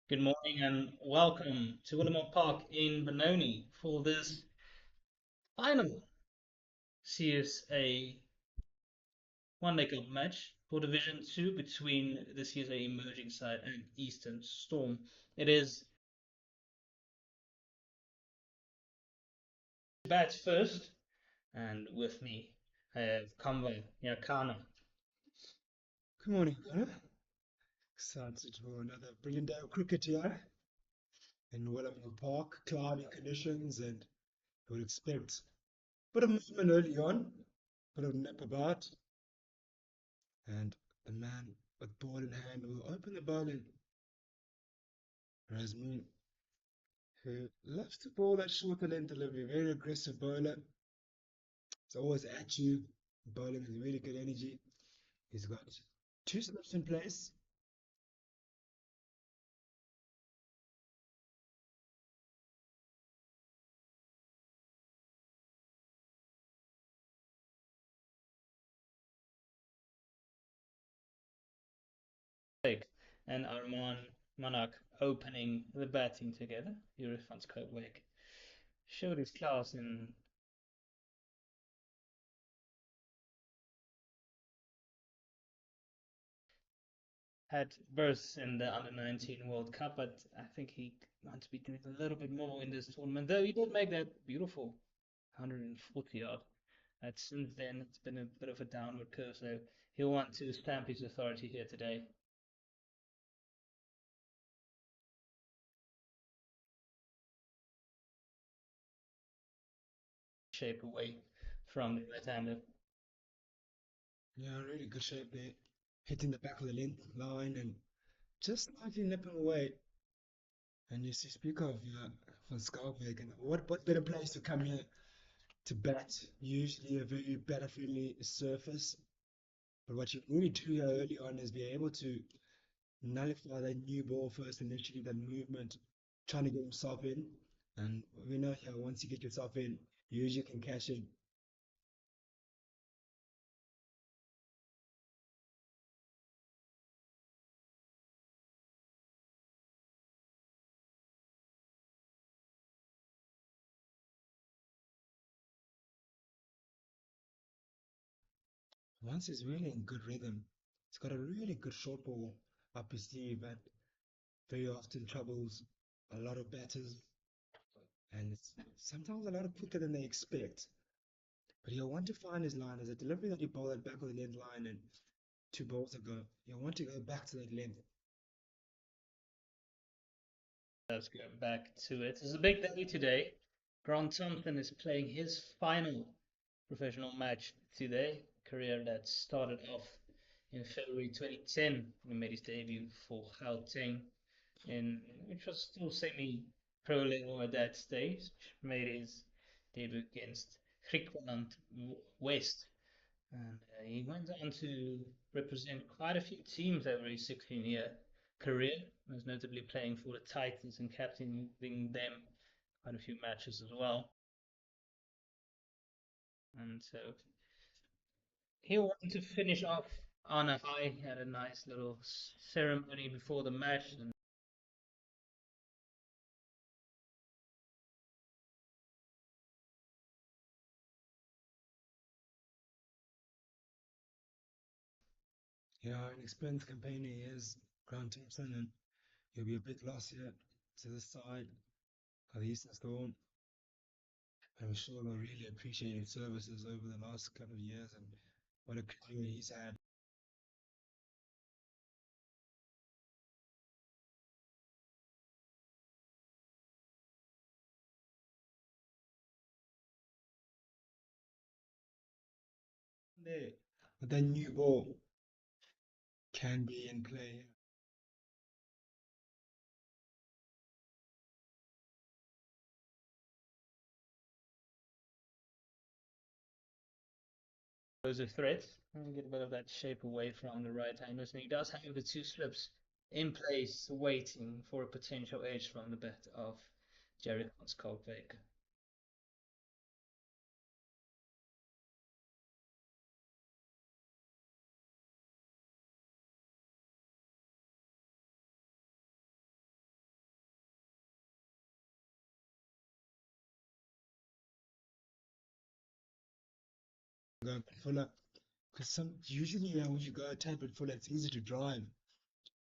Good morning and welcome to Willowmoore Park in Benoni for this final CSA one-day cup match for Division 2 between the CSA Emerging Side and Eastern Storm. It is bats first, and with me I have Kamva Yakana. Good morning, Connor. Excited for another brilliant day of cricket here in Willowmoore Park. Cloudy conditions, and you would expect a bit of movement early on, a bit of nip about, and the man with ball in hand will open the bowling. Whereas me, who loves to bowl that shorter length delivery, very aggressive bowler. It's always at you. Bowling has really good energy. He's got two slips in place. And Arman Manak opening the batting together. Eurofans Koopwijk showed his class in had bursts in the under 19 World Cup, but I think he wants to be doing a little bit more in this tournament. Though he did make that beautiful 140 yard. But since then, it's been a bit of a downward curve, so he'll want to stamp his authority here today. Shape away from the right-hander. Yeah, really good shape there. Hitting the back of the length line and just slightly nipping away. And you see, speak of van Schalkwyk, and what better place to come here to bat? Usually a very batter-friendly surface. But what you really do here early on is be able to nullify that new ball first initially, that movement, trying to get himself in. And we know here, once you get yourself in, you usually can cash in. Once he's really in good rhythm, he's got a really good short ball up his sleeve and very often troubles a lot of batters. And it's sometimes a lot quicker than they expect. But he'll want to find his line. As a delivery that you bowl at back of the length line and two balls ago, you'll want to go back to that length. Let's go back to it. It's a big day today. Grant Thompson is playing his final professional match today. Career that started off in February 2010. He made his debut for Gauteng, which was still semi-pro level at that stage. Made his debut against Griqualand West, and he went on to represent quite a few teams over his 16-year career, most notably playing for the Titans and captaining them quite a few matches as well. And so he wanted to finish off on a high, had a nice little ceremony before the match. And Yeah, an experienced campaigner he is, Grant Thompson, and he'll be a bit lost here to the side of the Eastern Storm. I'm sure they'll really appreciate his services over the last couple of years and what a career he's had. There, but that new ball can be in play. those are threats. And get a bit of that shape away from the right-handers. And he does have the two slips in place, waiting for a potential edge from the bat of Jerry Kolbeck. go a bit fuller. Because usually when you go a tad bit fuller, it's easy to drive.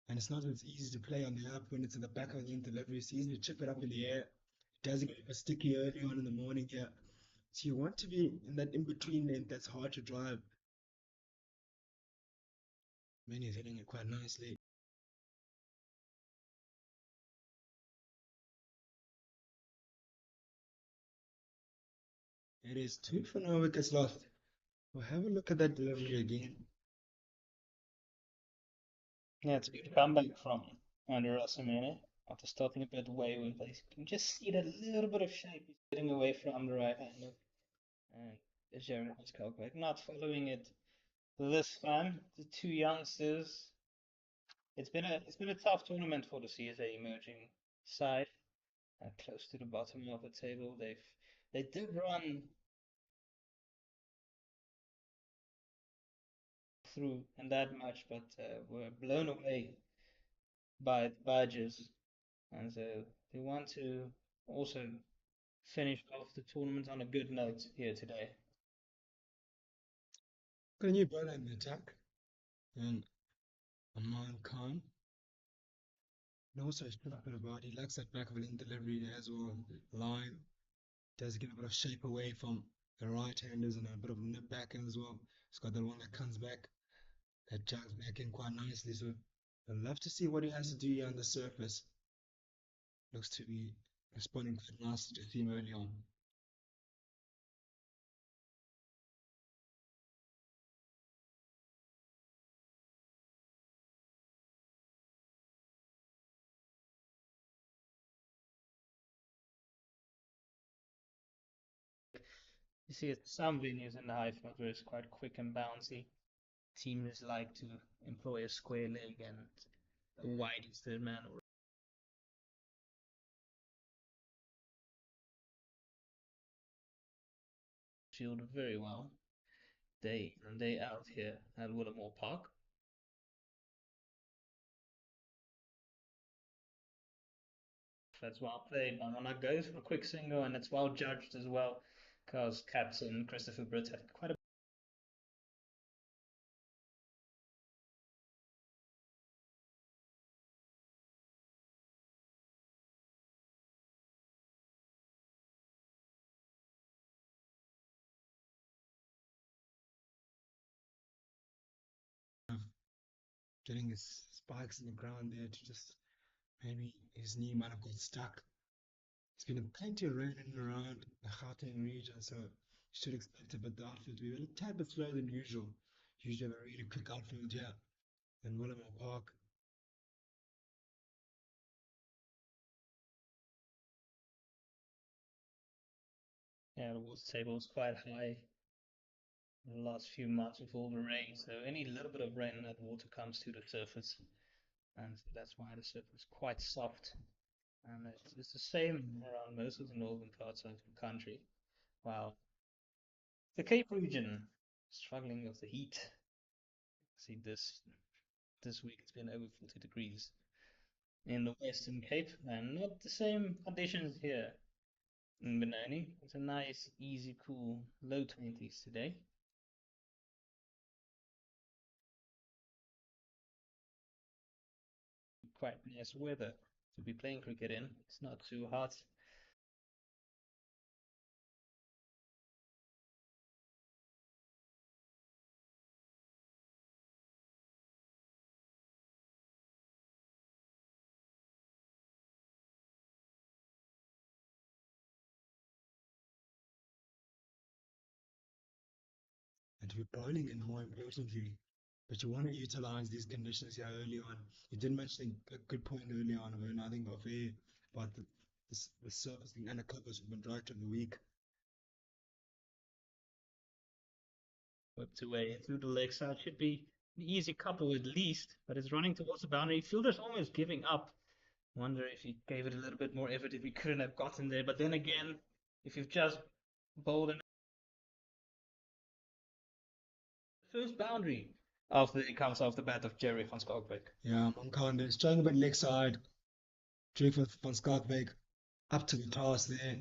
And it's not as easy to play on the up when it's in the back of the length delivery. It's easy to chip it up in the air. It doesn't get sticky early on in the morning here. So you want to be in that in-between length that's hard to drive. Many is hitting it quite nicely. It is 2 for no wickets lost. We'll have a look at that delivery again. Yeah, it's a good comeback from Andrew Rasamene after starting a bit wayward. But you can just see that little bit of shape he's getting away from the right hander. And Jerry Skalkbeck not following it this time. The two youngsters. It's been a tough tournament for the CSA emerging side. Close to the bottom of the table. They did run through and that much, but were blown away by the Badgers, and so they want to also finish off the tournament on a good note here today. Got a new bowler in the attack. And Aman Khan. And also he's put a bit about he likes that back of length delivery as well. Line. Does get a bit of shape away from the right handers and a bit of nip back in as well. He's got that one that comes back, that jugs back in quite nicely. So I'd love to see what he has to do here on the surface. Looks to be responding quite nicely to theme early on. You see at some venues in the high front where it's quite quick and bouncy. Teams like to employ a square leg and the widest third man or field very well day in day out here at Willowmoore Park. That's well played. Benoni goes for a quick single, and it's well judged as well, because captain Christopher Britt had quite a Of getting his spikes in the ground there to just maybe his knee might have got stuck. It's been a plenty of rain in and around the Gauteng region, so you should expect a bit the outfield to be a tad bit slower than usual. Usually have a really quick outfield here in Willowmoore Park. yeah, the water table is quite high in the last few months with all the rain. So any little bit of rain and that water comes to the surface, and that's why the surface is quite soft. And it's the same around most of the northern parts of the country. While the Cape region struggling with the heat. See this week it's been over 40 degrees in the Western Cape, and not the same conditions here in Benoni. It's a nice, easy, cool, low 20s today. Quite nice weather to be playing cricket in. It's not too hot. And to be bowling in more importantly, but you want to utilize these conditions here early on. You did mention a good point early on, and I think of a about the surfacing and the covers of the majority of the week. Whipped away through the leg side should be an easy couple at least, but it's running towards the boundary. Fielder's almost giving up. Wonder if he gave it a little bit more effort if he couldn't have gotten there. But then again, if you've just bowled in the first boundary after it comes off the bat of Jerry van Skalkbeek. Yeah, Mankan is trying a bit leg side. Drake van Skartbeek up to the task there.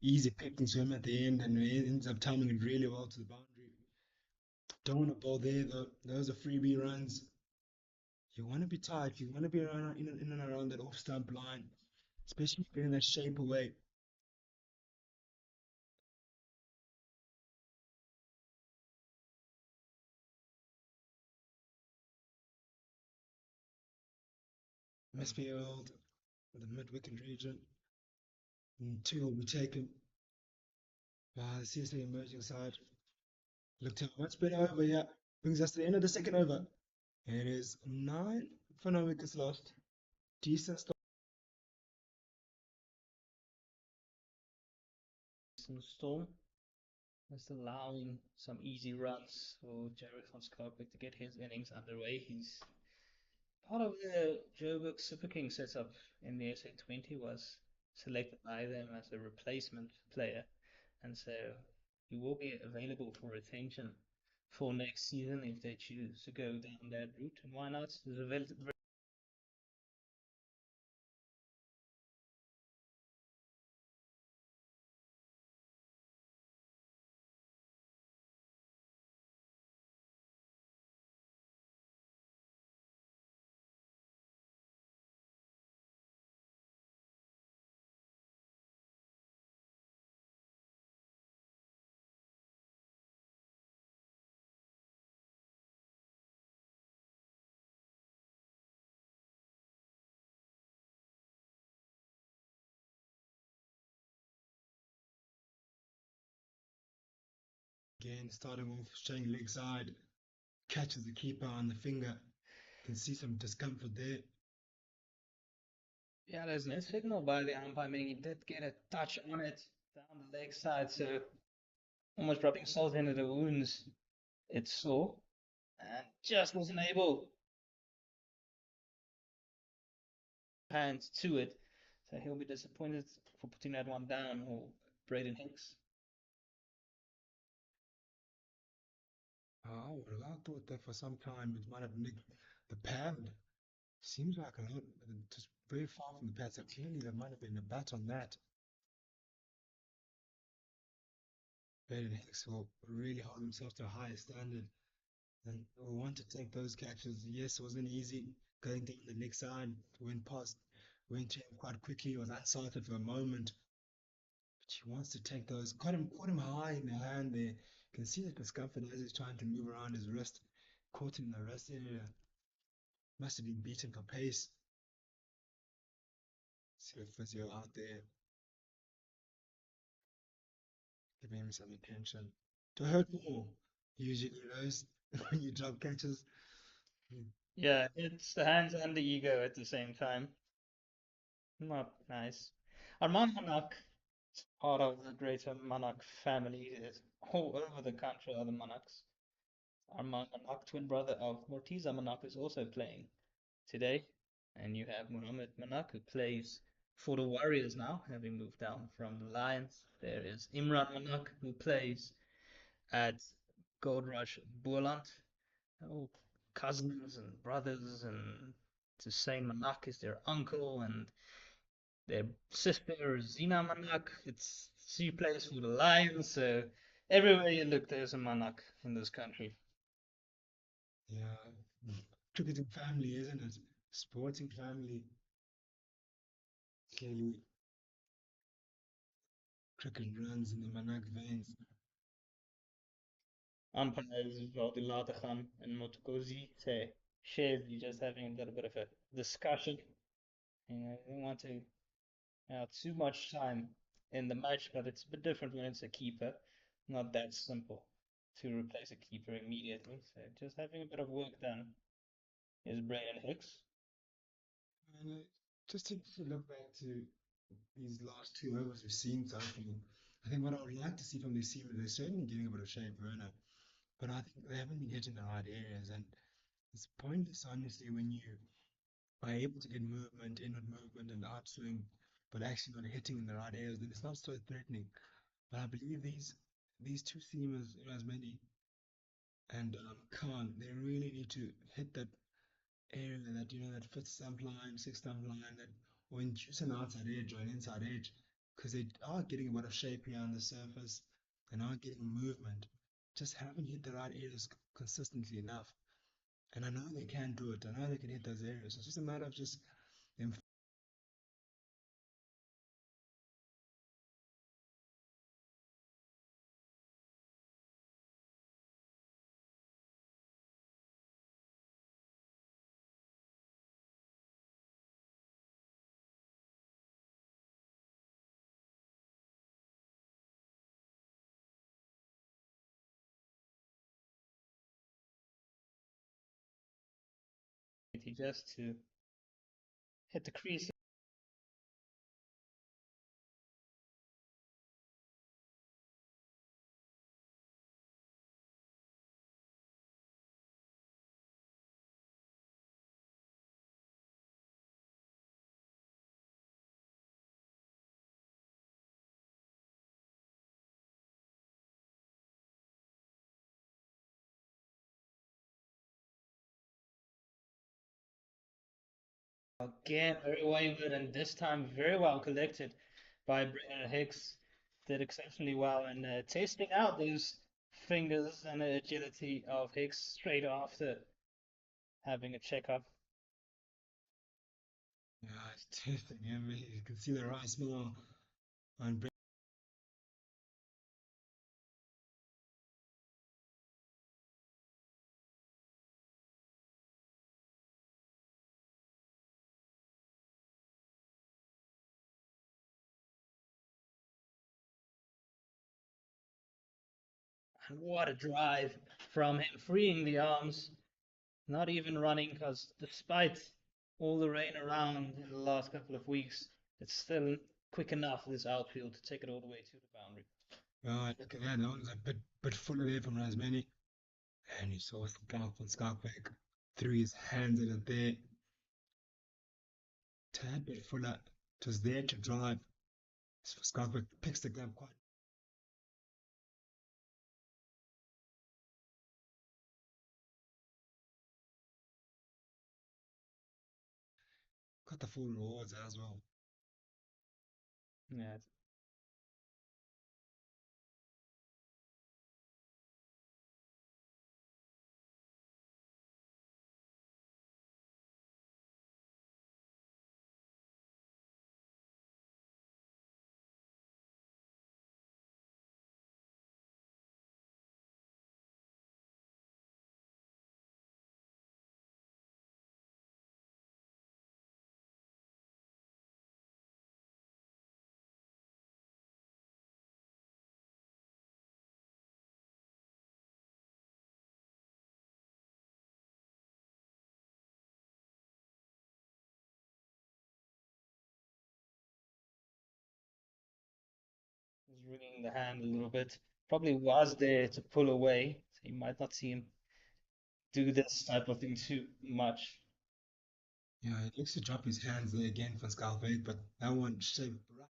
Easy pick and swim at the end, and he ends up timing it really well to the boundary. Don't want to bowl there though. Those are freebie runs. You want to be tight. You want to be around in and around that off stump line, especially getting that shape away. Misfield, the mid wicket region. And two will be taken by the CSA emerging side. Looked a much better over here. Brings us to the end of the second over. It is 9 for no wickets lost. Decent start. Some storm, just allowing some easy runs for Jerry van Skarbeek to get his innings underway. He's part of the Joburg Super King setup in the SA20, was selected by them as a replacement player, and so he will be available for retention for next season if they choose to go down that route. And why not? There's a very Again, starting off showing leg side. Catches the keeper on the finger. Can see some discomfort there. yeah, there's no signal by the umpire, meaning he did get a touch on it down the leg side, so almost rubbing salt into the wounds it saw, and just wasn't able hands to it. So he'll be disappointed for putting that one down, or Braden Hicks. Oh, well, I thought that for some time it might have nicked the pad. Seems like a lot, just very far from the pad. So clearly there might have been a bat on that. Braden Hicks will really hold himself to a higher standard and will want to take those catches. Yes, it wasn't easy going down the leg side. Went past, went to him quite quickly. Was unsighted for a moment, but he wants to take those. Caught him high in the hand there. You can see the discomfort as he's trying to move around his wrist. Caught him in the wrist area. Must have been beaten for pace. See a physio out there, giving him some attention. To hurt more, usually those when you drop catches. Hmm. Yeah, it's the hands and the ego at the same time. Not nice. Arman Manak, part of the greater Manak family, is all over the country are the Manaks. Arman Manak, twin brother of Mortiza Manak, is also playing today. And you have Mohamed Manak, who plays for the Warriors now, having moved down from the Lions. There is Imran Manak, who plays at Gold Rush Boerland. Oh, cousins and brothers, and Hussein Manak is their uncle, and their sister Zina Manak. She plays for the Lions, so everywhere you look, there's a Manak in this country. Yeah, cricketing family, isn't it? Sporting family. Clearly, cricket runs in the Manak veins. Umpires Valdilatagan and Motokozi say, Shiv, you're just having a little bit of a discussion. They want to have too much time in the match, but it's a bit different when it's a keeper. Not that simple to replace a keeper immediately. So just having a bit of work done is Braden Hicks. And just to look back to these last 2 overs we've seen so far, I think what I would like to see from these teams, they're certainly getting a bit of shape, Werner, but I think they haven't been hitting the right areas. And it's pointless, honestly, when you are able to get movement, inward movement, and outswing, but actually not hitting in the right areas, then it's not so threatening. But I believe these two seamers, Rasmani and Khan, they really need to hit that area that that fifth stump line, sixth stump line, that or induce an outside edge or an inside edge, because they are getting a bit of shape here on the surface and are getting movement. just haven't hit the right areas consistently enough. And I know they can do it. I know they can hit those areas. It's just a matter of just them. Just to hit the crease. Again, very wayward and this time very well collected by Brennan Hicks. Did exceptionally well in testing out those fingers and agility of Hicks straight after having a checkup. Yeah, it's testing him. You can see the right smile on And what a drive from him, freeing the arms, not even running, because despite all the rain around in the last couple of weeks, it's still quick enough, this outfield, to take it all the way to the boundary. Right, look at that. That was a bit fuller there from Rasmani. And you saw Scout from Scoutback threw his hands in it there. Tad bit fuller. It was there to drive. So Scoutback picks the glove quite. Got the full rewards as well. Yeah, was wringing the hand a little bit. Probably was there to pull away, so you might not see him do this type of thing too much. Yeah, he looks to drop his hands there again for Scoutback, but that one shaped right.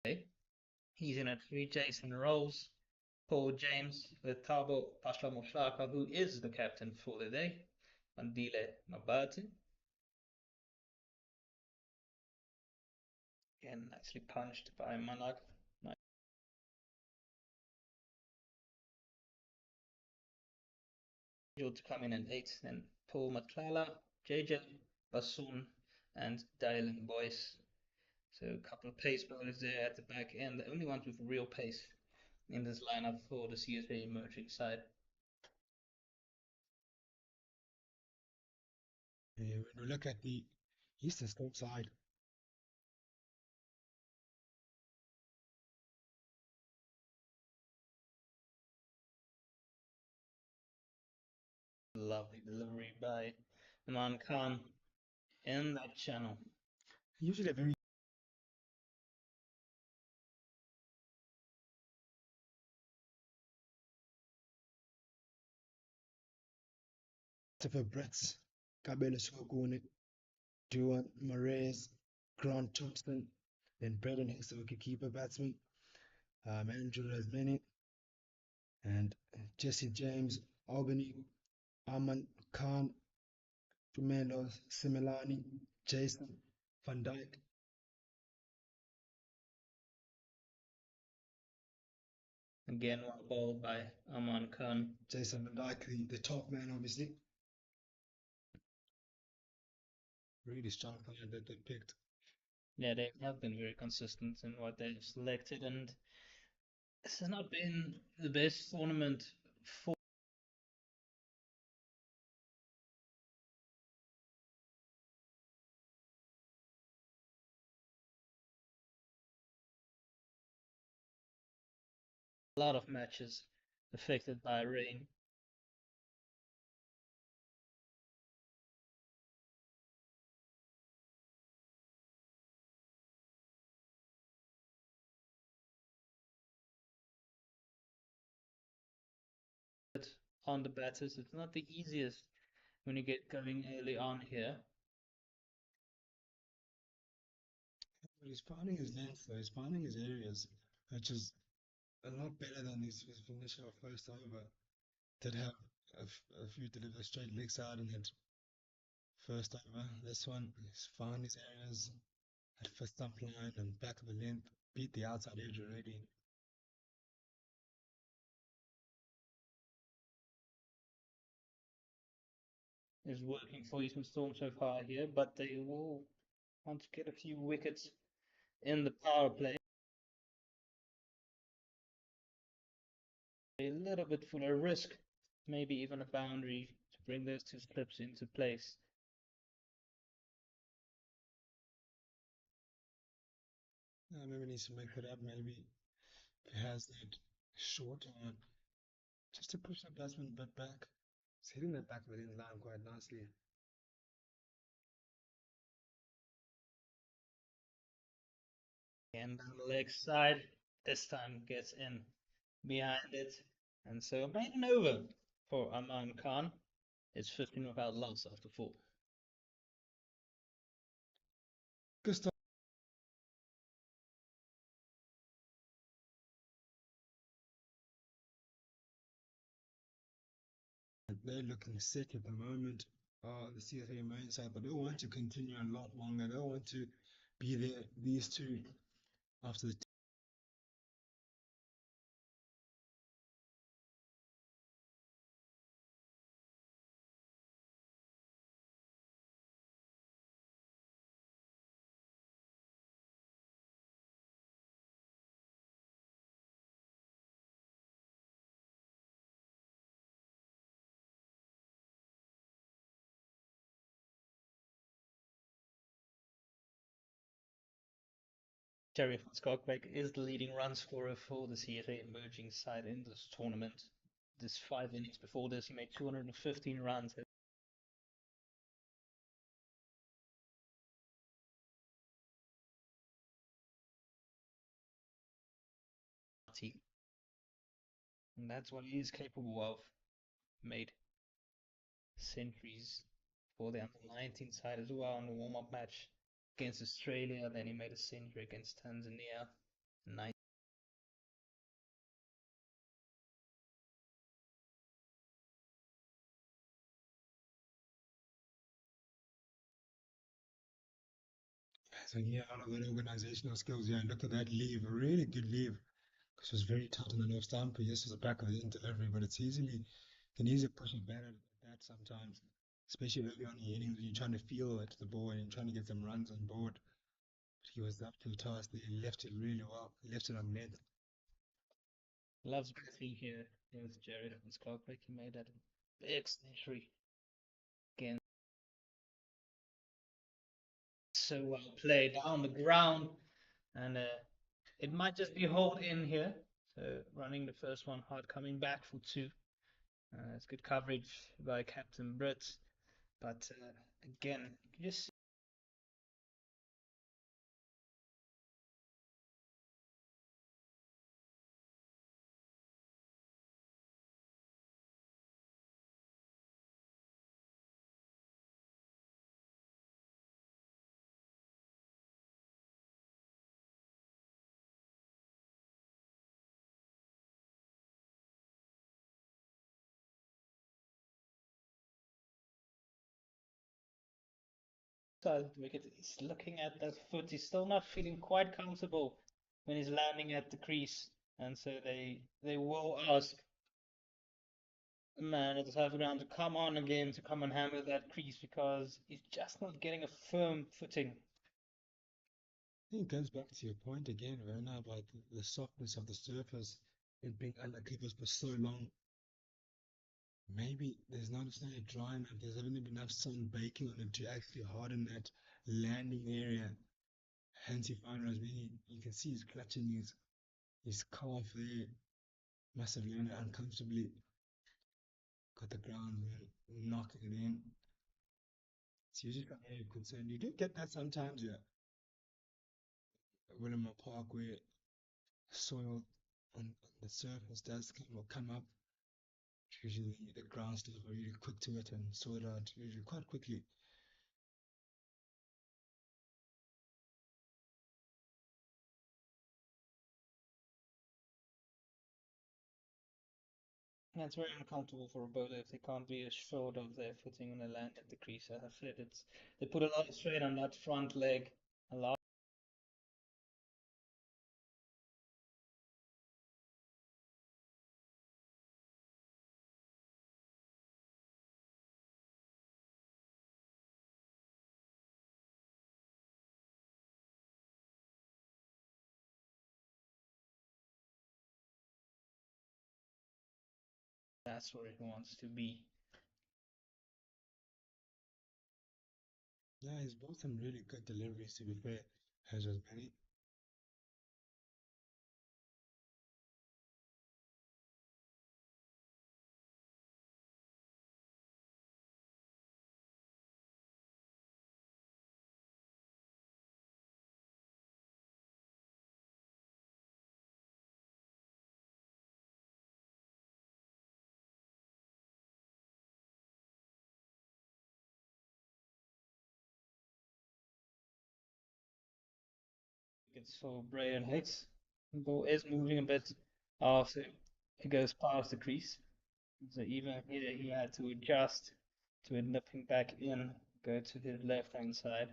Okay. He's in at three Jason Rolls, Paul James with Thabo Pashlamoshaka, who is the captain for the day, Mandile Mabati. Again, nicely punched by Manak. Scheduled to come in at 8, then Paul Matlala, JJ, Bassoon, and Dylan Boyce. So a couple of pace bowlers there at the back end, the only ones with real pace in this lineup for the CSA emerging side. When we look at the Eastern Cape side, Lovely delivery by Imran Khan in that channel. usually a very for Brits, Kabelo Swagune, Duan Moraes, Grant Thompson, then Braden Hicks, the wicketkeeper batsman, Andrew Rasmani, and Jesse James, Albany, Aman Khan, Tumelo Similani, Jason Van Dyke. Again, one ball by Aman Khan. Jason Van Dyke, the top man, obviously. Really strong player that they picked. Yeah, they have been very consistent in what they've selected, and this has not been the best tournament for a lot of matches affected by rain. But on the batters, it's not the easiest when you get going early on here. But he's finding his length, though. He's finding his areas, which is a lot better than his initial first over. Did have a few delivered straight leg side in that first over. This one, he's found his areas at first stump line and back of the length, beat the outside edge already. Is working for Eastern Storm so far here, but they will want to get a few wickets in the power play. A little bit full of risk, maybe even a boundary to bring those two slips into place. Maybe needs to make it up. Maybe if he has that short one, just to push the batsman a bit back. He's hitting the back of the line quite nicely. And down the leg side, this time gets in behind it. And so a maiden over for Aman Khan. It's 15 without loss after 4. Good start. They're looking sick at the moment. The CSA main side, but they want to continue a lot longer. They want to be there. These two after the Terry van Skalkbeek is the leading run scorer for the CSA emerging side in this tournament. This 5 innings before this, he made 215 runs. And that's what he is capable of. Made centuries for the under 19 side as well in the warm up match against Australia. Then he made a century against Tanzania. so yeah, out of that organizational skills, yeah, look at that leave, a really good leave. Because it was very tight on the left stump. Yes, it's the back of the end delivery, but it's easily can easily push it better at that sometimes. Especially early on in the innings when you're trying to feel it to the ball and you're trying to get some runs on board. But he was up to the task. He left it really well. He left it on net. Loves batting here with Jerry and Scarbrick. He made that a big century again. So well played down the ground, and it might just be hold in here. So running the first one hard, coming back for two. It's good coverage by Captain Britt, but again, you just the wicket. He's looking at that foot. He's still not feeling quite comfortable when he's landing at the crease, and so they will ask the man at the side of the ground to come on again to come and hammer that crease because he's just not getting a firm footing. I think it goes back to your point again, Werner, about the softness of the surface, it being under clippers for so long. Maybe there's not necessarily dry enough, there's haven't been enough sun baking on it to actually harden that landing area. Hence, you find Rosmini, you can see he's clutching his calf there, must have landed uncomfortably, got the ground knocking it in. It's usually an area of concern. You do get that sometimes, yeah. Willowmoore Park where soil on the surface does come up. Usually the ground staff are really quick to it and sort it out usually quite quickly. And it's very uncomfortable for a bowler if they can't be assured of their footing when they land at the crease. As I said, they put a lot of strain on that front leg. A lot. That's where he wants to be. Yeah, he's bought some really good deliveries to be fair, has as many. It's for Brian Hicks. The ball is moving a bit after it goes past the crease. So even here he had to adjust to it nipping back in, go to his left hand side.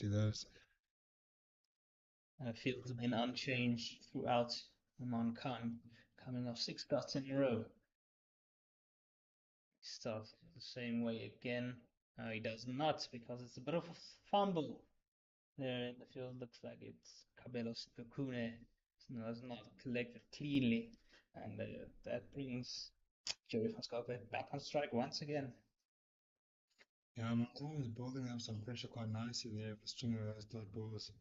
See those. Fields have been unchanged throughout. Amon Khan coming off 6 cuts in a row. Starts the same way again. No, he does not because it's a bit of a fumble there in the field. Looks like it's Cabelos Kakune does not collect it cleanly, and that brings Joey Van back on strike once again. Yeah, Montana is building up some pressure quite nicely there for stringing those dot balls.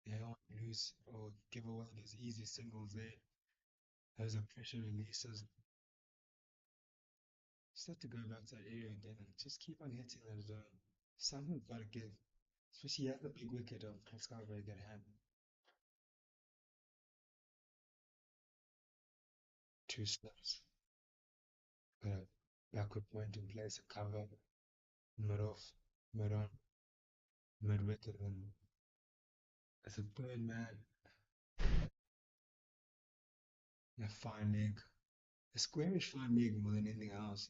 They don't want to lose or give away those easy singles there. Those are pressure releases. Just have to go back to that area again and just keep on hitting that zone. Something's got to give. Especially at the big wicket of Pascal very good hand. Two slips. Got a backward point in place, a cover, mid off, mid on, mid wicket, and as a third man, a fine leg. A squarish fine leg more than anything else.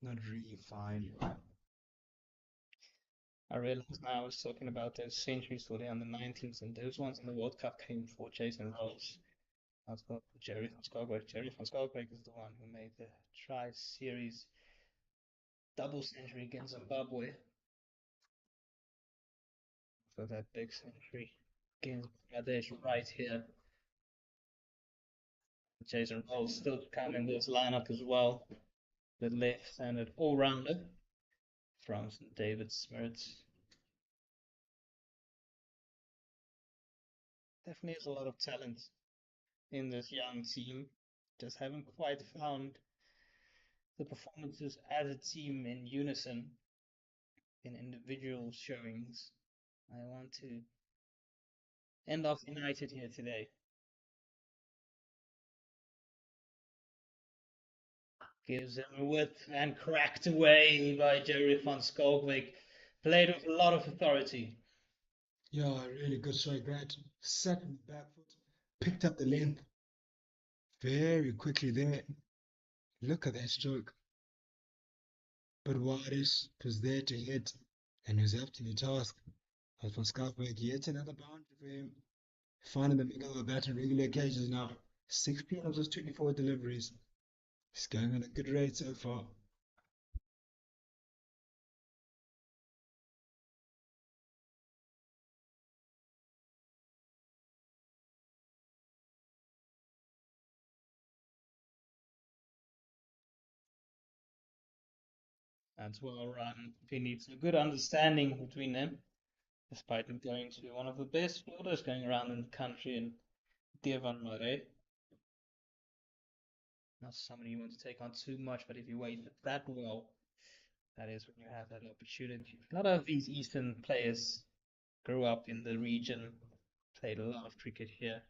Not really fine. I realized now I was talking about those centuries for the under 19s, and those ones in the World Cup came for Jason Rolls. I was got Jerry van Schalkwyk. Jerry van Schalkwyk is the one who made the tri-series double century against Zimbabwe. So that big century against Bangladesh right here. Jason Rolls still come in this lineup as well. The left-handed all-rounder from St. David Smiths. Definitely has a lot of talent in this young team. Just haven't quite found the performances as a team in unison in individual showings. I want to end off United here today. Gives him width and cracked away by Jerry van Schalkwyk. Played with a lot of authority. Yeah, really good strike that. Sat in the back foot, picked up the length very quickly there. Look at that stroke. But Waris was there to hit and he was up to the task. As for Schalkwyk, yet another boundary for him. Finding the middle of the bat on regular occasions now. 16 of those 24 deliveries. He's going on a good rate so far. That's well run. He needs a good understanding between them, despite him going to one of the best fielders going around in the country in Devan Mare. Not somebody you want to take on too much, but if you wait that well, that is when you have that opportunity. A lot of these Eastern players grew up in the region, played a lot of cricket here.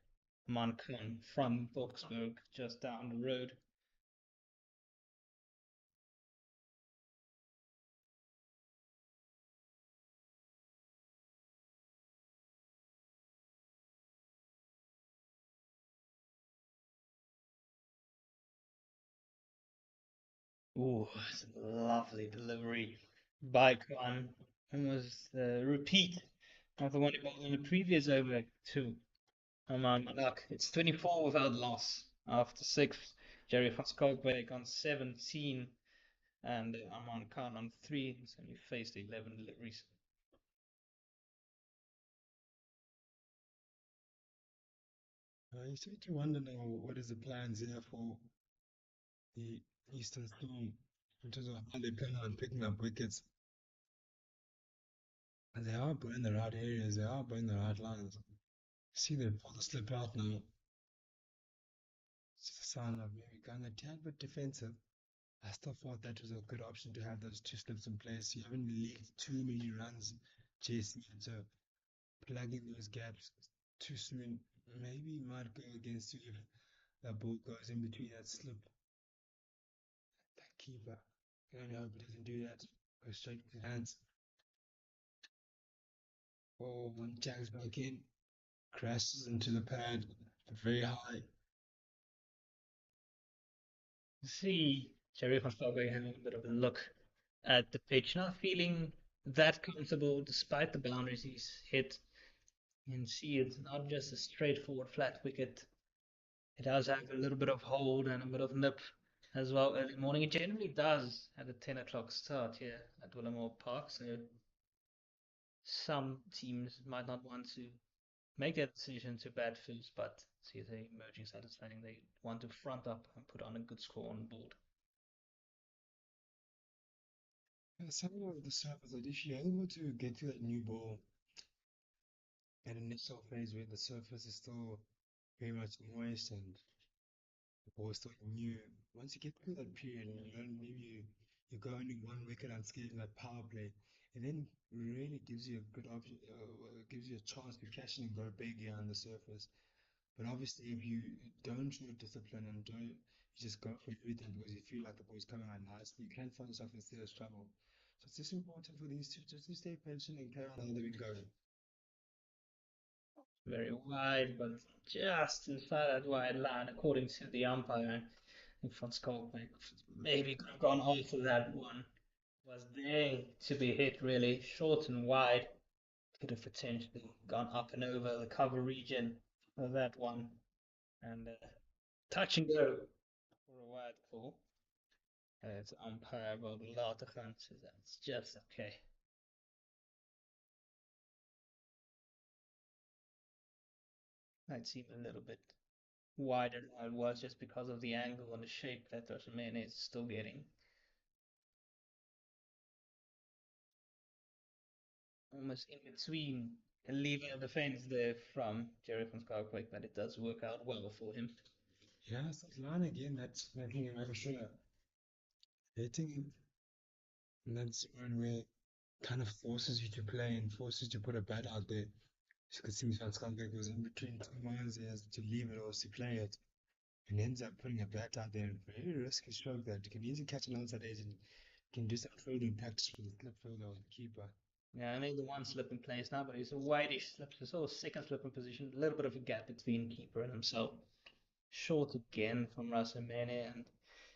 Mankun from Boksburg, just down the road. Ooh, it's a lovely delivery by Kwan. Almost a repeat of the one he bowled in the previous over to Aman Malak. It's 24 without loss after six. Jerry van Schalkwyk on 17 and Aman Khan on 3. He's only faced 11 deliveries. You start to wonder now what is the plans here for the Eastern Storm in terms of how they plan on picking up wickets. And they are in the right areas, they are in the right lines. See they pull the slip out now. It's a sign of maybe going a tad bit defensive. I still thought that was a good option to have those two slips in place. You haven't leaked too many runs chasing it, so plugging those gaps too soon maybe might go against you if that ball goes in between that slip. That keeper, I don't hope he doesn't do that. Go straight to hands. Oh, one jags back in, crashes into the pad, very high. See Jerry van Schalkwyk having a bit of a look at the pitch, not feeling that comfortable despite the boundaries he's hit. You can see it's not just a straightforward flat wicket. It does have a little bit of hold and a bit of nip as well early morning. It generally does at a 10 o'clock start here at Willowmoore Park. So some teams might not want to make that decision to bat first, but CSA emerging satisfying. They want to front up and put on a good score on board. Something of the surface that if you're able to get to that new ball, an initial phase where the surface is still very much moist and the ball is still new. Once you get through that period and you go only one wicket unscathed in that power play, it then really gives you a good option, gives you a chance to cash in and go big here on the surface. But obviously, if you don't show discipline and don't you just go for everything because you feel like the ball's coming out nicely, you can find yourself in serious trouble. So it's just important for these two just to stay patient and carry on how they've been going. Very wide, but just inside that wide line, according to the umpire. In front Schalkwijk. Maybe could have gone off of that one. Was there to be hit really short and wide. Could have potentially gone up and over the cover region of that one. And touch and go for a wide call. It's umpire about Latergan, so that's just okay. Might seem a little bit wider than it was just because of the angle and the shape that Doshimene is still getting. Almost in between and leaving a defense there from Jerry van Skalkwijk, but it does work out well for him. Yeah, it's that line again that's making him extra hitting him. And that's one where kind of forces you to play and forces you to put a bat out there. As you can see, Van Skalkwyk was in between two minds. He has to leave it or to play it. And ends up putting a bat out there. Very risky stroke that you can easily catch an outside edge and can do some fielding practice with the slip fielder or the keeper. Yeah, I made the one slip in place now, but it's a wideish slip, so sort of second slip in position, a little bit of a gap between keeper and himself. Short again from Rasamene and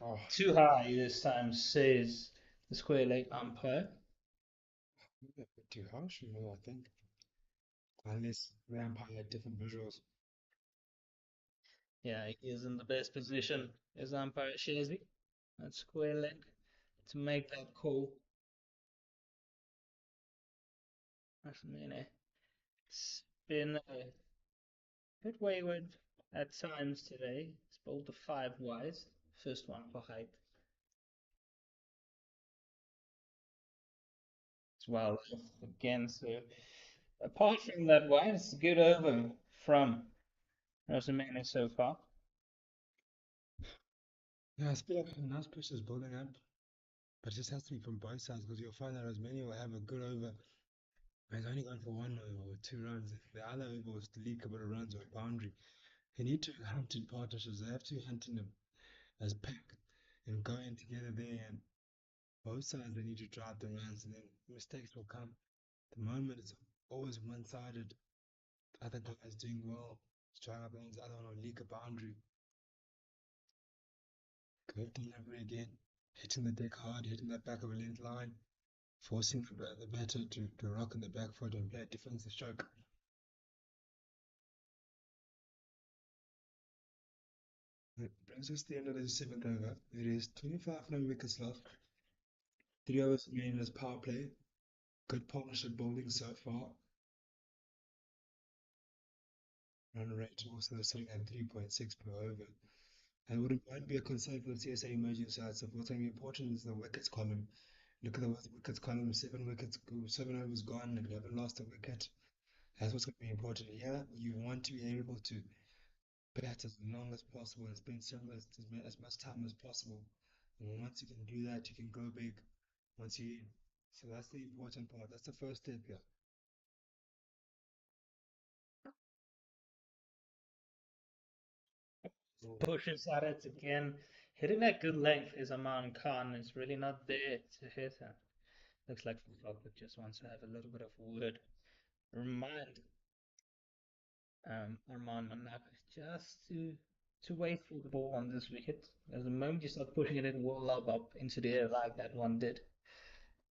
Oh, too high this time, says the square leg umpire. maybe a bit too harsh for me, I think. Unless the umpire had different visuals. Yeah, he is in the best position as umpire Shazi at square leg to make that call. Rasamene. It's been a bit wayward at times today. He's bowled the five wides. First one for height as well again. So apart from that wide, it's a good over from Rosamene so far. Yeah, it's been a nice pressure building up, but it just has to be from both sides because you'll find that Rosmania will have a good over. And he's only gone for one over or two runs. The other over was to leak a bit of runs or a boundary. They need to hunt in partnerships. They have to hunt in as a pack and go in together there. And both sides they need to drive the runs, and then mistakes will come. The moment it's always one-sided. The other guy is doing well, trying up runs. The other one will leak a boundary. Good delivery again, hitting the deck hard, hitting that back of a length line, forcing the batter to rock in the back foot and play a defensive stroke. It brings us to the end of the seventh over. It is 25 no wickets left. 3 overs remaining as power play. Good partnership building so far. Run rate also sitting at 3.6 per over. And won't be a concern for the CSA emerging side. So what's going to be important is the wickets column. Look at the wickets column, 7 wickets, 7 overs gone, and you haven't lost a wicket. That's what's going to be important here. You want to be able to bat as long as possible and spend as much time as possible. And once you can do that, you can go big once you in. So that's the important part. That's the first step here. So, Pushes at it again. Hitting that good length is Aman Khan. It's really not there to hit. Looks like Falkwood just wants to have a little bit of word. Remind Arman Manap just to wait for the ball on this wicket. As the moment you start pushing it, it will lob up into the air like that one did.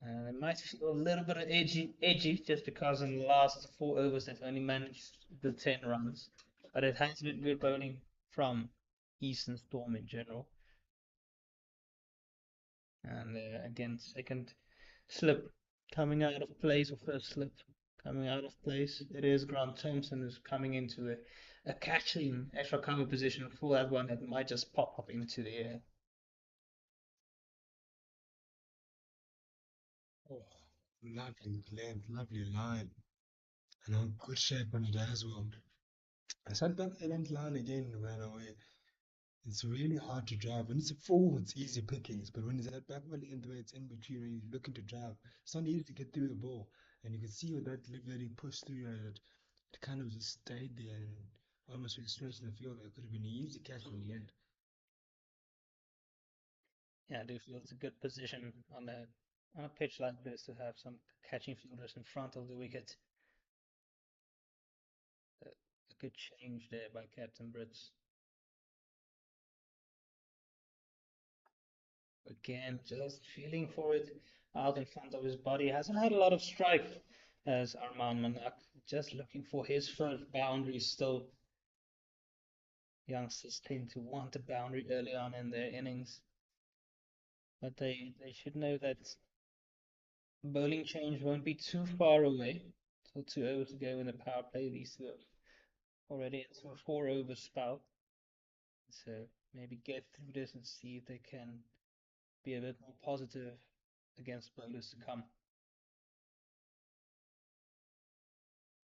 And it might feel a little bit of edgy just because in the last 4 overs they've only managed the 10 runs. But it has been good bowling from Eastern Storm in general. And again, second slip coming out of place, or first slip coming out of place. It is Grant Thompson who's coming into a catching extra cover position for that one that might just pop up into the air. oh, lovely length, lovely line. and on good shape on it as well. I sat back the length line again, ran away. It's really hard to drive. When it's a full, it's easy pickings. But when it's at back of the length where it's in between, when you're looking to drive, it's not easy to get through the ball. And you can see with that live that he pushed through it, it kind of just stayed there and almost went straight to the field. It could have been an easy catch in the end. Yeah, I do feel it's a good position on a pitch like this to have some catching fielders in front of the wicket. A good change there by Captain Brits. Again, just feeling for it out in front of his body. Hasn't had a lot of strike as Arman Manak. Just looking for his first boundary still. Youngsters tend to want a boundary early on in their innings, but they should know that bowling change won't be too far away. Still 2 overs to go in the power play. These two are already into a 4 over spell. So maybe get through this and see if they can be a bit more positive against bowlers to come.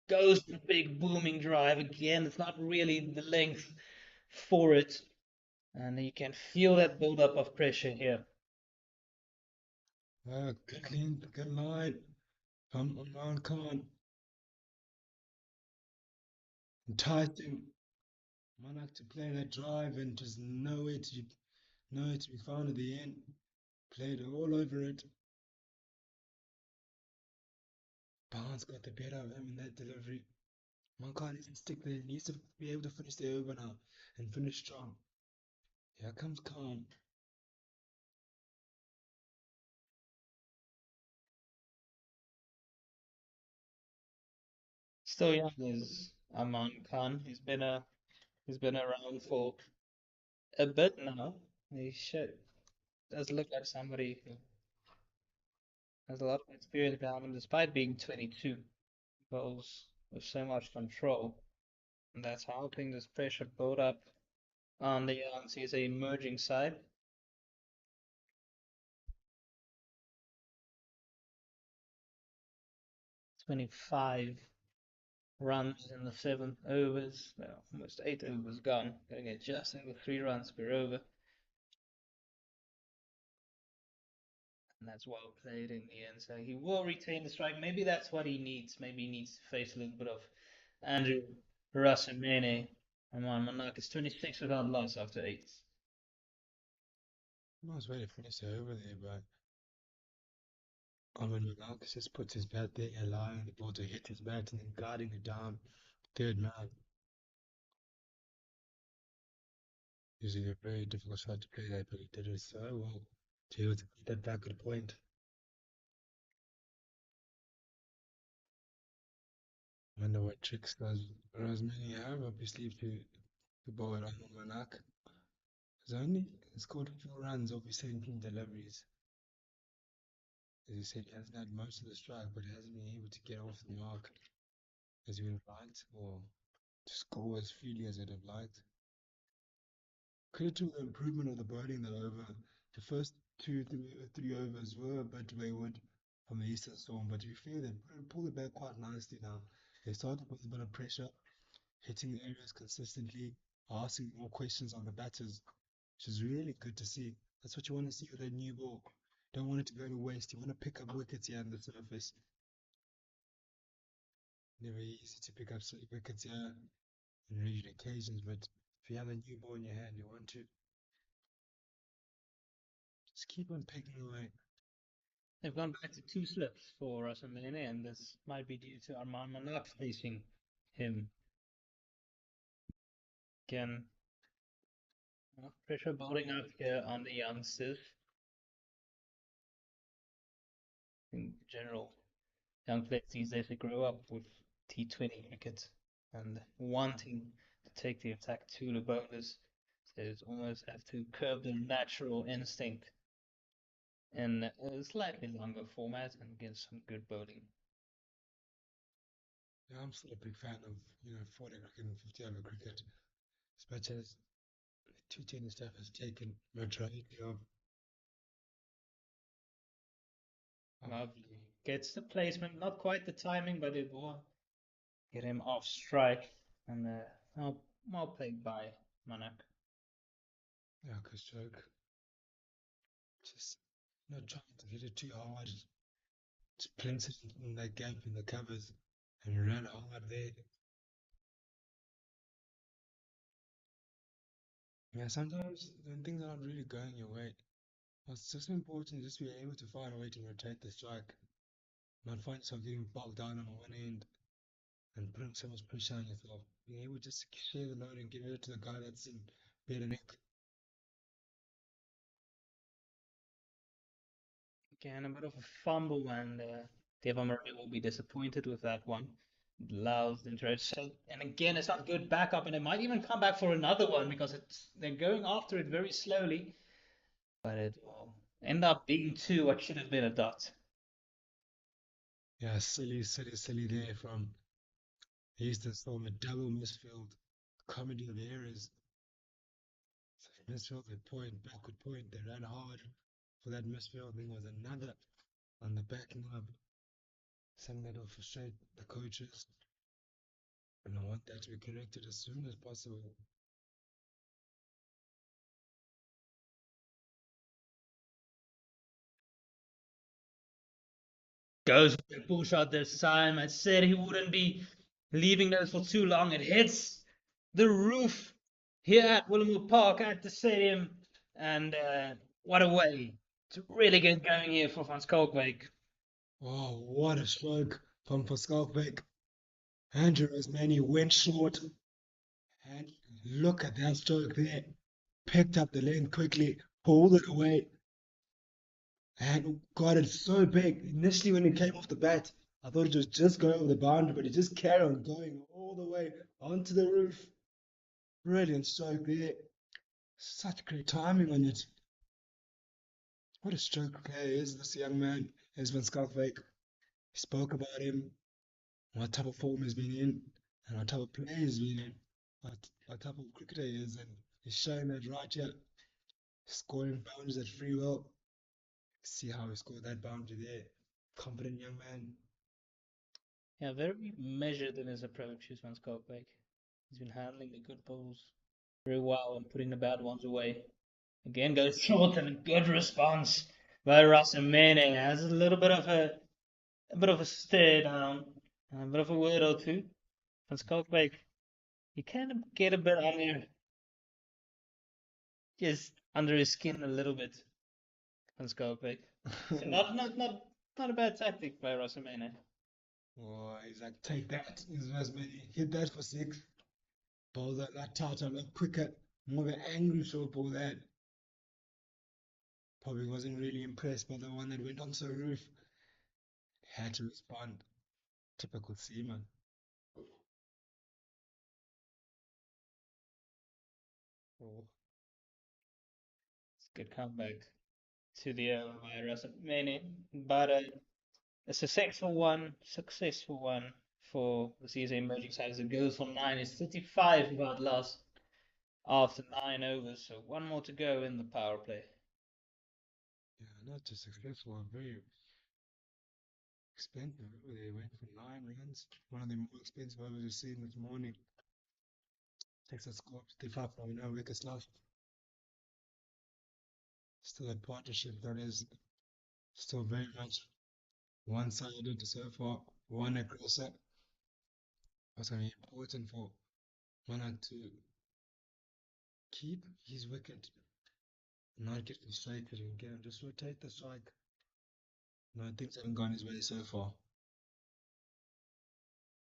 Goes the big booming drive again. It's not really the length for it, and you can feel that build-up of pressure here. Good clean, good line. Imran Khan enticing Manak to play that drive and just nowhere to be found at the end. Played all over it. Barnes got the better of him in that delivery. Mankan needs to stick there. He needs to be able to finish the over now and finish strong. Here comes Khan. Still young is Aman Khan. He's been around for a bit now. Does look like somebody who has a lot of experience behind him, despite being 22. Bowls with so much control, and that's helping this pressure build up on the CSA emerging side. 25 runs in the 7 overs, well, almost 8 overs gone. Going to get just over 3 runs per over, and that's well played in the end. So he will retain the strike. Maybe that's what he needs. Maybe he needs to face a little bit of Andrew Rasamene. Aman Manak is 26 without loss after 8. Nice way to finish the over there, but Armin Marcus just puts his bat there, allowing the ball to hit his bat and then guarding it down. Third man. Usually a very difficult shot to play that, but he did it so well to be able to get that back at the point. I wonder what tricks does Rosmini have up his sleeve to bowl at Armin Manak. He's only scored 4 runs off his 17 deliveries. As you said, he hasn't had most of the strike, but he hasn't been able to get off the mark as he would have liked, or to score as freely as he'd have liked. Credit to the improvement of the bowling that over the first three overs were a bit wayward from the Eastern Storm, but to be fair, they pulled it back quite nicely now. They started with a bit of pressure, hitting the areas consistently, asking more questions on the batters, which is really good to see. That's what you want to see with a new ball. You don't want it to go to waste. You want to pick up wickets here on the surface. Never easy to pick up wickets here on region occasions, but if you have a new ball in your hand, you want to just keep on picking away. They've gone back to 2 slips for Rasamene, and this might be due to Arman Manak facing him. Again, pressure building up here on the youngsters. In general, young players these days they grow up with T20 cricket and wanting to take the attack to the bowlers. So it's almost have to curb their natural instinct in a slightly longer format and get some good bowling. Yeah, I'm still a big fan of 40 cricket and 50 over cricket, as much as the T20 stuff has taken majority of Lovely. Gets the placement, not quite the timing, but it will get him off strike, and well played by Monarch. Yeah, good stroke. Just not trying to hit it too hard. Just placed it in that gap in the covers and ran hard there. Yeah, sometimes when things aren't really going your way, it's just important just be able to find a way to rotate the strike, not find yourself getting bogged down on one end and putting so much pressure on yourself. Being able just to share the load and give it to the guy that's in better nick. Again, a bit of a fumble, and Deva Murray will be disappointed with that one. It allows them to so, and again, it's not good backup, and it might even come back for another one because they're going after it very slowly, but it will end up being two what should have been a dot. Yeah, silly there from Easton Storm, a double misfield, comedy of errors. So misfield with point, backward point, they ran hard for that misfield. Then was another on the back knob, something that will frustrate the coaches. And I want that to be corrected as soon as possible. Goes for the pull shot this time. I said he wouldn't be leaving those for too long. It hits the roof here at Willowmoore Park at the stadium, and what a way to really get going here for Van Skalkwyk. Oh, what a stroke from Pascalbeck. Andrew Rosmani went short. And look at that stroke there. Picked up the length quickly, pulled it away, and got it so big. Initially, when it came off the bat, I thought it was just going over the boundary, but it just carried on going all the way onto the roof. Brilliant stroke there. Such great timing on it. What a stroke player is this young man, is Van Skalkwyk. We spoke about him, what type of form he's been in, and what type of play he's been in, what type of cricketer he is, and he's showing that right here. Scoring boundaries at free will. See how he scored that boundary there. Confident young man. Yeah, very measured in his approach, is Van Skalkwyk. He's been handling the good balls very well and putting the bad ones away. Again, goes short and a good response by Rasamene. Has a little bit of a stare down, and a bit of a word or two. Van Skalkwyk, you kind of get a bit under, just under his skin a little bit. Van Skalkwyk. So not a bad tactic by Rasamene. Oh, he's like, take that. He's just many. Hit that for six. Ball that tighter, a lot quicker. More of an angry short ball that probably wasn't really impressed by the one that went onto the roof. Had to respond. Typical Seaman. Oh, It's a good comeback to the by Rasamene, but a successful one for the CSA emerging side as it goes for nine. It's 35 without loss after 9 overs, so one more to go in the power play. yeah, not just successful, very expensive. They went for 9 runs. One of the more expensive overs we've seen this morning. Takes a score up to 35.0 wickets lost. Still a partnership that is still very much one-sided so far. One aggressor. What's going to be important for Mana to keep his wicket, not get frustrated and get him just rotate the strike. No, things haven't gone his way so far.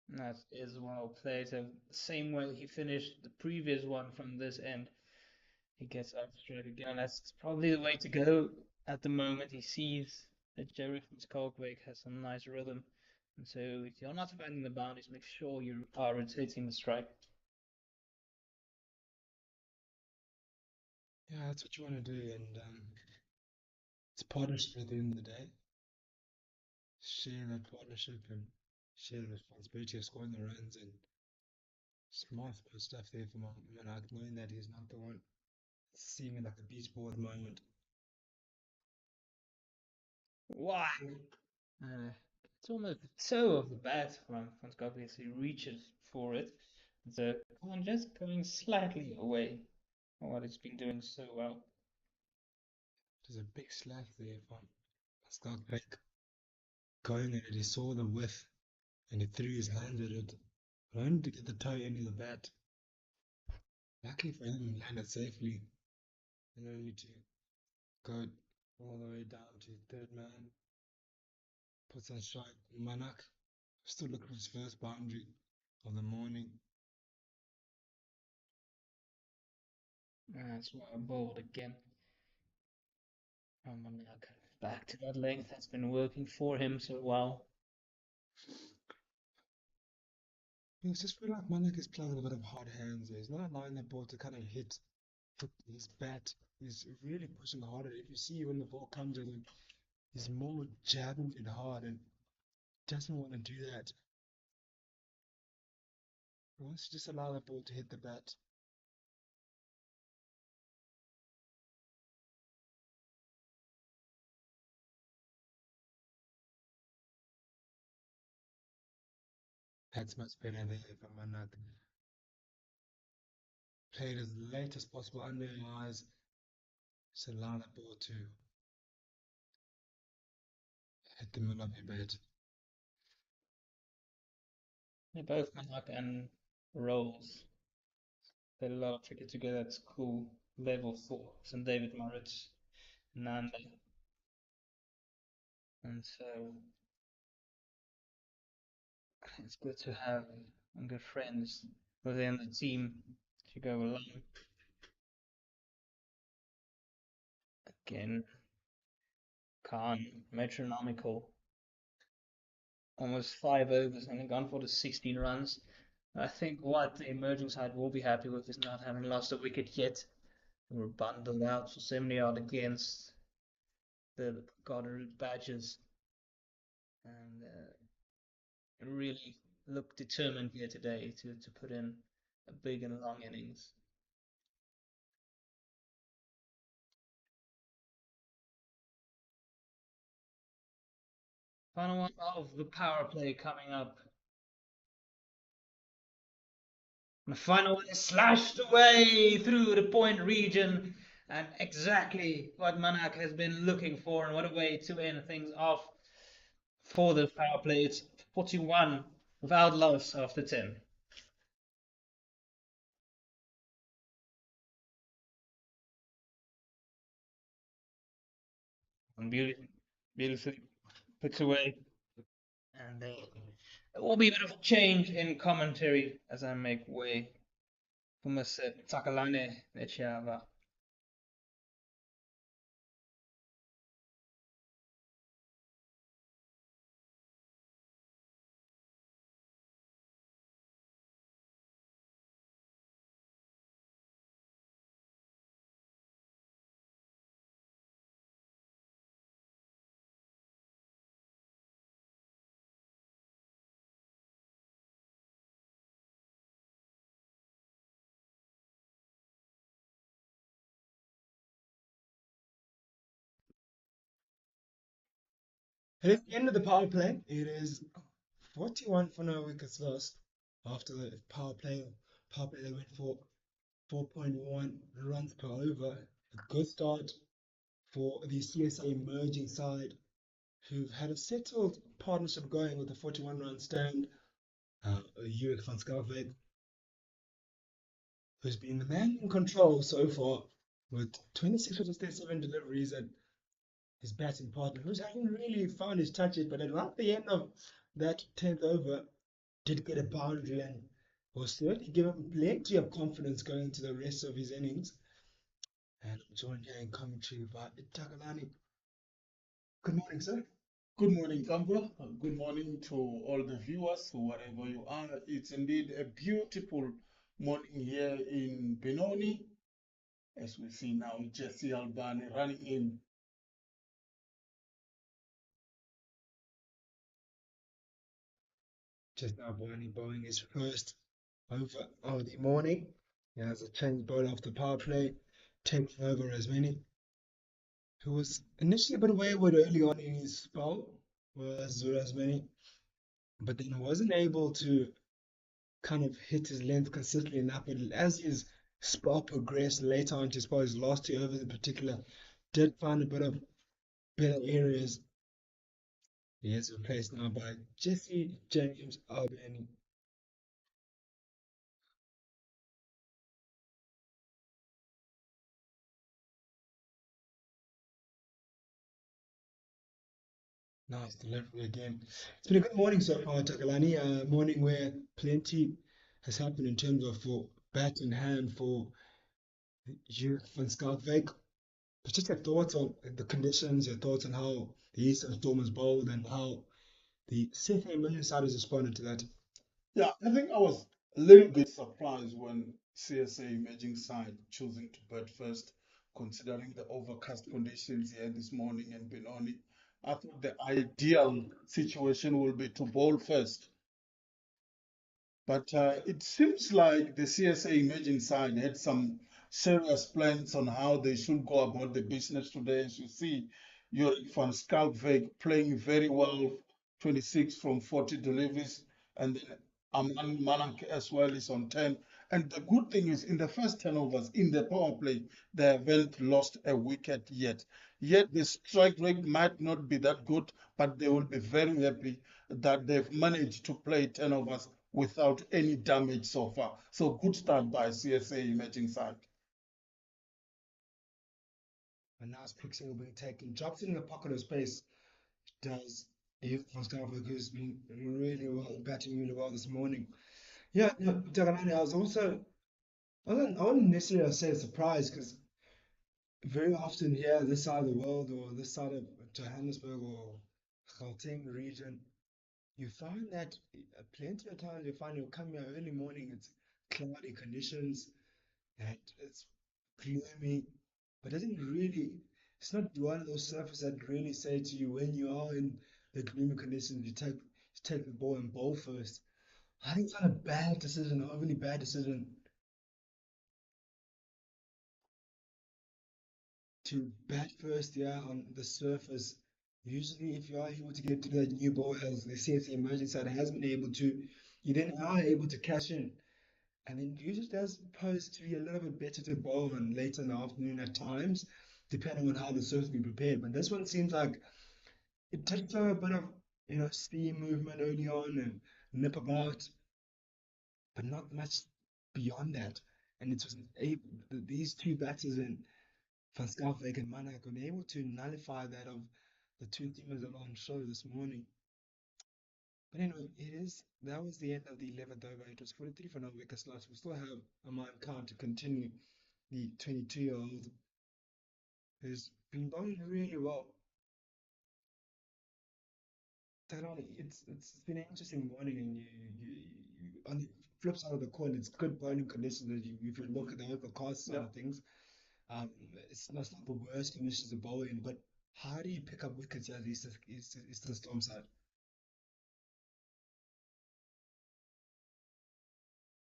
That is well played. So the same way he finished the previous one from this end, he gets up straight again. That's probably the way to go at the moment. He sees that Jerry from Skalkwyk has some nice rhythm. And so if you're not finding the boundaries, make sure you are rotating the strike. Yeah, that's what you want to do, and it's partnership at the end of the day. Share that partnership and share the responsibility of scoring the runs and smart stuff there for Mana, knowing that he's not the one seeming like a beach ball at the moment. Why? Uh, It's almost the toe of the bat from Scott as he reaches for it. The one just going slightly away from what it's been doing so well. There's a big slack there from Stark going at it. He saw the width and he threw his hands at it. But only to get the toe into the bat. Luckily for him, he landed safely and only to go all the way down to third man. Puts on strike. Manak still looking for his first boundary of the morning. That's why I bowled again. I'm now back to that length that's been working for him so well. I just feel like Manak is playing a bit of hard hands there. He's not allowing that ball to kind of hit his bat. He's really pushing harder. If you see when the ball comes at him, he's more jabbing it hard and doesn't want to do that. He wants to just allow that ball to hit the bat. That's much better there for Manak. Played as late as possible under your eyes. Just allow that ball to hit the middle of your bat. They both Manak and Rolls played a lot of cricket together at school level for St. David Moritz, Nanda. And so it's good to have good friends within the team to go along. Again, Khan, metronomical, almost 5 overs and gone for the 16 runs. I think what the emerging side will be happy with is not having lost a wicket yet. They were bundled out for 70 odd against the Garden Badgers and really looked determined here today to put in a big and long innings. Final one of the power play coming up. The final one is slashed away through the point region, and exactly what Manak has been looking for, and what a way to end things off for the power play. It's 41 without loss after 10. And beautifully puts away. And there will be a bit of a change in commentary as I make way for Mr. Takalane Nechiava. It is the end of the power play. It is 41 for no wickets lost after the power play. Power play they went for 4.1 runs per over. A good start for the CSA emerging side, who've had a settled partnership going with a 41-run stand. Ulrich van Skalvik, who's been the man in control so far with 26 of his 37 deliveries, and his batting partner, who hasn't really found his touch yet, but at the end of that 10th over, did get a boundary and will certainly give him plenty of confidence going into the rest of his innings. And I'm joined here in commentary by Takalani. Good morning, sir. Good morning, Kambo. Good morning to all the viewers, wherever you are. It's indeed a beautiful morning here in Benoni, as we see now Jesse Albani running in. Just now, Bernie bowling his first over of the morning. He has a change bowler off the power play, taking over as many, who was initially a bit wayward early on in his bowl, was as many, but then wasn't able to kind of hit his length consistently enough. But as his spell progressed later on to his last 2 overs in particular, did find a bit of better areas. He is replaced now by Jesse James Albany. Nice delivery again. It's been a good morning so far, Takalani. A morning where plenty has happened in terms of for bat in hand for you van Schalkwyk. But just your thoughts on the conditions, your thoughts on how the Eastern Storm is bowled and how the CSA emerging side has responded to that. Yeah, I think I was a little bit surprised when CSA Imaging side choosing to bat first, considering the overcast conditions here this morning in Benoni. I thought the ideal situation will be to bowl first. But it seems like the CSA Imaging side had some serious plans on how they should go about the business today. As you see, your Van Schalkwyk playing very well, 26 from 40 deliveries, and then Aman Manak as well is on 10. And the good thing is, in the first 10 overs, in the power play, they haven't lost a wicket yet. Yet the strike rate might not be that good, but they will be very happy that they've managed to play 10 overs without any damage so far. So good start by CSA Emerging side. A nice pick single being taken, drops it in the pocket of space. Does Youth van Schalkwyk, who's been really well, batting really well this morning. Yeah, no, Takalani, I wouldn't necessarily say surprised because very often here, this side of the world or this side of Johannesburg or Gauteng region, you find that plenty of times you find you'll come here early morning, it's cloudy conditions and it's gloomy, but it doesn't really, it's not one of those surfaces that really say to you when you are in the gloomy conditions, you take the ball and bowl first. I think it's not a bad decision, a really bad decision to bat first, yeah, on the surface. Usually, if you are able to get to that new ball, as the CSA emerging side has been able to, you then are able to cash in. And then usually does pose to be a little bit better to bowl on later in the afternoon at times, depending on how the surface be prepared. But this one seems like it did show a bit of steam movement early on and nip about, but not much beyond that. And it was able, these two batters in Van Schalkwyk and Manak were able to nullify that of the two teamers that were on show this morning. But anyway, that was the end of the 11th over. It was 43 for no wickets lost. We still have a man count to continue. The 22-year-old who's been bowling really well. Taylor, it's been an interesting morning, and on the flip side of the coin, it's good bowling conditions. If you look at the overcast side Yeah. of things, it's not the worst conditions to bowl in. But how do you pick up wickets as Eastern Storm side?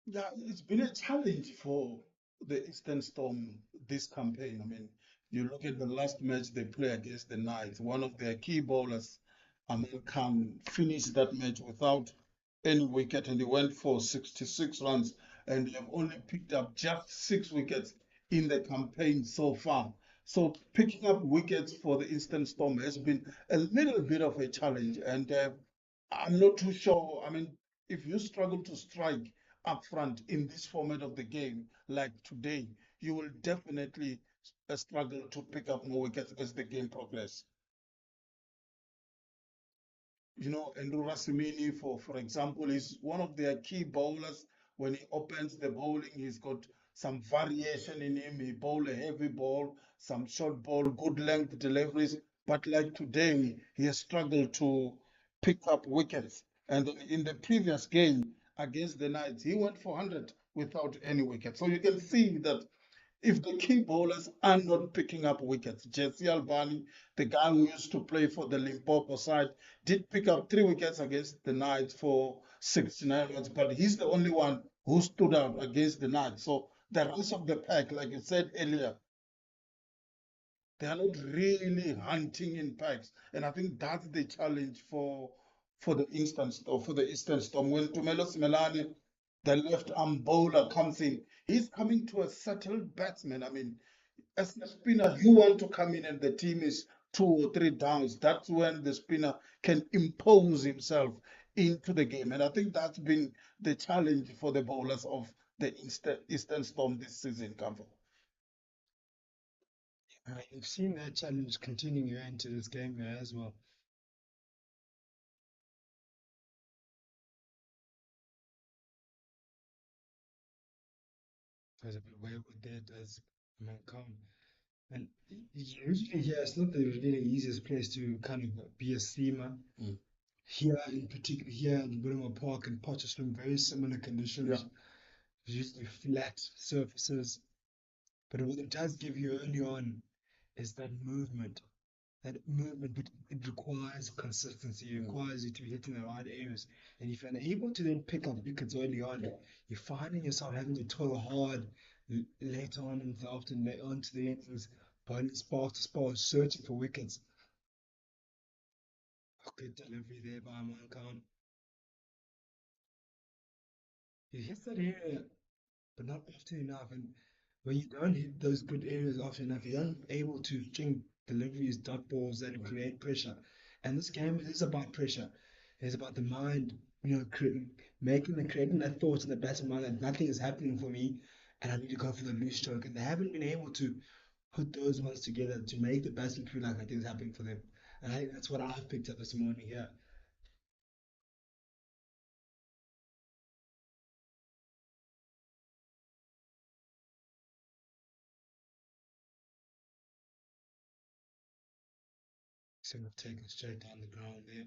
Yeah, it's been a challenge for the Eastern Storm this campaign. I mean, you look at the last match they play against the Knights, one of their key bowlers, Aman Khan, finished that match without any wicket and he went for 66 runs and they have only picked up just 6 wickets in the campaign so far. So picking up wickets for the Eastern Storm has been a little bit of a challenge and I'm not too sure. I mean, if you struggle to strike up front in this format of the game, like today, you will definitely struggle to pick up more wickets as the game progresses. Andrew Rasimini, for example, is one of their key bowlers. When he opens the bowling, he's got some variation in him. He bowl a heavy ball, some short ball, good length deliveries. But like today, he has struggled to pick up wickets. And in the previous game against the Knights, he went for 100 without any wicket. So you can see that if the key bowlers are not picking up wickets, Jesse Albani, the guy who used to play for the Limpopo side, did pick up 3 wickets against the Knights for 69 runs, but he's the only one who stood out against the Knights. So the rest of the pack, like you said earlier, They are not really hunting in packs, and I think that's the challenge for the instance or for the Eastern Storm. When Tumelo Simelane, the left arm bowler, comes in, he's coming to a settled batsman. I mean, as a spinner, you want to come in and the team is 2 or 3 downs. That's when the spinner can impose himself into the game. And I think that's been the challenge for the bowlers of the Eastern Storm this season, Kamfo. You've seen that challenge continuing into this game here as well. There's a bit wayward there as Mancom. And usually here, it's not the really easiest place to kind of be a steamer. Mm. Here, in particular, here in Willowmoore Park and Potchefstroom, very similar conditions, usually flat surfaces. But what it does give you early on is that movement. That movement, but it requires consistency. It requires you to hit in the right areas. And if you're able to then pick up wickets early on, you're finding yourself having to toil hard later on in the afternoon, later on to the innings, bowling spot to spot, searching for wickets. Good delivery there by Mankan. He hits that area, but not often enough. And when you don't hit those good areas often enough, you're not able to string deliveries, dot balls that create pressure. And this game is about pressure. It's about the mind, creating that thought in the back of mind that nothing is happening for me, and I need to go for the loose stroke. And they haven't been able to put those ones together to make the batsman feel like nothing's happening for them. And I think that's what I've picked up this morning here. Sort of taken straight down the ground there.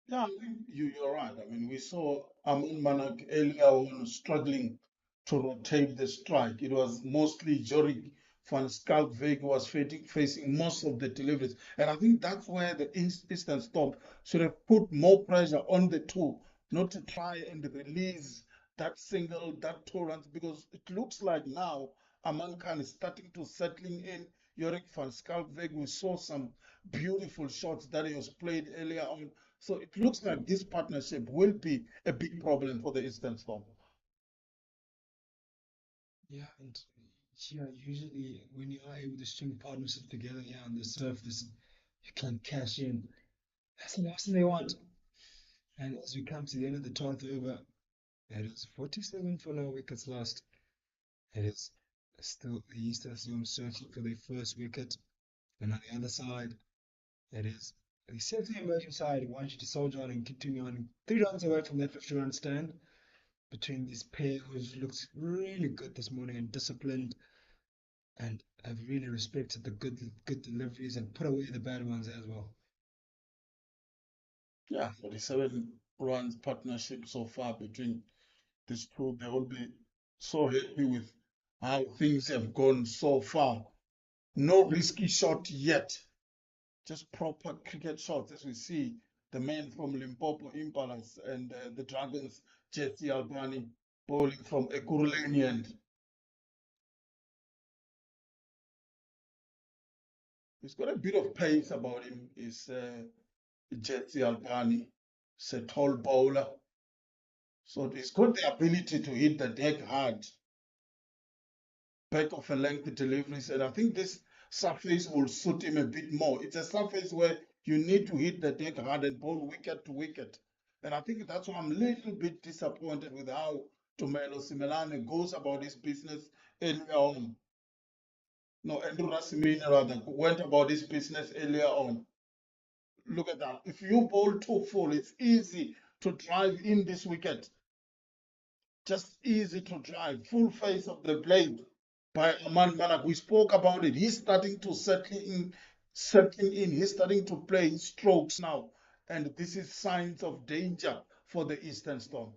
Yeah, I think you're right. I mean, we saw Amin Manak earlier on struggling to rotate the strike. It was mostly Jorik van Schalkwyk who was facing most of the deliveries. And I think that's where the Eastern Storm should have put more pressure on the two, not to try and release that single, that 2 runs, because it looks like now Aman Khan is starting to settling in. Jorik van Schalkwyk, we saw some beautiful shots that he was played earlier on, so it looks like this partnership will be a big problem for the Eastern Storm. Yeah, and yeah, usually when you are able to string partnerships together, yeah, on the surface, you can cash in. That's the last thing they want. And as we come to the end of the 12th over, it is 47 for no wickets lost. It is still the Eastern Storm searching for their first wicket. And on the other side, it is the CSA emerging side who wants you to soldier on and continue on 3 runs away from that 50-run stand between this pair who looks really good this morning and disciplined and have really respected the good deliveries and put away the bad ones as well. Yeah, 47 runs partnership so far between these two. They will be so happy with how things have gone so far. No risky shot yet, just proper cricket shots as we see the men from Limpopo Impalas and the Dragons, Jesse Albani, bowling from Ekurhuleni end. He's got a bit of pace about him. Is Jesse Albani. He's a tall bowler. So he's got the ability to hit the deck hard, back of a length deliveries. And I think this surface will suit him a bit more. It's a surface where you need to hit the deck hard and bowl wicket to wicket. And I think that's why I'm a little bit disappointed with how Tumelo Simelane goes about his business earlier on. No, Andrew Rasimini rather went about his business earlier on. Look at that. If you bowl too full, it's easy to drive in this wicket. Just easy to drive. Full face of the blade by Aman Manak. We spoke about it. He's starting to settling in. He's starting to play his strokes now. And this is signs of danger for the Eastern Storm.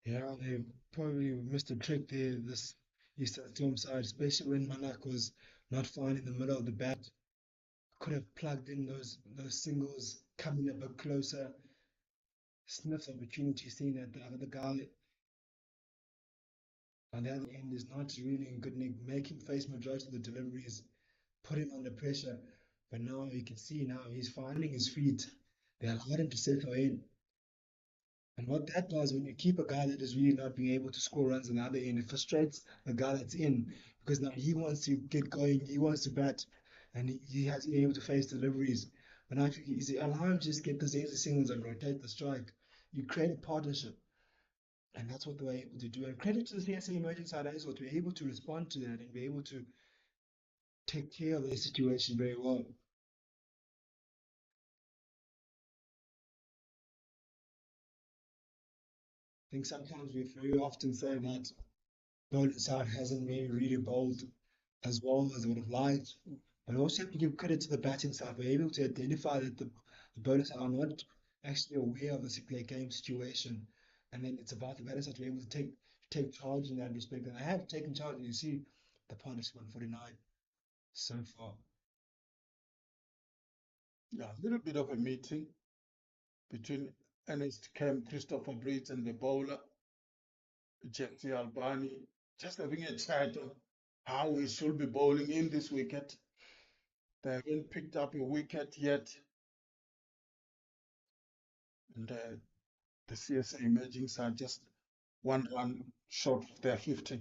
Yeah, they probably missed a trick there, this Eastern Storm side, especially when Manak was not fine in the middle of the bat. Could have plugged in those singles, coming a bit closer, sniffed the opportunity, seeing that the other guy on the other end is not really in good nick, make him face majority of the deliveries. put him under pressure. But now you can see now he's finding his feet. They allow him to settle in. And what that does when you keep a guy that is really not being able to score runs on the other end, it frustrates the guy that's in because now he wants to get going, he wants to bat, and he hasn't been able to face deliveries. But now if you allow him to just get those easy singles and rotate the strike, you create a partnership. And that's what they were able to do. And credit to the CSA emerging side as well to be able to respond to that and be able to take care of their situation very well. I think sometimes we very often say that bowling side hasn't been really bowled as well as I would have liked. But I also have to give credit to the batting side. We're able to identify that the bowlers are not actually aware of the their game situation. And then it's about the batter side to be able to take charge in that respect. And I have taken charge, and you see the partnership 149 so far. Yeah, a little bit of a meeting between Ernest Kemp, Christopher Breeds, and the bowler, Jesse Albani, just having a chat on how we should be bowling in this wicket. They haven't picked up a wicket yet, and the CSA emerging side just 1 run short of their 50.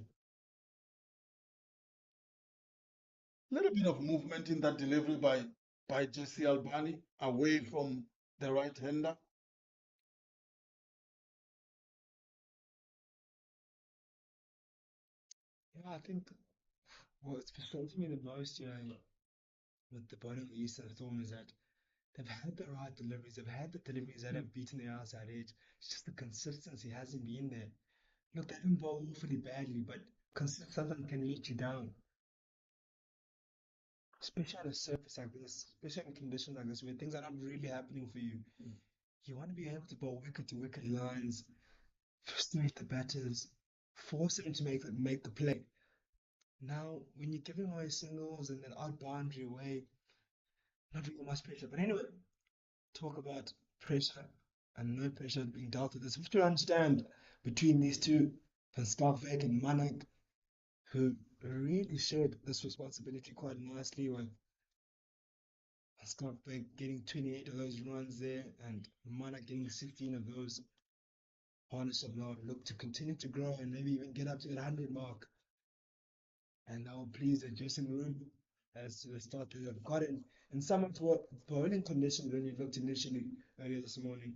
Little bit of movement in that delivery by Jesse Albani away from the right-hander. Yeah, I think what's frustrating me the most, with the bowling of the Eastern Storm is that they've had the right deliveries, they've had the deliveries that have beaten the outside edge. It's just the consistency hasn't been there. Look, they didn't bowl awfully badly, but consistency can let you down. Especially on a surface like this, especially in conditions like this where things are not really happening for you. You want to be able to bowl wicket to wicket lines, frustrate the batters, force them to make the play. Now, when you're giving away singles and then out boundary away, not really much pressure. But anyway, talk about pressure and no pressure being dealt with. It's to understand between these two, Van Starkwyk and Manak, who really shared this responsibility quite nicely with Van Starkwyk getting 28 of those runs there and Manak getting 16 of those. Partnership now look to continue to grow and maybe even get up to the 100 mark. And that will please the dressing room as to the start that they've gotten in some of what bowling conditions when you looked initially earlier this morning.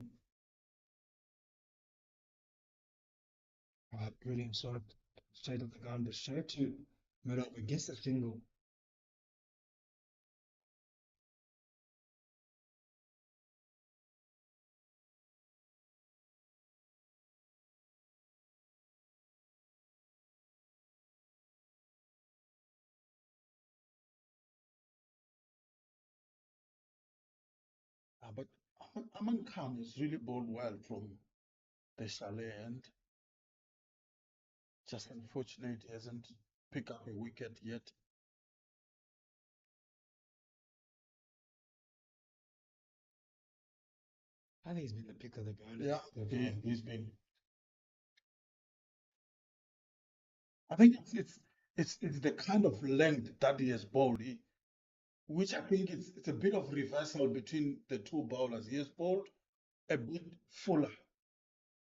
Brilliant shot. Straight off the ground, but straight to middle. I guess a single. But Aman Khan has really bowled well from the chalet end. Just unfortunate he hasn't picked up a wicket yet. I think he's been the pick of the bowlers. Yeah, So far. he's been. I think it's the kind of length that he has bowled, which I think it's a bit of reversal between the two bowlers. He has bowled a bit fuller,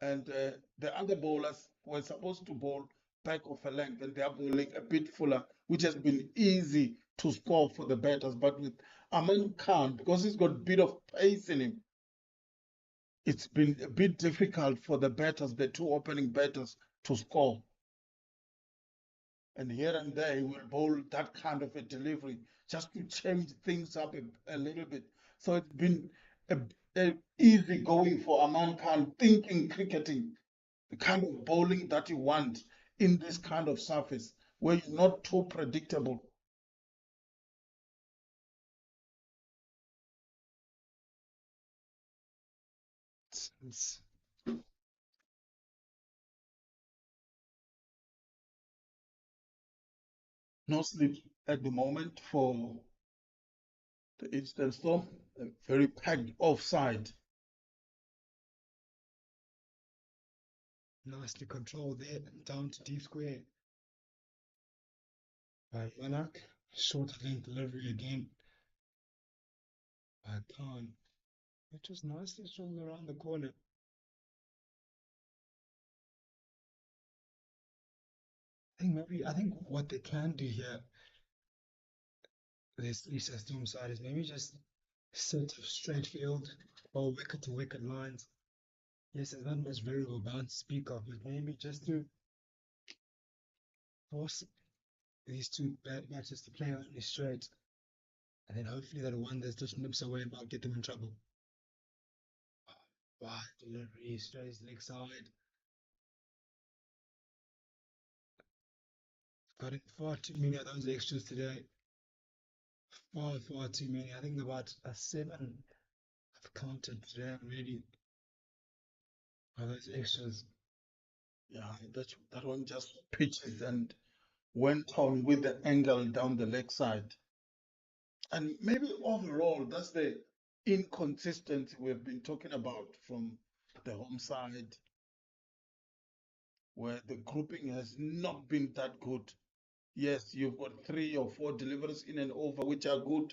and the other bowlers were supposed to bowl back of a length, and they are bowling a bit fuller, which has been easy to score for the batters. But with Aman Khan, because he's got a bit of pace in him, it's been a bit difficult for the batters, the two opening batters, to score. And here and there, he will bowl that kind of a delivery just to change things up a little bit. So it's been a, a easy going for Aman Khan, thinking cricketing, the kind of bowling that you want in this kind of surface where you're not too predictable. It's No sleep at the moment for the Eastern Storm, a very packed offside. nicely controlled there, down to deep square by Manak. Short length delivery again by Khan. It was nicely swung around the corner. I think what they can do here, this East Storm side, is maybe just set straight field or wicket to wicket lines. Yes, there's not much variable bounce to speak of, but maybe just to force these two matches to play only straight, and then hopefully that one that just nips away might get them in trouble. Wide delivery, straight leg side. Got in far too many of those extras today. Far too many. I think about a seven I've counted today already of those extras. Yeah, that one just pitches and went on with the angle down the leg side. And maybe overall, that's the inconsistency we've been talking about from the home side, where the grouping has not been that good. Yes, you've got 3 or 4 deliveries in and over, which are good,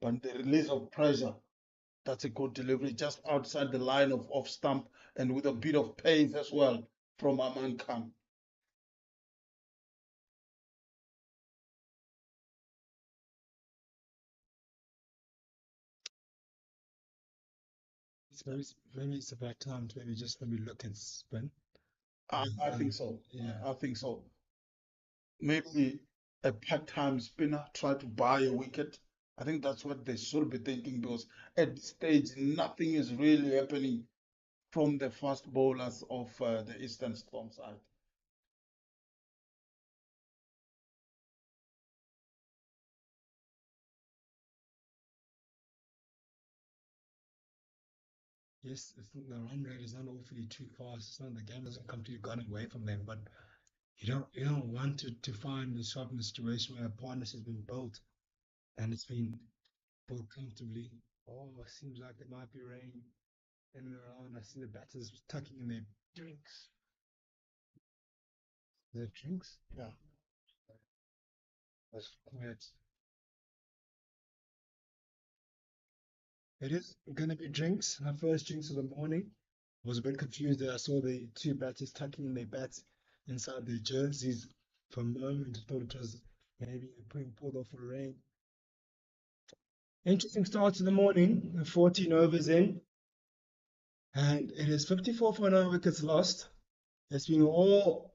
but the release of pressure, that's a good delivery just outside the line of off stump and with a bit of pace as well from Aman Khan. Maybe it's about time to maybe just maybe look and spin. I think so. Yeah. I think so. Maybe a part-time spinner try to buy a wicket. I think that's what they should be thinking because at this stage nothing is really happening from the fast bowlers of the Eastern Storm side. Yes, the run rate is not awfully too fast. It's not the game doesn't come to you gun away from them, but you don't want to find yourself in a situation where a partnership has been built and it's been built comfortably. Oh, it seems like it might be rain in and around. I see the batters tucking in their drinks. Their drinks? Yeah. That's quiet. It is gonna be drinks. Our first drinks of the morning. I was a bit confused that I saw the two batters tucking in their bats inside their jerseys. For a moment, I thought it was maybe being pulled off for rain. Interesting start to the morning. 14 overs in, and it is 54 for 9 wickets lost. It's been all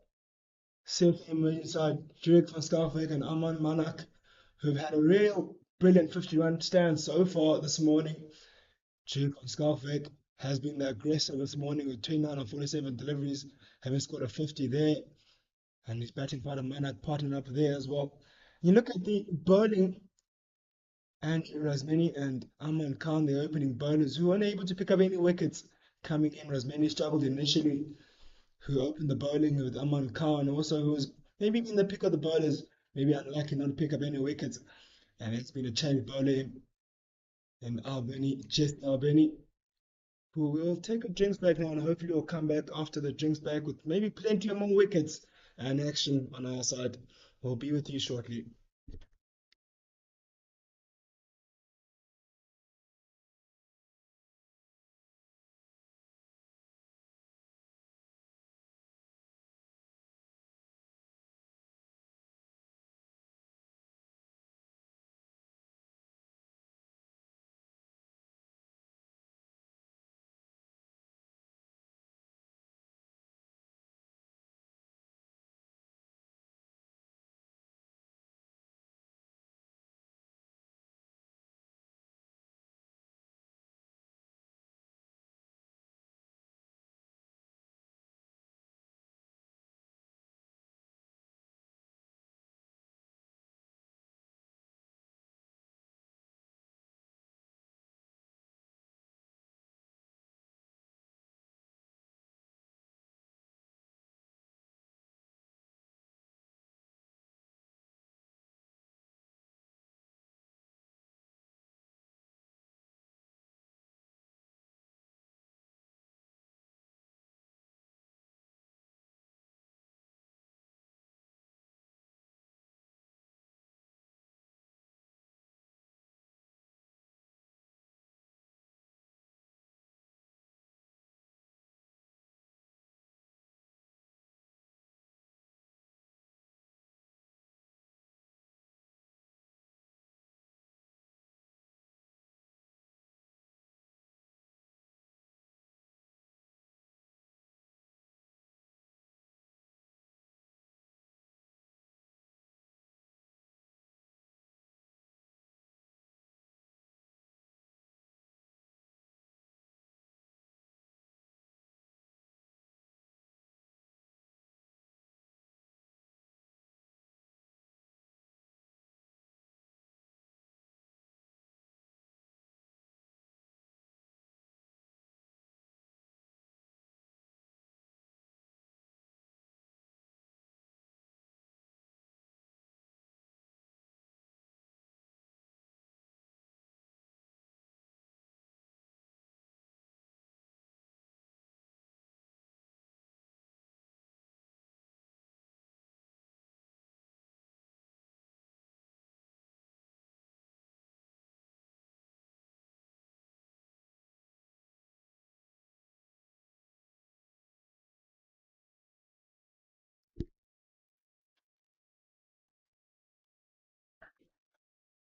CSA inside Drake van Schalkwyk and Aman Manak, who've had a real brilliant 50-run stand so far this morning. Drake van Schalkwyk has been the aggressor this morning with 29 on 47 deliveries, having scored a 50 there, and his batting partner Manak partnered up there as well. You look at the bowling, and Rasmani and Aman Khan, the opening bowlers, who weren't able to pick up any wickets coming in. Rasmani struggled initially, who opened the bowling with Aman Khan, also who was maybe in the pick of the bowlers, maybe unlucky not to pick up any wickets. And it's been a change bowler in Albany, just Albany, who will take a drinks break now and hopefully will come back after the drinks break with maybe plenty of more wickets and action on our side. We'll be with you shortly.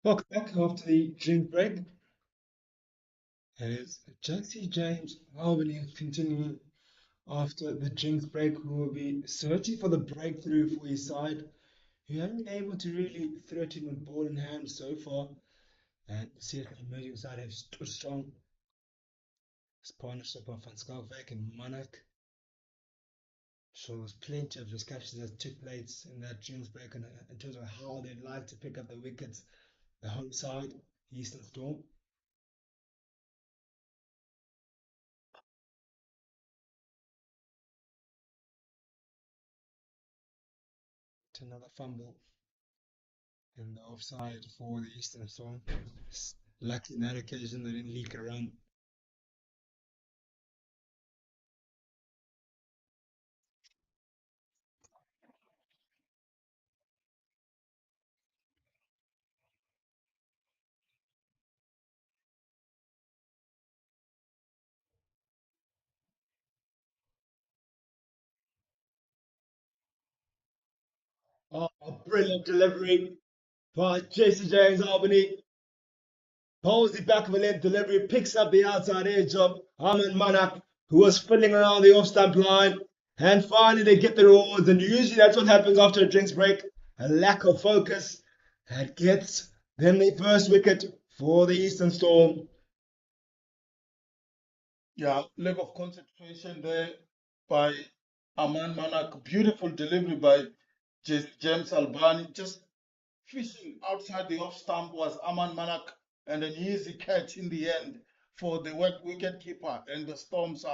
Welcome back after the drink break. And it's Jesse James Albany continuing after the drinks break, who will be searching for the breakthrough for his side, who haven't been able to really threaten with ball in hand so far. And the CSA emerging side have stood strong. His partnership of Van Skalkwyk and Monarch. So there was plenty of discussions that took place in that drinks break in terms of how they'd like to pick up the wickets, the home side, Eastern Storm. To another fumble in the offside for the Eastern Storm. Lucky in that occasion they didn't leak a run. Oh, a brilliant delivery by Jason James Albany. Pulls the back of a length delivery, picks up the outside edge of Ahmed Manak, who was fiddling around the off stump line. And finally, they get the rewards. And usually that's what happens after a drinks break, a lack of focus. And gets then the first wicket for the Eastern Storm. Yeah, lack of concentration there by Aman Manak. Beautiful delivery by James Albani. Just fishing outside the off stump was Aman Manak, and an easy catch in the end for the wicket keeper. And the Storms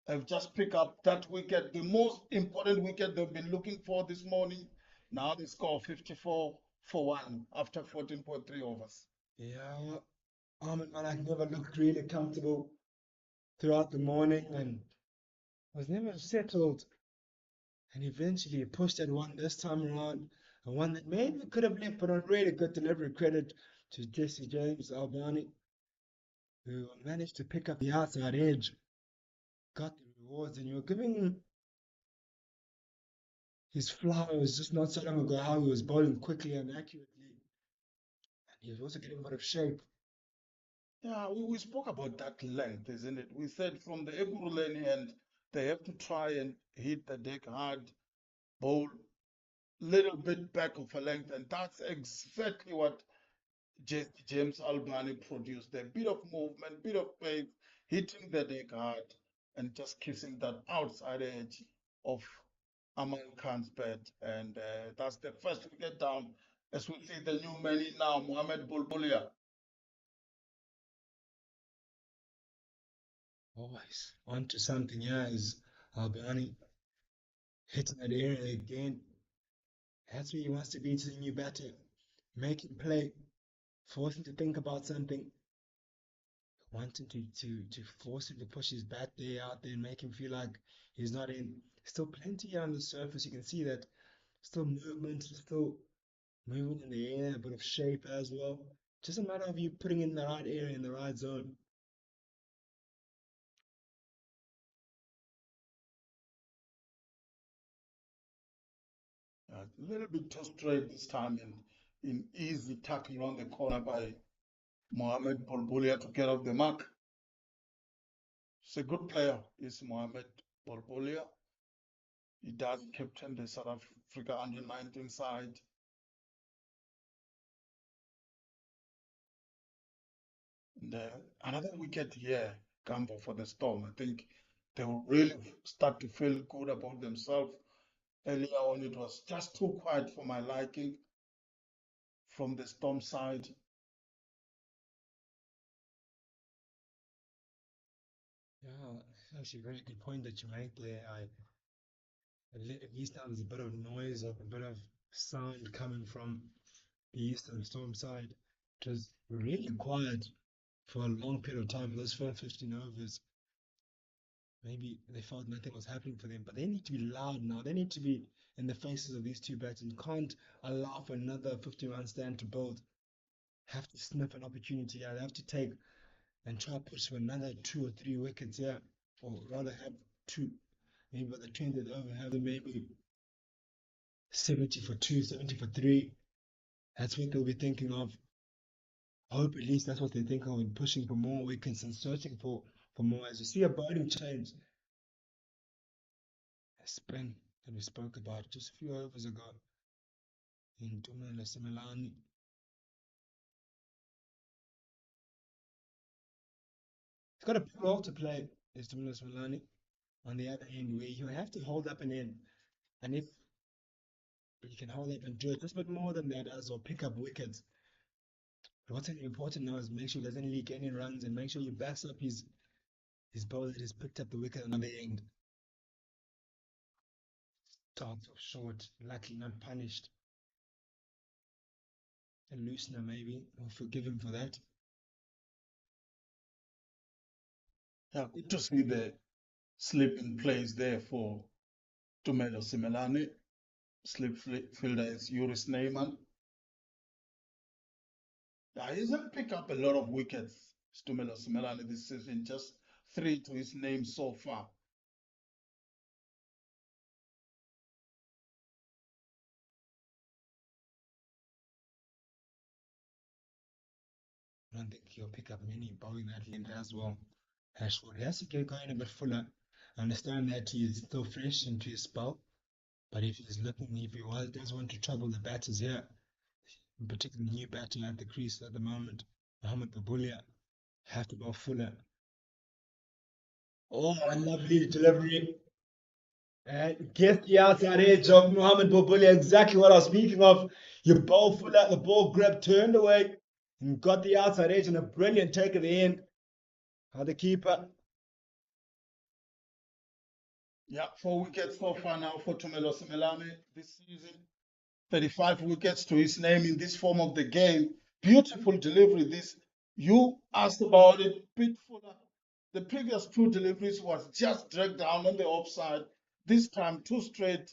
have just picked up that wicket, the most important wicket they've been looking for this morning. Now they score 54 for 1 after 14.3 overs. Yeah, Ahmed Manak never looked really comfortable throughout the morning and was never settled. And eventually he pushed that one this time around, a one that maybe could have left, but on really good delivery. Credit to Jesse James Albani, who managed to pick up the outside edge, got the rewards, and you were giving him his flowers just not so long ago, how he was bowling quickly and accurately. And he was also getting a bit of shape. Yeah, we spoke about that length, isn't it? We said from the Ekurhuleni end, they have to try and hit the deck hard, bowl little bit back of a length, and that's exactly what James Albani produced. A bit of movement, bit of pace, hitting the deck hard, and just kissing that outside edge of Aman Khan's bat. And that's the first wicket down. As we see the new man in now, Mohamed Bulbulia. Always onto something, yeah, is Albani hitting that area again. That's where he wants to be to the new batter. Make him play, force him to think about something, wanting to force him to push his bat there out there and make him feel like he's not in. Still plenty on the surface. You can see that still movement, still movement in the air, a bit of shape as well. Just a matter of you putting in the right area in the right zone. A little bit too straight this time, and in easy tackle around the corner by Mohamed Bulbulia to get off the mark. He's a good player, is Mohamed Bulbulia. He does captain the South Africa under 19 side. And another wicket here, Gambo, for the Storm. I think they will really start to feel good about themselves. Earlier on, it was just too quiet for my liking from the Storm side. Yeah, actually, a very good point that you make there. At least now there's a bit of noise, a bit of sound coming from the Eastern Storm side. It was really quiet for a long period of time for those first 15 overs. Maybe they felt nothing was happening for them, but they need to be loud now. They need to be in the faces of these two batsmen. Can't allow for another 50-run stand to build. Have to sniff an opportunity. Yeah, they have to take and try to push for another 2 or 3 wickets. Yeah, or rather have two. Maybe by the 20th over, have them maybe 70 for 2, 70 for 3, That's what they'll be thinking of. I hope at least that's what they're thinking of, and pushing for more wickets and searching for more. As you see a bowling change, a spin that we spoke about just a few overs ago in Dumela Simelani. He's got a big role to play, is Dumela Simelani, on the other end, where you have to hold up an end. And if you can hold up and do it just a bit more than that as well, pick up wickets. But what's important now is make sure he doesn't leak any runs and make sure you backs up his bowler that has picked up the wicket on the end. Starts off short, luckily not punished. A loosener maybe, we'll forgive him for that. Yeah, good to see the slip in place there for Tumelo Simelane. Slip fielder is Yuris Neyman. Yeah, he's going to pick up a lot of wickets, Tumelo Simelane, this season. Just 3 to his name so far. I don't think he'll pick up many bowling that length as well. Ashford has to get going a bit fuller. I understand that he is still fresh into his spell, but if does want to trouble the batters here, particularly new batter at the crease at the moment, Mohamed Babulia, have to go fuller. Oh, a lovely delivery. And get the outside edge of Mohamed Babulia, exactly what I was speaking of. You bowl fuller, the ball grab turned away and got the outside edge and a brilliant take at the end. The keeper. Yeah, 4 wickets so far now for Tumelo Simelane this season. 35 wickets to his name in this form of the game. Beautiful delivery. This you asked about it, bit fuller. The previous 2 deliveries was just dragged down on the offside. This time 2 straight,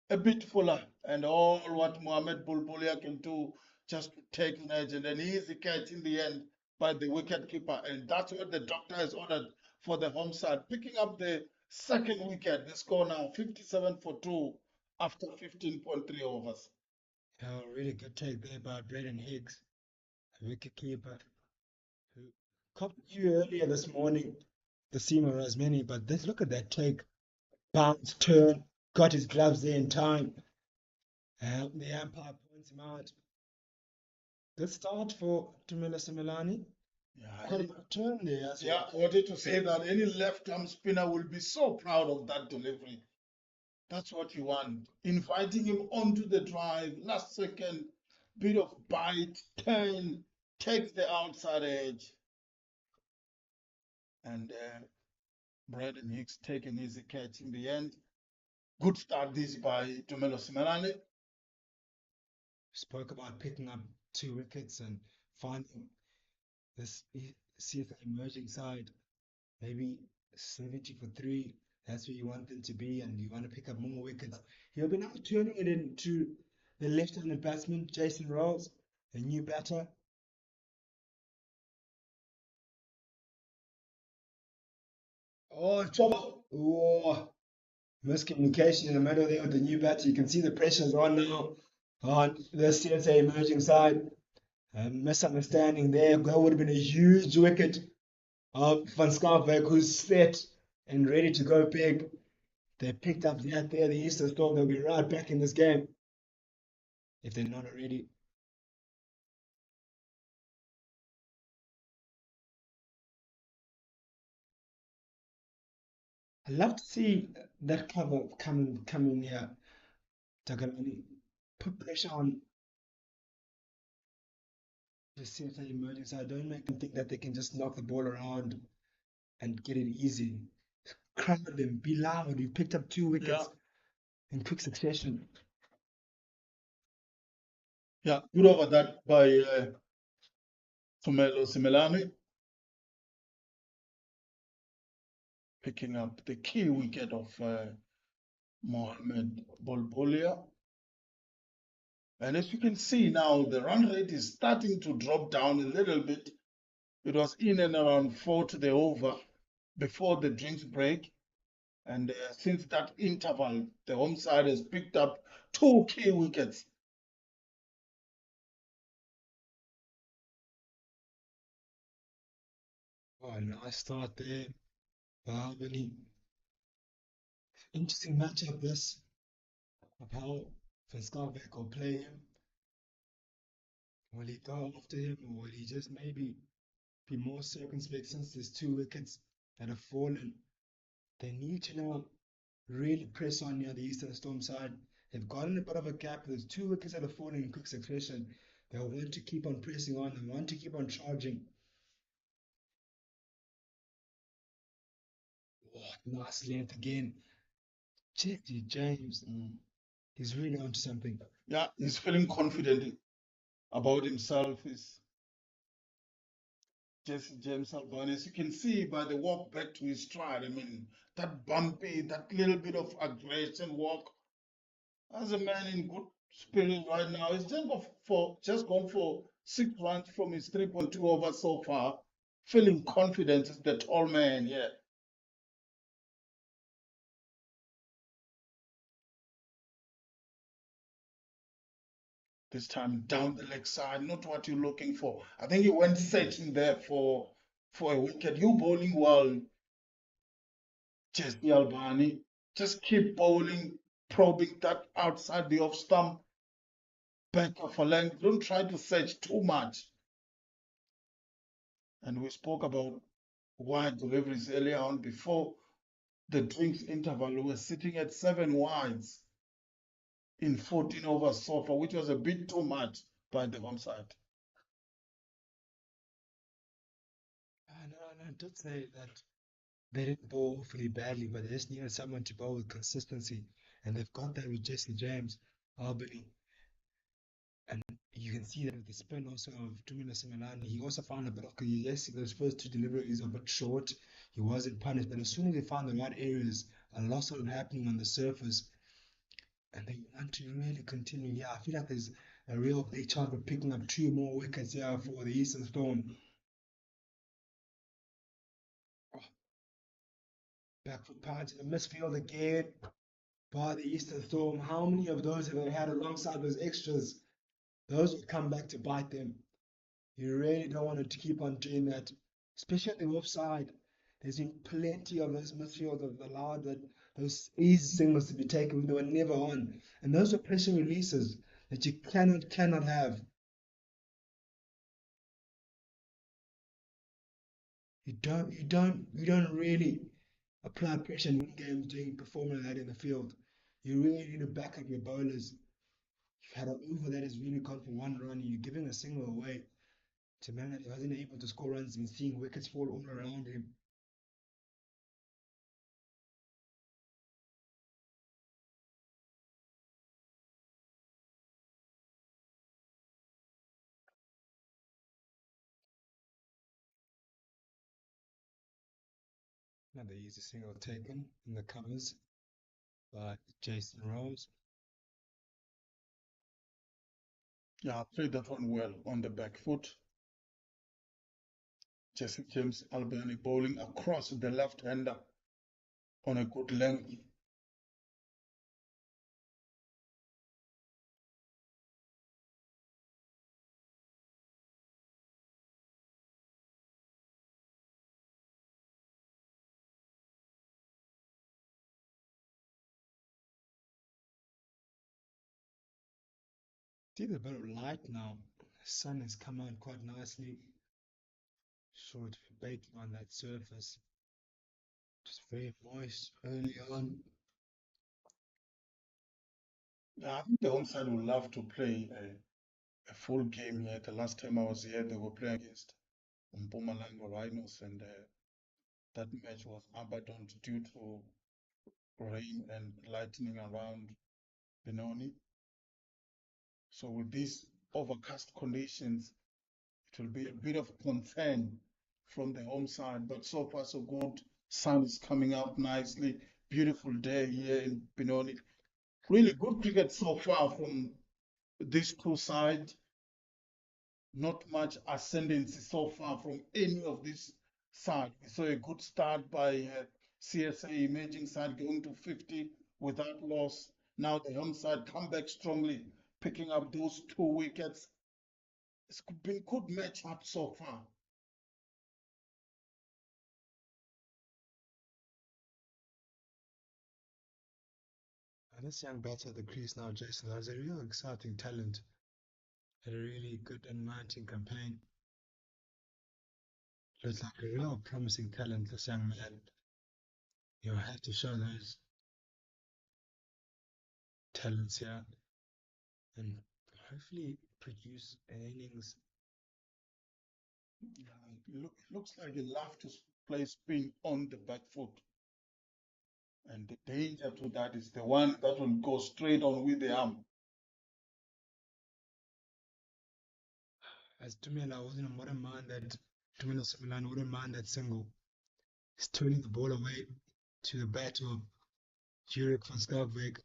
a bit fuller, and all what Mohamed Bulbulia can do just to take an edge and an easy catch in the end by the wicket keeper. And that's what the doctor has ordered for the home side. Picking up the second wicket, the score now 57 for 2 after 15.3 overs. Yeah, really good take there by Braden Higgs, a wicket keeper, who copped you earlier this morning, the seamer as many, but look at that take. Bounce, turn, got his gloves there in time. The umpire points him out. Good start for Tumela Simelani. Yeah, Turn there as yeah, well. I wanted to say that any left-arm spinner will be so proud of that delivery. That's what you want. Inviting him onto the drive, last second, bit of bite, turn, take the outside edge. And Braden Hicks taking easy catch in the end. Good start this by Tumelo Simelane. Spoke about picking up 2 wickets and finding this CSA emerging side, maybe 70 for 3. That's where you want them to be, and you want to pick up more wickets. He'll be now turning it into the left-handed batsman, Jason Rolls, a new batter. Oh, trouble! Oh, miscommunication in the middle there with the new batter. You can see the pressure's on now on the CSA emerging side. A misunderstanding there. That would have been a huge wicket of Van Skalvik, who's set and ready to go big. They picked up that there. The Eastern Storm, they'll be right back in this game if they're not already. I'd love to see that cover coming here. Takalani. Put pressure on the CSA emerging side. Don't make them think that they can just knock the ball around and get it easy. Crowd them, be loud. You picked up 2 wickets Yeah, in quick succession. yeah, good over that by Tumelo Simelane. Picking up the key wicket of Mohamed Bolbolia. And as you can see now, the run rate is starting to drop down a little bit. It was in and around 4 to the over before the drinks break. And since that interval, the home side has picked up 2 key wickets. Oh, nice start there. Albany. Interesting matchup this of how Van Skalbeck will play him. Will he go after him or will he just maybe be more circumspect since there's 2 wickets that have fallen? They need to now really press on near the Eastern Storm side. They've gotten a bit of a gap. There's 2 wickets that have fallen in quick succession. They want to keep on pressing on. They want to keep on charging. Oh, nice length again. Jesse James, he's really onto something. Yeah, he's feeling confident about himself. He's Jesse James Albani. As you can see by the walk back to his stride, I mean, that bumpy, that little bit of aggression walk. As a man in good spirit right now, he's just gone for 6 runs from his 3.2 over so far. Feeling confident is the tall man, yeah. This time down the leg side, not what you're looking for. I think he went searching there for a wicket. You bowling well, Jesse Albani. Just keep bowling, probing that outside the off stump, back of a length. Don't try to search too much. And we spoke about wide deliveries earlier on before the drinks interval. We were sitting at 7 wides in 14 overs so far, which was a bit too much by the home side. No, I did say that they didn't bowl awfully badly, but they just needed someone to bowl with consistency. And they've got that with Jesse James, Albany. And you can see that with the spin also of Tumila Simelani. He also found a bit of, yes, those first 2 deliveries are a bit short. He wasn't punished, but as soon as they found the right areas, a lot started happening on the surface. And they want to really continue. Yeah, I feel like there's a real big chance of picking up 2 more wickets here for the Eastern Storm. Oh, back foot power to the midfield again by the Eastern Storm. How many of those have they had alongside those extras? Those will come back to bite them. You really don't want to keep on doing that, especially at the offside. There's been plenty of those midfield that have allowed that those easy singles to be taken when they were never on, and those are pressure releases that you cannot have. You don't really apply pressure in games doing performing like that in the field. You really need to back up your bowlers. You've had an over that has really gone for 1 run, and you're giving a single away to a man that wasn't able to score runs and seeing wickets fall all around him. Another easy single taken in the covers by Jason Rose. Yeah, I played that one well on the back foot. Jesse James Albani bowling across the left-hander on a good length. See the bit of light now. The sun has come out quite nicely. Short baking on that surface. Just very moist early on. Yeah, I think the home side would love to play a full game here. The last time I was here, they were playing against Mpumalanga Rhinos, and that match was abandoned due to rain and lightning around Benoni. So with these overcast conditions, it will be a bit of concern from the home side. But so far so good. Sun is coming out nicely. Beautiful day here in Benoni. Really good cricket so far from these two sides. Not much ascendancy so far from any of this side. We saw a good start by CSA emerging side going to 50 without loss. Now the home side come back strongly, picking up those 2 wickets. It's been good match up so far. this young batter at the crease now, Jason, is a real exciting talent. Had a really good and campaign. Looks like a real promising talent, this young man. You'll have to show those talents here and hopefully produce an innings. Looks like he loves to play spin on the back foot. And the danger to that is the one that will go straight on with the arm. As Tumela wouldn't mind that Tumela Similan wouldn't mind that single. He's turning the ball away to the bat of Jurek van Skalkwyk.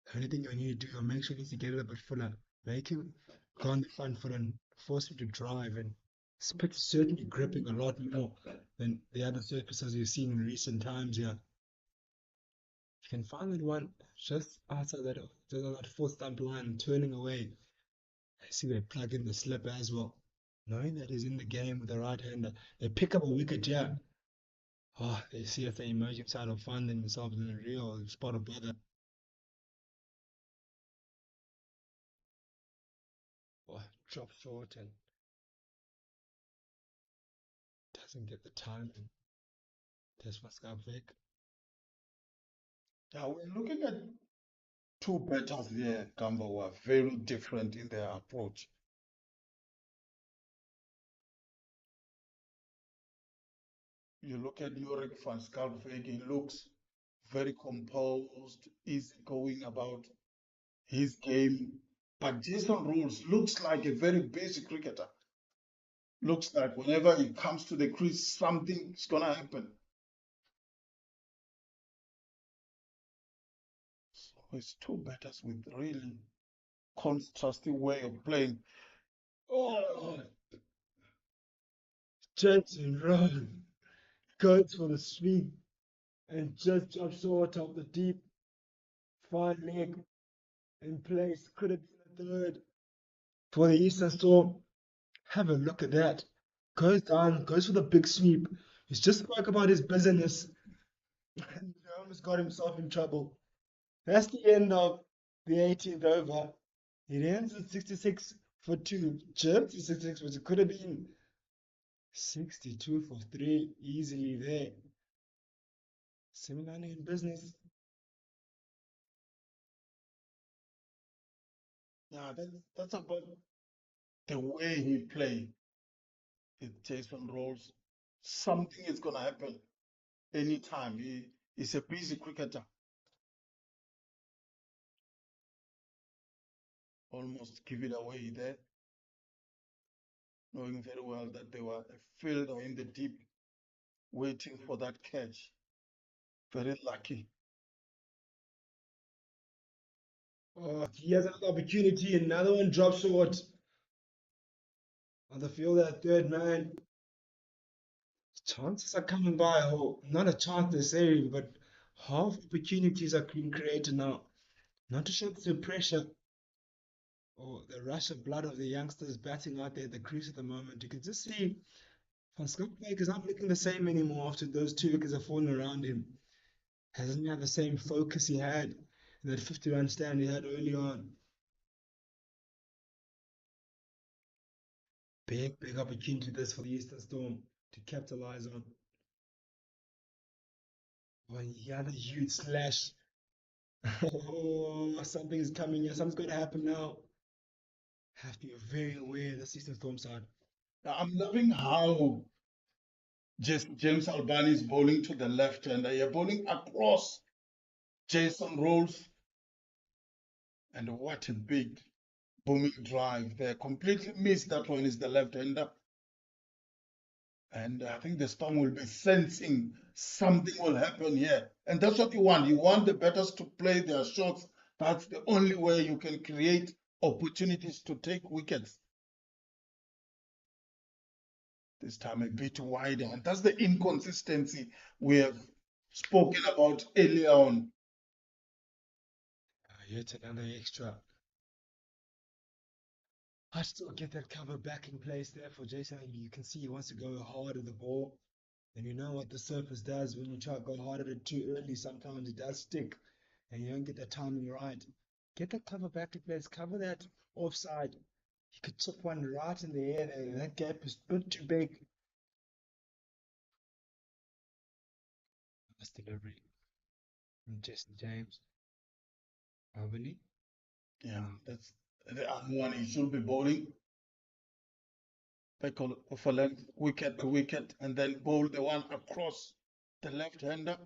The only thing you need to do is make sure you get it a bit fuller. Make him go on the front foot and force him to drive. And Spit's certainly gripping a lot more than the other surfaces you've seen in recent times here. You can find that one just outside that fourth stump line, turning away. I see they plug in the slip as well. Knowing that he's in the game with the right hander, they pick up a wicket here. Oh, they see if the emerging side will find themselves in a real spot of bother. Oh, drop short and doesn't get the timing. That's what's got Vic. Now we're looking at two batters here, Gamba, who are very different in their approach. You look at Jorik van Schalkwyk, he looks very composed, easy going about his game. But Jason Rolls looks like a very basic cricketer. Looks like whenever he comes to the crease, something's gonna happen. So it's two batters with really contrasting way of playing. Oh, Jensen run, goes for the sweep and just drops short of the deep fine leg in place. Could have been a third for the Eastern Storm. Have a look at that. Goes down, goes for the big sweep. He's just spoke about his business and almost got himself in trouble. That's the end of the 18th over. It ends at 66 for 2. Jumped to 66, which it could have been 62 for 3 easily there. Similarly in business. Yeah, that's about the way he played. It Jason Rolls. Something is gonna happen anytime. He's a busy cricketer. Almost give it away there, knowing very well that they were a fielder in the deep, waiting for that catch. Very lucky. Oh, he has another opportunity. Another one drops short. On the field, that third man. Chances are coming by. Oh, not a chance necessarily, but half opportunities are being created now. Not to show the pressure or the rush of blood of the youngsters batting out there at the crease at the moment. You can just see Van Schalkwyk is not looking the same anymore after those 2 wickets have fallen around him. Hasn't had the same focus he had in that 50-run stand he had early on. Big opportunity this for the Eastern Storm to capitalize on. One other huge slash. Oh, something is coming here. Something's going to happen now. Have to be very aware of the Eastern Storm side. Now, I'm loving how James Albani is bowling to the left hander. You're bowling across Jason Rolls. And what a big booming drive there. Completely missed that one is the left hander. And I think the Storm will be sensing something will happen here. And that's what you want. You want the batters to play their shots. That's the only way you can create opportunities to take wickets. This time a bit wider. And that's the inconsistency we have spoken about earlier on. Yet another extra. I still get that cover back in place there for Jason. You can see he wants to go hard at the ball. And you know what the surface does when you try to go hard at it too early, sometimes it does stick and you don't get the timing right. Get that cover back to place, cover that offside. You could chip one right in the air there. That gap is a bit too big. Nice delivery from Jesse James. Albany. Yeah, that's the other one. He should be bowling back of a length, wicket to wicket, and then bowl the one across the left-hander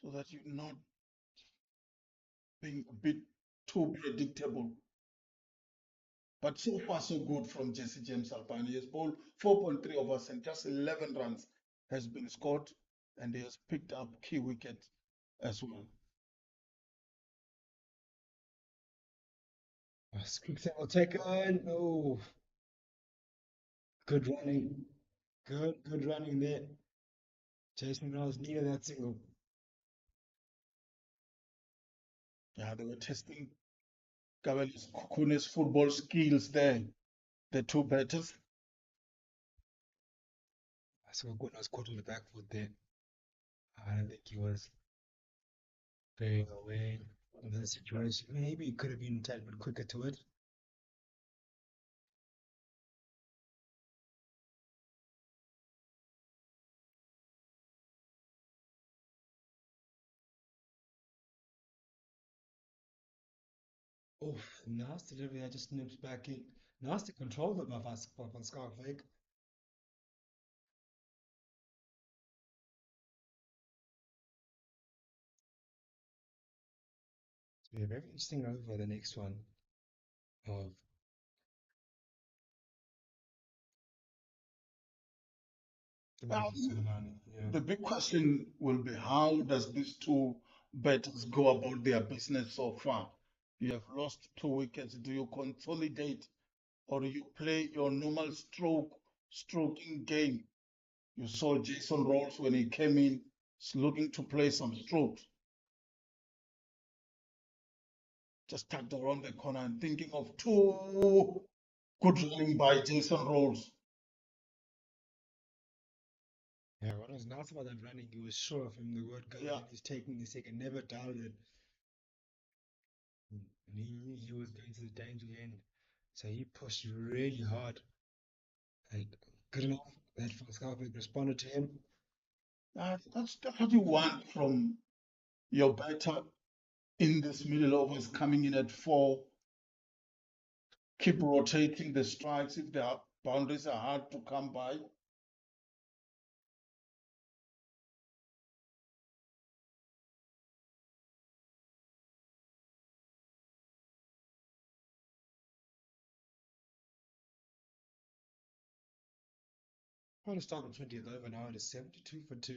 so that you're not being a bit too predictable. But so far, so good from Jesse James Albani. He has bowled 4.3 overs and just 11 runs has been scored, and he has picked up key wicket as well. Quick will take on. Oh, good running. Good running there. Jason Rouse needed that single. Yeah, they were testing Gabel's Kukune's football skills there, the two batters. So Gordon was caught on the back foot there. I don't think he was very aware of the situation. Maybe he could have been a tad bit quicker to it. Oh, nasty delivery. I just nips back in. Nasty control though by Van Skarvik. It's be a very interesting over the next one of the Now, Yeah. the big question will be how does these two batters go about their business so far? You have lost 2 wickets. Do you consolidate or you play your normal stroking game? You saw Jason Rolls when he came in, he's looking to play some strokes. Just tucked around the corner and thinking of two good running by Jason Rolls. Yeah, what was nice about that running, he was sure of him, the word go, Yeah, and he's taking the second, never doubted it. And he knew he was going to the danger end. So he pushed really hard. And good enough that Van Skarvik responded to him. that's what you want from your batter in this middle overs coming in at 4. Keep rotating the strikes if the boundaries are hard to come by. Trying to start the 20th over now. It is 72 for 2.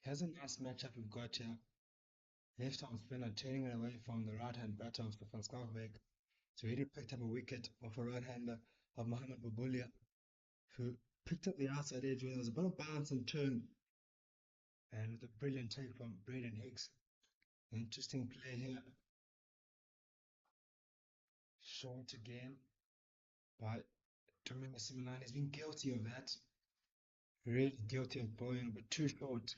He has a nice matchup we've got here. Left arm spinner turning it away from the right hand batter of Van Skarvik. So he already picked up a wicket off a right hander of Mohamed Babulia, who picked up the outside edge where there was a bit of bounce and turn. And with a brilliant take from Braden Hicks. Interesting play here. Short again by Dominguez Simeone. He's been guilty of that. Really guilty of bowling, but too short.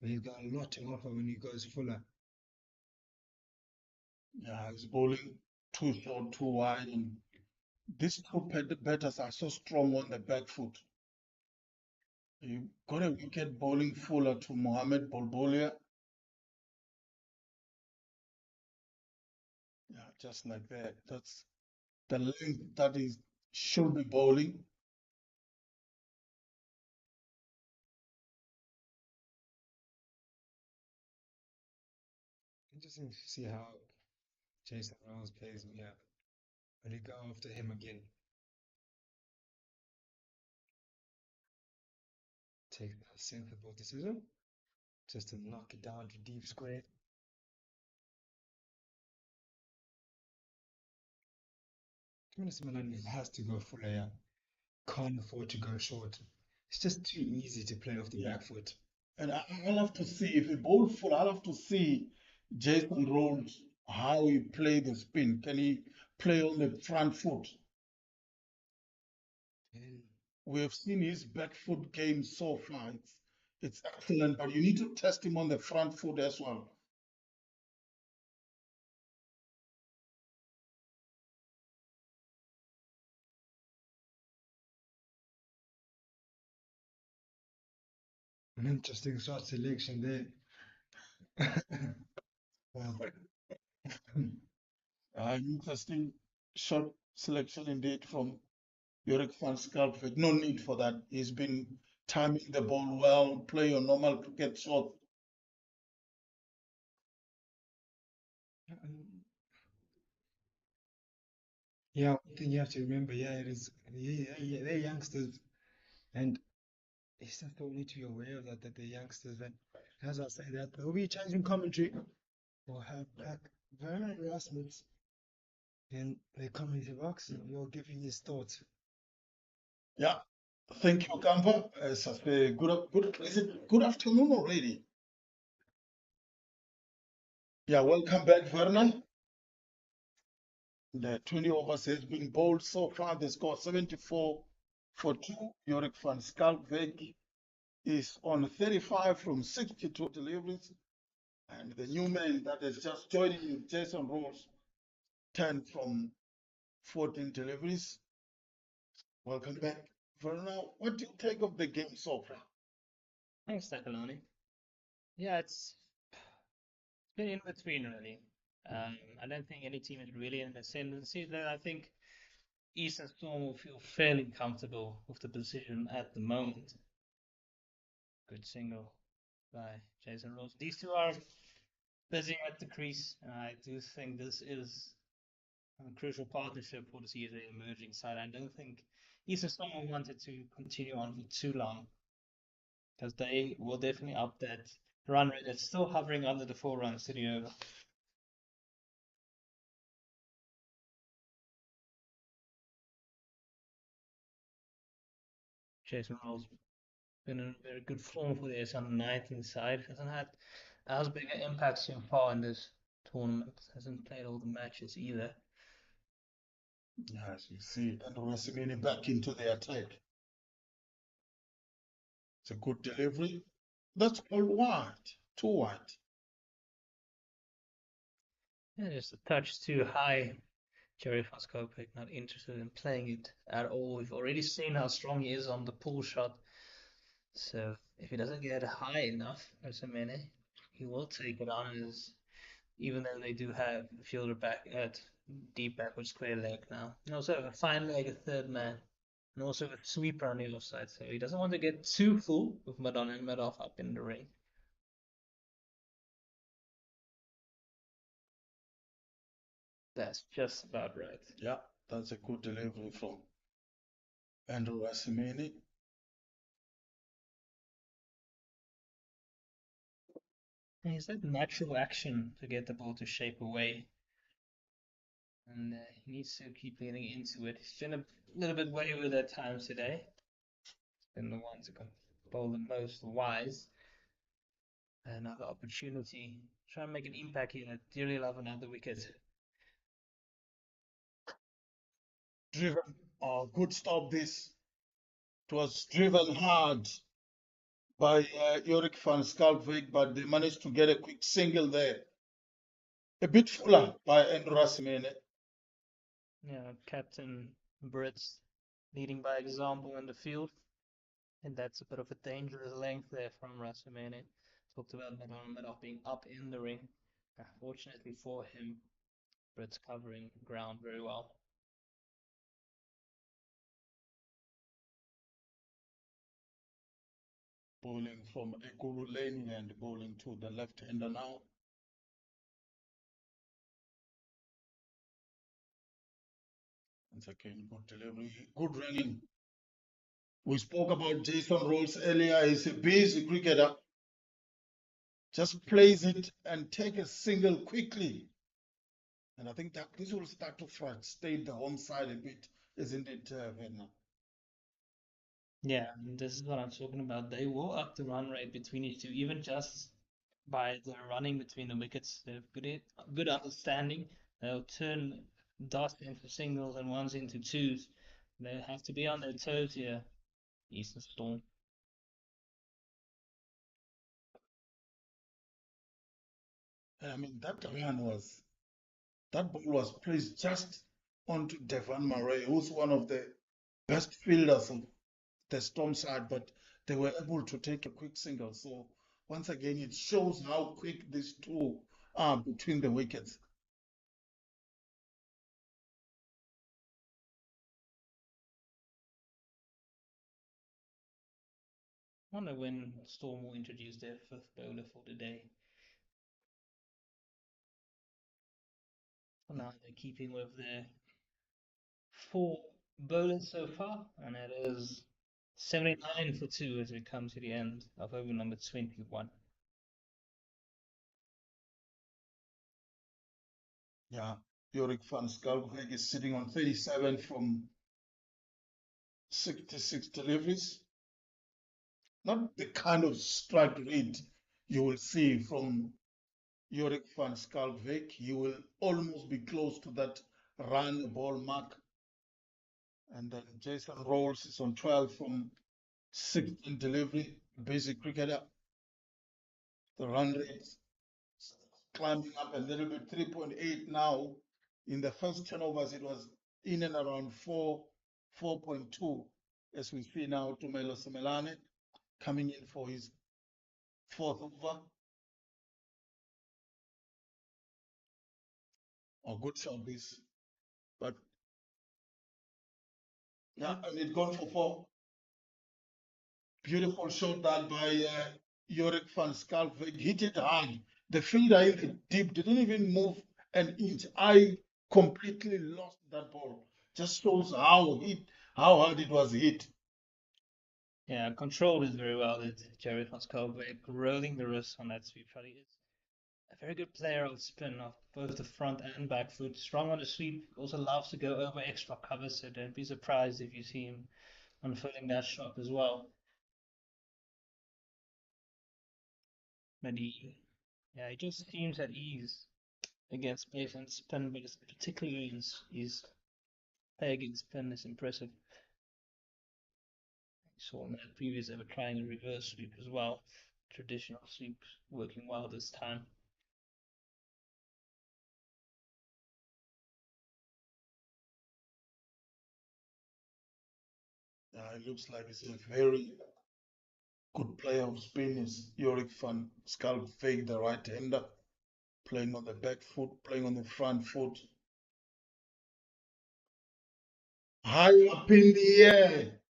But he's got a lot to offer when he goes fuller. Yeah, he's bowling too short, too wide, and these two batters are so strong on the back foot. You got a wicket bowling fuller to Mohamed Bolbolia. Yeah, just like that. That's the length that he should be bowling. Interesting to see how Jason Rouse plays me up. Will he go after him again? Take a sensible decision. Just to knock it down to deep square. Dominguez Simeone has to go fuller here. Can't afford to go short. It's just too easy to play off the Yeah. back foot. And I'll have to see if he bowl full. I'll have to see Jason Rolls how he play the spin. Can he play on the front foot? 10, We have seen his back foot game so far. It's excellent, but you need to test him on the front foot as well. An interesting shot selection there. Well, Interesting shot selection indeed from Yorick van Schalkwyk. No need for that. He's been timing the ball well, play your normal cricket shot. um, yeah, one thing you have to remember, yeah, it is, yeah, they're youngsters, and you just don't need to be aware of that they're youngsters. And as I say that, they'll be changing commentary. We'll have back very Erasmus in the commentary box, and we'll give you his thoughts. Yeah, thank you, Kampa. Is it good afternoon already? Yeah, welcome back, Vernon. The 20 overs has been bowled so far. They score 74 for 2. Yorick van Schalkwyk is on 35 from 62 deliveries. And the new man that is just joining you, Jason Rose, 10 from 14 deliveries. Welcome back. Vernon, what do you take of the game so far? Thanks, Benoni. Yeah, it's been in between really. I don't think any team is really in the ascendancy. Though I think Eastern Storm will feel fairly comfortable with the position at the moment. Good single by Jason Rose. These two are busy at the crease, and I do think this is a crucial partnership for the CSA emerging side. I don't think Eastern Storm wanted to continue on for too long because they will definitely up that run rate. It's still hovering under the 4 runs to the over. Jason Rose been in very good form for the S under 19 side. Hasn't had as big an impact so far in this tournament. Hasn't played all the matches either. As you see, and Rasimini back into the attack. It's a good delivery. That's all wide, too wide. Yeah, just a touch too high. Jerry Vaskovic not interested in playing it at all. We've already seen how strong he is on the pull shot. So if he doesn't get high enough as a minute, he will take it on his, even though they do have a fielder back at deep backward square leg now. And also a fine leg, a third man. And also a sweeper on the offside. So he doesn't want to get too full with Madonna and Madoff up in the ring. That's just about right. Yeah, that's a good delivery from Andrew Rasimini. And he's that natural action to get the ball to shape away. And he needs to keep getting into it. He's been a little bit wayward at times today. He's been the one to bowl the most wise. Another opportunity. Try and make an impact here. I dearly love another wicket. Driven, good stop this. It was driven hard by Yorick van Schalkwyk, but they managed to get a quick single there. A bit fuller by Andrew Rasimini. Yeah, Captain Brits leading by example in the field. And that's a bit of a dangerous length there from Rasimene. Talked about Madoff being up in the ring. Fortunately for him, Brits covering ground very well. Bowling from Ekuru Lane and bowling to the left-hander now. Once again, good delivery, good running. We spoke about Jason Rose earlier. He's a busy cricketer. Just plays it and take a single quickly. And I think that this will start to frustrate the home side a bit, isn't it, Verna? Yeah, and this is what I'm talking about. They will up the run rate between these two, even just by the running between the wickets. They have good understanding. They'll turn dots into singles and ones into twos. They have to be on their toes here. Eastern Storm. I mean, that ball was placed just onto Devon Murray, who's one of the best fielders of the Storm side, but they were able to take a quick single. So once again, it shows how quick these two are between the wickets. I wonder when Storm will introduce their fifth bowler for the day. For now, they're keeping with their four bowlers so far, and it is 79 for 2 as we come to the end of over number 21. Yeah, Jorik van Schalkwyk is sitting on 37 from 66 deliveries. Not the kind of strike rate you will see from Jorik van Schalkwyk. He will almost be close to that run ball mark. And then Jason Rolls is on 12 from 16 delivery, basic cricketer. The run rate climbing up a little bit, 3.8 now. In the first 10 overs, it was in and around 4.2. As we see now, Tumelo Semelane coming in for his fourth over. A good shot, this. But yeah, and it gone for four. Beautiful shot that by Jorik van Schalkwyk. Hit it hard. The fielder in the deep didn't even move an inch. I completely lost that ball. Just shows how hard it was hit. Yeah, controlled it very well. Did Jerry van Schalkwyk rolling the wrist on that sweep shot. He is a very good player of spin off both the front and back foot. Strong on the sweep. Also loves to go over extra cover, so don't be surprised if you see him unfolding that shot as well. But he just seems at ease against pace and spin, but it's particularly his play against spin is impressive. Saw him at previous ever trying a reverse sweep as well. Traditional sweep working well this time. It looks like he's a very good player of spin. Is Jorik van Schalkwyk, the right-hander, playing on the back foot, playing on the front foot. High up in the air.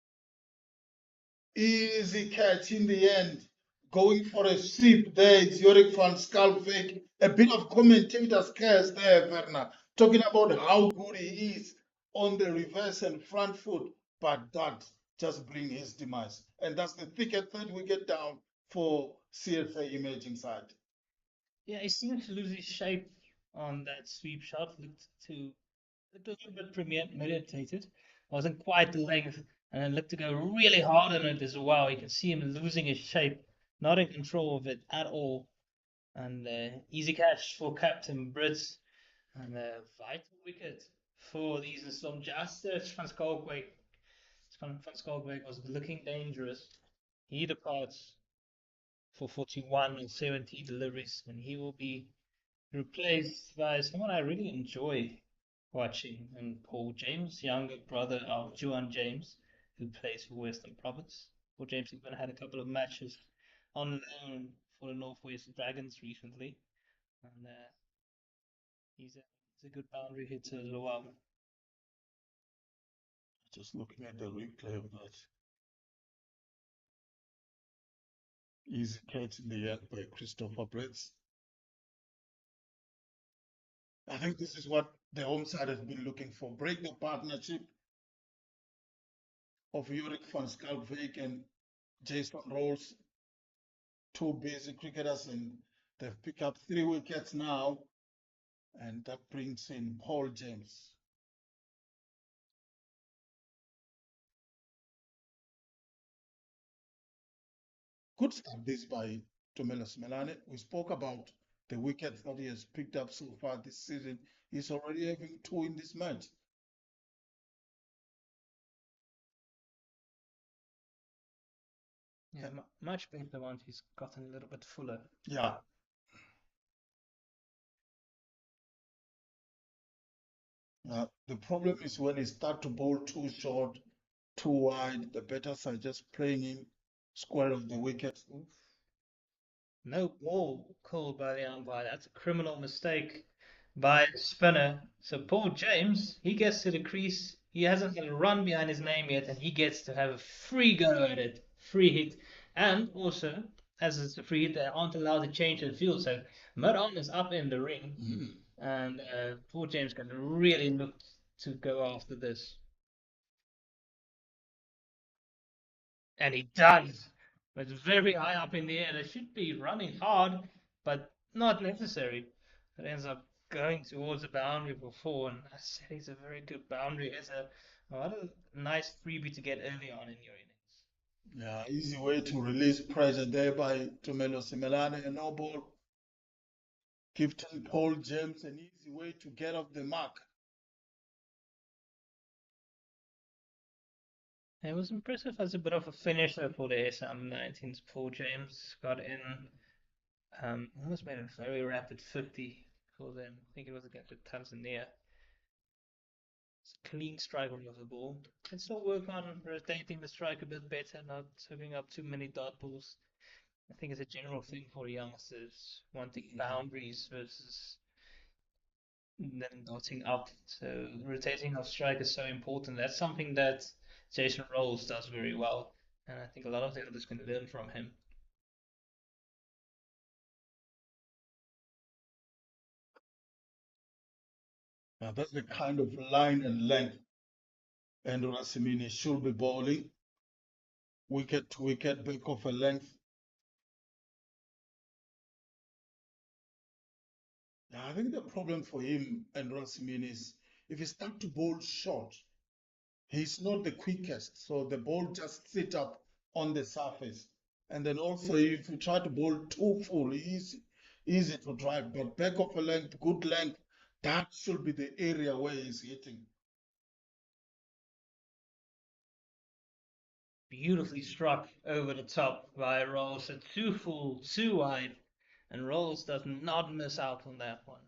Easy catch in the end. Going for a sweep there. It's Jorik van Schalkwyk. A bit of commentator's curse there, Werner. Talking about how good he is on the reverse and front foot. But that just brings his demise. And that's the thicket third wicket down for CSA imaging side. Yeah, he seemed to lose his shape on that sweep shot. Looked a little bit premeditated. Wasn't quite the length, and then looked to go really hard on it as well. You can see him losing his shape, not in control of it at all. And easy catch for Captain Brits, and a vital wicket for these and some just as Van Schalkwyk. Van Schalkwyk was looking dangerous. He departs for 41 and 70 deliveries, and he will be replaced by someone I really enjoy watching, and Paul James, younger brother of Juan James, who plays for Western Province. Paul James even had a couple of matches on loan for the Northwest Dragons recently, and he's a good boundary hitter as well. Just looking at the replay of that. Easy catch in the end by Christopher Brits. I think this is what the home side has been looking for. Break the partnership of Jorik van Schalkwyk and Jason Rolls, two basic cricketers, and they've picked up 3 wickets now, and that brings in Paul James. Good start this by Tomelos Melane. We spoke about the wickets that he has picked up so far this season. He's already having 2 in this match. Yeah, much better once he's gotten a little bit fuller. Yeah. The problem is when he start to bowl too short, too wide, the batters are just playing him square of the wicket. Oof. No ball called by the umpire. That's a criminal mistake by the spinner. So Paul James, he gets to the crease. He hasn't got a run behind his name yet, and he gets to have a free go at it, free hit. And also, as it's a free hit, they aren't allowed to change the field. So Mid-on is up in the ring, and Paul James can really look to go after this. And he does. But it's very high up in the air. They should be running hard, but not necessary. It ends up going towards the boundary for four, and I said he's a very good boundary. It's what a nice freebie to get early on in your innings. Yeah, easy way to release pressure there by Tumelo Simelane and no ball. Gifting Paul James an easy way to get off the mark. It was impressive as a bit of a finisher for the SA under-19s. Paul James got in, almost made a very rapid 50 for them. I think it was against Tanzania. It's a clean strike on the ball. Can still work on rotating the strike a bit better, not hooking up too many dot balls. I think it's a general thing for youngsters wanting boundaries versus then dotting up. So rotating of strike is so important. That's something that Jason Rolls does very well, and I think a lot of the others can learn from him. Now that's the kind of line and length and Rasimini should be bowling. Wicket to wicket, back of a length. Yeah, I think the problem for him and Rasimini is if he start to bowl short, he's not the quickest, so the ball just sit up on the surface. And then also if you try to bowl too full, easy to drive, but back of a length, good length, that should be the area where he's hitting. Beautifully struck over the top by Rolls. So too full, too wide, and Rolls does not miss out on that one.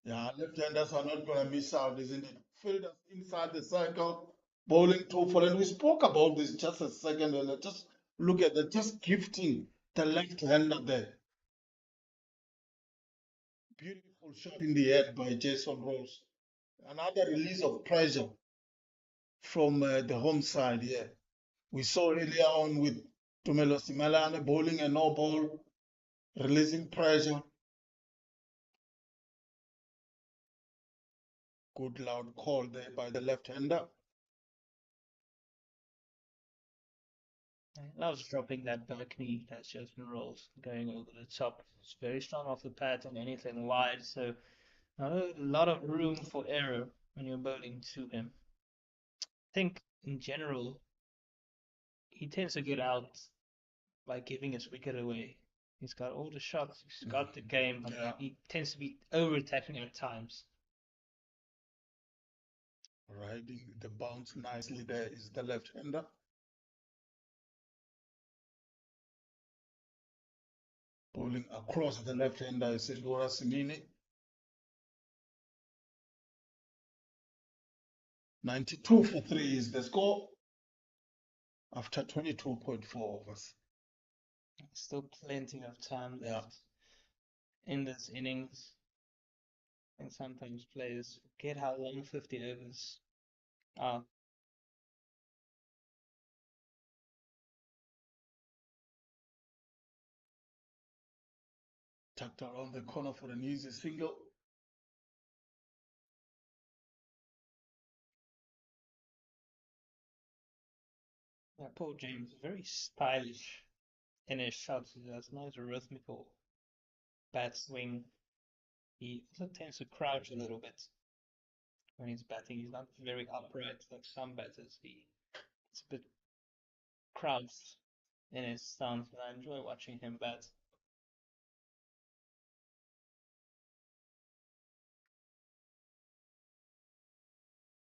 Yeah, left-handers are not going to miss out, isn't it? Fielders inside the circle, bowling too full. And we spoke about this just a second ago. Just look at that, just gifting the left-hander there. Beautiful shot in the head by Jason Rose. Another release of pressure from the home side here. We saw earlier on with Tumelo Simalane bowling a no ball, releasing pressure. Good loud call there by the left-hander. Loves dropping that back knee. That's just Rolls going over the top. It's very strong off the pad and anything wide, so not a lot of room for error when you're bowling to him. I think in general he tends to get out by giving his wicket away. He's got all the shots, he's got the game, but Yeah. he tends to be over attacking at times. Riding the bounce nicely there is the left-hander. Bowling across the left-hander is Endora Simini. 92 for 3 is the score after 22.4 overs. Still plenty of time Yeah. left in this innings. And sometimes players forget how long 50 overs are. Tucked around the corner for an easy single. Yeah, Paul James, very stylish in his shots. He has nice rhythmical bat swing. He also tends to crouch a little bit when he's batting. He's not very upright like some batters. It's a bit crouched in his stance, but I enjoy watching him bat.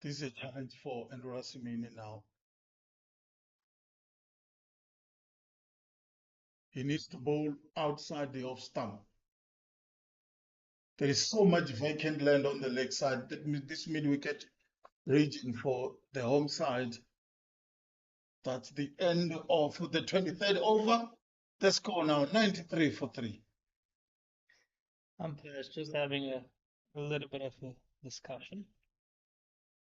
This is a challenge for Endora Simini now. He needs to bowl outside the off stump. There is so much vacant land on the leg side. This mid-wicket region for the home side. That's the end of the 23rd over. The score now 93 for 3. Umpires just having a little bit of a discussion.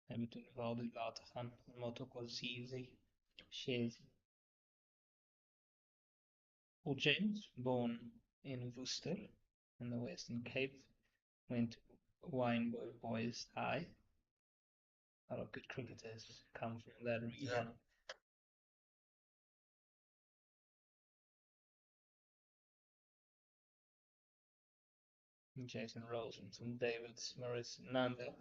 Between Valdi Watergan en Motokozizi Shezi. Paul James, born in Worcester in the Western Cape, went to Wynberg Boys High. A lot of good cricketers come from that region. Yeah. Jason Rosenson, David Maurice Nanda.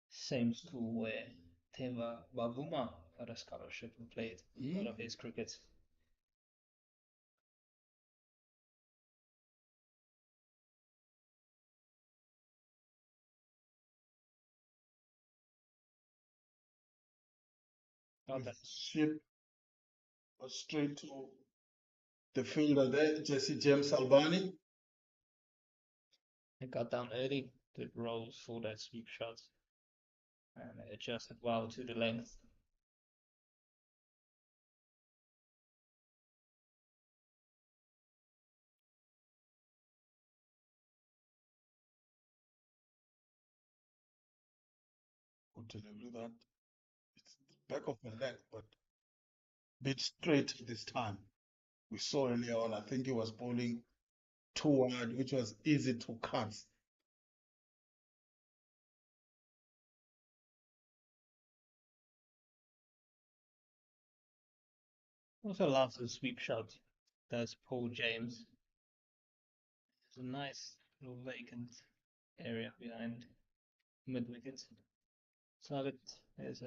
Same school where Teva Bavuma got a scholarship and played a lot of his cricket. Ship was straight to the fielder there, Jesse James Albani. He got down early, did rolls for that sweep shot, and adjusted well to the length. Good delivery that. It's the back of the leg, but bit straight this time. We saw earlier on, I think he was bowling too wide, which was easy to cut. Also loves the sweep shot. Does Paul James. There's a nice little vacant area behind mid wickets. So there's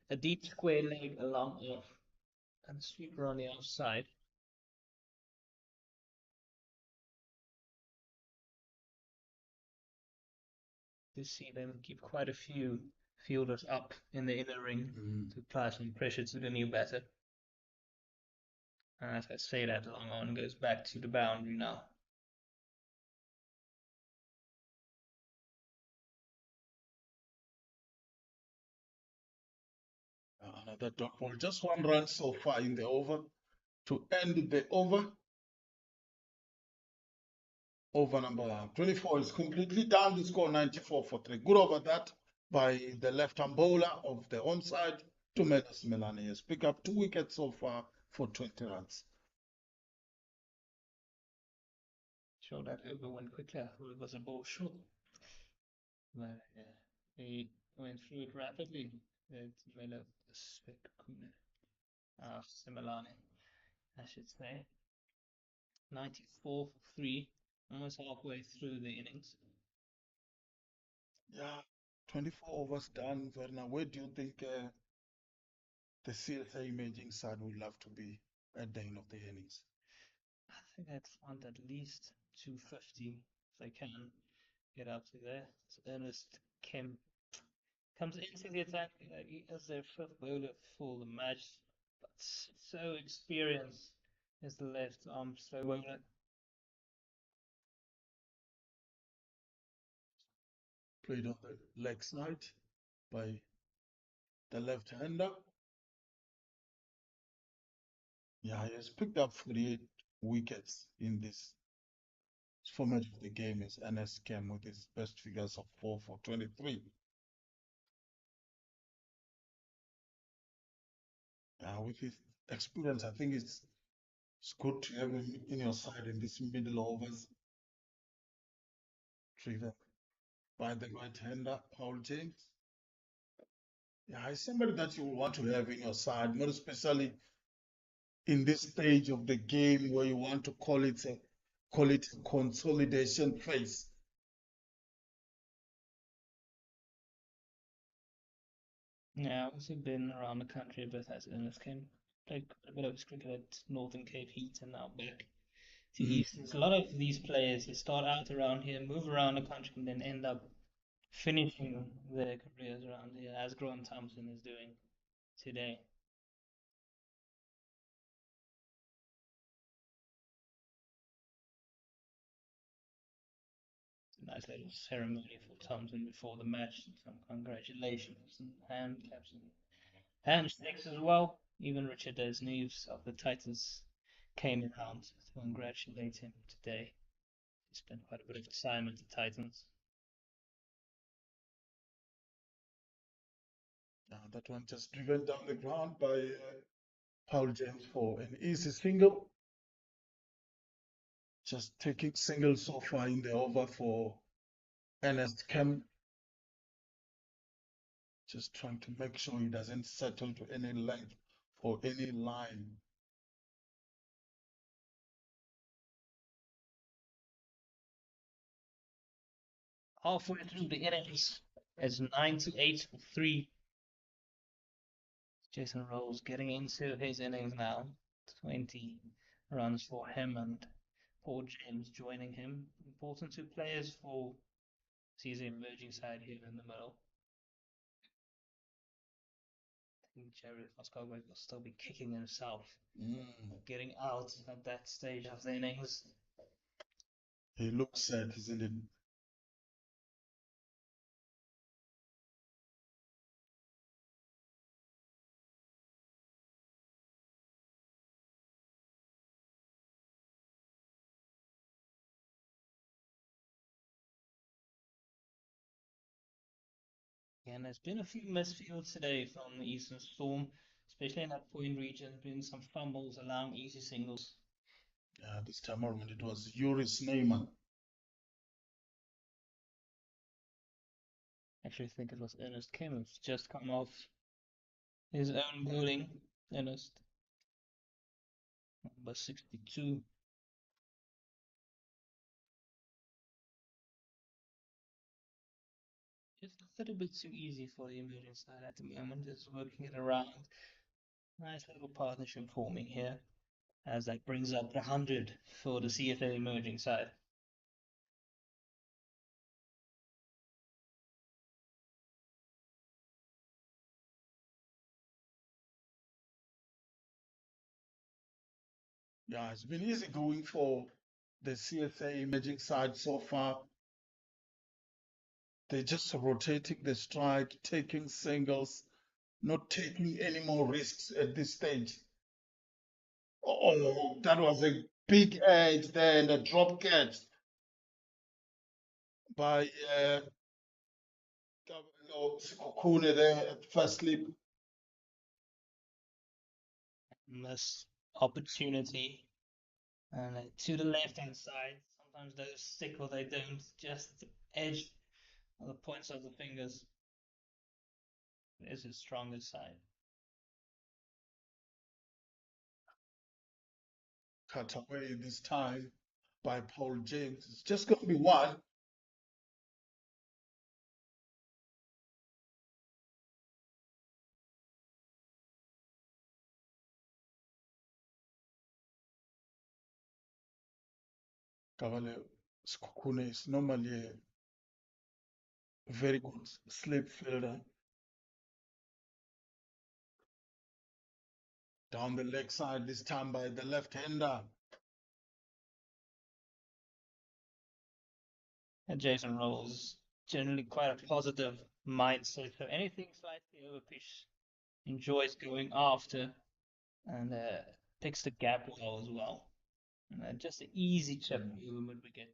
a deep square leg along off and sweeper on the outside. You see them keep quite a few fielders up in the inner ring to apply some pressure to the new batter. And as I say that, long on goes back to the boundary now. Another dot ball, just one run so far in the over to end the over. Over number 24 is completely down. The score 94 for 3. Good over that by the left-hand bowler of the home side, Tumedas Melani. Has picked up 2 wickets so far for 20 runs. Sure, that over went quickly. I thought it was a ball short. But yeah, he went through it rapidly. It's made a spectacular. Similani, I should say. 94 for 3, almost halfway through the innings. Yeah, 24 overs done. Verna, where do you think the CSA imaging side would love to be at the end of the innings? I think I'd want at least 250 if they can get up to there. So Ernest Kemp comes into the attack as their fifth bowler for the match, but so experienced as the left arm slow bowler. Played on the leg side by the left-hander. Yeah, he has picked up 48 wickets in this format of the game. Is NS came with his best figures of 4 for 23. With his experience, I think it's good to have him in your side in this middle overs. Driven by the right-hander, Paul James. Yeah, he's somebody that you will want to have in your side, more especially in this stage of the game where you want to call it consolidation phase. Yeah, obviously been around the country a bit as Ernest Kemp. Played a bit of his cricket at Northern Cape Heat and now back to Eastern. So a lot of these players they start out around here, move around the country, and then end up finishing their careers around here, as Grant Thompson is doing today. Nice little ceremony for Thompson before the match. Some congratulations and hand claps and handshakes as well. Even Richard Neves of the Titans came in round to congratulate him today. He spent quite a bit of time at the Titans. That one just driven down the ground by Paul James for an easy single. Just taking singles so far in the over for Ernest Kemp. Just trying to make sure he doesn't settle to any length or any line. Halfway through the innings, it's 98 for 3. Jason Rose getting into his innings now. 20 runs for him and Paul James joining him. Important two players for CSA emerging side here in the middle. I think Jerry Muskogway will still be kicking himself, getting out at that stage of the innings. He looks sad, isn't it? And there's been a few misfields today from the Eastern Storm, especially in that point region. There's been some fumbles allowing easy singles. This time around it was Yuris Neyman. Actually, I think it was Ernest Kim just come off his own bowling. Ernest, number 62. Just a little bit too easy for the emerging side at the moment, just working it around. Nice little partnership forming here, as that brings up the 100 for the CSA emerging side. Yeah, it's been easy going for the CSA emerging side so far. They're just rotating the strike, taking singles, not taking any more risks at this stage. Oh, that was a big edge there and a drop catch by Sikokune there at first slip. Miss opportunity. And to the left hand side, sometimes those stick or they don't, just the edge of the points of the fingers is his strongest side. Cut away this time by Paul James. It's just going to be one. Kavale Sikokune is normally a very good slip fielder. Down the leg side this time by the left-hander. And Jason Rolls generally quite a positive mindset, so anything slightly over pitch enjoys going after and picks the gap well as well. And just an easy chip over mid wicket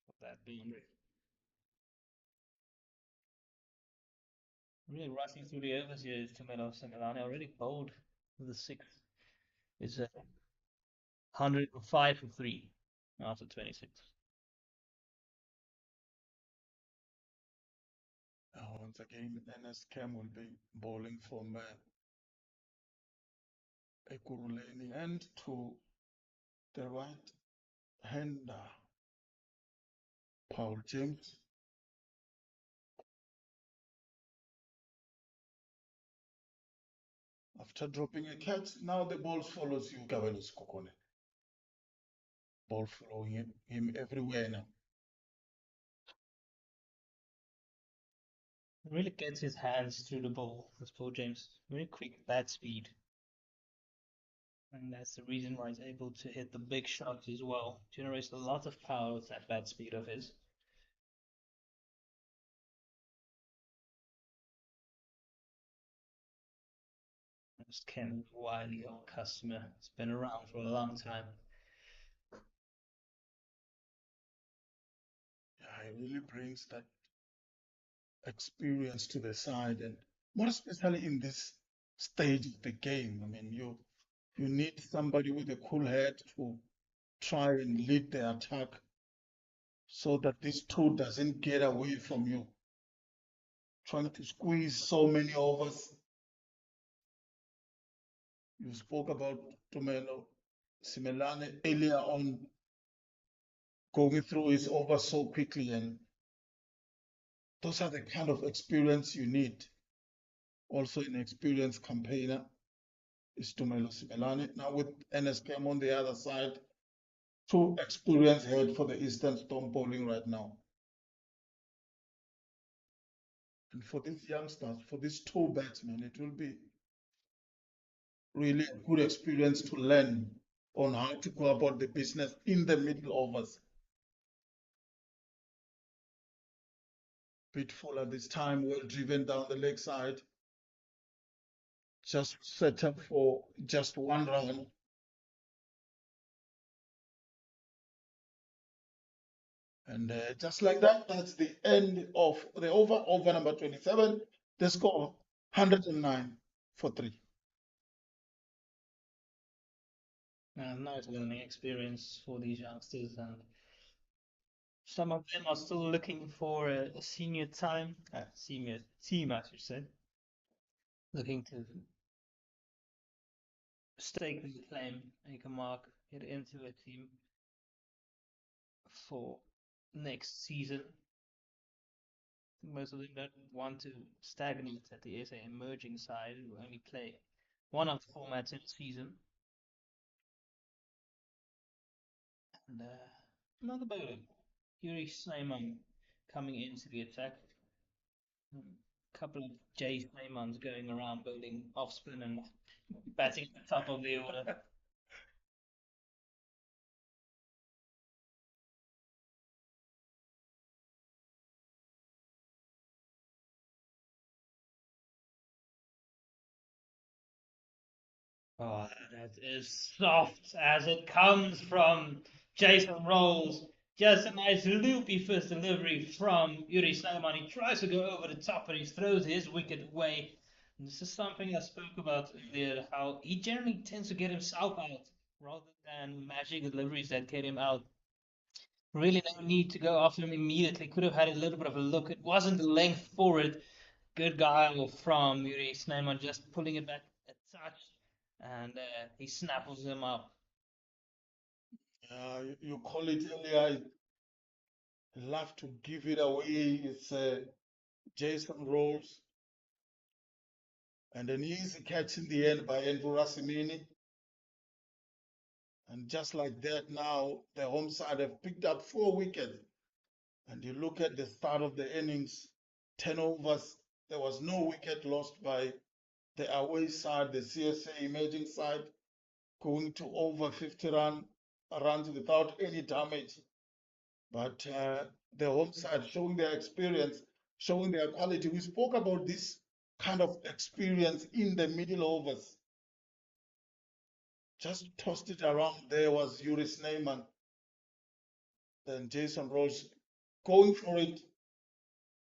of that boundary. Really rushing through the overs here is Tomelo Semilani, already bowled with the sixth. Is 105 for 3 after 26. Once again, NS Cam will be bowling from Ekuruleni and to the right hander, Paul James. After dropping a catch, now the ball follows you, Gavelos Kokone. Ball following him everywhere now. Really gets his hands through the ball, this Paul James. Very quick bat speed. And that's the reason why he's able to hit the big shots as well. Generates a lot of power with that bat speed of his. Just Ken Wiley, old customer. It's been around for a long time. Yeah, it really brings that experience to the side, and more especially in this stage of the game. I mean, you need somebody with a cool head to try and lead the attack so that this two doesn't get away from you. Trying to squeeze so many overs. You spoke about Tumelo Simelane earlier on, going through his overs so quickly, and those are the kind of experience you need. Also, an experienced campaigner is Tumelo Simelane. Now with NSKM on the other side, two experienced head for the Eastern Storm bowling right now. And for these youngsters, for these two batsmen, it will be really a good experience to learn on how to go about the business in the middle overs. Bit fuller this time, well driven down the leg side. Just set up for just one run. And just like that, that's the end of the over number 27. The score 109 for 3. Nice learning experience for these youngsters, and some of them are still looking for a senior time, senior team, I should say, looking to stake their claim, make a mark, get into a team for next season. Most of them don't want to stagnate at the SA emerging side who only play one of the formats in a season. And another bowler, Yuri Sleiman, coming into the attack. A couple of Jay Sleimans going around bowling off spin and batting at the top of the order. Oh, that is soft as it comes from Jason Rolls. Just a nice loopy first delivery from Yuri Sleiman. He tries to go over the top and he throws his wicket away. And this is something I spoke about earlier, how he generally tends to get himself out rather than magic deliveries that get him out. Really no need to go after him immediately. Could have had a little bit of a look. It wasn't the length for it. Good guy from Yuri Sleiman just pulling it back a touch and he snapples him up. You call it earlier, I love to give it away. It's Jason Rolls and an easy catch in the end by Andrew Rasimini. And just like that, now the home side have picked up 4 wickets. And you look at the start of the innings, 10 overs, there was no wicket lost by the away side, the CSA emerging side, going to over 50 runs without any damage. But the home side showing their experience, showing their quality. We spoke about this kind of experience in the middle overs. Just tossed it around. There was Yuri Sneyman, then Jason Rose going for it,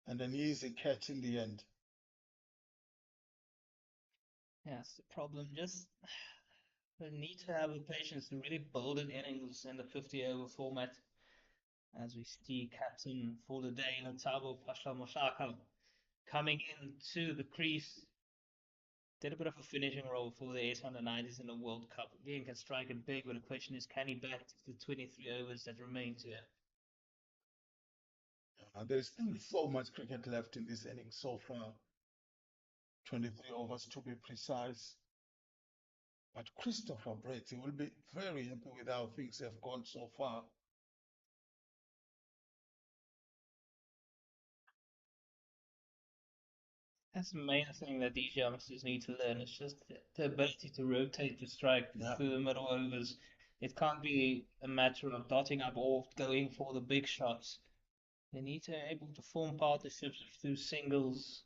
and an easy catch in the end. Yeah, it's the problem. Just they need to have the patience to really build an innings in the 50 over format. As we see captain for the day, Latabo Pasha Moshaka, coming into the crease. Did a bit of a finishing role for the 890s in the World Cup. Again, can strike it big, but the question is, can he bat the 23 overs that remain to him? There is still so much cricket left in this inning so far. 23 overs to be precise. But Christopher Brett will be very happy with how things have gone so far. That's the main thing that these youngsters need to learn. It's just the ability to rotate the strike Yeah. through the middle overs. It can't be a matter of dotting up or going for the big shots. They need to be able to form partnerships through singles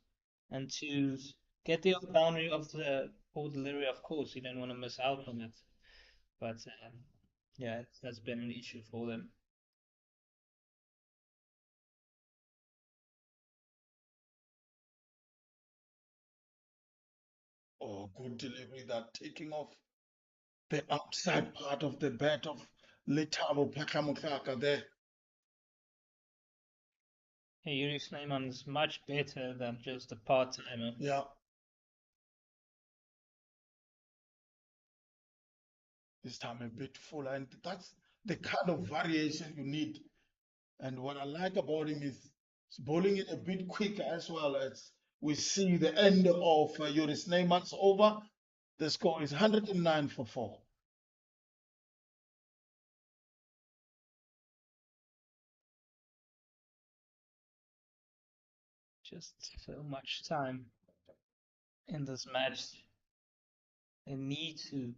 and twos. Get the boundary of the poor delivery, of course, you don't want to miss out on it. But yeah, that's been an issue for them. Oh, good delivery, that taking off the outside part of the bat of Letabo Pakamukaka there. Hey, Yuri Snyman's much better than just a part-timer. Yeah, this time a bit fuller, and that's the kind of variation you need. And what I like about him is he's bowling it a bit quicker as well. As we see the end of Yuri Snyman's over. The score is 109 for 4. Just so much time in this match. They need to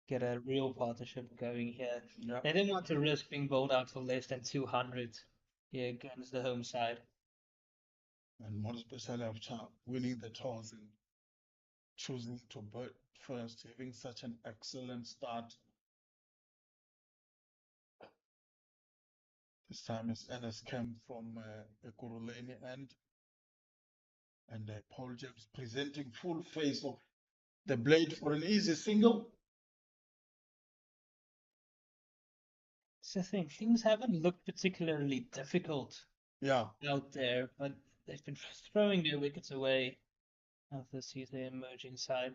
get a real partnership going here. Yeah. They didn't want to risk being bowled out for less than 200 here against the home side. And more especially after winning the toss and choosing to bat first, having such an excellent start. This time it's Ennis Kemp from Ekurhuleni end, and Paul James presenting full face of the blade for an easy single. So I think things haven't looked particularly difficult Yeah, out there, but they've been throwing their wickets away of the CSA emerging side.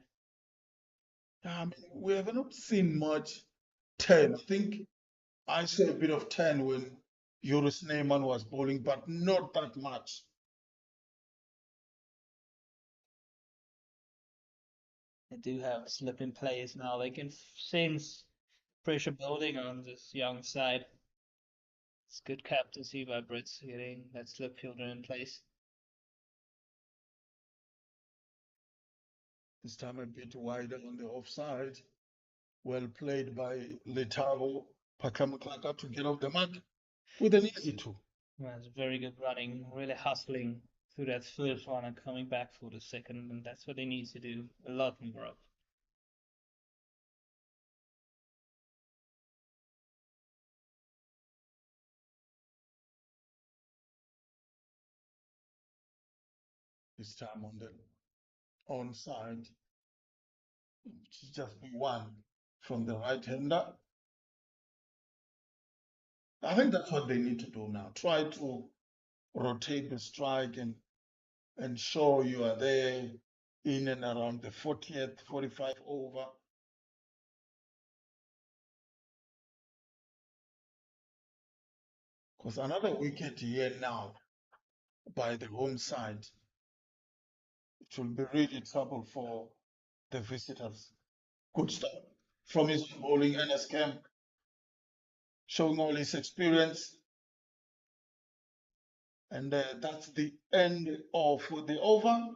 I mean, we have not seen much turn. I think I saw a bit of turn when Joris Neyman was bowling, but not that much. They do have slip in plays now. They can sense pressure building on this young side. It's good captaincy by Brits getting that slip fielder in place. This time a bit wider on the offside. Well played by Letabo Pakamaklaka to get off the mark with an easy two. Well, it's very good running, really hustling through that first one and coming back for the second, and that's what they need to do a lot more of. This time on the onside, which is just one from the right hander. I think that's what they need to do now. Try to rotate the strike and ensure you are there in and around the 40th, 45 over. Because another wicket here now by the home side, it will be really trouble for the visitors. Good start from his bowling NS Camp, showing all his experience. And that's the end of the over.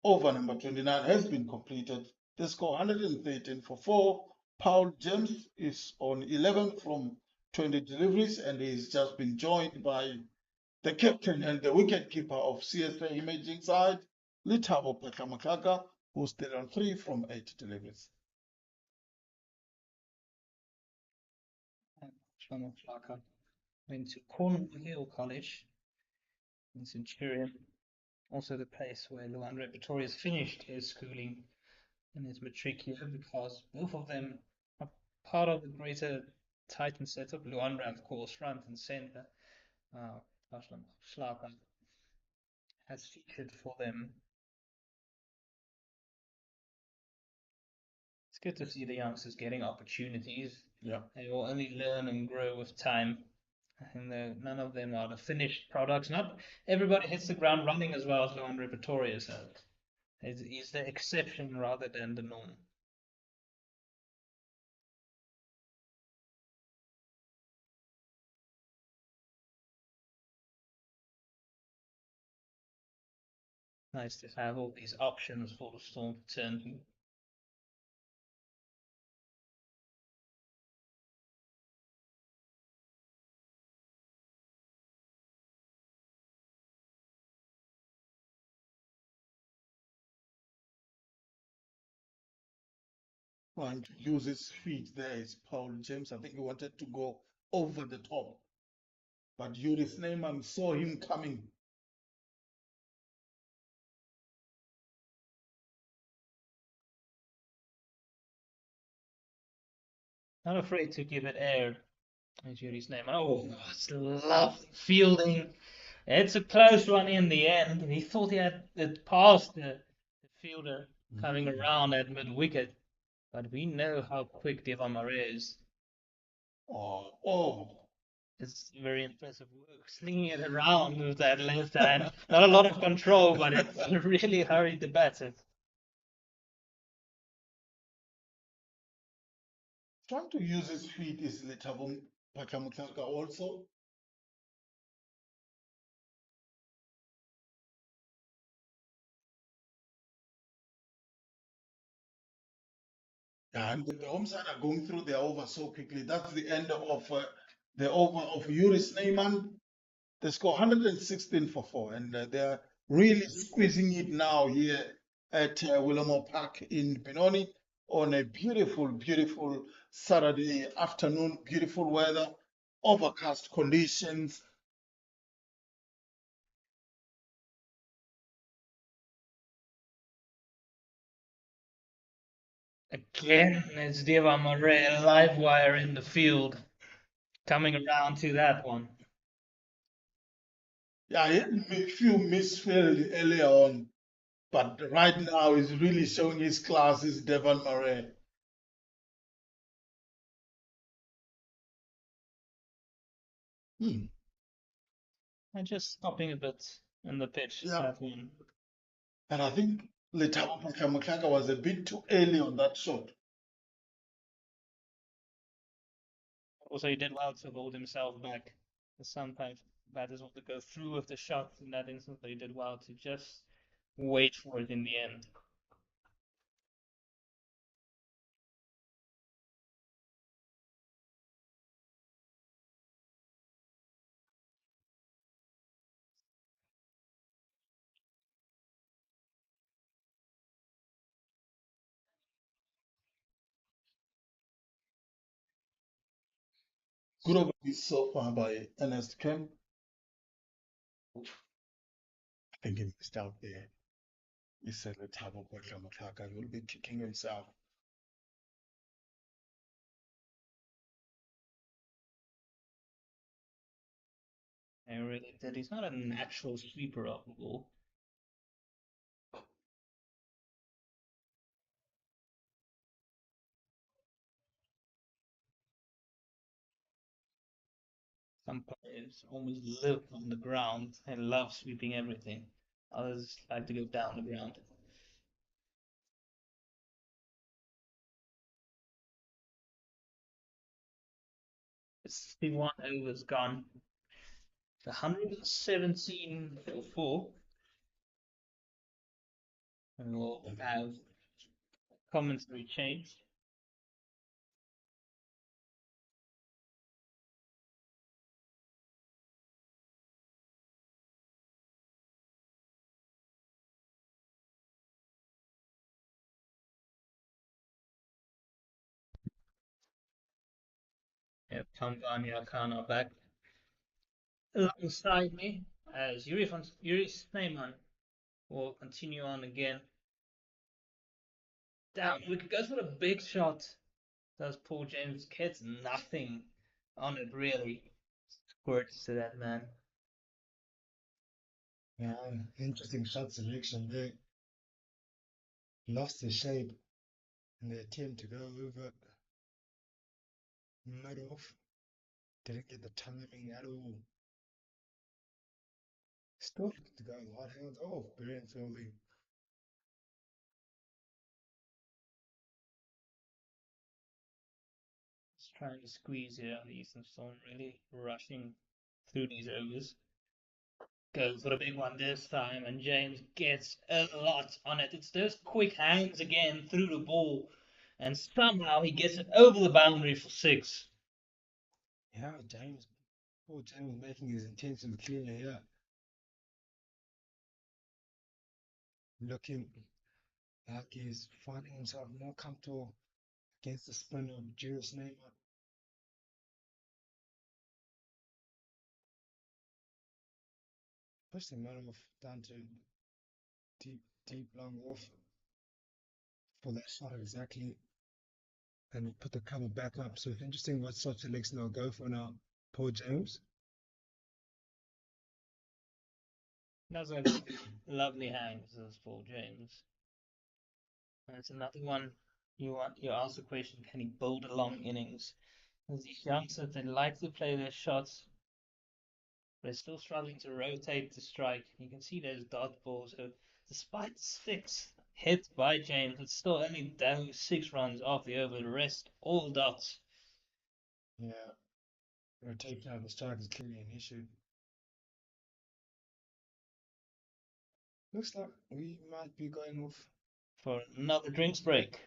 Over number 29 has been completed. The score 113 for 4. Paul James is on 11 from 20 deliveries, and he's just been joined by the captain and the wicketkeeper of CSA imaging side, Letabo Pakamakaka, who's still on 3 from 8 deliveries. And Sean Clark went to Cornwall College in Centurion, also the place where Luandre Pretorius finished his schooling in his matric year, because both of them are part of the greater Titan setup. Luandre, of course, front and center. Schlager has featured for them. It's good to see the youngsters getting opportunities. Yeah. They will only learn and grow with time. And none of them are the finished products. Not everybody hits the ground running as well as Luandre Pretorius has. He's the exception rather than the norm. Nice to have all these options for the Storm to turn to. trying to use his feet there is Paul James. I think he wanted to go over the top, but Yuri Sneyman saw him coming. Not afraid to give it air. Is Yuri's name. Oh, it's lovely fielding. It's a close one in the end. He thought he had it past the fielder coming Mm. around at mid wicket, but we know how quick Devamare is. Oh, oh. It's very impressive work, slinging it around with that left hand. Not a lot of control, but it really hurried the batter. Trying to use his feet is Letabo Pachamutaka also. And the home side are going through their over so quickly. That's the end of the over of Yuri Sneyman. They score 116 for 4, and they're really squeezing it now here at Willowmoore Park in Benoni on a beautiful, beautiful Saturday afternoon. Beautiful weather, overcast conditions. Again, it's Devamare, live wire in the field, coming around to that one. Yeah, he had a few misfield earlier on, but right now he's really showing his class. Is Devon Murray. Hmm. And just stopping a bit in the pitch, Yeah, that one. and I think Letabo Pachamutaka was a bit too early on that shot. Also, he did well to hold himself back. Sometimes batters want to go through with the shot in that instance, but he did well to just wait for it in the end. Good over this so far by Ernest Kemp. I think he missed out there. He said Letabo Pachamutaka will be kicking himself. I really did. He's not a natural sweeper of the ball. Some players almost live on the ground and love sweeping everything. Others like to go down the ground. It's 61 overs gone. 117 for 4. And we'll have commentary change. Tanzania Kana back alongside me as Yuri Sneyman will continue on again. Down. We could go for a big shot. Does Paul James gets nothing on it really. Squirts to that man. Yeah, interesting shot selection there. Lost his shape in the attempt to go over mid off. Didn't get the timing at all. Still to go hard hands off. Brilliant fielding. Just trying to squeeze here on the Eastern Storm, really rushing through these overs. Goes for a big one this time, and James gets a lot on it. It's those quick hands again through the ball, and somehow he gets it over the boundary for 6. Yeah, Paul James making his intention clear here. Looking like he's finding himself more comfortable against the spin of Julius Neymar. Pushed him out of down to deep, deep long off for that shot exactly, and put the cover back up. So it's interesting what sort of selection they'll go for now. Paul James. That's a lovely hangs, this Paul James. That's another one. You ask the question, can he build a long innings? As these youngsters, they like to play their shots, but they're still struggling to rotate the strike. You can see those dot balls. So despite six hit by James, it's still only down 6 runs off the over. The rest all dots. Yeah, rotation of the strike is clearly an issue. Looks like we might be going off. For another drinks break.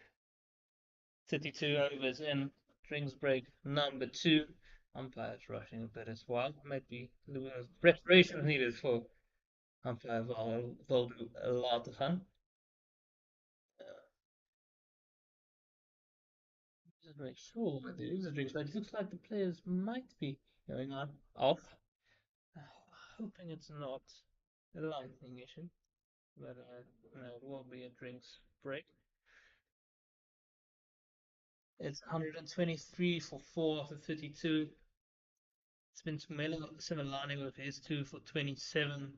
32 overs in. Drinks break number 2. Umpires rushing a bit as well. Might be a little bit of preparation needed for umpires. They'll do a lot of fun. Just make sure that there is a drinks break. It looks like the players might be going on off. Hoping it's not a lightning issue, but no, it will be a drinks break. It's 123 for 4 after 32. It's been Similani with his 2 for 27.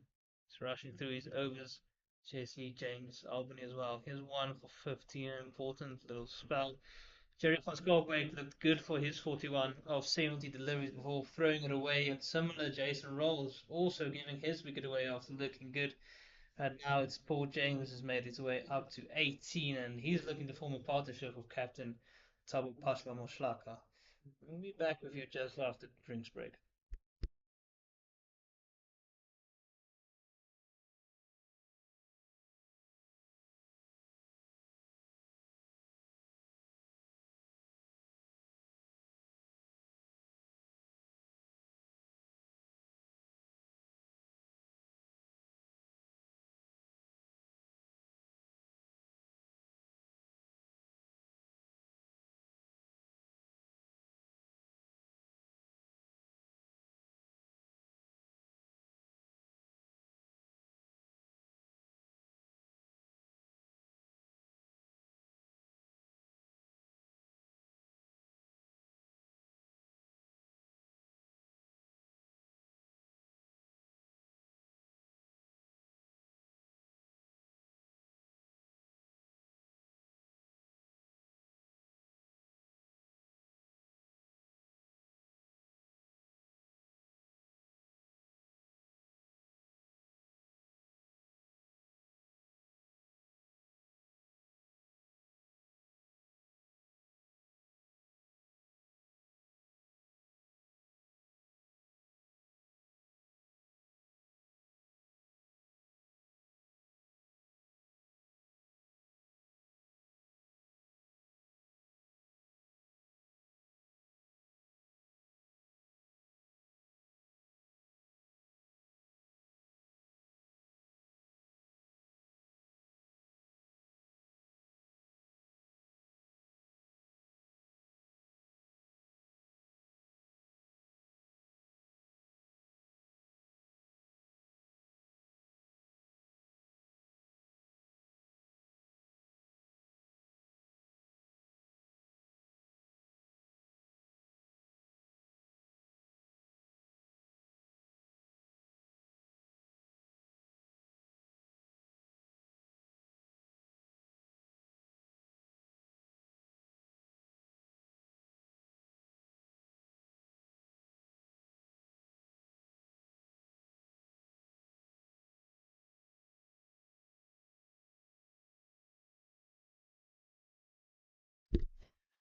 He's rushing through his overs. JC James Albany as well. Here's 1 for 50, an important little spell. Jerry van Schalkwyk looked good for his 41 of 70 deliveries before throwing it away, and similar Jason Rolls also giving his wicket away after looking good. And now it's Paul James has made his way up to 18, and he's looking to form a partnership with captain Thabo Pashwa Moshlaka. We'll be back with you just after the drinks break.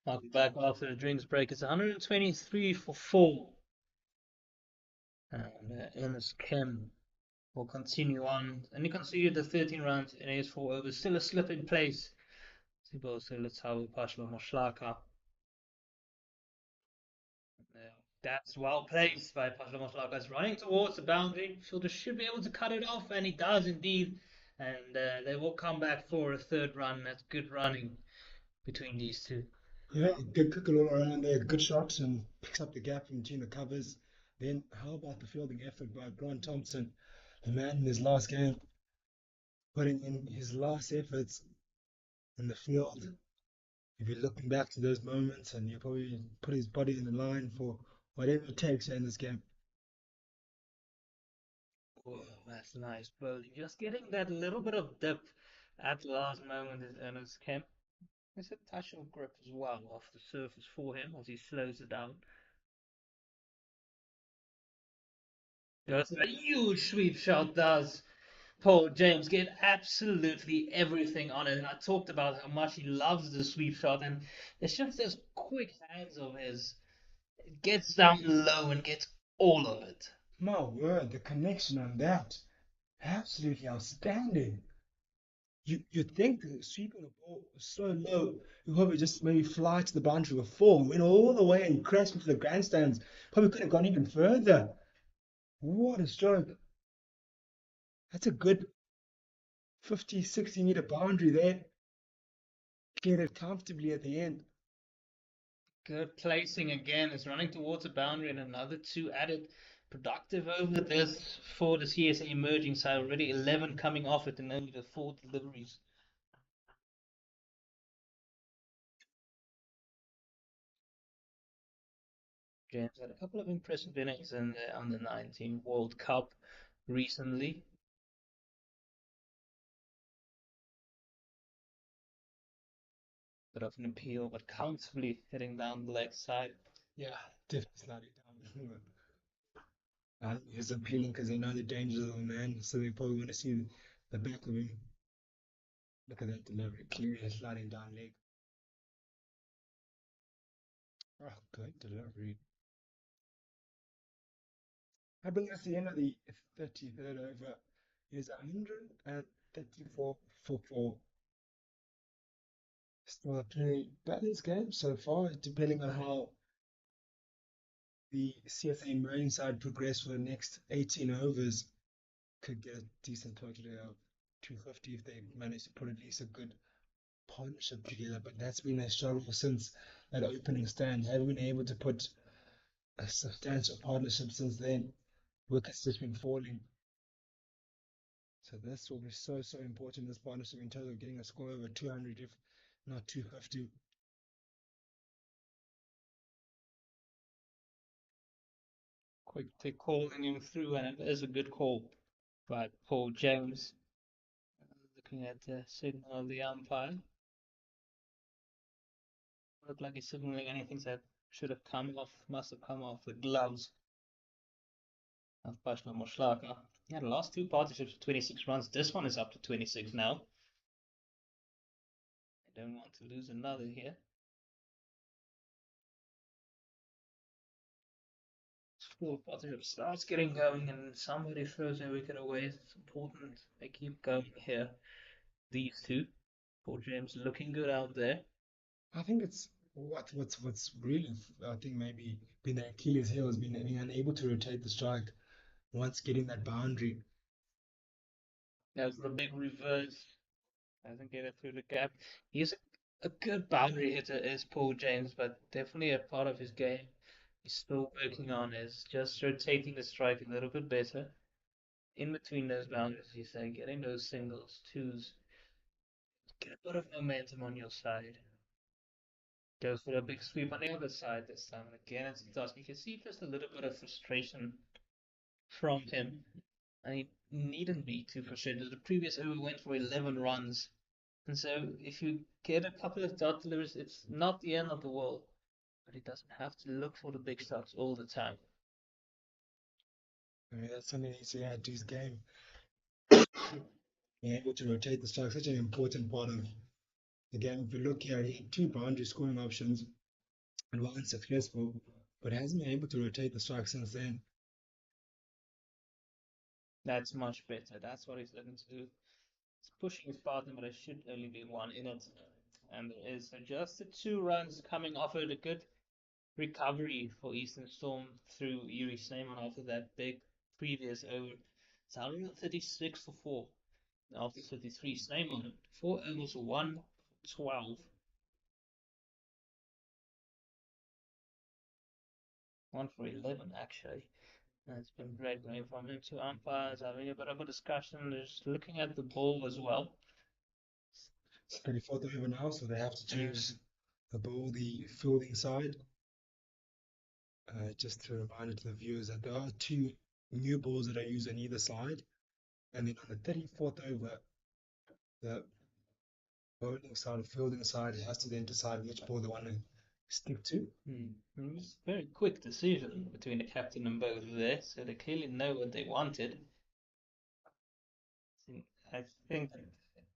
Welcome back after the drinks break. It's 123 for 4. And Ernest Kim will continue on. And he conceded the 13 runs in his 4 overs. Still a slip in place. Sibo let's have Pashwa Moshlaka. That's well placed by Pashwa Moshlaka. It's running towards the boundary. Fielder should be able to cut it off, and he does indeed. And they will come back for a third run. That's good running between these two. Yeah, good cooking all around there, good shots and picks up the gap in between the covers. Then how about the fielding effort by Grant Thompson, the man in his last game, putting in his last efforts in the field. If you're looking back to those moments and you probably put his body in the line for whatever it takes to end this game. Oh, that's nice, but just getting that little bit of dip at the last moment is Ernest Kemp. There's a touch of grip as well off the surface for him as he slows it down. Goes a huge sweep shot, does Paul James get absolutely everything on it. And I talked about how much he loves the sweep shot, and it's just those quick hands of his. It gets down low and gets all of it. My word, the connection on that, absolutely outstanding. You'd think that sweeping the ball so low, you probably just maybe fly to the boundary with four, went all the way and crashed into the grandstands. Probably could have gone even further. What a stroke. That's a good 50, 60 meter boundary there. Get it comfortably at the end. Good placing again. Is running towards the boundary, and another two added. Productive over this for the CSA emerging side. Already 11 coming off it, and only the four deliveries. James had a couple of impressive innings in the under 19 World Cup recently. Bit of an appeal, but comfortably hitting down the leg side. Yeah, definitely slide it down. I think it's appealing because they know the dangers of the man, so they probably want to see the back of him. Look at that delivery, clearly sliding down leg. Oh, good delivery. I believe that's the end of the 33rd over. Is 134 for 4. Still a pretty balanced game so far, depending on how the CSA Marine side progress for the next 18 overs. Could get a decent total of 250 if they manage to put at least a good partnership together. But that's been a struggle since that opening stand. Haven't been able to put a substantial partnership since then. Wickets just been falling. So this will be so important, this partnership, in terms of getting a score over 200, if not 250. Quickly calling him through, and it is a good call by Paul James. Looking at the signal of the umpire. Looked like he's signaling anything that should have come off, must have come off the gloves of Bashma Moshlaka. Yeah, the last two partnerships were 26 runs. This one is up to 26 now. I don't want to lose another here. School partnership starts getting going and somebody throws a wicket away. It's important they keep going here. These two. Paul James looking good out there. I think it's what's really, I think, maybe been the Achilles heel has been being unable to rotate the strike once getting that boundary. There's the big reverse. Doesn't get it through the gap. He's a good boundary hitter, is Paul James, but definitely a part of his game he's still working on is just rotating the strike a little bit better. In between those boundaries, you say, getting those singles, twos, get a bit of momentum on your side. Goes for a big sweep on the other side this time. And again, it's a task. You can see just a little bit of frustration from him. And he needn't be too frustrated. The previous over went for 11 runs. And so if you get a couple of dot deliveries, it's not the end of the world. But he doesn't have to look for the big shots all the time. I mean, that's something he needs to add to his game. Being able to rotate the strike, such an important part of the game. If you look here, he had two boundary scoring options and one successful, but hasn't been able to rotate the strike since then. That's much better. That's what he's looking to do. He's pushing his partner, but there should only be one in it. And there is. So just the 2 runs coming off it. A good recovery for Eastern Storm through Yuri Snyman after that big previous over. It's 136 for 4 after 33. Snyman, 4 overs, 112. 1 for 11 actually. It's been great going from him to umpires, having a bit of a discussion, just looking at the ball as well. 34th over now, so they have to choose the ball, the fielding side. Just a reminder to the viewers that there are two new balls that are used on either side. And then on the 34th over, the bowling side, fielding side has to then decide which ball they want to stick to. It was a very quick decision between the captain and bowler there, so they clearly know what they wanted. I think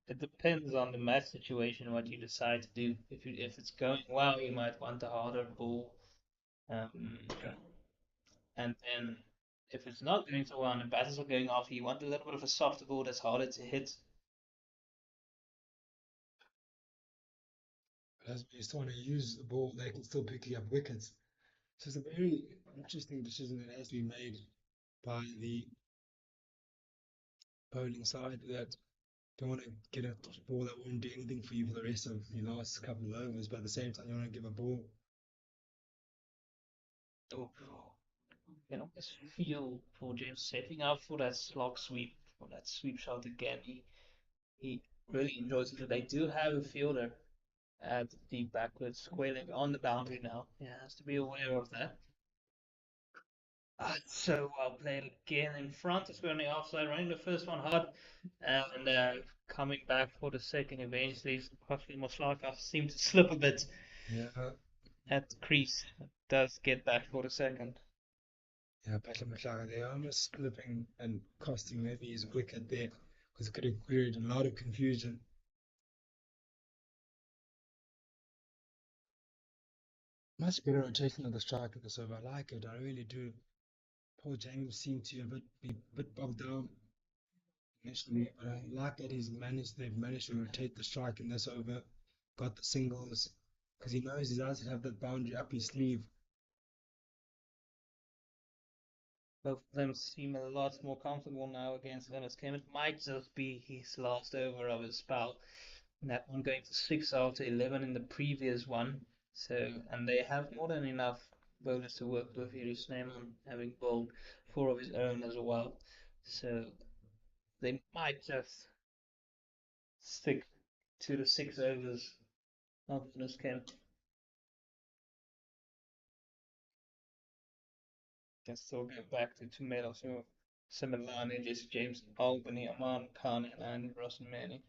it depends on the match situation what you decide to do. If it's going well, you might want a harder ball, and then if it's not going so well and the batters are going off, you want a little bit of a softer ball that's harder to hit. But as you still want to use the ball, they can still pick you up wickets. So it's a very interesting decision that has to be made by the bowling side that don't want to get a ball that won't do anything for you for the rest of your last couple of overs, but at the same time, you want to give a ball. Oh, you know, almost feel for James setting up for that slog sweep, for that sweep shot again. He really enjoys it. They do have a fielder at deep backwards, squaring on the boundary now. He has to be aware of that. So well played again in front of square on the offside, running the first one hard, and coming back for the second eventually. Possibly Moslaka seemed to slip a bit Yeah, at the crease. Does get back for the second. yeah, Patrick McLaren, they're almost slipping and costing maybe his wicket there because it could have created a lot of confusion. Much better rotation of the striker this over. I like it, I really do. Paul James seemed to be a bit bogged down initially, but I like that they've managed to rotate the strike in this over, got the singles, because he knows he does have that boundary up his sleeve. Both of them seem a lot more comfortable now against Venice Cam. It might just be his last over of his spell. That one going for 6 after 11 in the previous one. So, and they have more than enough bowlers to work with here. Snyman having bowled 4 of his own as well. So they might just stick to the 6 overs of Venice Cam. Can still go back to two medals. So Similani, Jesse James, Albany, Aman Khan, and Russell Manning.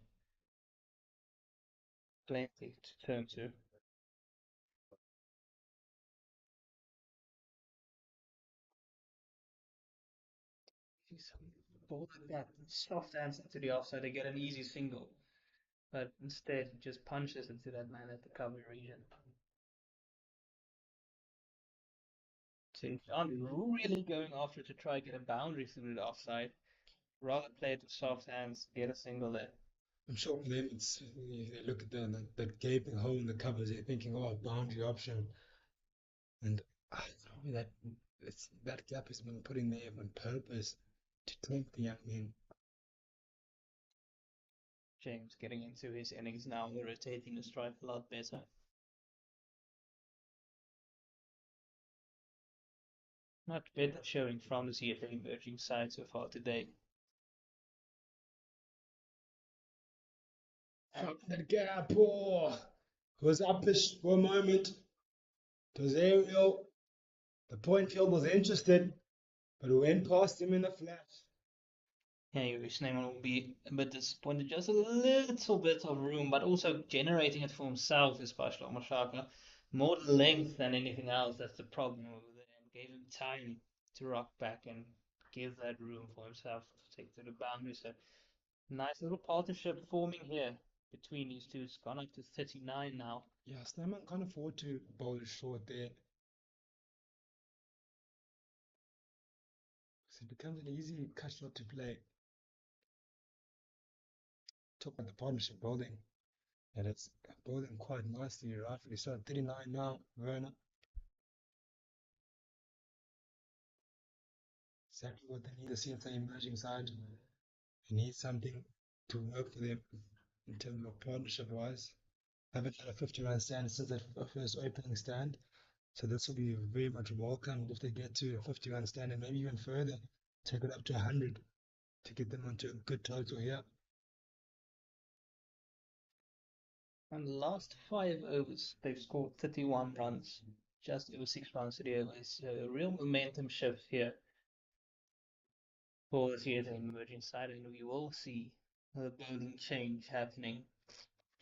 Plenty to turn to. Ball like that, soft answer to the offside, they get an easy single. But instead, he just punches into that man at the cover region. So you aren't really going after to try to get a boundary through the offside. Rather play it with soft hands, get a single there. I'm sure for them, it's if they look at that gaping hole in the covers, they're thinking, oh, boundary option, and probably that gap has been put in there on purpose to tempt the young men. James getting into his innings now, rotating the strike a lot better. Not better showing from the CSA emerging side so far today. Out that gap, oh, was uppish for a moment. It was aerial. The point field was interested, but it went past him in a flash. Yeah, Sneyman will be a bit disappointed. Just a little bit of room, but also generating it for himself is Pashla Mashaka. More length than anything else. That's the problem over there. And gave him time to rock back and give that room for himself to take to the boundary. So nice little partnership forming here between these two. It's gone up to 39 now. Yeah, Snowman can't afford to bowl short there. So it becomes an easy cut shot to play. Talk about the partnership bowling. And it's bowling quite nicely, rightfully so. 39 now, Werner. Exactly what they need to see if they're emerging side. They need something to work for them in terms of partnership wise. Haven't had a 50 run stand since that first opening stand. So this will be very much welcomed if they get to a 50-run stand and maybe even further, take it up to 100 to get them onto a good total here. And the last 5 overs, they've scored 31 runs, just over 6 runs to the over. So a real momentum shift here for the CSA emerging side, and we will see the bowling change happening.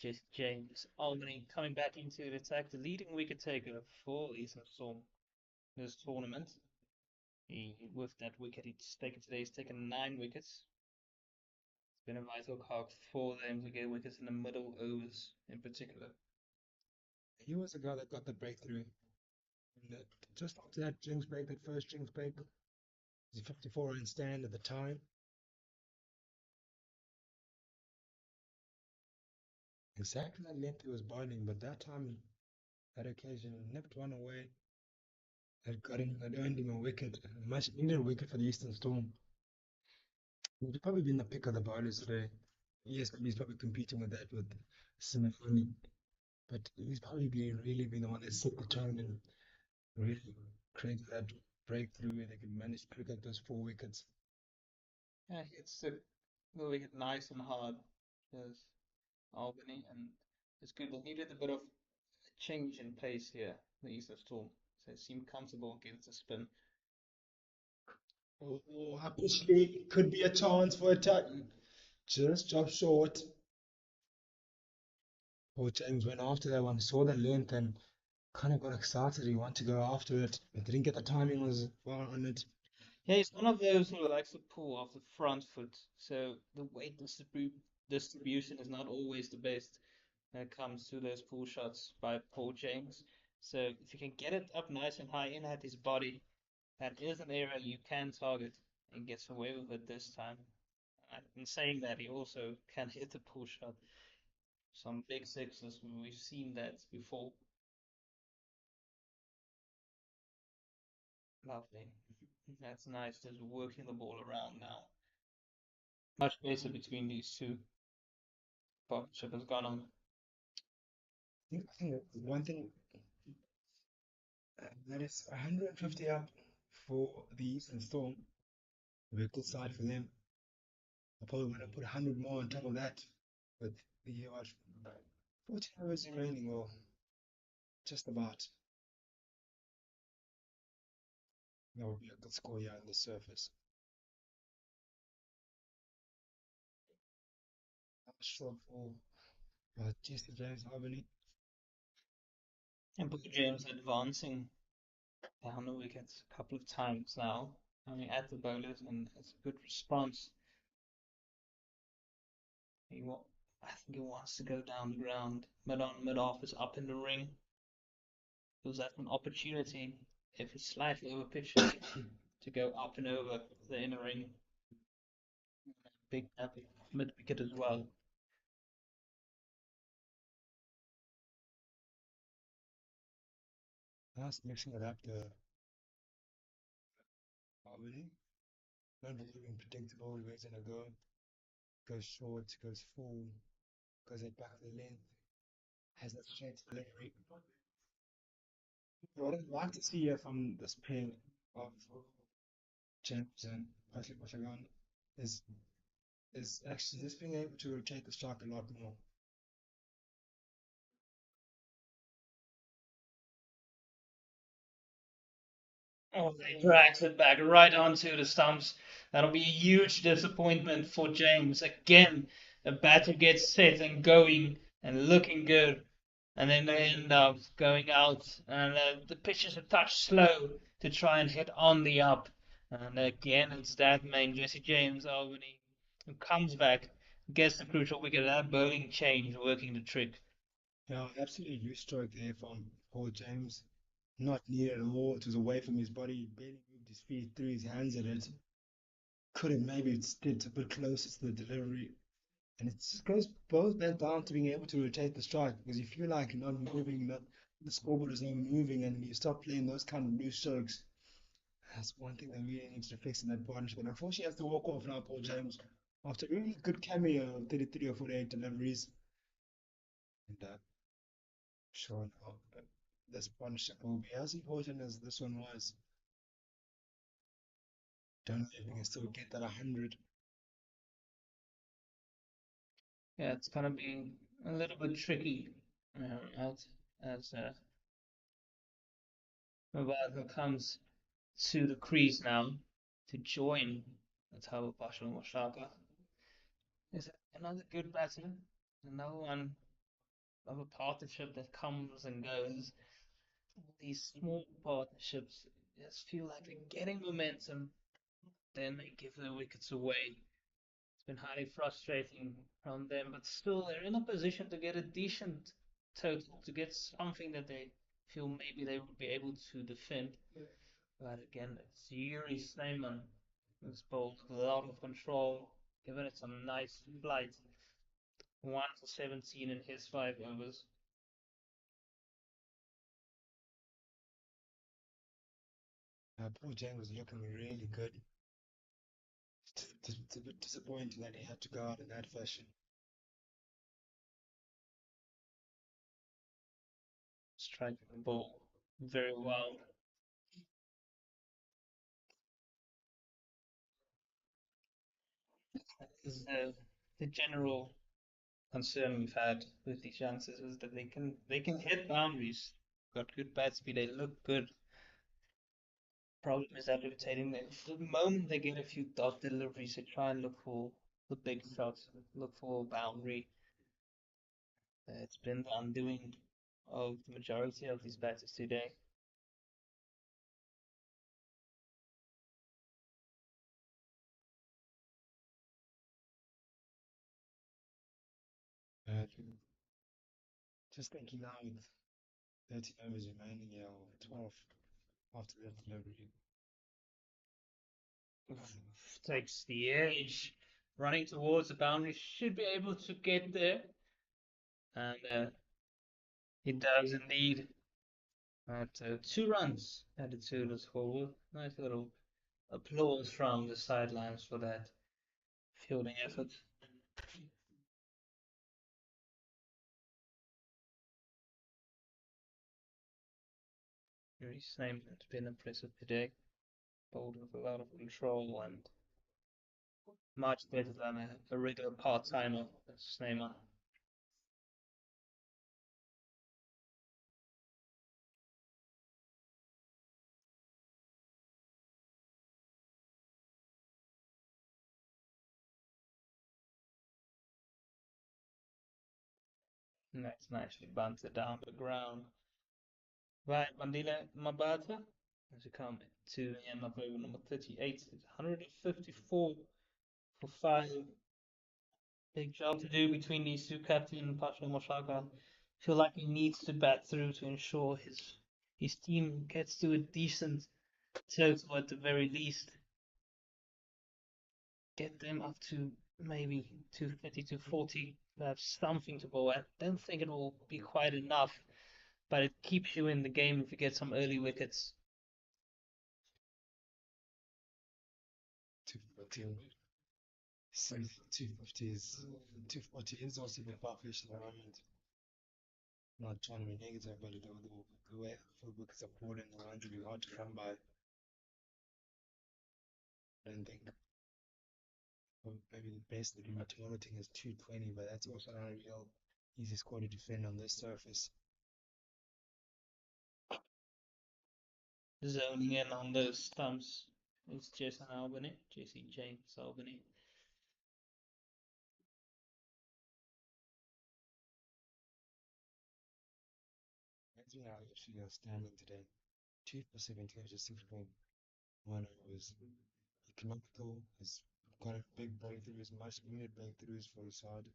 Jesse James, Albany coming back into the attack, the leading wicket taker for Eastern Storm this tournament. With that wicket he's taken today, he's taken 9 wickets. It's been a vital cog for them to get wickets in the middle overs in particular. He was the guy that got the breakthrough. And just after that Jinx break, that first Jinx break, it was a 54-run stand at the time. Exactly that length he was bowling, but that time, that occasion, nipped one away. That earned him a wicket, a much needed wicket for the Eastern Storm. He's probably been the pick of the bowlers today. Yes, he's probably competing with that with Simeone, but he's probably been the one that set the tone and really created that breakthrough where they could manage to pick up those 4 wickets. Yeah, it's the wicket nice and hard as Albany, and it's good. They needed a bit of change in pace here, the Eastern Storm. So it seemed comfortable against the spin. Oh, Appreciate could be a chance for a touch. Just drop short. Poor James went after that one, saw the length and kind of got excited. He wanted to go after it, but didn't get the timing was far on it. Yeah, he's one of those who likes to pull off the front foot, so the weight distribution is not always the best when it comes to those pull shots by Paul James. So if you can get it up nice and high in at his body, that is an area you can target and gets away with it this time. In saying that, he also can hit the pull shot. Some big sixes, we've seen that before. Lovely. That's nice, just working the ball around now. Much better between these two. Partnership has gone on. I think one thing that is 150 up for the Eastern Storm. A good side for them. I probably want to put 100 more on top of that. With the 14 hours remaining, or just about. That would be a good score here on the surface. I'm sure for Jesse James Albany. And Booker James advancing down the wickets a couple of times now. I mean, at the bowlers, and it's a good response. He wa I think he wants to go down the ground. Mid on, mid off is up in the ring. Because that's an opportunity if it's slightly over pitches to go up and over the inner ring. Big mid wicket as well. That's mixing it up to Albany. Not really being predictable. Where it's going to go. Goes short, goes full, goes at back of the length. Has that straight delivery. What I'd like to see here from this pair of James and Patrick Washagan is is actually just being able to rotate the strike a lot more. Oh, they drags it back right onto the stumps. That'll be a huge disappointment for James. Again, a batter gets set and going and looking good, and then they end up going out, and the pitch is a touch slow to try and hit on the up. And again, it's that man, Jesse James Albany, who comes back, gets the crucial wicket, that bowling change working the trick. Yeah, absolutely loose stroke there from Paul James. Not near at all. It was away from his body. Barely moved his feet, threw his hands at it. Could have maybe stayed a bit closer to the delivery. And it just boils back down to being able to rotate the strike because you feel like you're not moving, not the scoreboard is not moving, and you start playing those kind of loose strokes. That's one thing that really needs to fix in that partnership. And unfortunately, he has to walk off now, Paul James, after a really good cameo of 33 or 48 deliveries. And sure, no, this partnership will be as important as this one was. Don't know if we can still get that 100. Yeah, it's gonna be a little bit tricky as Mabata comes to the crease now to join the Tabo Pasha Moshaka. Is another good batsman, another one of a partnership that comes and goes. These small partnerships just feel like they're getting momentum, then they give the wickets away. It's been highly frustrating from them, but still they're in a position to get a decent total, to get something that they feel maybe they would be able to defend. But again, it's Yuri Snyman who's bowled with a lot of control, given it some nice flight. 1 for 17 in his 5 overs. Paul Jang was looking really good. It's a bit disappointing that he had to go out in that fashion. Striking the ball very well. Is the general concern we've had with these youngsters is that they can hit boundaries. Got good bat speed. They look good. Problem is that irritating them. The moment they get a few dot deliveries, they try and look for the big shots, look for a boundary. It's been the undoing of the majority of these batters today. Uh, just thinking now with 30 overs remaining, yeah, or 12 after that delivery. Takes the edge, running towards the boundary, should be able to get there, and he does indeed. At 2 runs added to the scoreboard. Nice little applause from the sidelines for that fielding effort. Very same. It's been impressive today. Bowled with a lot of control and much better than a regular part-timer. That's his name on. And that's nicely bunted down the ground. Right, Bandile Mabata as we come to the end of over number 38. It's 154 for 5. Big job to do between these two, captain and Patrick Moshaka. Feel like he needs to bat through to ensure his team gets to a decent total at the very least. Get them up to maybe 230, 240 to have something to bowl at. Don't think it will be quite enough, but it keeps you in the game if you get some early wickets. 240. So 240 is also a bit far-fetched at the moment. Not trying to be negative, but the way full wickets are poured in, the runs will be hard to come by. I don't think. Well, maybe the best that we're targeting is 220, but that's also not a real easy score to defend on this surface. Zoning in on those stumps is Jason Albany, JC James Albany. That's how actually outstanding today. 2 for 17, just 6.1 overs. Economical, has got a big breakthroughs, much needed breakthroughs for the side,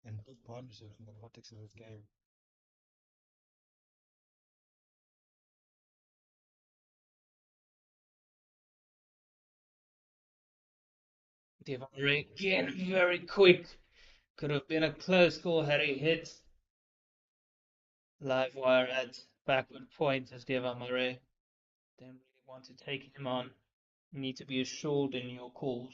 and big partnerships in the context of this game. Devon again, very quick. Could have been a close call had he hit live wire at backward point as Devon Murray. Don't really want to take him on. You need to be assured in your calls.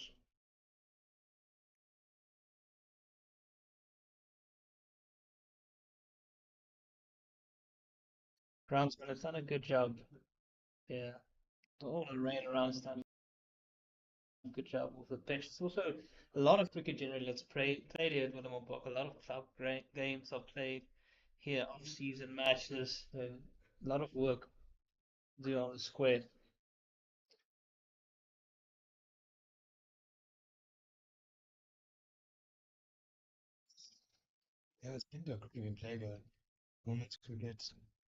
Groundsman has done a good job. Yeah, all the rain around has done a good job with the pitch. It's also a lot of cricket generally that's played here at Willowmoore Park. A lot of club games are played here, off-season matches. So a lot of work to do on the square. Yeah, it's been a cricket being played women's cricket,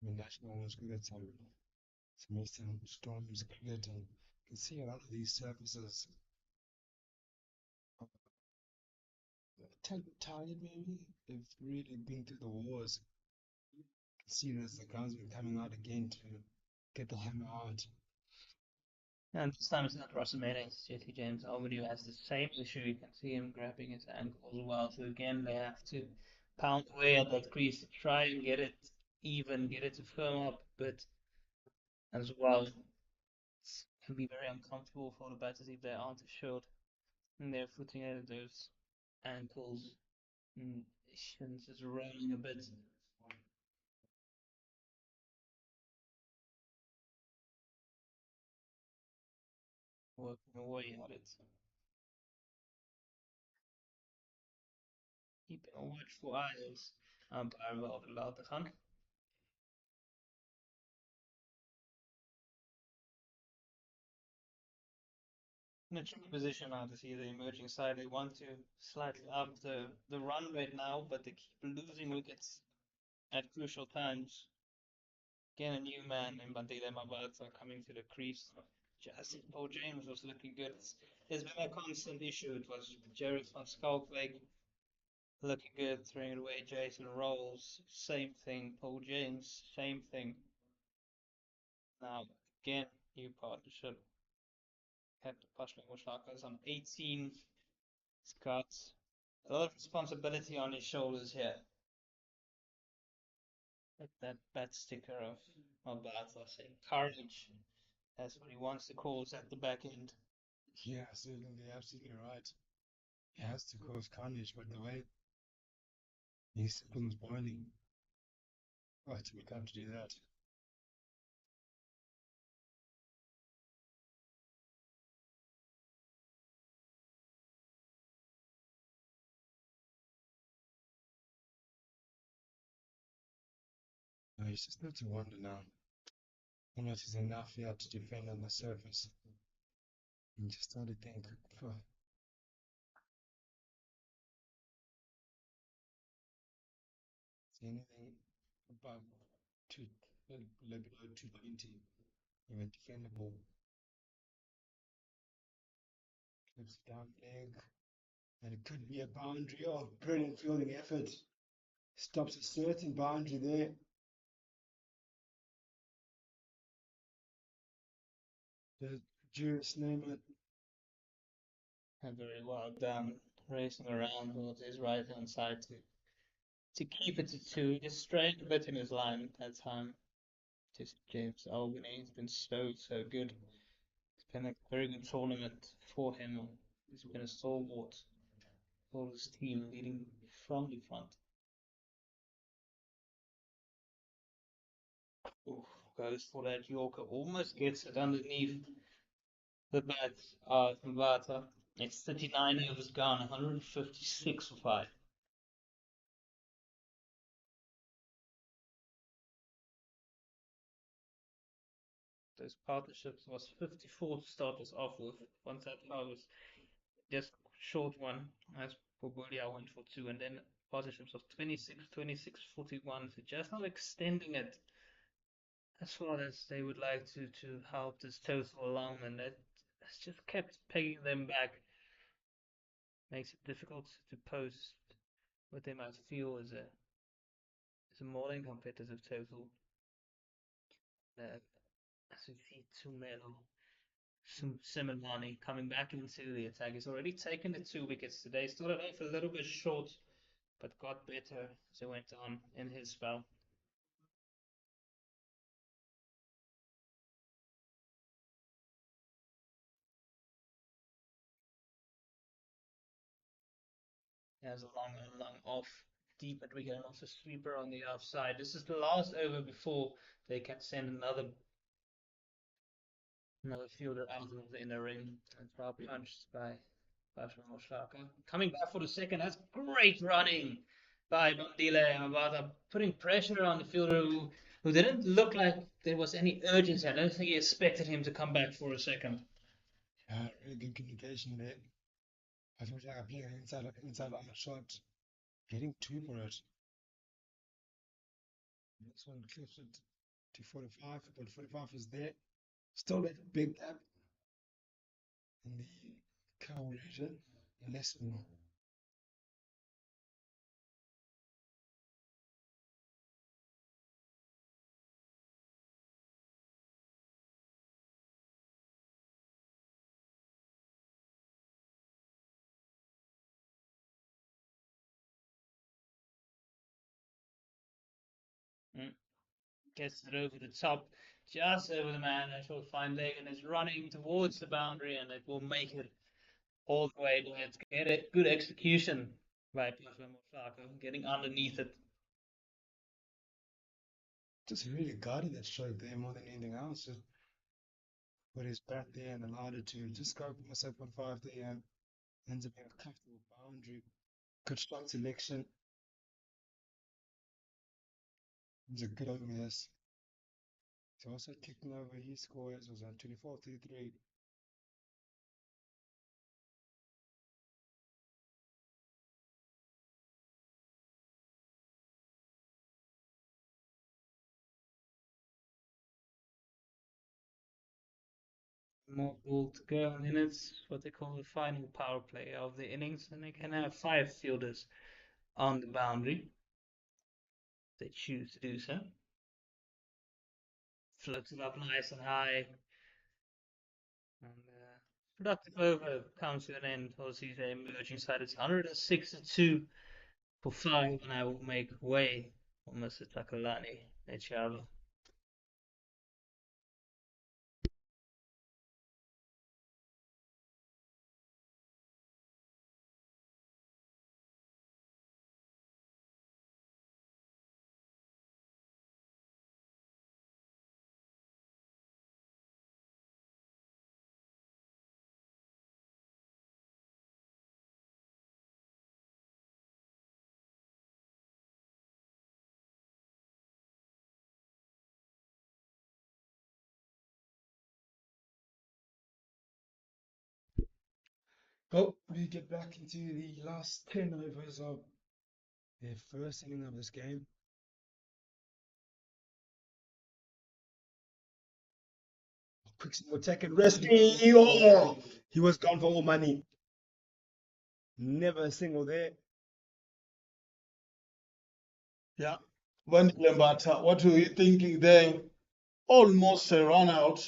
I mean national women's cricket, some Eastern Storms cricket, and you can see a lot of these surfaces are a tad bit tired maybe. They've really been through the wars. You can see there's the groundsman coming out again to get the hammer out. And this time it's not Rossomena, it's Jesse James Albany who has the same issue. You can see him grabbing his ankle as well. So again, they have to pound away at that crease to try and get it even, get it to firm up. But as well, it can be very uncomfortable for the batters if they aren't assured and they're footing at those ankles and shins is rolling a bit, working away at it. Keeping a watchful eyes umpire wel allowed te gaan. In a tricky position now to see the emerging side. They want to slightly up the run rate now, but they keep losing wickets at crucial times. Again, a new man in Bandile Mabata coming to the crease. Just Paul James was looking good. There's been a constant issue. It was Jared van Schalkwyk looking good, throwing it away. Jason Rolls, same thing. Paul James, same thing. Now, again, new partnership. Captain Pashman Mushaka is on 18. He's got a lot of responsibility on his shoulders here. That bat sticker of Bartha saying courage. That's what he wants to cause at the back end. Yeah, absolutely, absolutely right. He has to cause carnage, but the way he's Simpson's boiling, oh, to be come to do that. He's just not to wonder now. How much is enough here to defend on the surface? And just start to think, "Phew, is anything above two, below 220, even defendable? Clips down leg, and it could be a boundary. Oh, brilliant fielding effort. Stops a certain boundary there. The Julius name it. And very well done, racing around with his right hand side to keep it to two. Just straying a bit in his line that time. Just James Albany has been so good. It's been a very good tournament for him. He's been a stalwart for his team, leading from the front. Oof, goes for that Yorker, almost gets it underneath the bat from Vata. It's 39 overs gone, 156 for 5. Those partnerships was 54 to start us off with. Once that car was just short one, as Bogolia went for two, and then partnerships of 26, 26, 41. So just not extending it as far as they would like to help this total along, and that has just kept pegging them back. Makes it difficult to post what they might feel is a more than competitive total. As we see Tumelo Similani coming back into the attack. He's already taken the 2 wickets today. Started off a little bit short, but got better as he went on in his spell. He has a long off deep at wicket and also sweeper on the outside. This is the last over before they can send another fielder out of the inner ring. And foul punched by batsman Moshaka. Coming back for the second, that's great running by Bandile and Mabata, putting pressure on the fielder who didn't look like there was any urgency. I don't think he expected him to come back for a second. Yeah, really good communication there. I feel like I'm playing inside on a shot, getting two for it. This one clips it to 45, but 45 is there. Still that big gap in the cow region. Less more. Mm. Gets it over the top, just over the man. That will find leg and is running towards the boundary, and it will make it all the way. Let's get it. Good execution by Plasma Moshaka, getting underneath it. Just really guarded that stroke there more than anything else. Just put his bat there and allowed it to just go past 7.5 there and ends up being a comfortable boundary. Good shot selection. It's a good over this. He's also kicking over his scores was on 24-33. More ball to go, and then it's what they call the final power play of the innings, and they can have five fielders on the boundary. If they choose to do so. Floats it up nice and high, and productive over comes to an end. Aussies are emerging side. It's 162 for five, and I will make way for Mr. Takalani Echava. Oh, we get back into the last 10 overs of the first inning of this game. Quick single attack and rescue. Oh, he was gone for all money. Never a single there. Yeah. When Lembata, what were you thinking there? Almost a run out.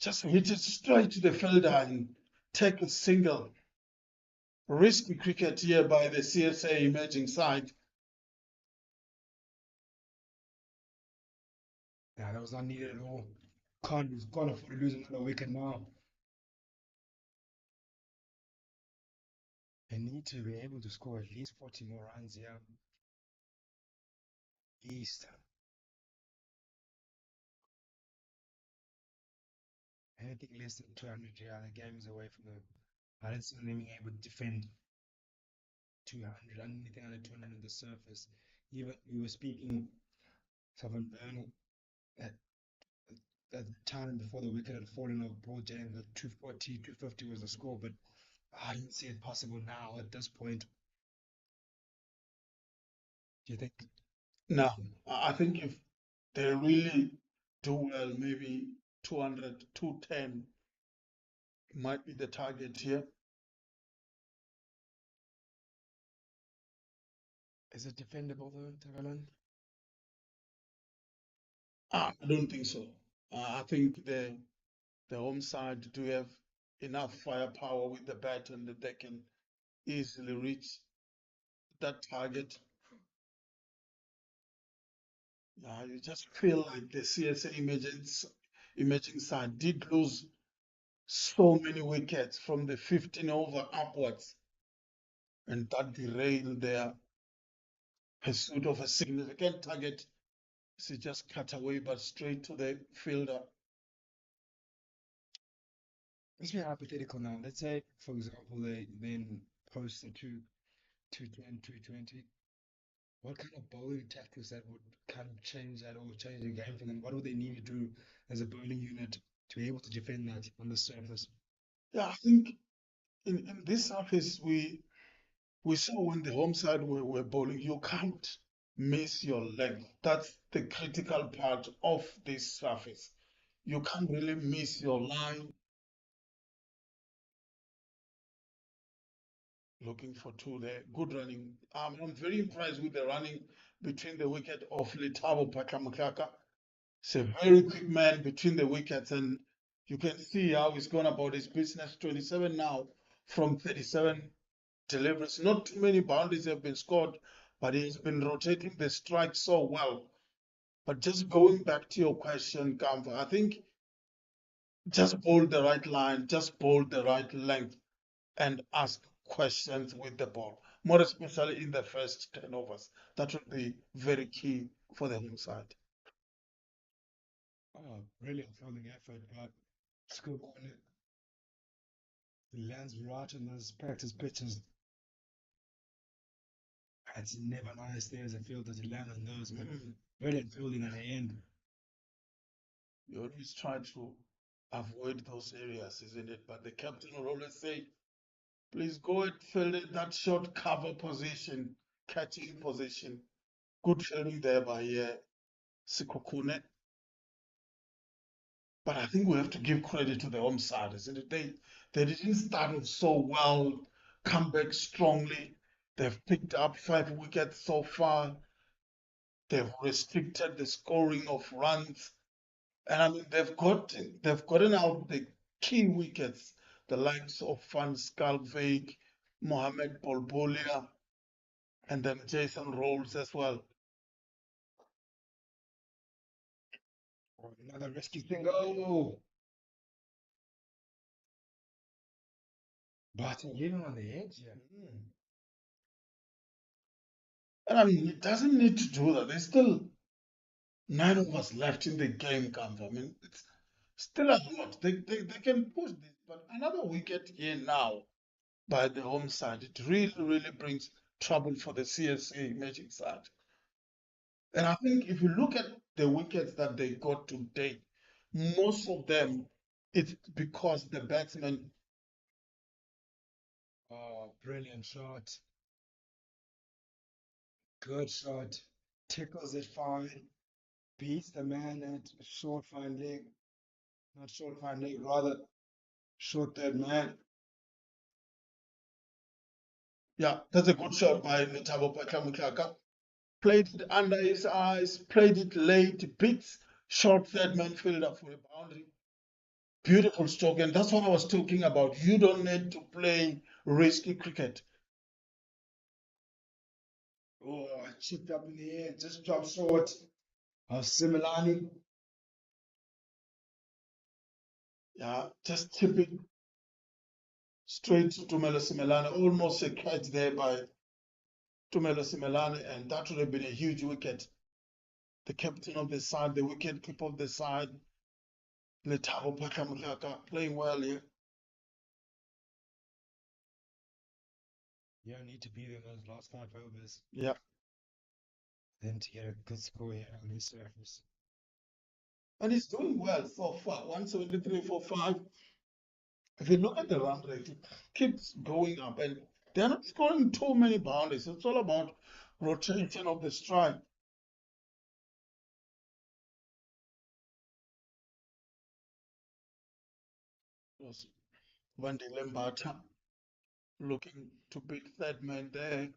Just hit it straight to the fielder and take a single. Risky cricket here by the CSA emerging side. Yeah, that was not needed at all. Can't afford to lose another wicket now. They need to be able to score at least 40 more runs here. At least. Anything less than 200 here, the game is away from them. I don't see them being able to defend 200, anything under 200 on the surface. Even we were speaking of Benoni at, at the time before the wicket had fallen over Paul James, at 240, 250 was the score, but I didn't see it possible now at this point. Do you think? No, I think if they really do well, maybe 200, 210 might be the target here. Is it defendable though, Tagalan? I don't think so. I think the home side do have enough firepower with the bat and that they can easily reach that target. You just feel like the CSA emerging side did lose so many wickets from the 15 over upwards, and that derailed their pursuit of a significant target. She just cut away, but straight to the fielder. Let's be hypothetical now. Let's say, for example, they then post the 210, 220. What kind of bowling tactics that would kind of change that or change the game for them? What would they need to do as a bowling unit to be able to defend that on the surface? Yeah, I think in this surface we saw when the home side were bowling, you can't miss your length. That's the critical part of this surface. You can't really miss your line. Looking for two there. Good running. I'm very impressed with the running between the wicket of Letabo Pakamukaka. He's a very quick man between the wickets, and you can see how he's gone about his business. 27 now from 37 deliveries. Not too many boundaries have been scored, but he's been rotating the strike so well. But just going back to your question, Kamva, I think just bowl the right line, just bowl the right length, and ask questions with the ball, more especially in the first 10 overs. That would be very key for the home side. Oh, brilliant fielding effort, but scoop on it. It lands right on those practice pitches. It's never nice there as a fielder to land on those, but brilliant fielding at the end. You always try to avoid those areas, isn't it? But the captain will always say, please go and field it, that short cover position, catching position. Good fielding there by Sikokune. But I think we have to give credit to the home side, isn't it? They didn't start off so well, come back strongly. They've picked up 5 wickets so far. They've restricted the scoring of runs. And I mean they've gotten out the key wickets, the likes of Van Schalkwyk, Mohamed Bolbolia, and then Jason Rolls as well. Oh, another rescue thing. Oh, but even on the edge, yeah. And I mean, it doesn't need to do that. There's still 9 overs left in the game, comes. I mean, it's still a lot. They can push this, but another wicket here now by the home side, it really, really brings trouble for the CSA Magic side. And I think if you look at the wickets that they got today, most of them, it's because the batsmen, Oh, brilliant shot. Good shot. Tickles it fine. Beats the man at short fine leg. Not short fine leg, rather short third man. yeah, that's a good shot by Letabo Pakamukaka. Played it under his eyes, played it late, beats short third man fielder for a boundary. Beautiful stroke, and that's what I was talking about. You don't need to play risky cricket. Oh, chipped up in the air, just dropped short of Similani. Yeah, just tip it straight to Tumelo Simelane, almost a catch there by Tumelo Simelane, and that would have been a huge wicket. The captain of the side, the wicket keeper of the side, Letabo Pakamukaka, playing well here. You don't need to be there those last 5 overs. Yeah, Then to get a good score here on this surface. and he's doing well so far. 173 for 5. If you look at the run rate, it keeps going up, and they're not scoring too many boundaries. It's all about rotation of the strike. Was Wendy Lembata looking to beat third man there.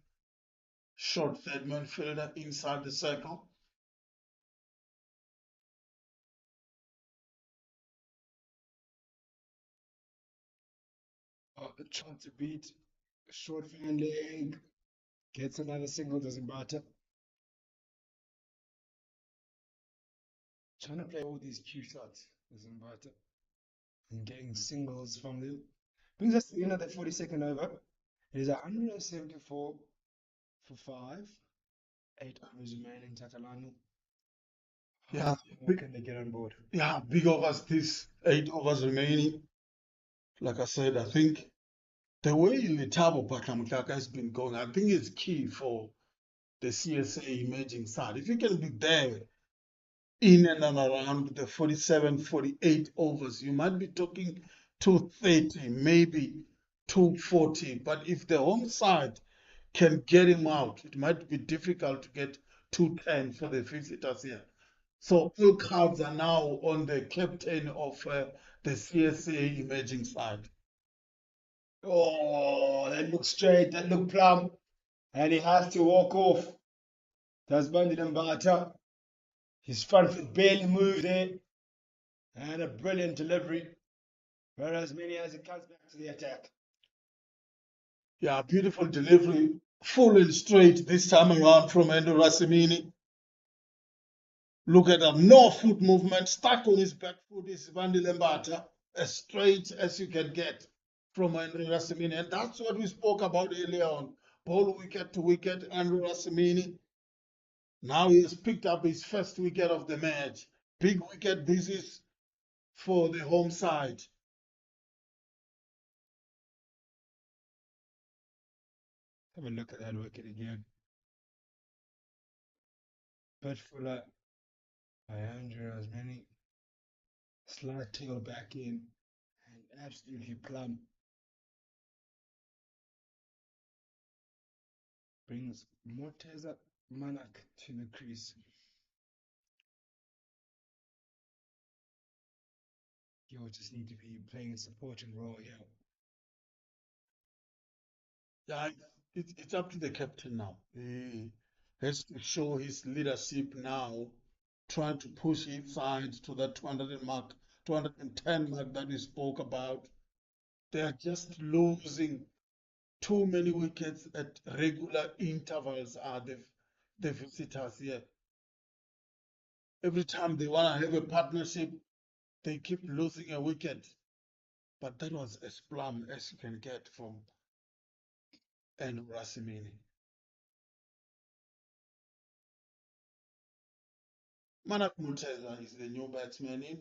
Short third man fielder inside the circle. Trying to beat short fine leg. Gets another single, doesn't matter. Trying to play all these cue shots, doesn't matter. And getting singles from them. Brings us to the end of the 42nd over. It is 174 for 5. 8 overs remaining, Takalani. Yeah, How can they get on board? yeah, big overs, this 8 overs remaining. Like I said, I think the way Letabo Pakamkaka has been going, I think it's key for the CSA emerging side. If you can be there in and around the 47, 48 overs, you might be talking 230, maybe 240. But if the home side can get him out, it might be difficult to get 210 for the visitors here. So all cards are now on the captain of the CSA emerging side. Oh, that looked straight, that looked plumb, and he has to walk off. That's Bandit Mbata. His front foot barely moved there, and a brilliant delivery. Whereas many as it comes back to the attack. Yeah, beautiful delivery, full and straight this time around from Endo Rassimini. Look at that, no foot movement, stuck on his back foot is Vandi Lembata, as straight as you can get from Andrew Rassimini. And that's what we spoke about earlier on. Ball wicket to wicket, Andrew Rassimini. Now he has picked up his first wicket of the match. Big wicket, this is for the home side. Have a look at that wicket again. Bit fuller by Andrew as many. Slight tail back in, and absolutely plumb. Brings Morteza Manak to the crease. He'll just need to be playing a supporting role here. Yeah, it's up to the captain now. He has to show his leadership now, trying to push his side to that 200 mark, 210 mark that we spoke about. They are just losing too many wickets at regular intervals, are the visitors here. Every time they want to have a partnership, they keep losing a wicket. But that was as plumb as you can get from N. Rassimini. Manak Muteza is the new batsman in.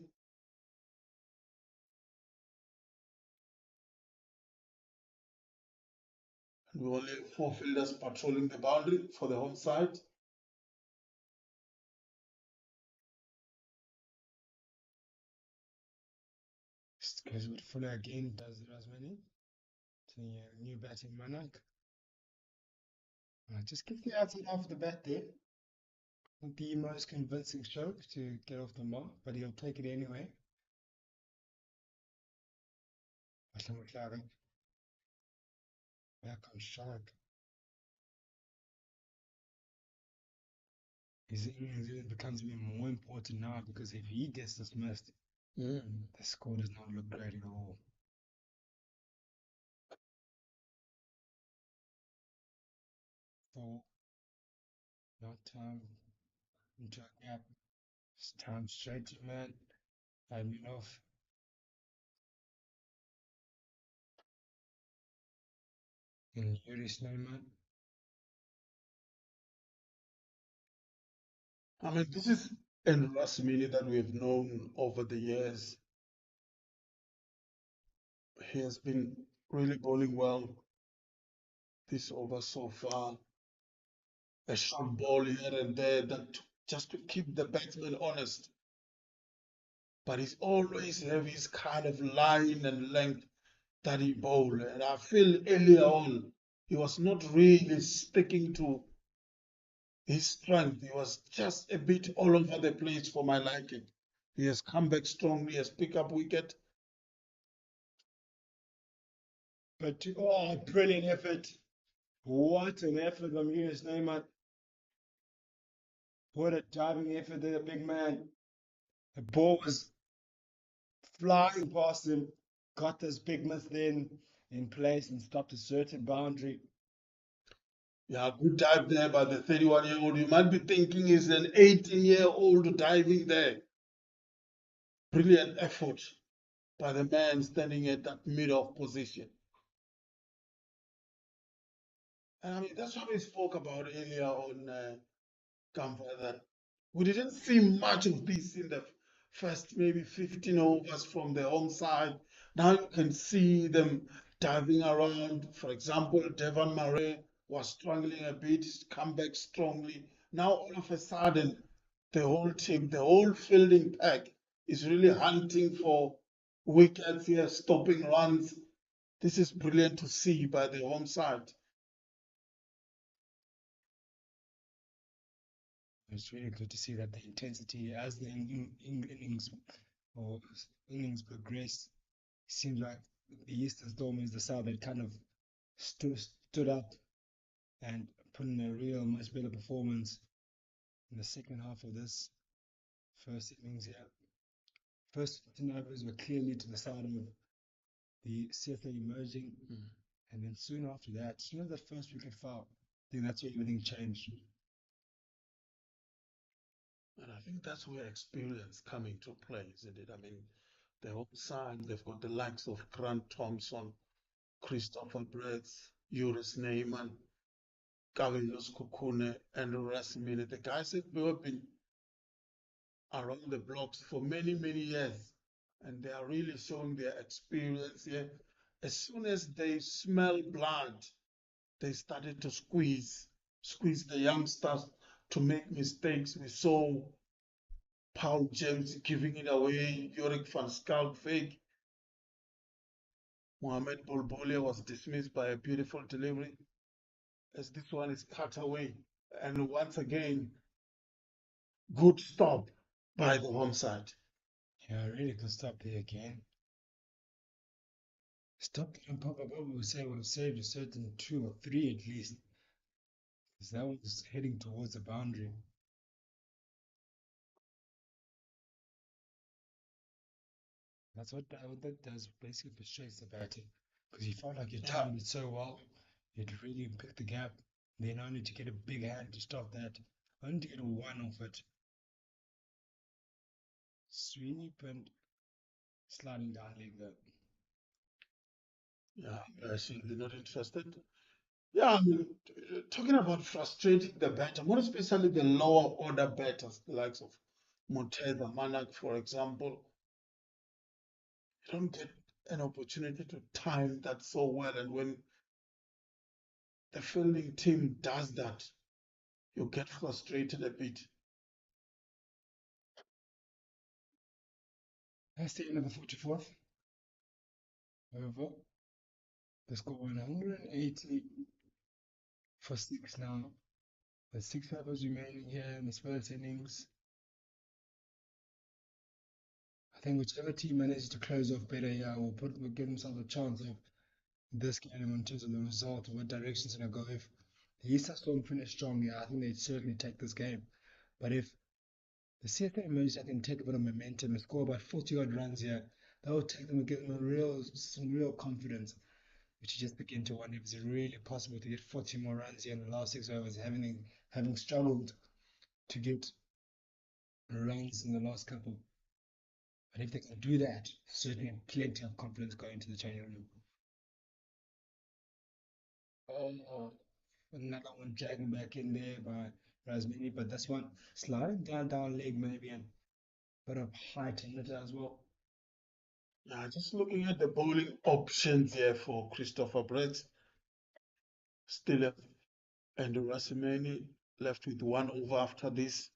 And we only have 4 fielders patrolling the boundary for the home side. Just goes with Fuller again, does it as many. To the new batting Manak. Just get the outside off the bat there. Not the most convincing stroke to get off the mark, but he'll take it anyway. McLaren back on shark. His innings really becomes even more important now because if he gets dismissed, the score does not look great at all. So, not time into a gap. It's time straight to man. I'm off. In Yuri Snowman. I mean, this is N. Rassimini that we've known over the years. He has been really bowling well this over so far. A short ball here and there that just to keep the batsman honest. But he's always have his kind of line and length that he bowled. And I feel earlier on he was not really sticking to his strength. He was just a bit all over the place for my liking. He has come back strongly, has picked up wicket. But oh, brilliant effort. What an effort from Yuri Snowman. What a diving effort there, the big man. The ball was flying past him, got this big miss then in place and stopped a certain boundary. Yeah, good dive there by the 31-year-old. You might be thinking he's an 18-year-old diving there. Brilliant effort by the man standing at that mid-off position. And I mean, that's what we spoke about earlier on come further. We didn't see much of this in the first maybe 15 overs from the home side. Now you can see them diving around. For example, Devon Murray was struggling a bit, come back strongly. Now all of a sudden, the whole team, the whole fielding pack is really hunting for wickets here, stopping runs. This is brilliant to see by the home side. It's really good to see that the intensity as the innings or innings progressed, it seems like the Eastern Storm is the side that kind of stood up and put in a real much better performance in the second half of this first innings here. First 15 overs were clearly to the side of the CSA emerging, and then soon after that, as soon as that first wicket fell, I think that's where everything changed. And I think that's where experience come into play, isn't it? I mean, the home side, they've got the likes of Grant Thompson, Christopher Brett, Juris Neyman, Carlos Kukune, and Rasmini. The guys have been around the blocks for many, many years, and they are really showing their experience here. As soon as they smell blood, they started to squeeze the youngsters to make mistakes. We saw Paul James giving it away, Yorick van Schalkwyk. Mohamed Bulbulia was dismissed by a beautiful delivery as this one is cut away. And once again, good stop by the home side. Yeah, really good stop there again. Stop and pop up, would say would have saved a certain two or three at least, because that was heading towards the boundary. That's what that does basically frustrates the batter, because you felt like you Yeah, timed it so well, you'd really pick the gap, then only to get a big hand to stop that, only to get a one off it. Sweep and sliding down leg there. yeah, absolutely not interested. Yeah, I mean, talking about frustrating the batter, more especially the lower order batters, the likes of Monteza, Manak, for example, you don't get an opportunity to time that so well. And when the fielding team does that, you get frustrated a bit. That's the end of the 44th over. The score 180 for six now. There's six overs remaining here in this first innings. I think whichever team manages to close off better here will give themselves a chance of this game in terms of the result and what direction it's going to go. If the Eastern Storm finish strong, yeah, I think they'd certainly take this game. But if the CSA emerges, I think take a bit of momentum and score about 40 odd runs here, that will take them and give them some real confidence, which you just begin to wonder if it's really possible to get 40 more runs here in the last six overs, having struggled to get runs in the last couple. But if they can do that, certainly have plenty of confidence going into the changing room. Oh, another one dragging back in there by Rasmini, but this one sliding down leg maybe and bit of height in it as well. Yeah, just looking at the bowling options here for Christopher Brett, still and Rasimeni left with 1 over after this.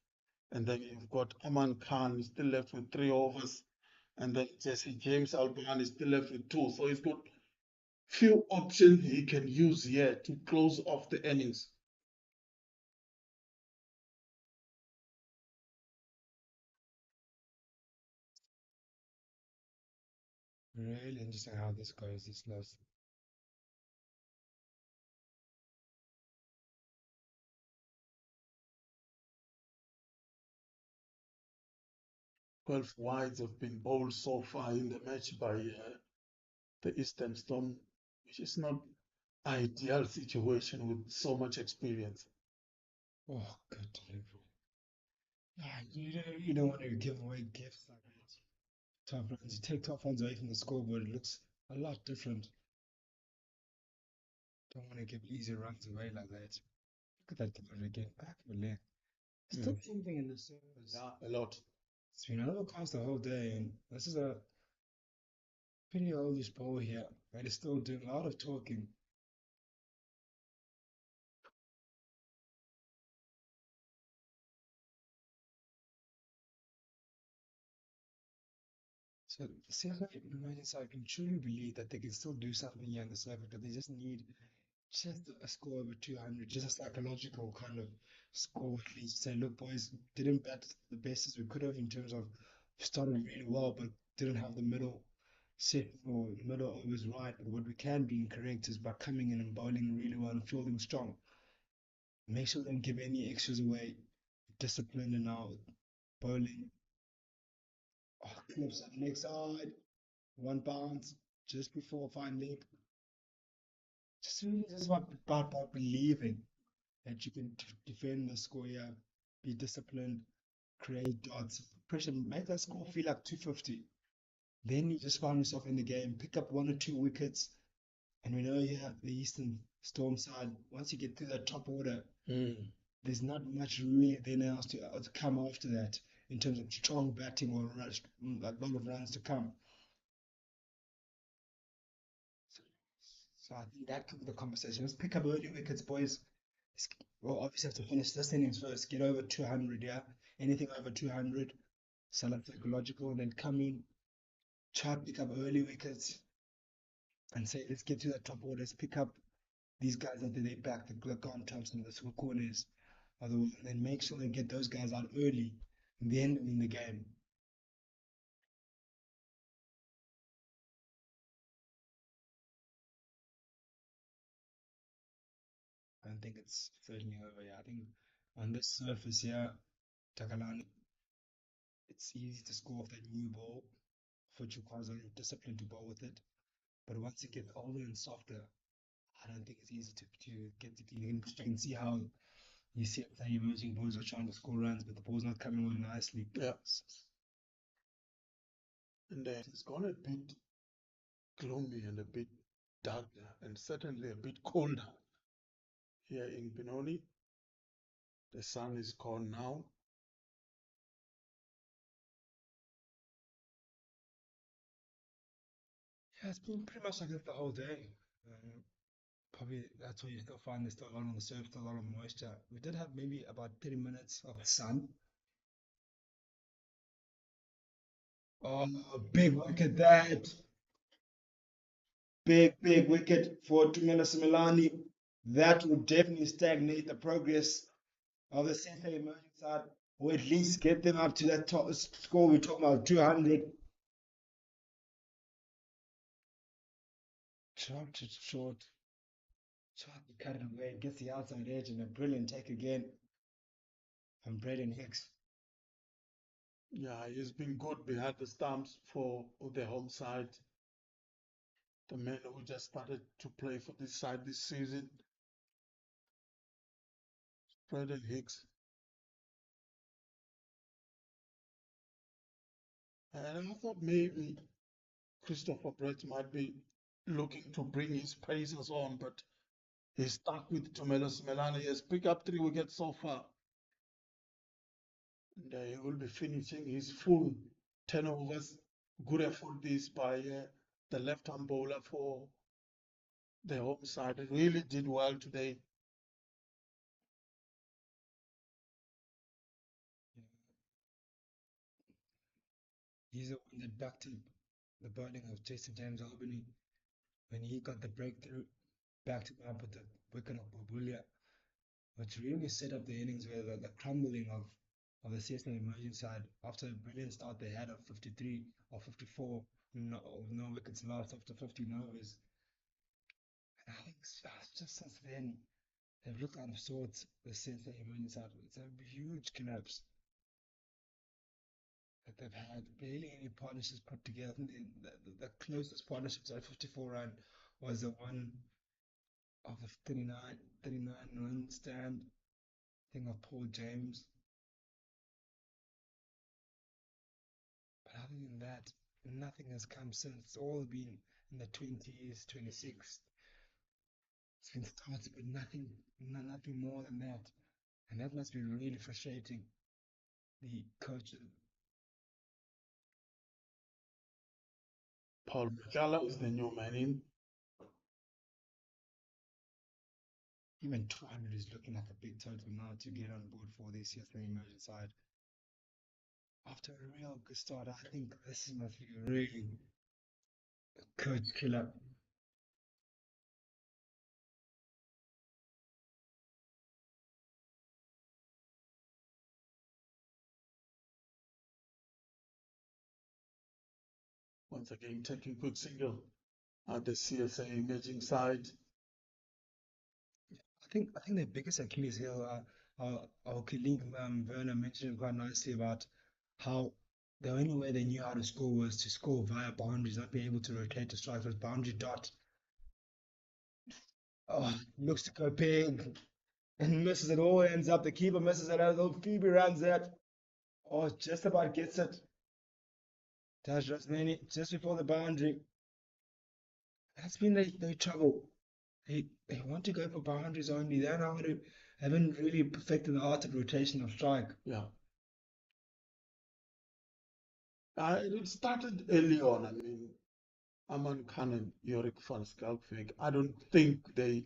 And then you've got Aman Khan is still left with 3 overs. And then Jesse James Alban is still left with two. So he's got few options he can use here to close off the innings. Really interesting how this goes, this last. 12 wides have been bowled so far in the match by the Eastern Storm, which is not ideal situation with so much experience. Oh, good delivery. Ah, you don't want to give away gifts like that. Top runs, you take top runs away from the scoreboard, it looks a lot different. Don't want to give easy runs away like that. Look at that delivery again, back of the leg. Still something in the surface. A lot. It's been overcast the whole day, and this is a pretty oldish ball here, but it's still doing a lot of talking. So CSA Emergence, I can truly believe that they can still do something here in the circuit, but they just need just a score over 200, just a psychological kind of score at least. Say, look, boys, didn't bat the best as we could have in terms of starting really well, but didn't have the middle set or middle overs right. But what we can be incorrect is by coming in and bowling really well and fielding strong. Make sure they don't give any extras away. Discipline in our bowling. Oh, clips at leg side. One bounce just before fine leg. Just really just about believing that you can defend the score here, be disciplined, create dots, pressure, make that score feel like 250. Then you just find yourself in the game, pick up 1 or 2 wickets, and we know here the Eastern Storm side, once you get through that top order, there's not much really then else to come after that in terms of strong batting or rush, a lot of runs to come. So, so I think that could be the conversation. Let's pick up early wickets, boys. Well, obviously have to finish this innings first, get over 200, yeah? Anything over 200, select psychological, and then come in, try to pick up early wickets, and say, let's get to the top orders, pick up these guys that they back, the Glegon Thompson, the Swift corners, and then make sure they get those guys out early, and then in the game. I don't think it's certainly over, yeah. I think on this surface here, Takalani, it's easy to score off that new ball, which requires a lot of discipline to bowl with it. But once it gets older and softer, I don't think it's easy to get to clean. You can see how you see the emerging boys are trying to score runs, but the ball's not coming on nicely. Yeah. And then it's gone a bit gloomy and a bit darker and certainly a bit colder here in Benoni. The sun is gone now. Yeah, it's been pretty much like this the whole day. Probably that's why you still find there's still a lot on the surface, still a lot of moisture. We did have maybe about 30 minutes of sun. Oh, big wicket that. Big wicket for Tumela Similani. That would definitely stagnate the progress of the CSA emerging side, or at least get them up to that top score we're talking about, 200. Dropped it short. Tried to cut it away, gets the outside edge, and a brilliant take again from Braden Hicks. Yeah, he's been good behind the stumps for the home side. The men who just started to play for this side this season. Braden Hicks. And I thought maybe Christopher Brett might be looking to bring his paces on, but he's stuck with Tumelos Melani. He has picked up 3 wickets so far. And he will be finishing his full 10 overs. Good effort this by the left-hand bowler for the home side. He really did well today. He's the one that backed up the burning of Jason James Albany when he got the breakthrough, backed him up with the wicket of Babulia, which really set up the innings where the crumbling of the CSA emerging side after a brilliant start they had of 53 or 54, no wickets lost after 15 overs. And I think just since then, they've looked out of sorts, the CSA emerging side. It's a huge collapse that they've had. Barely any partnerships put together. I think the closest partnerships at 54 run was the one of the 39 run stand thing of Paul James. But other than that, nothing has come since. It's all been in the 20s, 26. It's been starts, but nothing more than that And that must be really frustrating. The coach, Paul McCullough is the new man in. even 200 is looking like a big total now to get on board for this CSA emerging side. After a real good start, I think this must be really a coach killer. Once again, taking quick single at the CSA imaging side. I think the biggest Achilles heel, our colleague Werner mentioned quite nicely about how the only way they knew how to score was to score via boundaries, not being able to rotate to strike with boundary dot. Oh, looks to go big and misses it all, ends up the keeper misses it as old Phoebe runs it. Oh, just about gets it. Does Rosmani just before the boundary. That's been their trouble. They want to go for boundaries only. They don't know how to, haven't really perfected the art of rotation of strike. Yeah. It started early on. I mean, Aman Khan and Yorick van Schalkwyk, I don't think they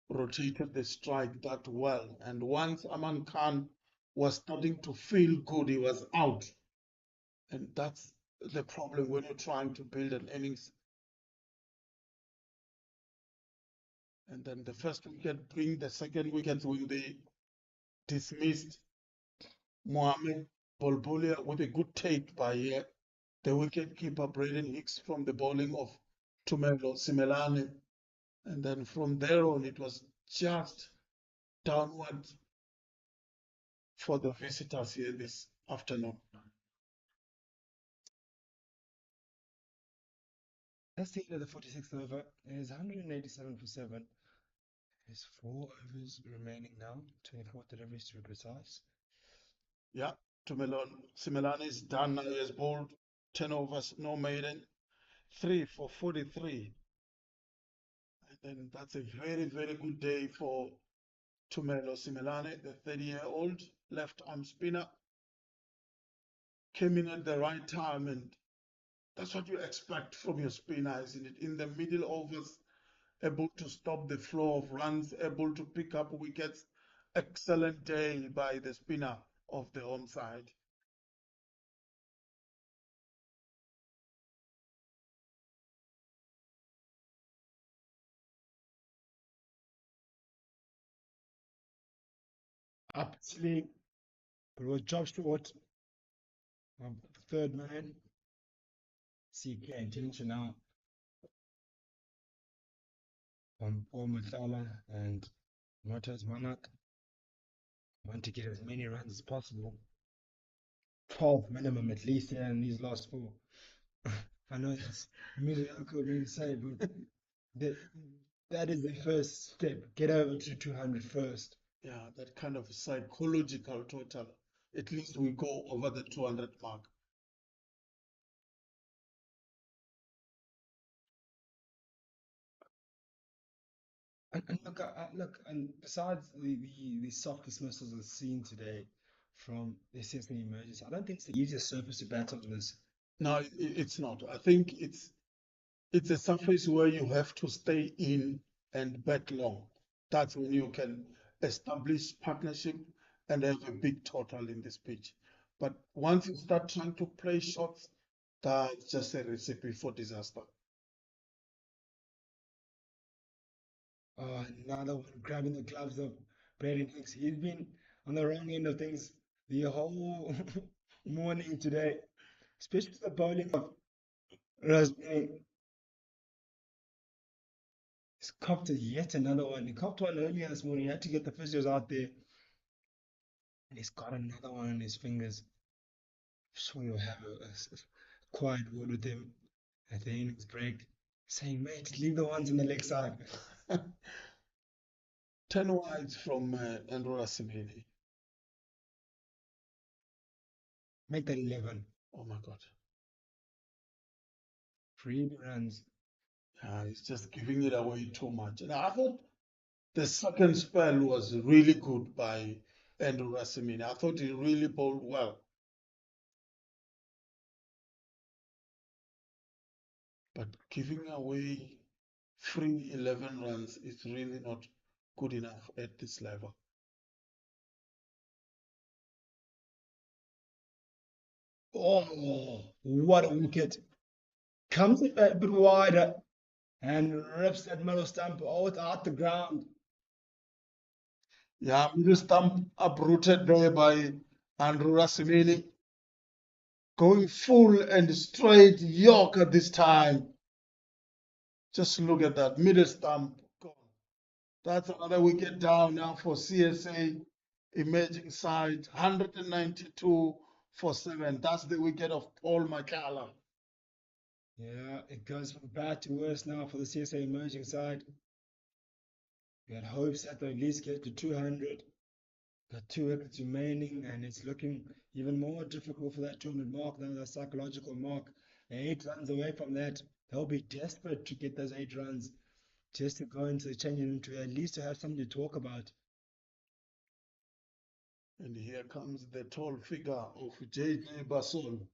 rotated the strike that well. And once Aman Khan was starting to feel good, he was out. And that's the problem when you're trying to build an innings. And then the first wicket bring the second wicket when they dismissed Mohamed Bolbolia with a good take by the wicket keeper Braden Hicks from the bowling of Tumelo Simelane. And then from there on, it was just downward for the visitors here this afternoon. That's the end of the 46th over. It is 187 for 7. There's 4 overs remaining now, 24 deliveries to be precise. Yeah, Tumelo Simelane is done now. He has bowled 10 overs, no maiden, 3 for 43. And then that's a very, very good day for Tumelo Simelane, the 30-year-old left-arm spinner. Came in at the right time, and that's what you expect from your spinner, isn't it? In the middle overs, able to stop the flow of runs, able to pick up wickets. Excellent day by the spinner of the home side. Up sleep, but it was job short. Third man, CK intention now on Paul Mathala and Motors Monarch. Want to get as many runs as possible. 12 minimum at least here in these last 4. I know it's mediocre of me to say, but that, that is the first step. Get over to 200 first. Yeah, that kind of psychological total. At least we go over the 200 mark. And look, look, and besides the soft dismissals we've seen today from the CSA emergence, I don't think it's the easiest surface to bat on this. No, it's not. I think it's a surface where you have to stay in and bet long. That's when you can establish partnership and have a big total in this pitch. But once you start trying to play shots, that's just a recipe for disaster. Oh, another one grabbing the gloves of Braden Hicks. He's been on the wrong end of things the whole morning today, especially the bowling of Rasmussen. He's copped yet another one. He copped one earlier this morning. He had to get the physios out there, and he's got another one on his fingers. Sure, you'll have a quiet word with him at the innings break, saying, "Mate, leave the ones on the leg side. 10 wides from Andrew Rasimini. Make that 11." Oh my God. Free runs. Yeah, he's just giving it away too much. And I thought the second spell was really good by Andrew Rasimini. I thought he really bowled well. But giving away free 11 runs is really not good enough at this level. Oh, what a wicket. Comes a bit wider and rips that middle stump out the ground. Yeah, middle stump uprooted there by Andrew Rasimini. Going full and straight Yorker this time. Just look at that middle stump gone. That's another wicket down now for CSA. Emerging side 192 for 7. That's the wicket of Paul McCallum. Yeah, it goes from bad to worse now for the CSA emerging side. We had hopes that they'll at least get to 200. Got 2 wickets remaining, and it's looking even more difficult for that 200 mark than the psychological mark. They're 8 runs away from that. They'll be desperate to get those 8 runs just to go into the changing room to at least to have something to talk about. And here comes the tall figure of J.J. Basson,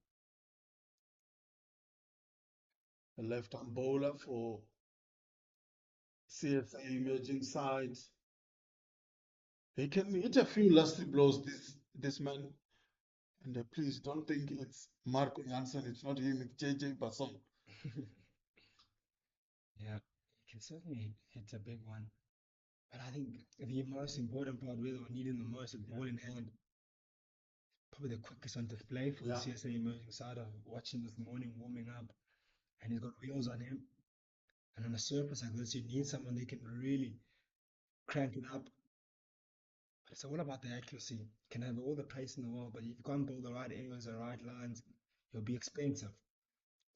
the left-arm bowler for CSA emerging side. He can hit a few lusty blows, this man. And please don't think it's Marco Jansen, it's not him, it's J.J. Basson. Yeah, you can certainly hit a big one. But I think the most important part, where we're needing the most, is ball in hand. Probably the quickest on display for the Yeah. CSA emerging side. Of watching this morning warming up, and he's got wheels on him. And on a surface like this, you need someone that can really crank it up. But it's all about the accuracy. You can have all the pace in the world, but if you can't build the right areas, the right lines, you'll be expensive.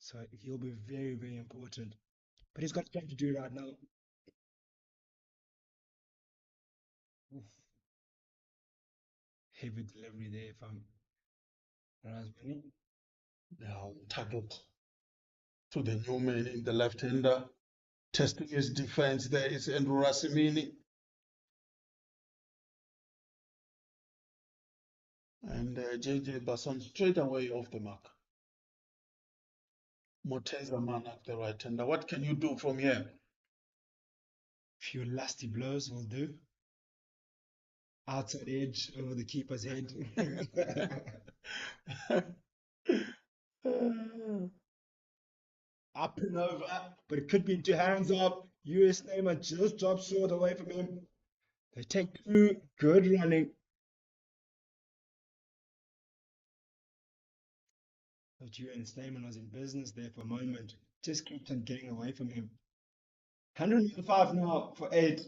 So he'll be very, very important. But he's got plenty to do right now. Oof, heavy delivery there from Razmini. Now target to the new man in the left-hander. Testing his defense there is Andrew Rasimini. And J.J. Basson straight away off the mark. Moteza Manak, the right-hander. What can you do from here? Few lusty blows will do. Outside edge over the keeper's head. Up and over, but it could be into hands of US Namer, just drops short away from him. They take 2, good running. But US Namer was in business there for a moment, just keeps on getting away from him. 105 now for 8.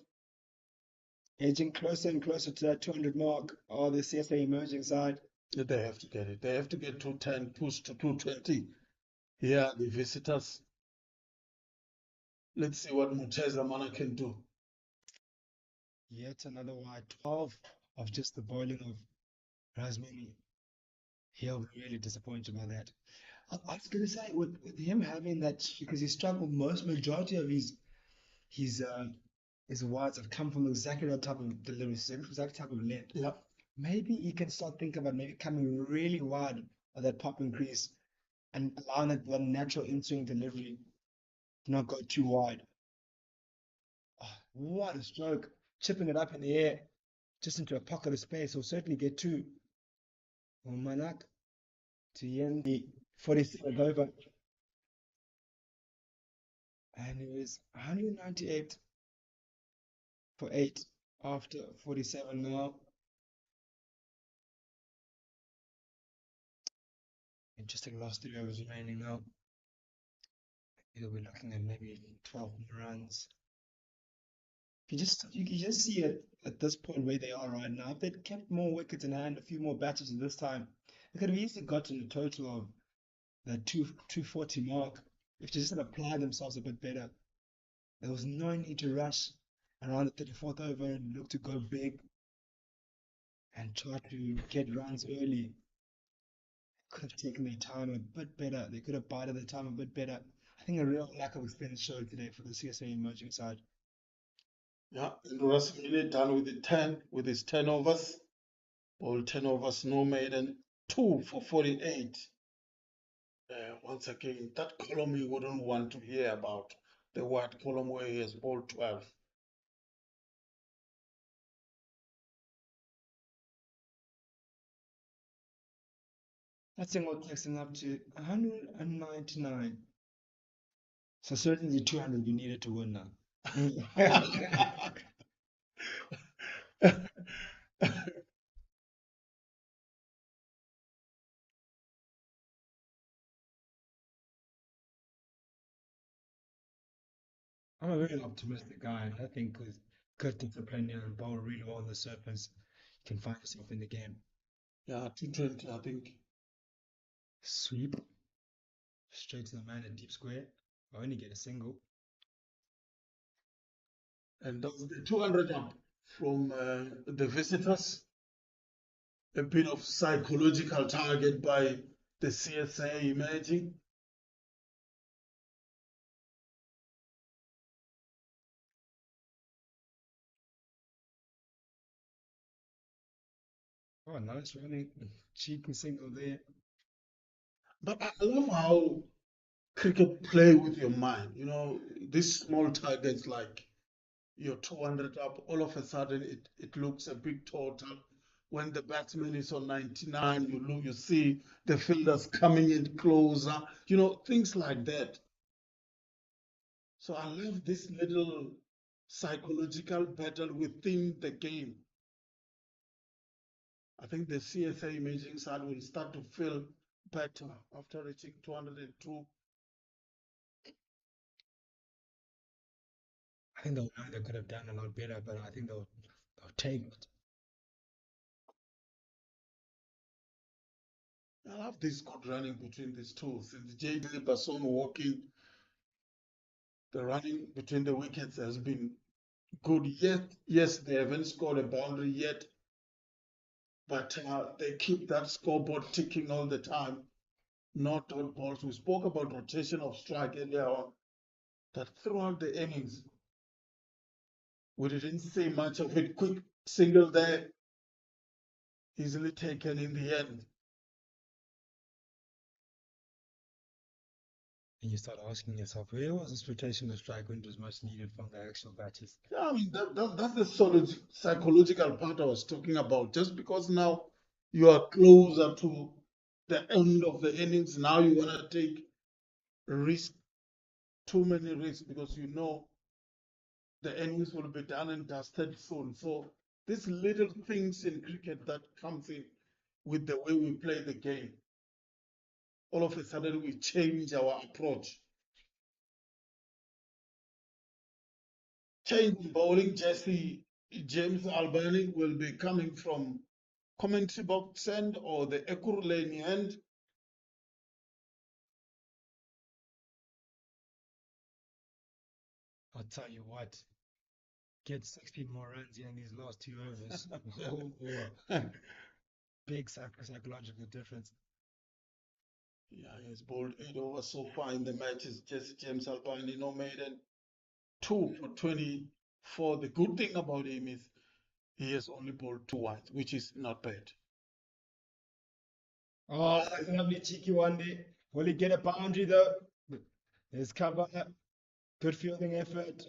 Edging closer and closer to that 200 mark. Oh, the CSA emerging side. They have to get it. They have to get 210, push to 220. Here, the visitors. Let's see what Moteza Manak can do. Yet another wide 12 of just the bowling of Razmini. He'll be really disappointed by that. I was going to say, with him having that, because he struggled majority of his wides have come from exactly that type of delivery, exact type of length. Yeah. Maybe he can start thinking about maybe coming really wide of that pop increase and allowing that natural in-swing delivery to not go too wide. Oh, what a stroke. Chipping it up in the air, just into a pocket of space. Will certainly get 2. Manak to end the 47th over. And it was 198 for 8 after 47 now. And just a last 3 overs remaining now. Either we're looking at maybe 12 more runs. You can just see it at this point where they are right now. If they'd kept more wickets in hand, a few more batters at this time, they could have easily gotten a total of the 240 mark if they just had applied themselves a bit better. There was no need to rush around the 34th over and look to go big and try to get runs early. Could have taken their time a bit better. They could have bided their time a bit better. I think a real lack of experience showed today for the CSA emerging side. Yeah, and Rasimini done with his 10 overs. Ball 10 overs, no maiden, 2 for 48. Once again, that column you wouldn't want to hear about. The white column where he has ball 12. That single takes him up to 199. So certainly 200 you needed to win now. I'm a very optimistic guy. I think with Curtis playing and bowl really well on the surface, you can find yourself in the game. Yeah, 220, I think. Sweep straight to the man at deep square. I only get a single. And that's the 200 up from the visitors. A bit of psychological target by the CSA emerging. Oh, nice running. Cheeky single there. But I love how cricket play with your mind. You know, these small targets like your 200 up, all of a sudden it looks a big total. When the batsman is on 99, you see the fielders coming in closer, you know, things like that. So I love this little psychological battle within the game. I think the CSA imaging side will start to feel better after reaching 202. I think they could have done a lot better, but I think they'll take it. I love this good running between these two. Since JB Basson walking, the running between the wickets has been good. Yes, they haven't scored a boundary yet, but they keep that scoreboard ticking all the time. Not dot balls. We spoke about rotation of strike earlier on. That throughout the innings, we didn't see much of it. Quick single there, easily taken in the end. And you start asking yourself, where was this rotation of strike when it was most needed from the actual batters? Yeah, I mean that's the solid psychological part I was talking about. Just because now you are closer to the end of the innings, now you want to take risk, too many risks, because you know the innings will be done and dusted soon. So these little things in cricket that comes in with the way we play the game, all of a sudden we change our approach. Change in bowling, Jesse James Albani will be coming from commentary box end or the Ekur lane end. I'll tell you what, get 16 more runs in these last 2 overs. Oh, big psychological difference. Yeah, he's bowled 8 overs so far in the matches. Jesse James Albani, no maiden, 2 for 24. The good thing about him is he has only bowled 2 wides, which is not bad. Oh, that's a lovely cheeky one there. Will he get a boundary though? There's cover. Good fielding effort.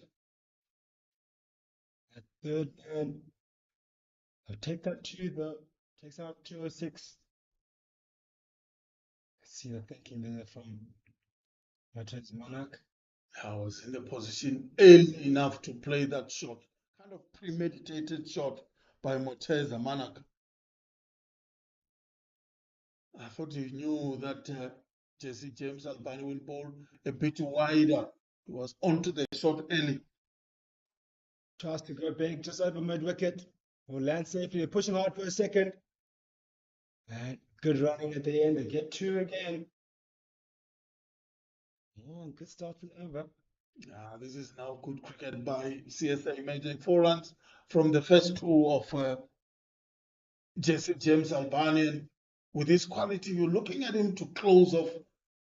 At third man. I'll take that two though. Takes out 206. See the thinking there from Martin's Monarch. I was in the position early enough to play that shot. Kind of premeditated shot by Moteza Manak. I thought he knew that Jesse James Albani will bowl a bit wider. He was onto the shot early. Tries to go big, just over mid wicket. Will land safely. They're pushing hard for a second. And good running at the end. They get two again. Oh, good start for the over. This is now good cricket by CSA, making 4 runs from the first two of Jesse James Albanian. With his quality, you're looking at him to close off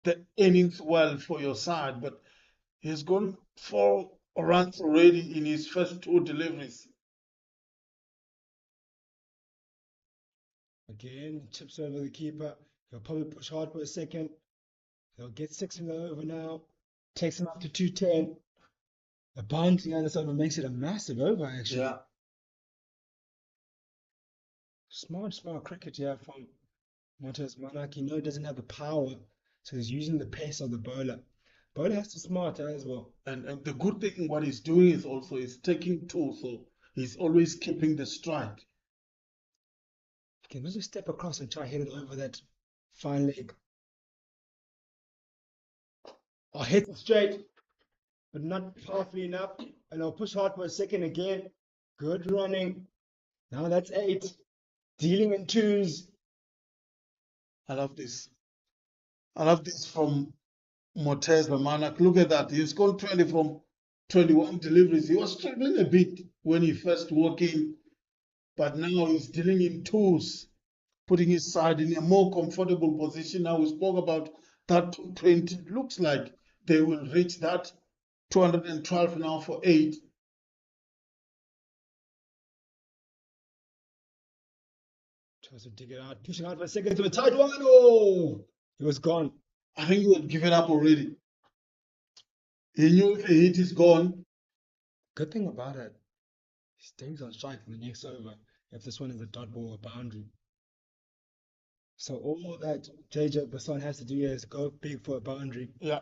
the innings well for your side, but he's gone 4 runs already in his first two deliveries. Again, chips over the keeper. He'll probably push hard for a second. He'll get 6 in the over now. Takes him up to 210. A bounty on this over makes it a massive over, actually. Yeah. Smart cricket here from Montez Monarch. He doesn't have the power, so he's using the pace of the bowler. Bowler has to smart as well. And the good thing what he's doing is also he's taking two, so he's always keeping the strike. Can just step across and try hit it over that fine leg. I'll hit it straight, but not powerfully enough. And I'll push hard for a second again. Good running. Now that's 8. Dealing in 2s. I love this. I love this from Montez Manak. Look at that. He's gone 20 from 21 deliveries. He was struggling a bit when he first walked in, but now he's dealing in twos, putting his side in a more comfortable position. Now we spoke about that 220. It looks like they will reach that 212 now for 8. Tries to dig it out, pushing out for a second to a tight one. Oh, he was gone. I think he had given up already. He knew if he hit, is gone. Good thing about it, he stays on strike for the next over if this one is a dot ball or boundary. So all that JJ Basson has to do here is go big for a boundary. Yeah.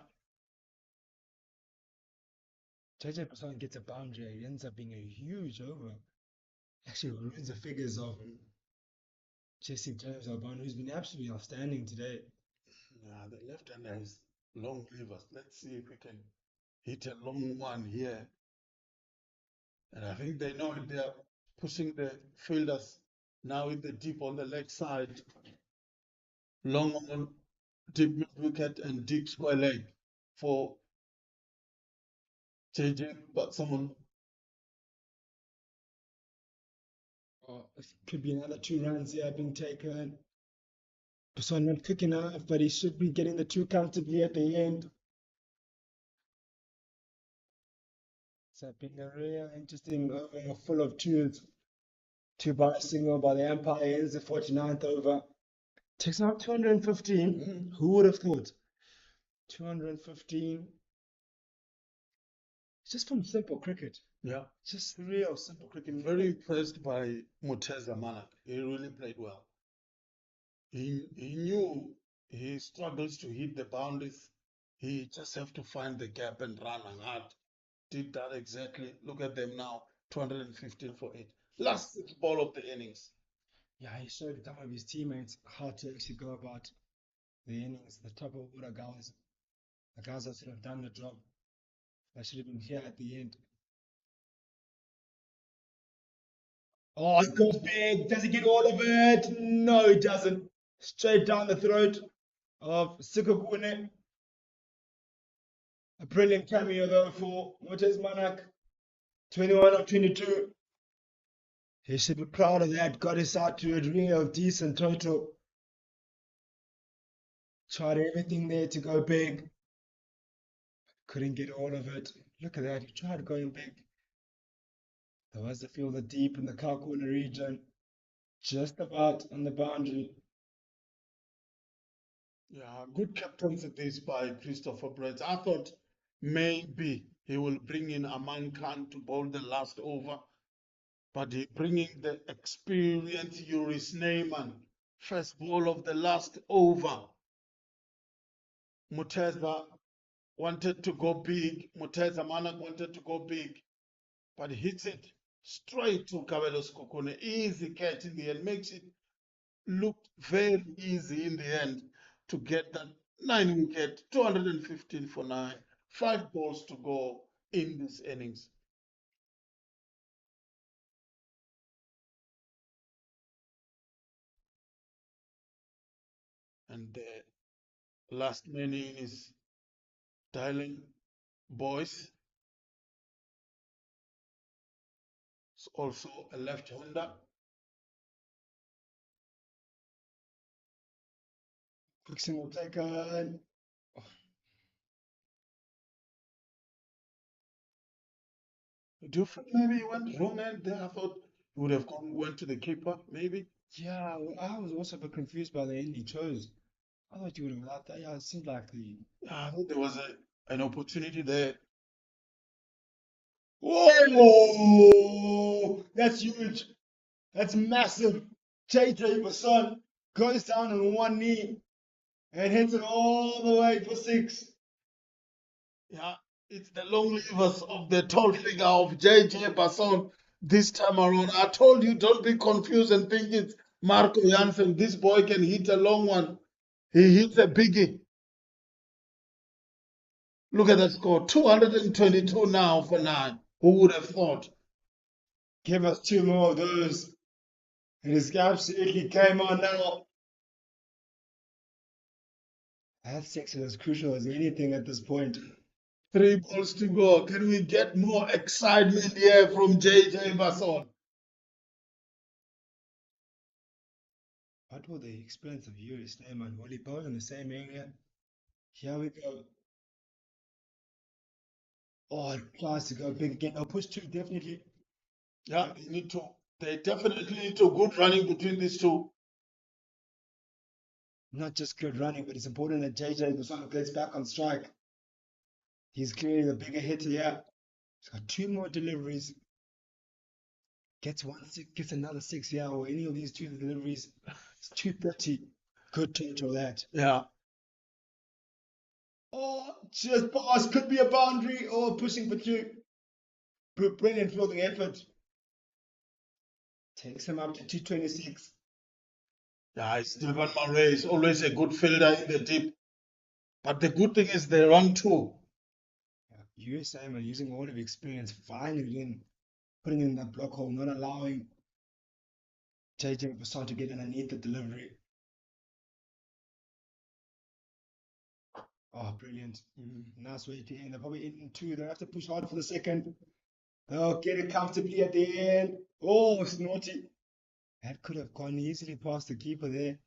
JJ Basson gets a boundary, it ends up being a huge over. Actually ruins the figures of Jesse James Albon, who's been absolutely outstanding today. Yeah, the left-hander has long levers. Let's see if we can hit a long one here. And I think they know it. They're pushing the fielders now in the deep on the leg side. Long on deep mid wicket and deep square leg for JJ, but someone. Oh, it could be another 2 runs here being taken. Basson not quick enough, but he should be getting the 2 comfortably at the end. It's been a real interesting over full of 2s. 2 by a single by the umpire ends the 49th over. Takes out 215. Who would have thought? 215. It's just from simple cricket. Yeah. Just real simple cricket. Very impressed by Muteza Manak. He really played well. He knew he struggles to hit the boundaries. He just have to find the gap and run hard. Did that exactly. Look at them now. 215 for 8. Last 6 ball of the innings. Yeah, he showed some of his teammates how to actually go about the innings, the top of order guys. The guys that should have done the job. That should have been here at the end. Oh, it goes big. Does he get all of it? No, he doesn't. Straight down the throat of Sikokune. A brilliant cameo though for Montez Manak. 21 of 22. He should be proud of that. Got his side to a real decent total. Tried everything there to go big. Couldn't get all of it. Look at that. He tried going big. There was the fielder deep in the Kalkuna region. Just about on the boundary. Yeah, good captaincy this by Christopher Brett. I thought maybe he will bring in Aman Khan to bowl the last over, but he bringing the experienced Yuri Sneyman. First ball of the last over. Muteza wanted to go big. Muteza Manak wanted to go big, but hits it straight to Kabelos Kokone. Easy catch in the end. Makes it look very easy in the end to get that 9 wicket, 215 for 9, 5 balls to go in this innings. And the last man in is Dylan Boyce. It's also a left-hander. Quick single taken. Do you think maybe he went wrong end there? I thought he would have went to the keeper, maybe. Yeah, well, I was also a bit confused by the end he chose. I thought you would have allowed that. Yeah, it seemed like the. I thought there was an opportunity there. Whoa! That's huge. That's massive. JJ Basson goes down on one knee and hits it all the way for six. Yeah, it's the long levers of the tall figure of JJ Basson this time around. I told you, don't be confused and think it's Marco Jansen. This boy can hit a long one. He hits a biggie. Look at that score, 222 now for 9. Who would have thought? Give us two more of those. It is absolutely game on now. That six is as crucial as anything at this point. 3 balls to go. Can we get more excitement here from JJ Basson? What will the experience of Yuri Snyman and Wally both in the same area? Here we go. Oh, it tries to go big again. Oh, push two, definitely. Yeah, they need to. They definitely need to good running between these two. Not just good running, but it's important that JJ Basson gets back on strike. He's clearly the bigger hitter here. He's got two more deliveries. Gets one six, gets another six, yeah, or any of these two deliveries. It's 230. Good total that. Yeah. Oh, just pass, could be a boundary or pushing for two. Brilliant fielding effort. Takes him up to 226. Yeah, Stephen Murray is always a good fielder in the deep. But the good thing is they run two. USA are using all of experience, finally in putting in that block hole, not allowing JJ Basson to get underneath the delivery. Oh, brilliant. Nice way to end. They're probably in two. They have to push hard for the second. They'll get it comfortably at the end. Oh, it's naughty. That could have gone easily past the keeper there.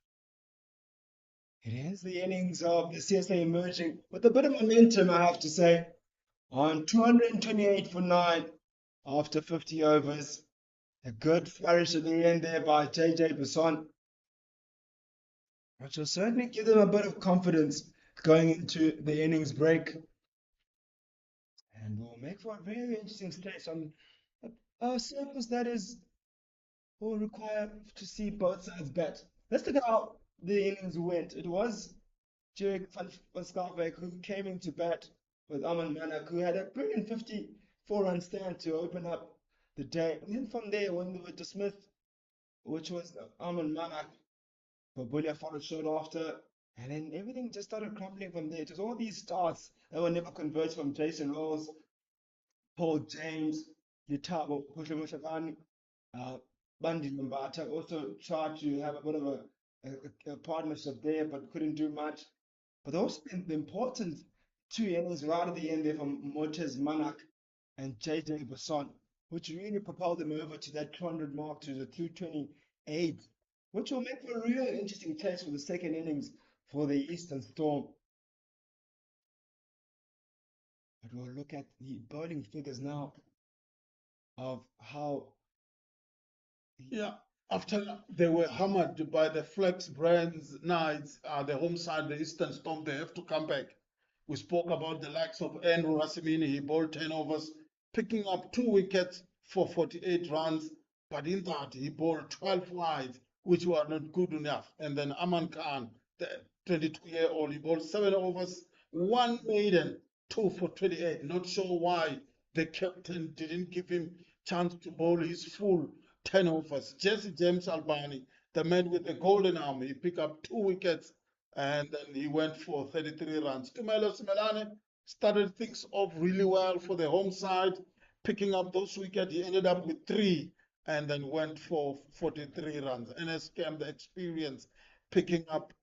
It ends the innings of the CSA emerging with a bit of momentum, I have to say, on 228 for 9 after 50 overs. A good flourish at the end there by JJ Basson, which will certainly give them a bit of confidence going into the innings break. And will make for a very interesting stage on a surface that will require to see both sides bat. Let's look at how the innings went. It was Jurek van Skalbeek who came into bat with Aman Manak, who had a brilliant 54-run stand to open up the day. And then from there, when they were dismissed, which was Aman Manak, Babulia followed short after, and then everything just started crumbling from there. It was all these starts that were never converted from Jason Rolls, Paul James, Yutabo Pushamushavani, uh, Bandi Lumbata also tried to have a bit of a partnership there, but couldn't do much. But also the important two innings right at the end there from Motez Manak and JJ Basson, which really propelled them over to that 200 mark to the 228, which will make for a real interesting test for the second innings for the Eastern Storm. But we'll look at the bowling figures now of how. Yeah. After they were hammered by the Flex brands, now it's the home side, the Eastern Storm, they have to come back. We spoke about the likes of Andrew Rasimini. He bowled 10 overs, picking up 2 wickets for 48 runs. But in that, he bowled 12 wides, which were not good enough. And then Aman Khan, the 22-year-old, he bowled 7 overs, one maiden, 2 for 28. Not sure why the captain didn't give him chance to bowl his full 10 overs. Jesse James Albani, the man with the golden arm, he picked up 2 wickets and then he went for 33 runs. Tumelo Simelane started things off really well for the home side, picking up those wickets. He ended up with 3 and then went for 43 runs. NSKM, the experience, picking up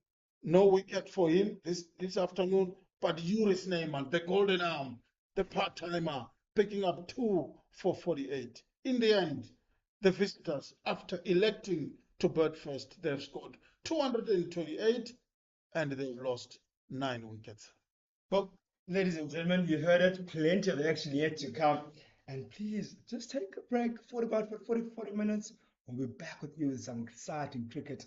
no wicket for him this afternoon, but Yuri Sneyman, the golden arm, the part-timer, picking up 2 for 48. In the end, the visitors, after electing to bat first, they've scored 228 and they've lost 9 wickets. Well, ladies and gentlemen, you heard it. Plenty of action yet to come. And please just take a break for about 40 minutes We'll be back with you with some exciting cricket.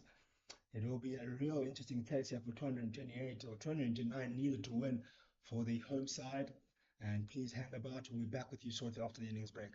It will be a real interesting case here for 228 or 229 needed to win for the home side. And please hang about. We'll be back with you shortly after the innings break.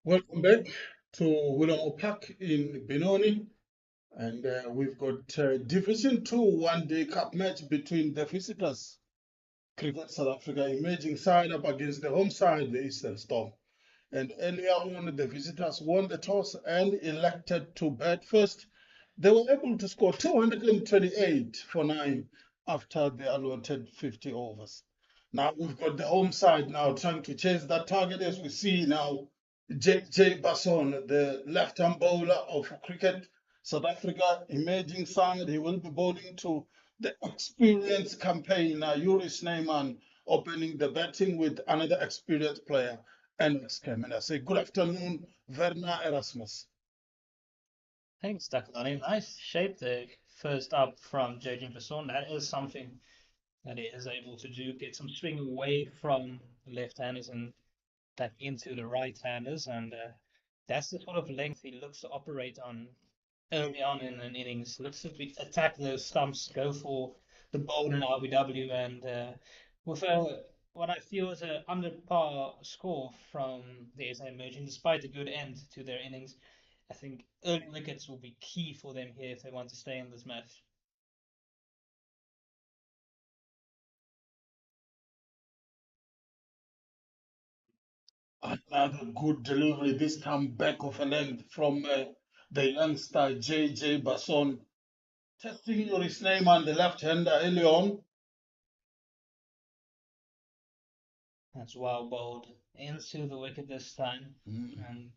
Welcome back to Willowmoore Park in Benoni. And we've got Division 2 one-day cup match between the visitors, Cricket South Africa emerging side up against the home side, the Eastern Storm. And earlier on, the visitors won the toss and elected to bat first. They were able to score 228 for 9 after the allotted 50 overs. Now we've got the home side now trying to chase that target as we see now. J. Basson, the left-hand bowler of Cricket South Africa, emerging side. He will be bowling to the experienced campaigner Yuri Snyman, opening the batting with another experienced player, Alex Cam. And I say good afternoon, Werner Erasmus. Thanks, Dakalani. Nice shape there. First up from JJ Besson. That is something that he is able to do. Get some swing away from the left-handers and back into the right-handers. And that's the sort of length he looks to operate on early on in an innings. Looks to attack those stumps, go for the bold and RBW. And with what I feel is a under par score from the SA Emerging, despite a good end to their innings, I think early wickets will be key for them here if they want to stay in this match. Another good delivery, this time back of a length from the youngster J. Basson. Testing Yuri Snyman, the left-hander, early on. That's well bowled into the wicket this time. Mm. And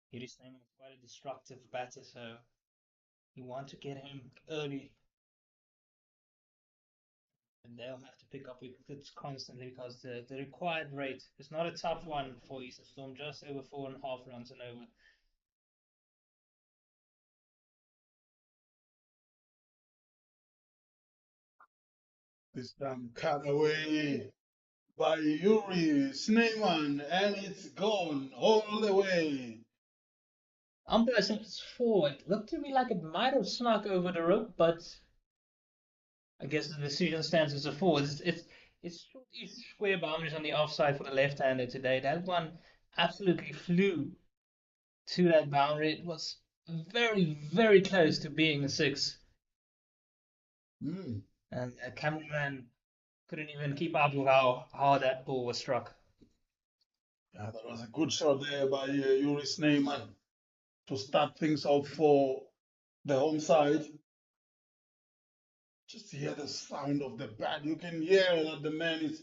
Yuri Snyman is quite a destructive batter, so you want to get him early. And they'll have to pick up wickets constantly because the required rate is not a tough one for Eastern Storm, just over 4.5 runs and over. This time cut away by Yuri Snyman, and it's gone all the way. Umpire said it's four. It looked to me like it might have snuck over the rope, but I guess the decision stands as a four. It's short-ish square boundaries on the offside for the left-hander today. That one absolutely flew to that boundary. It was very, very close to being a six. Mm. And a cameraman couldn't even keep up with how hard that ball was struck. Yeah, that was a good shot there by Yuri Snyman to start things off for the home side. Just hear the sound of the bat. You can hear that the man is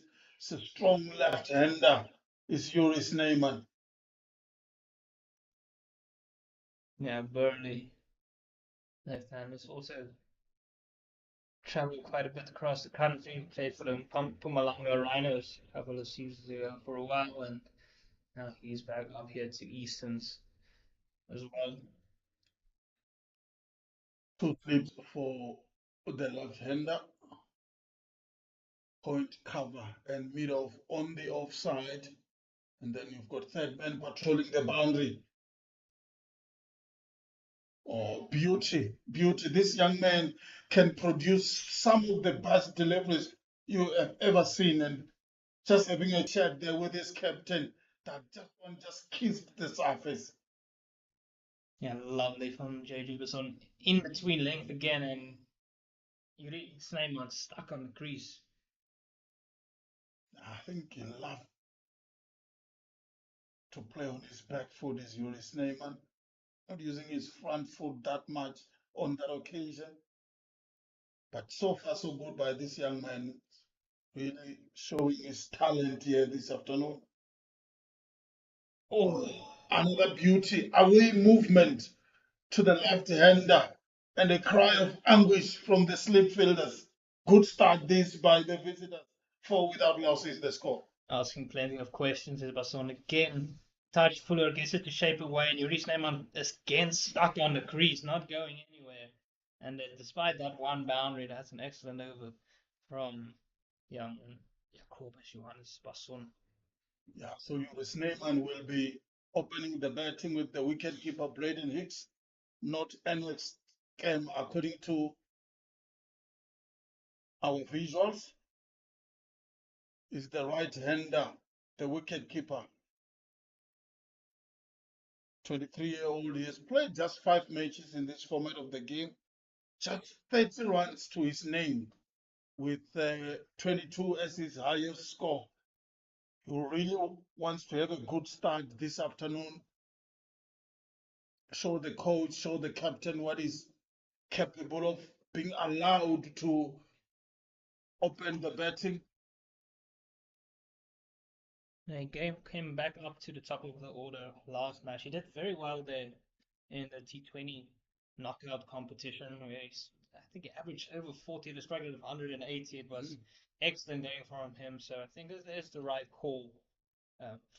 a strong left-hander. Is Yuri Snyman. Yeah, Burnley left-handers also traveled quite a bit across the country, played for the Mpumalanga Rhinos a couple of seasons ago for a while, and now he's back up here to Easterns as well. Two slips for the left-hander. Point cover and middle on the offside. And then you've got third man patrolling the boundary. Oh, beauty, beauty. This young man can produce some of the best deliveries you have ever seen. And just having a chat there with his captain, that just one just kissed the surface. Yeah, lovely from JG Basson. In between length again, and Yuri Snyman stuck on the crease. I think he loved to play on his back foot, is Yuri Snyman, not using his front foot that much on that occasion. But so far, so good by this young man, really showing his talent here this afternoon. Oh, another beauty. Away movement to the left-hander and a cry of anguish from the slip fielders. Good start this by the visitors. 4 without losses the score. Asking plenty of questions as Basson again. Touch Fuller gets it to shape away, and Yuri Snyman is again stuck on the crease, not going anywhere. And despite that one boundary, that's an excellent over from young Jacobus Johannes Basson. Yeah, so Yuri Snyman will be opening the batting with the wicketkeeper Braden Hicks, not Alex Cam, according to our visuals. Is the right hander, the wicketkeeper. 23-year-old. He has played just 5 matches in this format of the game, just 30 runs to his name, with 22 as his highest score. He really wants to have a good start this afternoon. Show the coach, show the captain what he's capable of, being allowed to open the batting. He came back up to the top of the order last match. He did very well there in the T20 knockout competition, where I think he averaged over 40, the strike rate of 180. It was excellent going from him. So I think this is the right call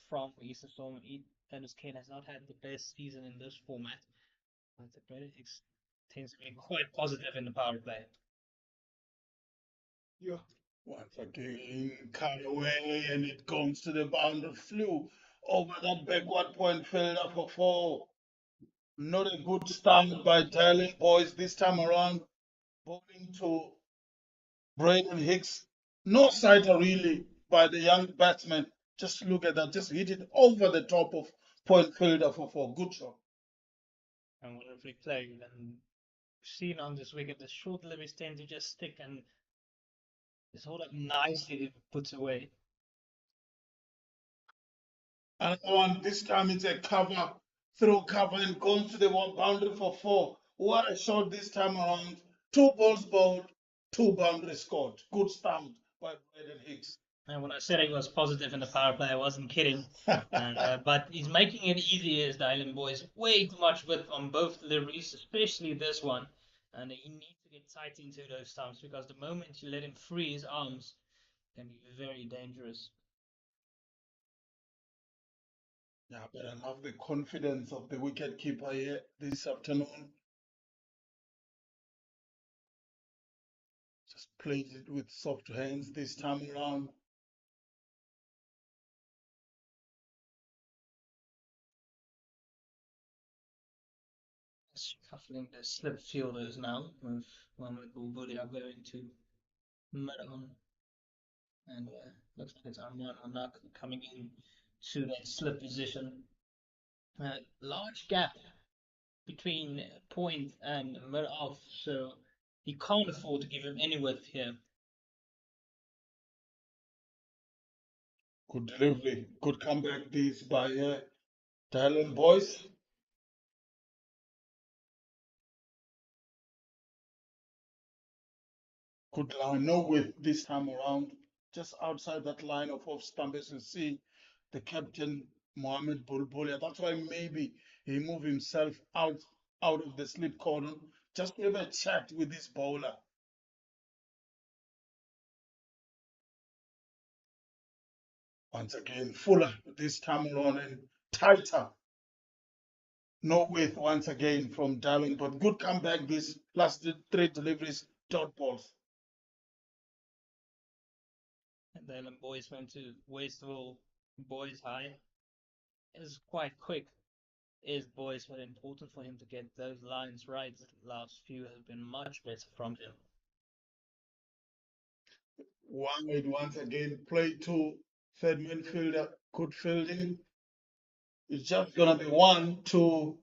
from Eastern Storm. Ernest Kane has not had the best season in this format, but the credit tends to be quite positive in the power play. Yeah. Once again, cut away, and it comes to the boundary, flew over that backward point fielder for 4. Not a good start by Dylan boys this time around. Bowling to Braden Hicks. No sighter really by the young batsman. Just look at that. Just hit it over the top of point fielder for 4. Good shot. And wonderfully played. And seen on this wicket, the short deliveries tend to just stick and just hold up nicely if it puts away. Another one, this time it's a cover, throw cover, and goes to the one boundary for 4. What a shot this time around. 2 balls bowled, 2 boundaries scored. Good start by Braden Hicks. And when I said he was positive in the power play, I wasn't kidding. And but he's making it easy as the Island boys. Way too much width on both deliveries, especially this one. And he needs to get tight into those stumps because the moment you let him free his arms, it can be very dangerous. Yeah, but I love the confidence of the wicket keeper here this afternoon. Just played it with soft hands this time around. Shuffling the slip fielders now with Mohamed Bulbuli are going to mid-on. And looks like it's Arman Anak coming in to that slip position. Large gap between point and mid-off, so he can't afford to give him any width here. Good delivery, good comeback this by Thailand boys. Good line, no width this time around. Just outside that line of off stump, as you see, the captain Mohamed Bulbulia. That's why maybe he moved himself out of the slip corner just to have a chat with this bowler. Once again, fuller this time around and tighter. No width once again from Darling, but good comeback. This last 3 deliveries, dot balls. And then the boys went to Wasteful Boys High. It was quite quick. Is boys, but important for him to get those lines right. The last few have been much better from him. Wide once again, play to third midfielder, good fielding. It's just gonna be 1-2,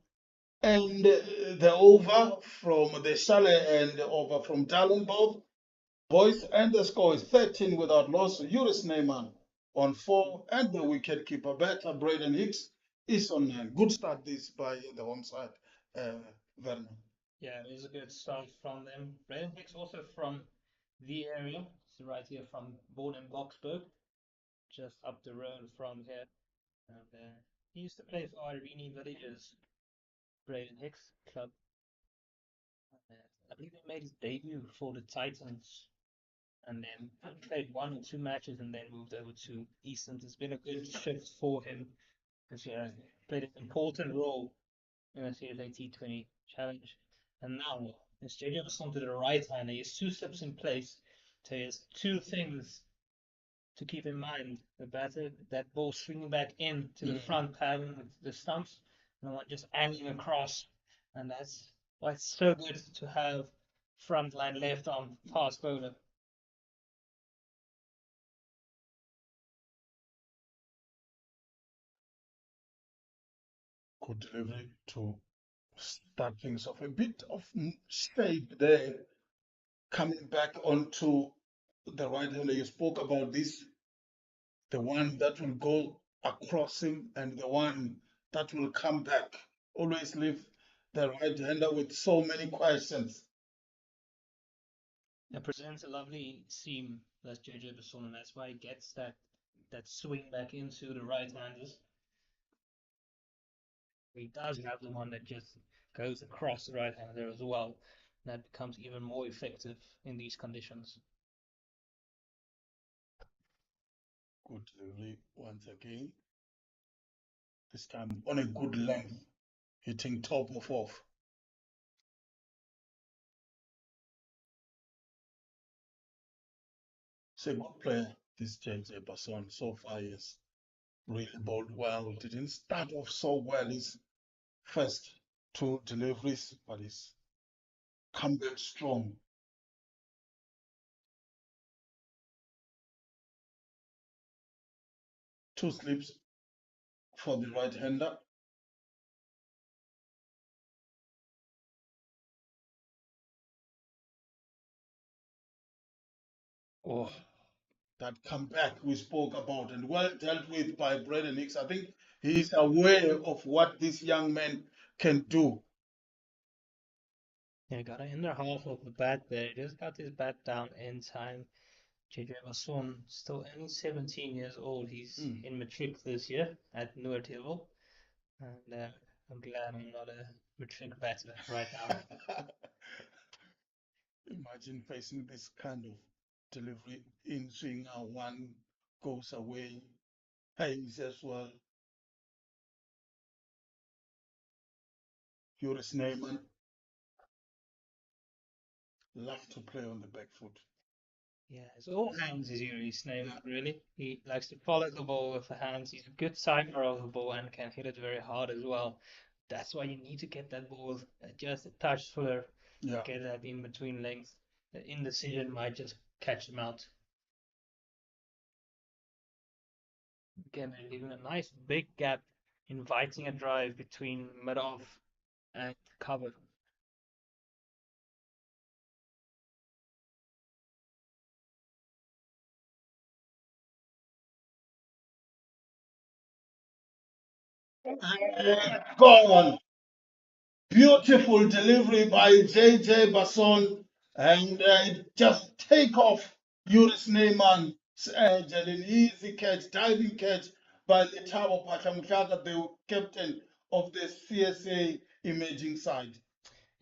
and the over from the Chalet and the over from Darling boys, and the score is 13 without loss. Yuris Neyman on 4, and the wicket keeper better Braden Hicks is on 9. Good start this by the home side, Vernon. Yeah, it was a good start from them. Braden Hicks also from the area. He's right here from born in Boksburg, just up the road from here. And he used to play for Irene Villages, Braden Hicks club. I believe he made his debut for the Titans and then played 1 or 2 matches and then moved over to Eastern. It's been a good shift for him because he played an important role in the CSA T20 challenge. And now, instead of on to the right hand, he has 2 steps in place. So he has 2 things to keep in mind. The batter, that ball swinging back in to the front pattern with the stumps, and one just angling across. And that's why it's so good to have front line left arm fast bowler. Good delivery to start things off. A bit of shape there, coming back onto the right hander. You spoke about this, the one that will go across him and the one that will come back. Always leave the right hander with so many questions. It presents a lovely seam, that's JJ Besson, and that's why he gets that swing back into the right-handers. He does have the one that just goes across the right-hander as well. That becomes even more effective in these conditions. Good delivery once again. This time on a good length, hitting top of off. He's a good player, this JJ Basson. So far, yes, really bowled well. Didn't start off so well his first two deliveries, but he's come back strong. Two slips for the right hander. Oh, that comeback we spoke about and well dealt with by Braden Hicks. I think he's aware of what this young man can do. Yeah, got an inner half of the bat there. Just got his bat down in time. JJ Basson, still only 17 years old. He's Mm. in matric this year at Noord level, and I'm glad I'm not a matric batter right now. Imagine facing this kind of delivery in swing. One goes away. Hayes as well. Joris Neyman love to play on the back foot. Yeah, it's all hands is Yuri's name, really. He likes to follow the ball with the hands. He's a good timer of the ball and can hit it very hard as well. That's why you need to get that ball just a touch fuller to Yeah. get that in between length. The indecision might just catch him out. Again, they're leaving a nice big gap, inviting a drive between mid-off and cover. Gone. Beautiful delivery by JJ Basson and just take off Joris Neyman's edge and an easy catch, diving catch by Letabo Pachamkaka, the captain of the CSA imaging side.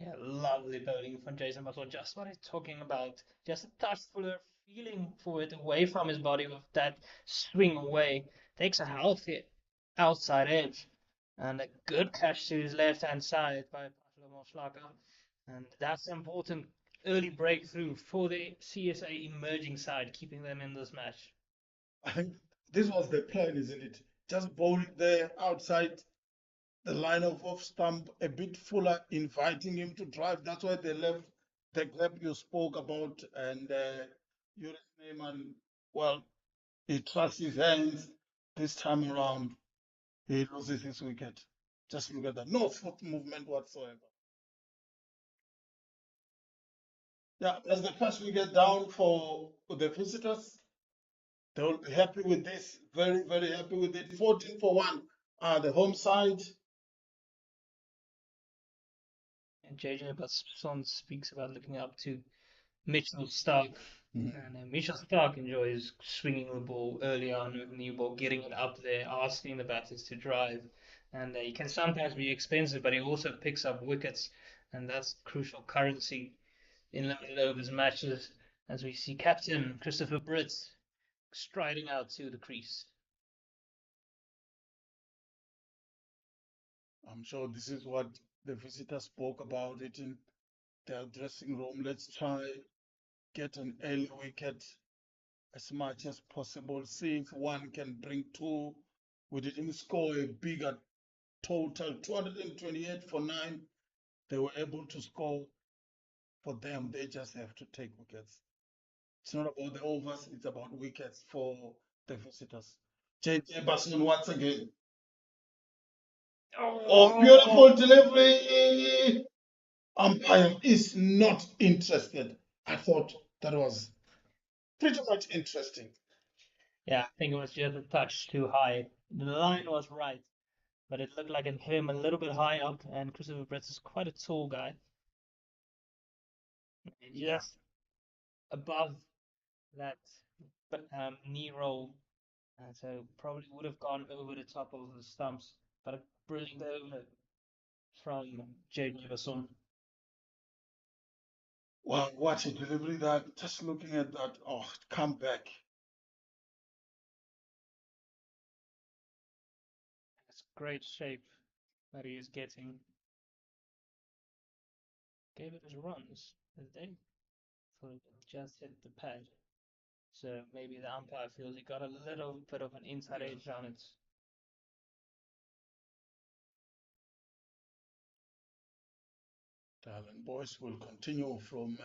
Yeah, lovely bowling from Jason Russell. Just what he's talking about. Just a touch fuller, feeling for it away from his body with that swing away. Takes a healthy outside edge. And a good catch to his left hand side by Willowmoore. And that's important early breakthrough for the CSA emerging side, keeping them in this match. I think this was the plan, isn't it? Just bowl it there outside the line of off stump, a bit fuller, inviting him to drive. That's why they left the gap you spoke about. And Joris Neyman, well, he trusts his hands this time around. He loses his wicket. Just look at that. No foot movement whatsoever. Yeah, as the first wicket down for the visitors, they will be happy with this. Very, very happy with it. 14 for 1 the home side. And JJ Basson speaks about looking up to Mitchell Stark. Mhm. And Mitchell Stark enjoys swinging the ball early on with the new ball, getting it up there, asking the batters to drive. And he can sometimes be expensive, but he also picks up wickets, and that's crucial currency in limited overs matches, as we see Captain Christopher Britt striding out to the crease. I'm sure this is what the visitors spoke about it in their dressing room. Let's try get an early wicket as much as possible. See if one can bring two. We didn't score a bigger total, 228 for 9. They were able to score for them. They just have to take wickets. It's not about the overs, it's about wickets for the visitors. JJ Basson once again. Oh, beautiful delivery. Umpire is not interested. I thought that was pretty much interesting. Yeah, I think it was just a touch too high. The line was right, but it looked like it hit him a little bit high up, and Christopher Brett is quite a tall guy. Just above that knee roll, so probably would have gone over the top of the stumps, but a brilliant over from J.J. Basson. Wow, what a delivery that. Just looking at that. Oh, come back. It's great shape that he is getting. Gave it his runs, did they? So it just hit the pad. So maybe the umpire feels he got a little bit of an inside edge on it. Darling boys will continue from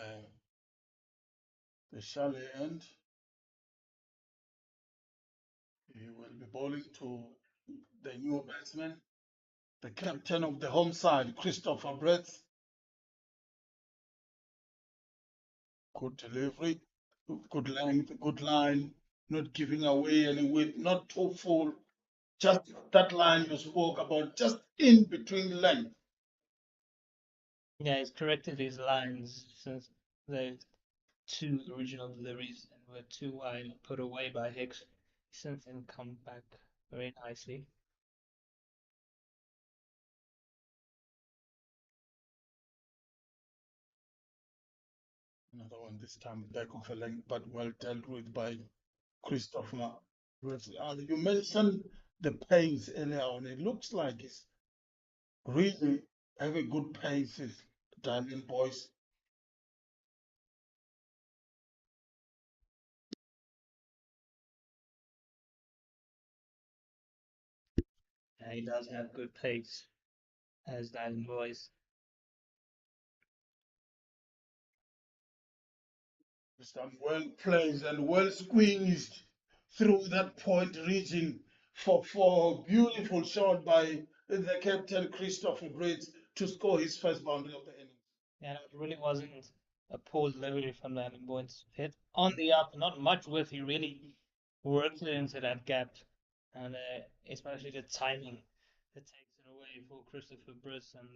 the chalet end. He will be bowling to the new batsman, the captain of the home side, Christopher Brett. Good delivery, good length, good line, not giving away any width, not too full. Just that line you spoke about, just in between length. Yeah, he's corrected his lines since the two original deliveries and were too wide and put away by Hicks. Since then come back very nicely. Another one this time back of a length, but well dealt with by Christopher. You mentioned the pace earlier on. It looks like he's really having good paces, darling boys. Yeah, he does have good pace as Dylan Boys. This time well placed and well squeezed through that point region for beautiful shot by the captain Christopher Briggs to score his first boundary of the innings. Yeah, it really wasn't a poor delivery from Dylan Boys. Hit on the up, not much width. He really worked it into that gap, and especially the timing that takes it away for Christopher Briss, and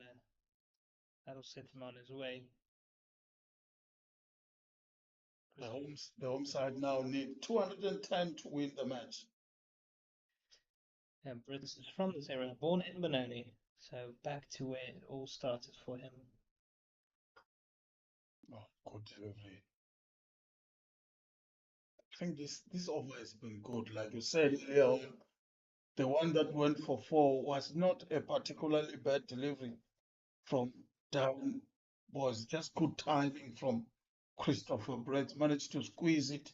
that'll set him on his way. The home side now need 210 to win the match. And Briss is from this area, born in Benoni, so back to where it all started for him. Oh, good delivery. I think this over has been good. Like you said earlier on, the one that went for four was not a particularly bad delivery from down, was just good timing from Christopher Brett. Managed to squeeze it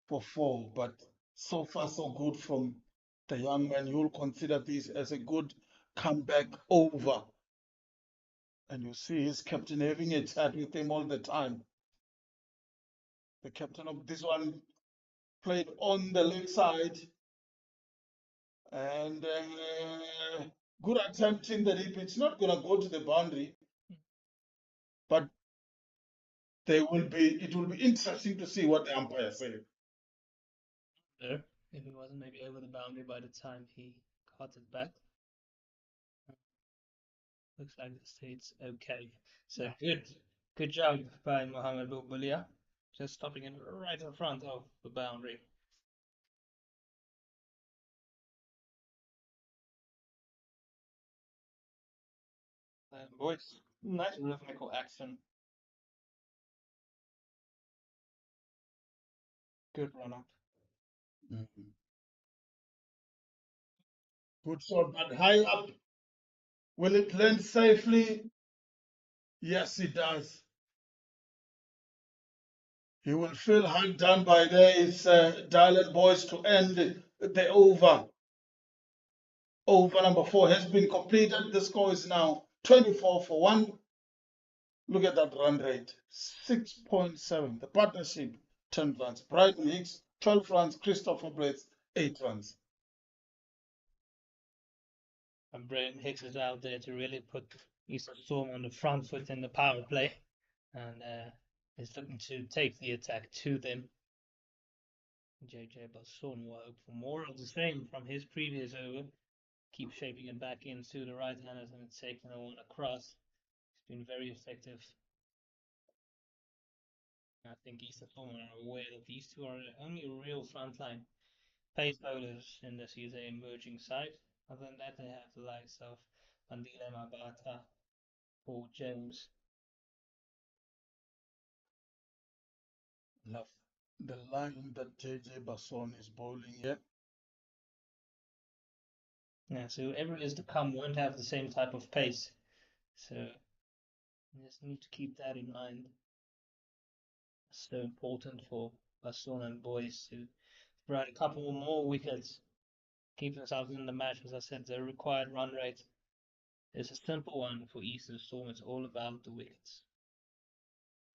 for four, but so far so good from the young man. You'll consider this as a good comeback over. And you see his captain having a chat with him all the time. The captain of this one played on the leg side and good attempt in the deep. It's not going to go to the boundary, but it will be interesting to see what the umpire says. There, if he wasn't maybe over the boundary by the time he caught it back. Looks like the state's okay. So good job by Mohamed Boubulia, just stopping it right in front of the boundary. Boys, nice rhythmical action. Good run up. Mhm. Good shot, but high up. Will it land safely? Yes, it does. He will feel hard done by there. It's Dialed Boys to end the over. Over number four has been completed. The score is now 24 for 1. Look at that run rate 6.7. The partnership 10 runs. Brighton Hicks 12 runs. Christopher Blades 8 runs. And Braden Hicks is out there to really put Eastern Storm on the front foot in the power play, and is looking to take the attack to them. JJ Basson will hope for more of the same from his previous over. Keep shaping it back into the right-handers and taking the one across. He's been very effective. I think Eastern Storm are aware that these two are the only real frontline pace bowlers in the CSA emerging side. Other than that, they have the likes of Bandile Mabata, Paul James. Love the line that JJ Basson is bowling here. Yeah, so whoever is to come won't have the same type of pace. So you just need to keep that in mind. It's so important for Basson and boys to provide a couple more wickets, keep themselves in the match. As I said, the required run rate is a simple one for Eastern Storm. It's all about the wickets.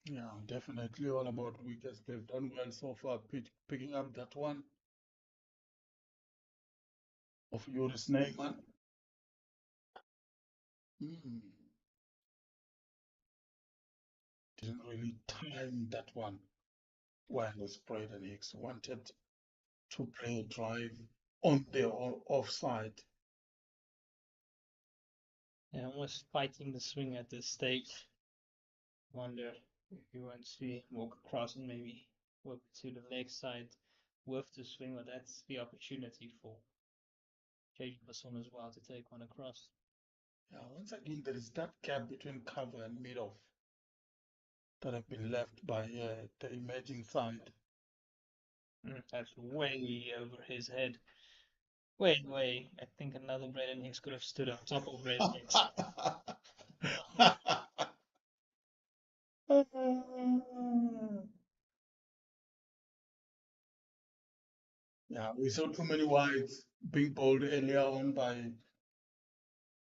Yeah, definitely all about wickets. They've done well so far, picking up that one of Joris Neyman. Didn't really time that one while Braden Hicks wanted to play a drive on the offside. Yeah, almost fighting the swing at this stage. Wonder if you want to see him walk across and maybe work to the leg side with the swing, but that's the opportunity for JJ Basson as well to take one across. Yeah, once again, there is that gap between cover and mid-off that have been left by the emerging side. That's way over his head. Way. I think another Braden Hicks could have stood on top of Braden Hicks. Yeah, we saw too many wides being bowled earlier on by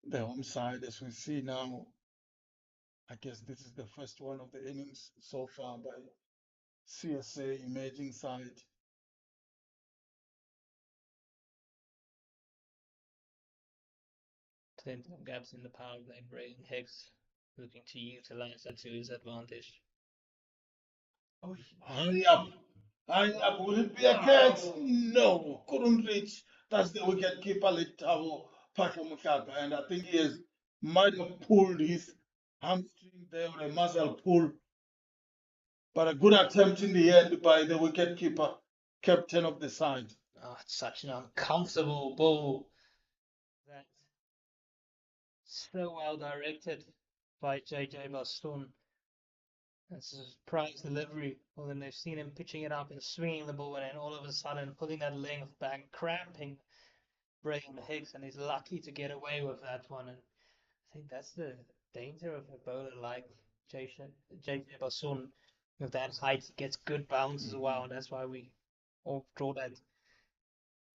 the home side. As we see now, I guess this is the first one of the innings so far by CSA emerging side. Plenty of gaps in the power play. Braden Hicks looking to utilize that to his advantage. Oh, hurry up! Hurry up! Will it be a catch? No, couldn't reach. That's the wicket keeper, Litavo Pakamukaka, and I think might have pulled his hamstring there, or a muscle pull. But a good attempt in the end by the wicket keeper, captain of the side. Oh, it's such an uncomfortable ball. That's so well directed by JJ Baston. That's a surprise delivery. Well, then they've seen him pitching it up and swinging the ball, and then all of a sudden pulling that length back, cramping Braden Hicks, and he's lucky to get away with that one. And I think that's the danger of a bowler like JJ Basson. With that height, he gets good bounce as well. And that's why we all draw that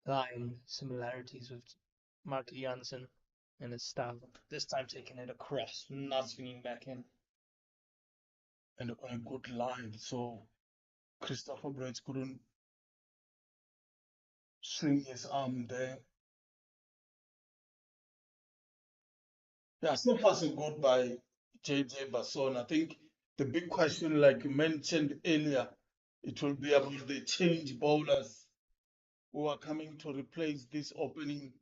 line similarities with Mark Janssen and his style. This time taking it across, not swinging back in. And on a good line, so Christopher Brett couldn't swing his arm there. Yeah, so far so good by JJ Basson. I think the big question, like you mentioned earlier, it will be about the change bowlers who are coming to replace this opening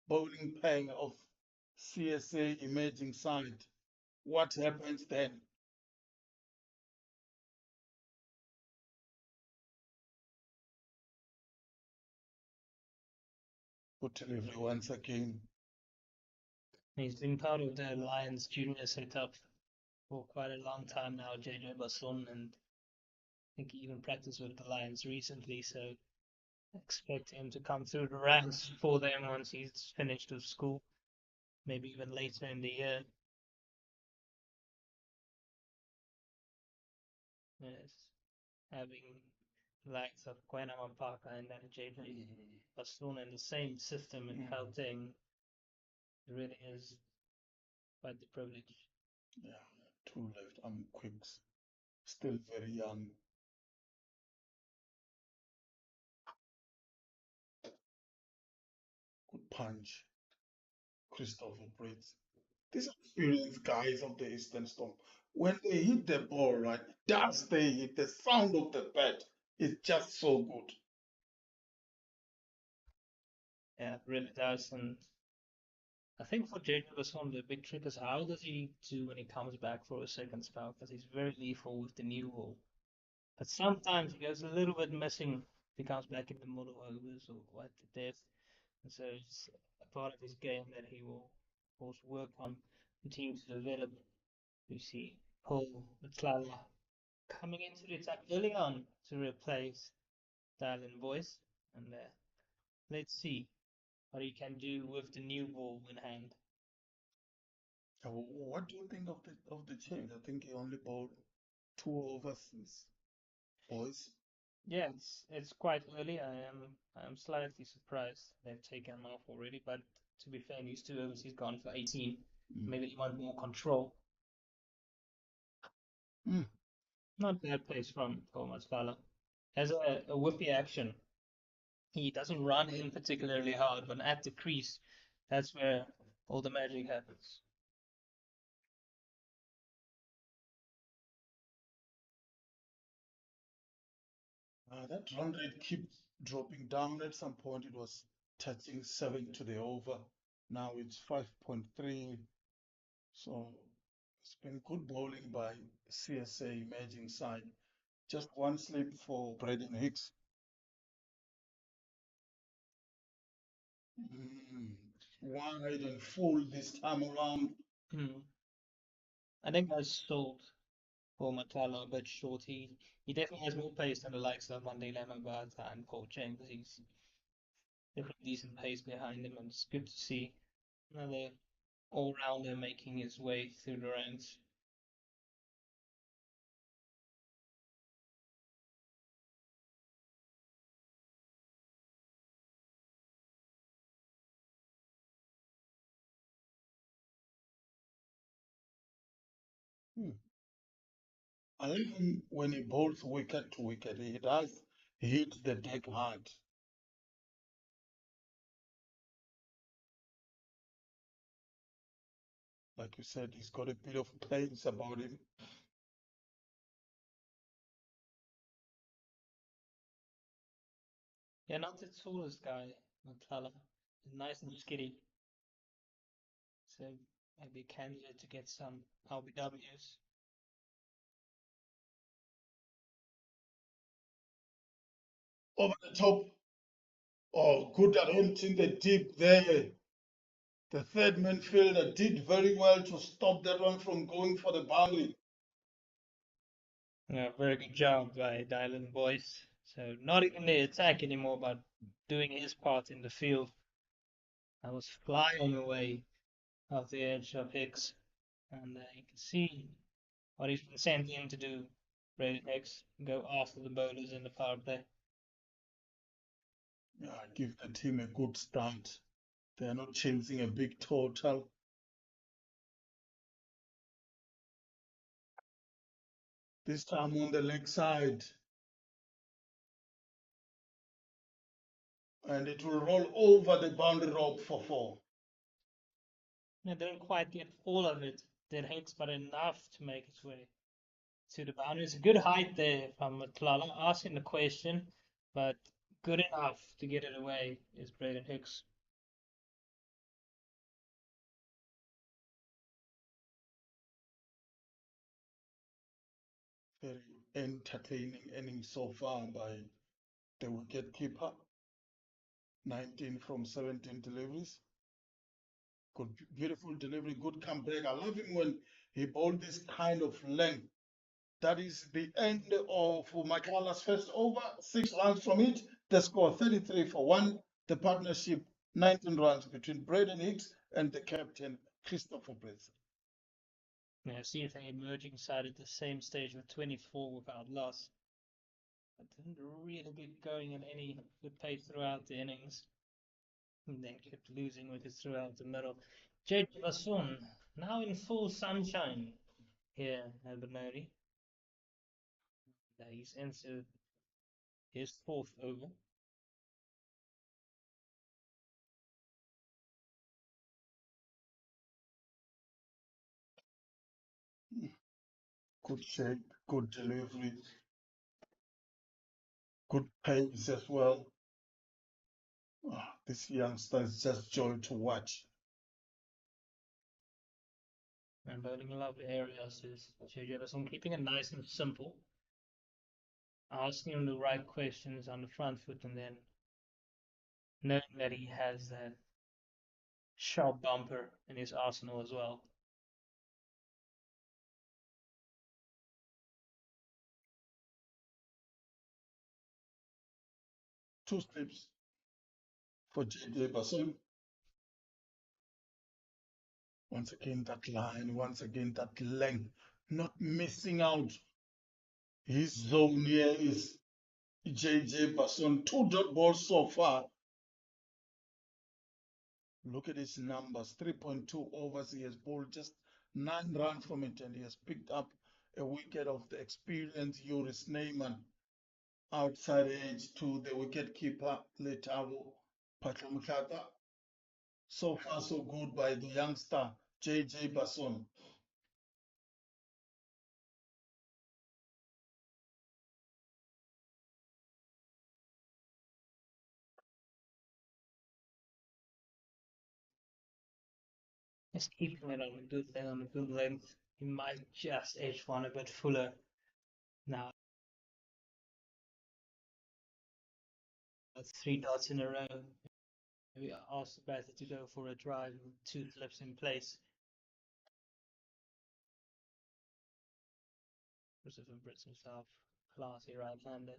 bowling pair of CSA emerging side. What happens then? Good delivery once again. He's been part of the Lions junior setup for quite a long time now, JJ Basson, and I think he even practiced with the Lions recently, so expect him to come through the ranks for them once he's finished with school, maybe even later in the year. Yes, having the likes of Gwen Parker and then JJ Basson in the same system in Gauteng really is quite the privilege. Yeah, two left arm quicks, still very young. Good punch. Christopher Prince. These experienced guys of the Eastern Storm, when they hit the ball right, it does they hit the sound of the bat is just so good. Yeah, it really does. And I think for Jacob Besson, the big trick is how does he do when he comes back for a second spell? Because he's very lethal with the new ball. But sometimes he goes a little bit missing if he comes back in the middle overs or at the death. And so it's a part of his game that he will, of course, work on, continue to develop. You see Paul Matlala coming into the attack early on to replace Dylan Boyce. And let's see what he can do with the new ball in hand. What do you think of the change? I think he only bowled 2 overs, boys. Yeah, it's quite early. I am slightly surprised they've taken him off already, but to be fair, in these 2 overs he's gone for 18. Mm. Maybe they want more control. Mm. Not bad pace from Thomas Fowler. Has a whippy action. He doesn't run in particularly hard, but at the crease, that's where all the magic happens. That run rate keeps dropping down. At some point, it was touching 7 to the over. Now it's 5.3. So it's been good bowling by CSA emerging side. Just one slip for Braden Hicks. Mm, Wide and full this time around. Hmm. I think that's sold for Matala a bit short. He definitely has more pace than the likes of Monday Lamabata and Paul Chambers. He's definitely decent pace behind him, and it's good to see another all-rounder making his way through the ranks. Hmm. I think when he bowls wicket to wicket, he does hit the deck hard. Like you said, he's got a bit of pace about him. Yeah, not the tallest guy, Matala. Nice and skinny, so maybe a candidate to get some LBWs. Over the top. Oh, good attempt in the deep there. The third man fielder did very well to stop that one from going for the boundary. Yeah, very good job by Dylan Boyce. So not even the attack anymore, but doing his part in the field. I was flying away off the edge of Hicks, and you can see what he's been sent in to do. Braden Hicks go after the bowlers in the power play. Yeah, give the team a good start. They are not chasing a big total. This time on the leg side. And it will roll over the boundary rope for 4. They didn't quite get all of it, did Hicks, but enough to make its way to the boundary. It's a good height there from Tlala, asking the question, but good enough to get it away is Braden Hicks. Very entertaining inning so far by the wicket keeper. 19 from 17 deliveries. Good, beautiful delivery, good comeback. I love him when he bowled this kind of length. That is the end of Makala's first over. 6 runs from it. The score 33 for 1. The partnership 19 runs between Braden Hicks and the captain Christopher Prince. Yeah, CSA emerging side at the same stage with 24 without loss. But didn't really get going at any good pace throughout the innings. And then kept losing wickets throughout the middle. Jade Basun now in full sunshine here at Benoni. He's into his fourth over. Good shape, good delivery, good pace as well. This youngster is just joy to watch. And bowling lovely areas is JJ Basson keeping it nice and simple, asking him the right questions on the front foot, and then knowing that he has that sharp bumper in his arsenal as well. Two slips for JJ Basson. Once again, that line, once again, that length, not missing out. His zone here is JJ Basson. 2 dot balls so far. Look at his numbers 3.2 overs. He has bowled just 9 runs from it, and he has picked up a wicket of the experienced Joris Neyman outside edge to the wicket keeper Letabo Patlamkata. So far, so good by the youngster JJ Basson. Just keeping it on a good length. He might just edge one a bit fuller now. 3 dots in a row. Maybe ask the batter to go for a drive with 2 flips in place. Christopher Brits himself, classy right-handed.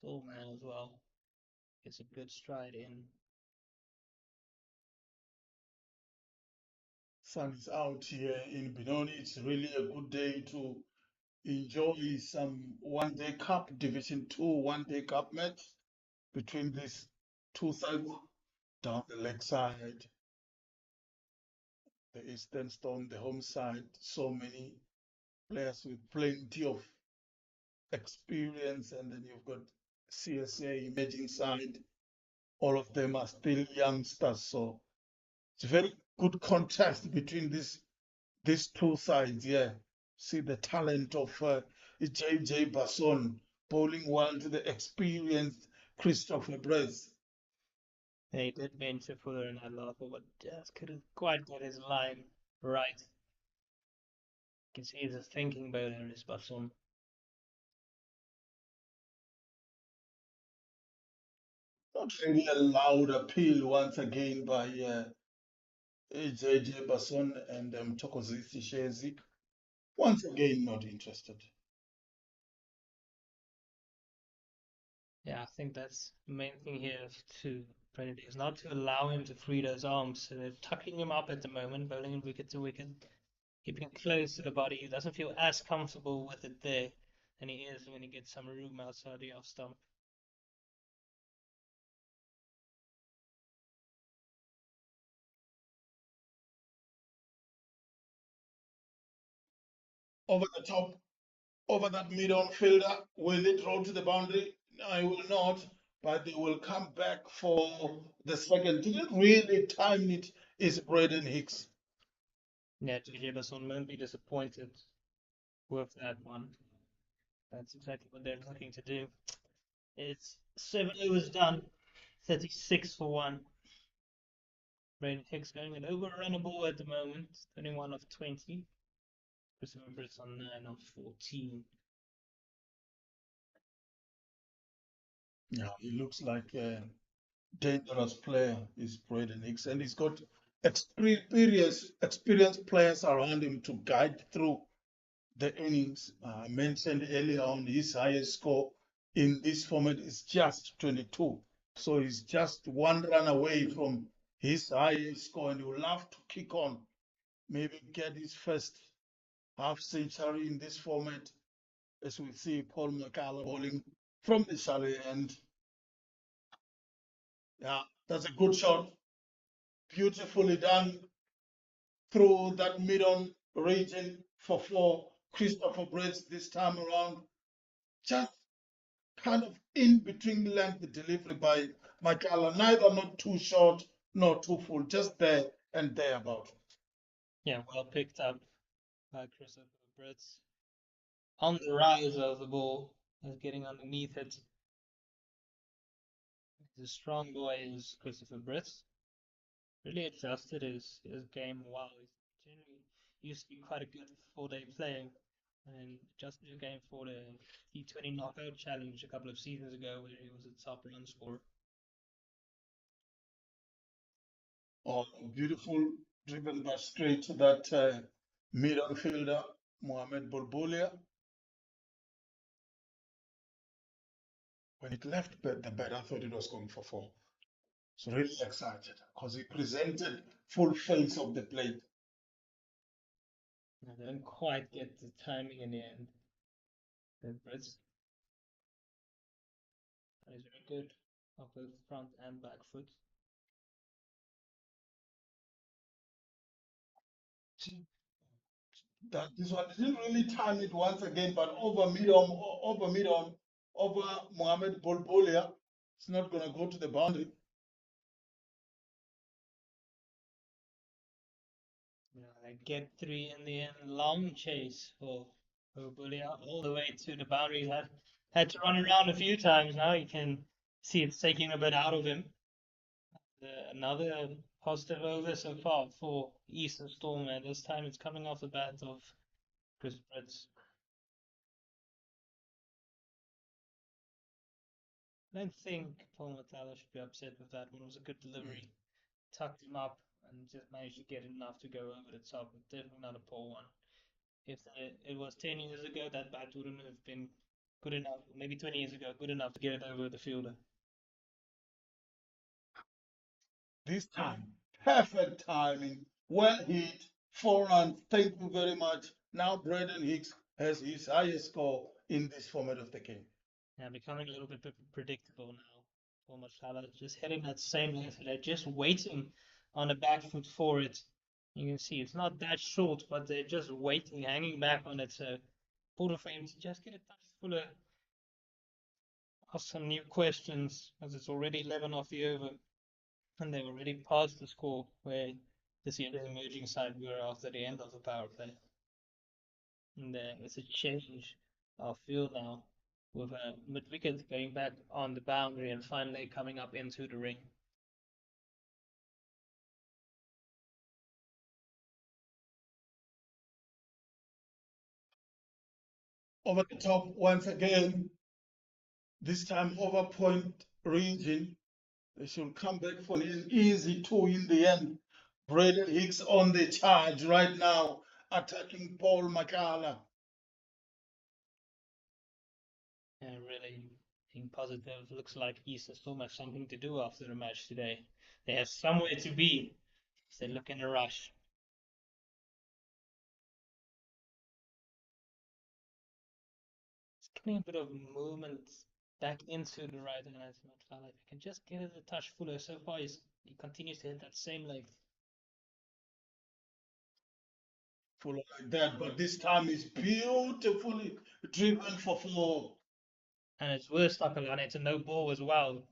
Tall man as well. Gets a good stride in. Sun is out here in Benoni. It's really a good day to enjoy some one-day cup, Division 2 one-day cup match between these two sides. Down the leg side, the Eastern Stone, the home side, so many players with plenty of experience, and then you've got CSA emerging side. All of them are still youngsters, so it's a very good contrast between these two sides. Yeah, see the talent of JJ Basson bowling well to the experienced Christopher Brez. He did venture further in that last ball, but just couldn't quite get his line right. You can see he's a thinking bowler, this Basson. Not really a loud appeal once again by JJ Basson and Thokozisi Shezi. Once again, not interested. Yeah, I think that's the main thing here to Benoni is not to allow him to free those arms. So they're tucking him up at the moment, bowling him wicket to wicket, keeping it close to the body. He doesn't feel as comfortable with it there than he is when he gets some room outside the off stump. Over the top, over that mid-on fielder, will it roll to the boundary? No, it will not, but they will come back for the second. Didn't really time it is Braden Hicks. Yeah, JJ Basson won't be disappointed with that one. That's exactly what they're looking to do. It's 7 overs done, 36 for 1. Braden Hicks going an overrunnable at the moment, 21 of 20. Christopher Brits on 9 of 14. Yeah, he looks like a dangerous player, is Braden Hicks, and he's got experienced players around him to guide through the innings. I mentioned earlier on his highest score in this format is just 22. So he's just 1 run away from his highest score, and he will have to kick on, maybe get his first half century in this format, as we see Paul McCallum bowling from the shallow end. Yeah, that's a good shot. Beautifully done through that mid-on region for Christopher Brits this time around. Just kind of in between length delivery by Michaela, neither not too short nor too full, just there and thereabout. Yeah, well picked up by Christopher Brits. On the rise of the ball, getting underneath it. He's a strong boy, is Christopher Brits. Really adjusted his game well. He's generally used to be quite a good 4-day player and adjusted his game for the T20 knockout challenge a couple of seasons ago where he was a top run scorer. Oh, beautiful driven but straight to that middle fielder, Mohamed Bulbulia. When it left the bed, I thought it was going for four. So really excited because he presented full face of the plate. I didn't quite get the timing in the end. The Brits is very good off both front and back foot. That this one didn't really time it once again, but over mid-on, over Mohamed Bulbulia. It's not going to go to the boundary. They get three in the end. Long chase for Bulia all the way to the boundary. Had to run around a few times now. You can see it's taking a bit out of him. Another positive over so far for Eastern Storm, and this time it's coming off the bat of Chris Brits. I don't think Paul Matala should be upset with that one. It was a good delivery. Tucked him up and just managed to get enough to go over the top. Definitely not a poor one. If it was 10 years ago, that bat wouldn't have been good enough, maybe 20 years ago, good enough to get it over the fielder. This time, perfect timing, well hit, 4 runs. Thank you very much. Now Braden Hicks has his highest score in this format of the game. Yeah, becoming a little bit predictable now. Paul Matala just hitting that same length, they're just waiting on the back foot for it. You can see it's not that short, but they're just waiting, hanging back on it. So Porter Frame to just get a touch fuller. Ask some new questions as it's already 11 off the over. And they've already passed the score where this year's emerging side were after the end of the power play. And it's a change of field now with mid-wicket going back on the boundary and finally coming up into the ring. Over the top once again, this time over point region. They should come back for an easy two in the end. Braden Hicks on the charge right now, attacking Paul Makala. And really being positive. Looks like Eastern Storm has something to do after the match today. They have somewhere to be. So they look in a rush. It's getting a bit of movement back into the right hand as Matala. If he can just get it a touch fuller. So far, he continues to hit that same length. Full like that, but this time is beautifully driven for four. And it's worse, Takalani, it's a no ball as well.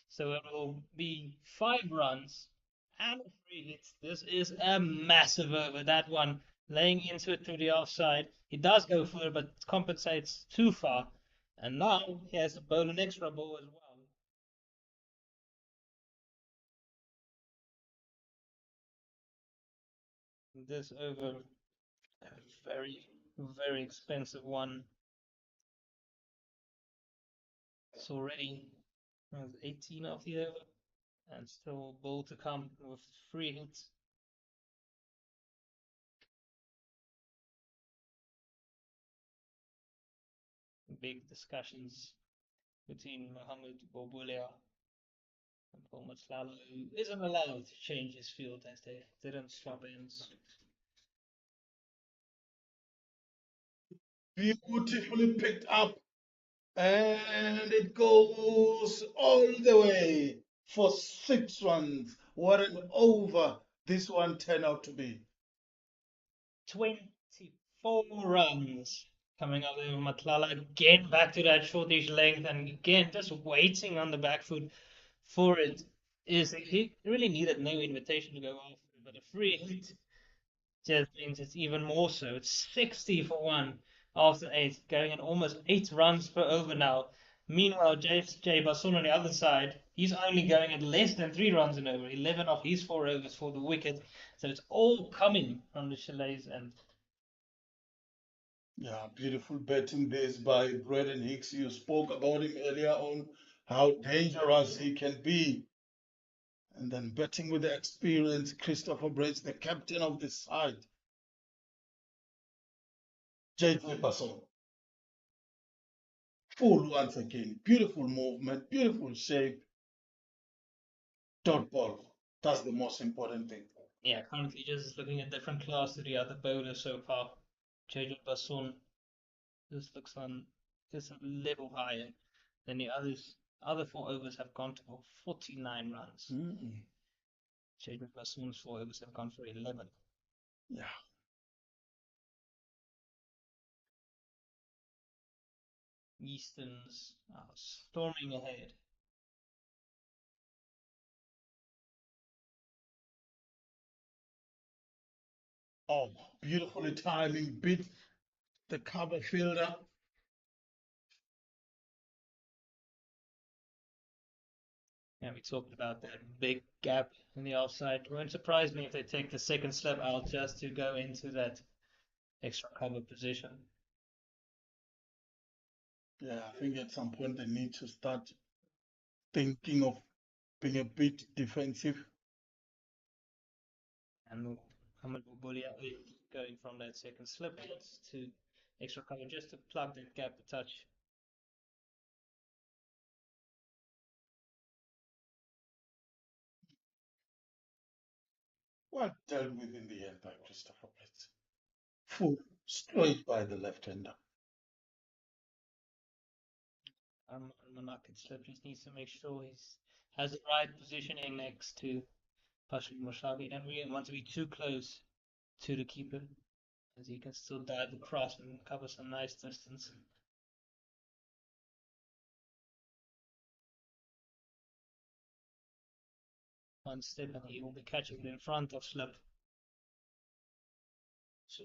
So it will be 5 runs and a free hit. This is a massive over. That one laying into it to the offside. He does go for it, but compensates too far. And now he has to bowl an extra ball as well. This over, a very, very expensive one. It's already 18 of the over, and still ball to come with free hits. Big discussions between Mohamed Borboulia and Paul Matslalo, who isn't allowed to change his field as they didn't swap ends. Beautifully picked up, and it goes all the way for 6 runs. What an over this one turned out to be. 24 runs coming up there with Matlala again back to that shortish length and again just waiting on the back foot for it. He really needed no invitation to go after it, but a free hit just means it's even more so. It's 60 for one after eight, going at almost 8 runs per over now. Meanwhile, J. Basson on the other side, he's only going at less than 3 runs an over, 11 off his 4 overs for the wicket. So it's all coming from the Chalets and Yeah, beautiful batting this by Braden Hicks. You spoke about him earlier on, how dangerous he can be. And then batting with the experience, Christopher Brace, the captain of the side. J.J. Basson, full once again. Beautiful movement, beautiful shape. Dot ball. That's the most important thing. yeah, currently just looking at different class to the other bowlers so far. J.J. Basson just looks on just a level higher than the others. Other 4 overs have gone for 49 runs. J.J. Basson's 4 overs have gone for 11. Yeah. Easton's are storming ahead. Oh, beautifully timing, beat the cover fielder. Yeah, we talked about that big gap in the offside. It won't surprise me if they take the second slip out just to go into that extra cover position. Yeah, I think at some point they need to start thinking of being a bit defensive. And Muhammad Bubulia going from that second slip out to extra cover just to plug that gap a touch. Well dealt with in the end by Christopher Blitz. Full straight by the left-hander. Monaco slip just needs to make sure he has the right positioning next to Pashim Moshabi. And we don't want to be too close to the keeper, as he can still dive across and cover some nice distance. One step and he will be catching it in front of slip. So,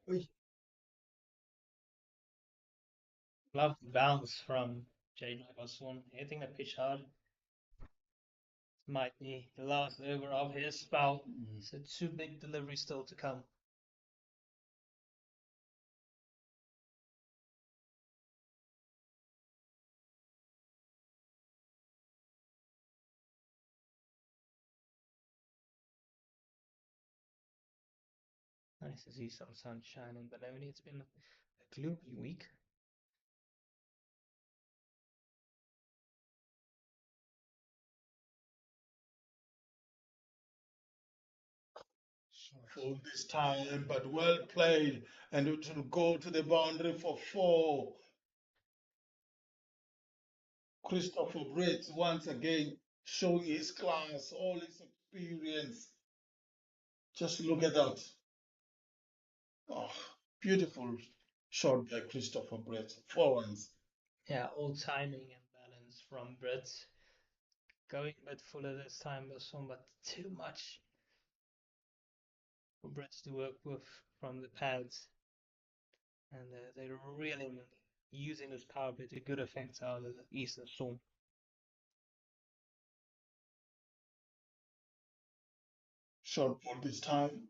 Oi. lovely bounce from Jaden Basson, hitting the pitch hard. Might be the last over of his spell. So two big deliveries still to come. Nice to see some sunshine in Benoni. It's been a gloomy week. Full this time, but well played. And it will go to the boundary for 4. Christopher Blitz once again showing his class, all his experience. Just look at that. Oh, beautiful shot by Christopher Brett. 4 runs. Yeah, all timing and balance from Brett. Going a bit fuller this time, but too much for Brett to work with from the pads. And they're really using this power play to good effect out of the Eastern Storm. Short ball this time.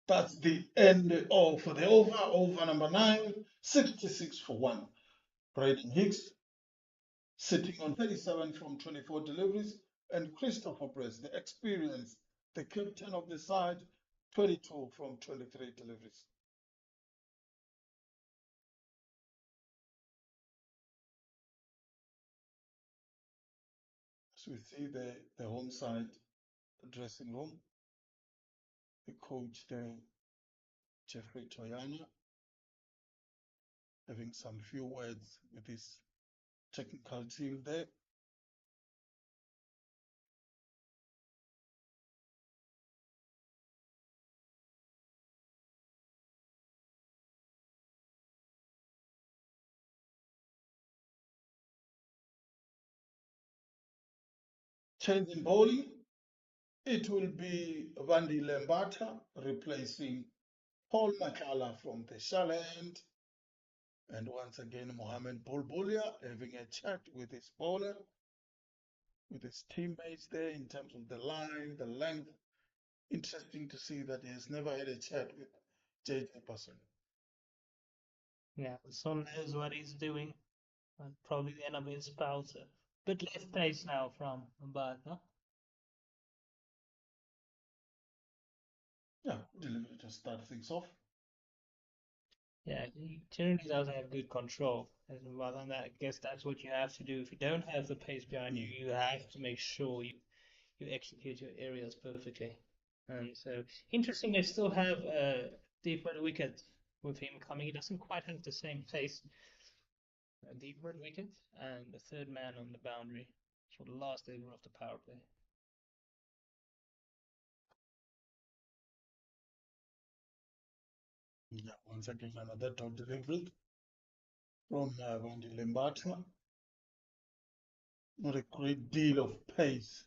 That's the end of the over number 9, 66 for 1. Braden Hicks sitting on 37 from 24 deliveries, and Christopher Brett, the experience, the captain of the side, 22 from 23 deliveries. So we see the home side, the dressing room, the coach there, Jeffrey Toyana, having some few words with his technical team there. Change in bowling, it will be Vandy Lambata replacing Paul Makala from the shallow end. And once again, Mohamed Bulbulia having a chat with his bowler, with his teammates there in terms of the line, the length. Interesting to see that he has never had a chat with JJ Person. Yeah, Son knows what he's doing, and probably the end of his spout. A bit less pace now from Mbata. Yeah, delivery to start things off. Yeah, he generally does have good control. And rather than that, I guess that's what you have to do. If you don't have the pace behind you, you have to make sure you execute your aerials perfectly. And so, interesting, they still have a deep red wicket with him coming. He doesn't quite have the same pace. A deep red wicket and the third man on the boundary for the last over of the power play. Yeah, once again, another top delivery from Vandy Lambata. Not a great deal of pace.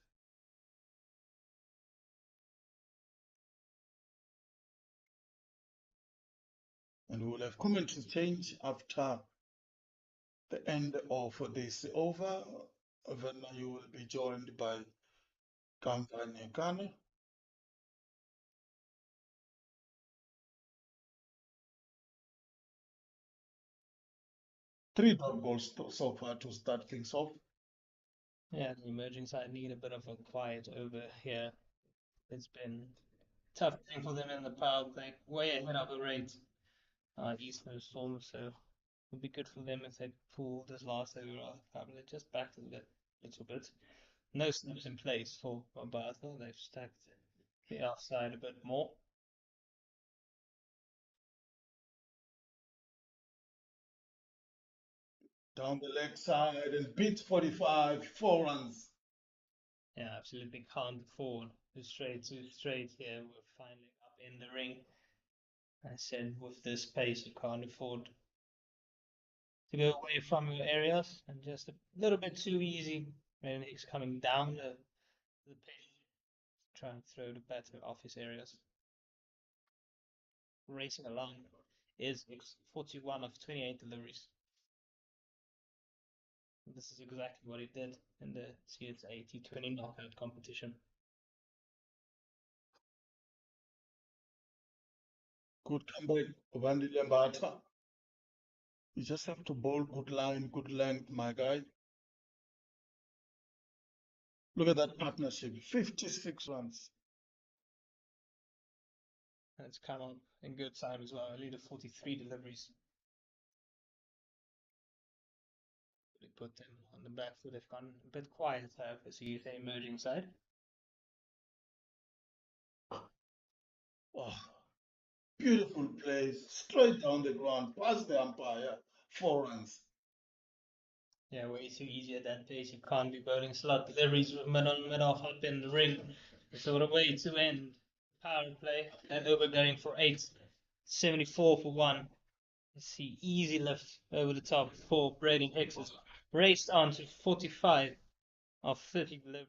And we will have commentary change after the end of this over. Then you will be joined by Kamva Nekane. 3 dot balls so far to start things off. Yeah, the emerging side need a bit of a quiet over here. It's been tough thing for them in the power play, way ahead of the rate. East Coast Storm, so it would be good for them if they pull this last over of the power play just back a little bit. No snaps in place for Bartha. They've stacked the outside a bit more. Down the leg side and beat 45, 4 runs. Yeah, absolutely can't afford the too straight here. We're finally up in the ring. I said with this pace, you can't afford to go away from your areas and just a little bit too easy when he's coming down the pitch, try and throw the batter off his areas. Racing along is 41 of 28 deliveries. This is exactly what he did in the CSA T20 knockout competition. Good comeback, Vandy Lambata. You just have to bowl good line, good length, my guy. Look at that partnership, 56 runs. And it's come on in good time as well. Only the 43 deliveries. They put them on the back foot. They've gone a bit quieter for CSA emerging side. Oh, beautiful plays, straight down the ground, past the umpire, 4 runs. Yeah, way too easy at that pace. You can't be bowling slot deliveries with mid on, mid off up in the ring. So what a way to end power play. And over going for 8. 74 for 1. Let's see, easy lift over the top for Braden Hicks's. Raced on to 45 of 30 deliveries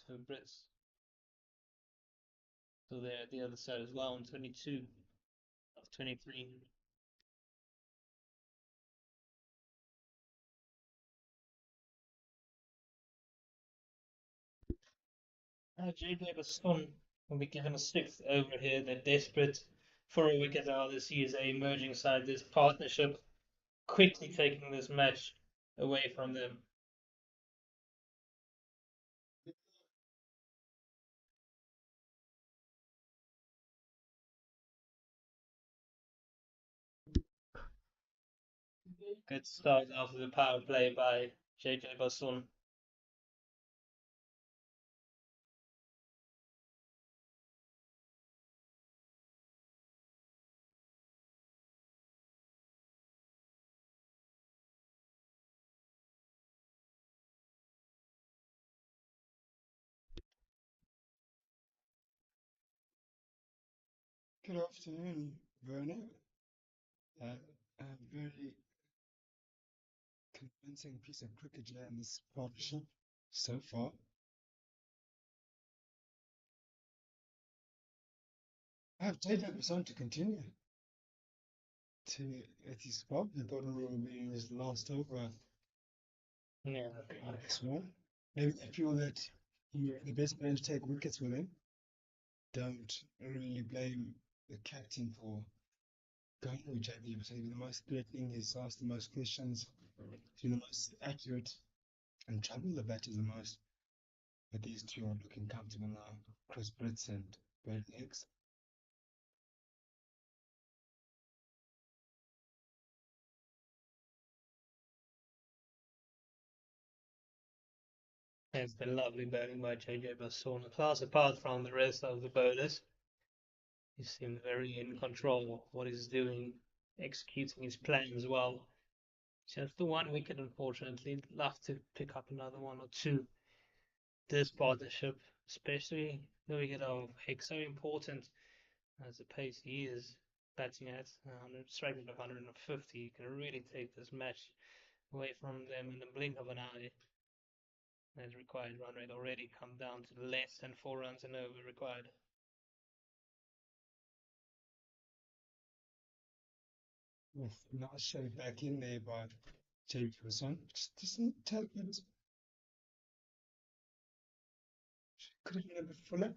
for Brits. So they're at the other side as well on 22 of 23. JJ Baston will be given a 6th over here. They're desperate for a wicket out of the CSA emerging side. This partnership quickly taking this match away from them. Good start after the power play by JJ Baston. Good afternoon, Vernon. A very convincing piece of cricket there in this partnership so far. have JW on to continue to at his spot. I thought it would be his last over Yeah. this one. Maybe they feel that the best man to take wickets with him. Don't really blame the captain for going with JW. So he's the most threatening, he's asked the most questions, he's the most accurate, and trouble the batters the most. But these two are looking comfortable now. Chris Brits and Brad Hicks. It's been lovely batting by JJ Basson. Class apart from the rest of the bowlers, he seemed very in control of what he's doing, executing his plans well. Just the one wicket, unfortunately. Love to pick up another one or two. This partnership, especially the wicket of Hicks, so important as the pace he is batting at 100, striking of 150. He can really take this match away from them in the blink of an eye. As required run rate already come down to less than 4 runs and over required. With nice shot back in there by JW. Just doesn't take it. Could have been a bit fuller.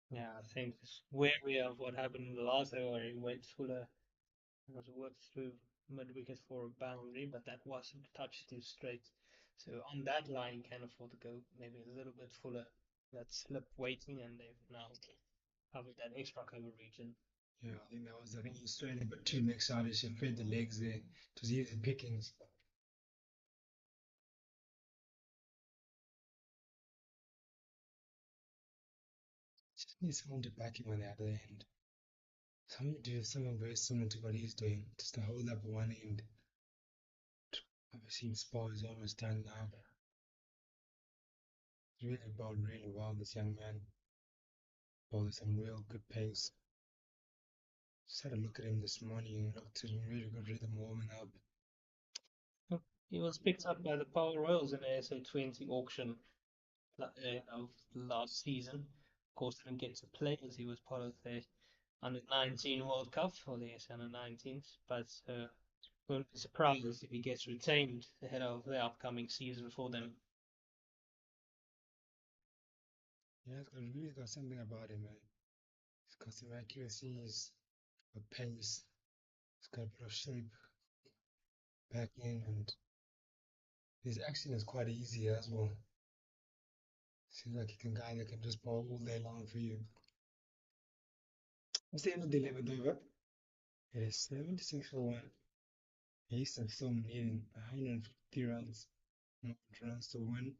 Yeah, I think it's wary of what happened in the last over. He went fuller and was worked through mid wicket for a boundary, but that wasn't a touch too straight. So on that line, you can afford to go maybe a little bit fuller. That slip waiting, and they've now covered that extra cover region. Yeah, I think that was, I think he's throwing a bit too next side. He should fed the legs there. It was easy pickings. Just need someone to back him on the other end. Someone to do something very similar to what he's doing. Just to hold up one end. Obviously, Spa is almost done now. He's really bowled really well, this young man. Bowled some real good pace. Just had a look at him this morning and looked in really good rhythm warming up. He was picked up by the Power Royals in the SA20 auction of last season. Of course, didn't get to play as he was part of the Under 19 World Cup for the SA Under 19s, but won't be surprised if he gets retained ahead of the upcoming season for them. Yeah, really got something about him, man. He's got some accuracy, he's got pace, he's got a bit of shape back in, and his action is quite easy as well. Seems like he can guy that can just bowl all day long for you. What's the end of the 11th over? It is 76 for 1. Eastern still needing 150 runs, not runs to win.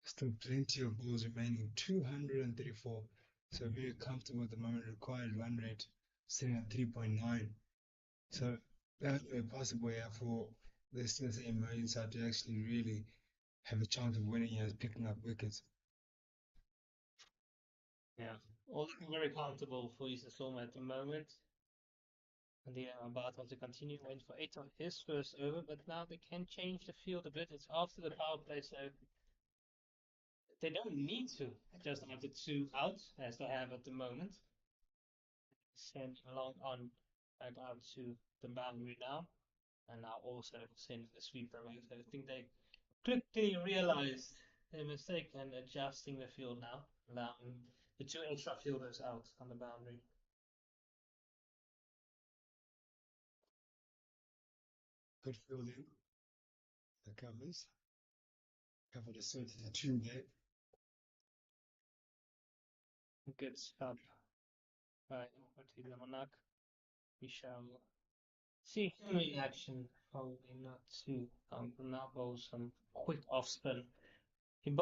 Still plenty of balls remaining, 234. So very comfortable at the moment. Required run rate sitting at 3.9. So that would be possible here for the CSA emerging side to actually really have a chance of winning here, picking up wickets. Yeah, all looking very comfortable for Eastern Storm at the moment. And they are about to continue. Went for 8 on his first over, but now they can change the field a bit. It's after the power play, so they don't need to just after 2 out as they have at the moment. Send along on back out to the boundary now, and now also send the sweeper away. So I think they quickly realized their mistake and adjusting the field now, allowing the 2 extra fielders out on the boundary. Good fielding. The covers. Cover the center to 2 there. Good stop by Manak. We shall see him in action. Probably not too. Now bowl some quick off spin. He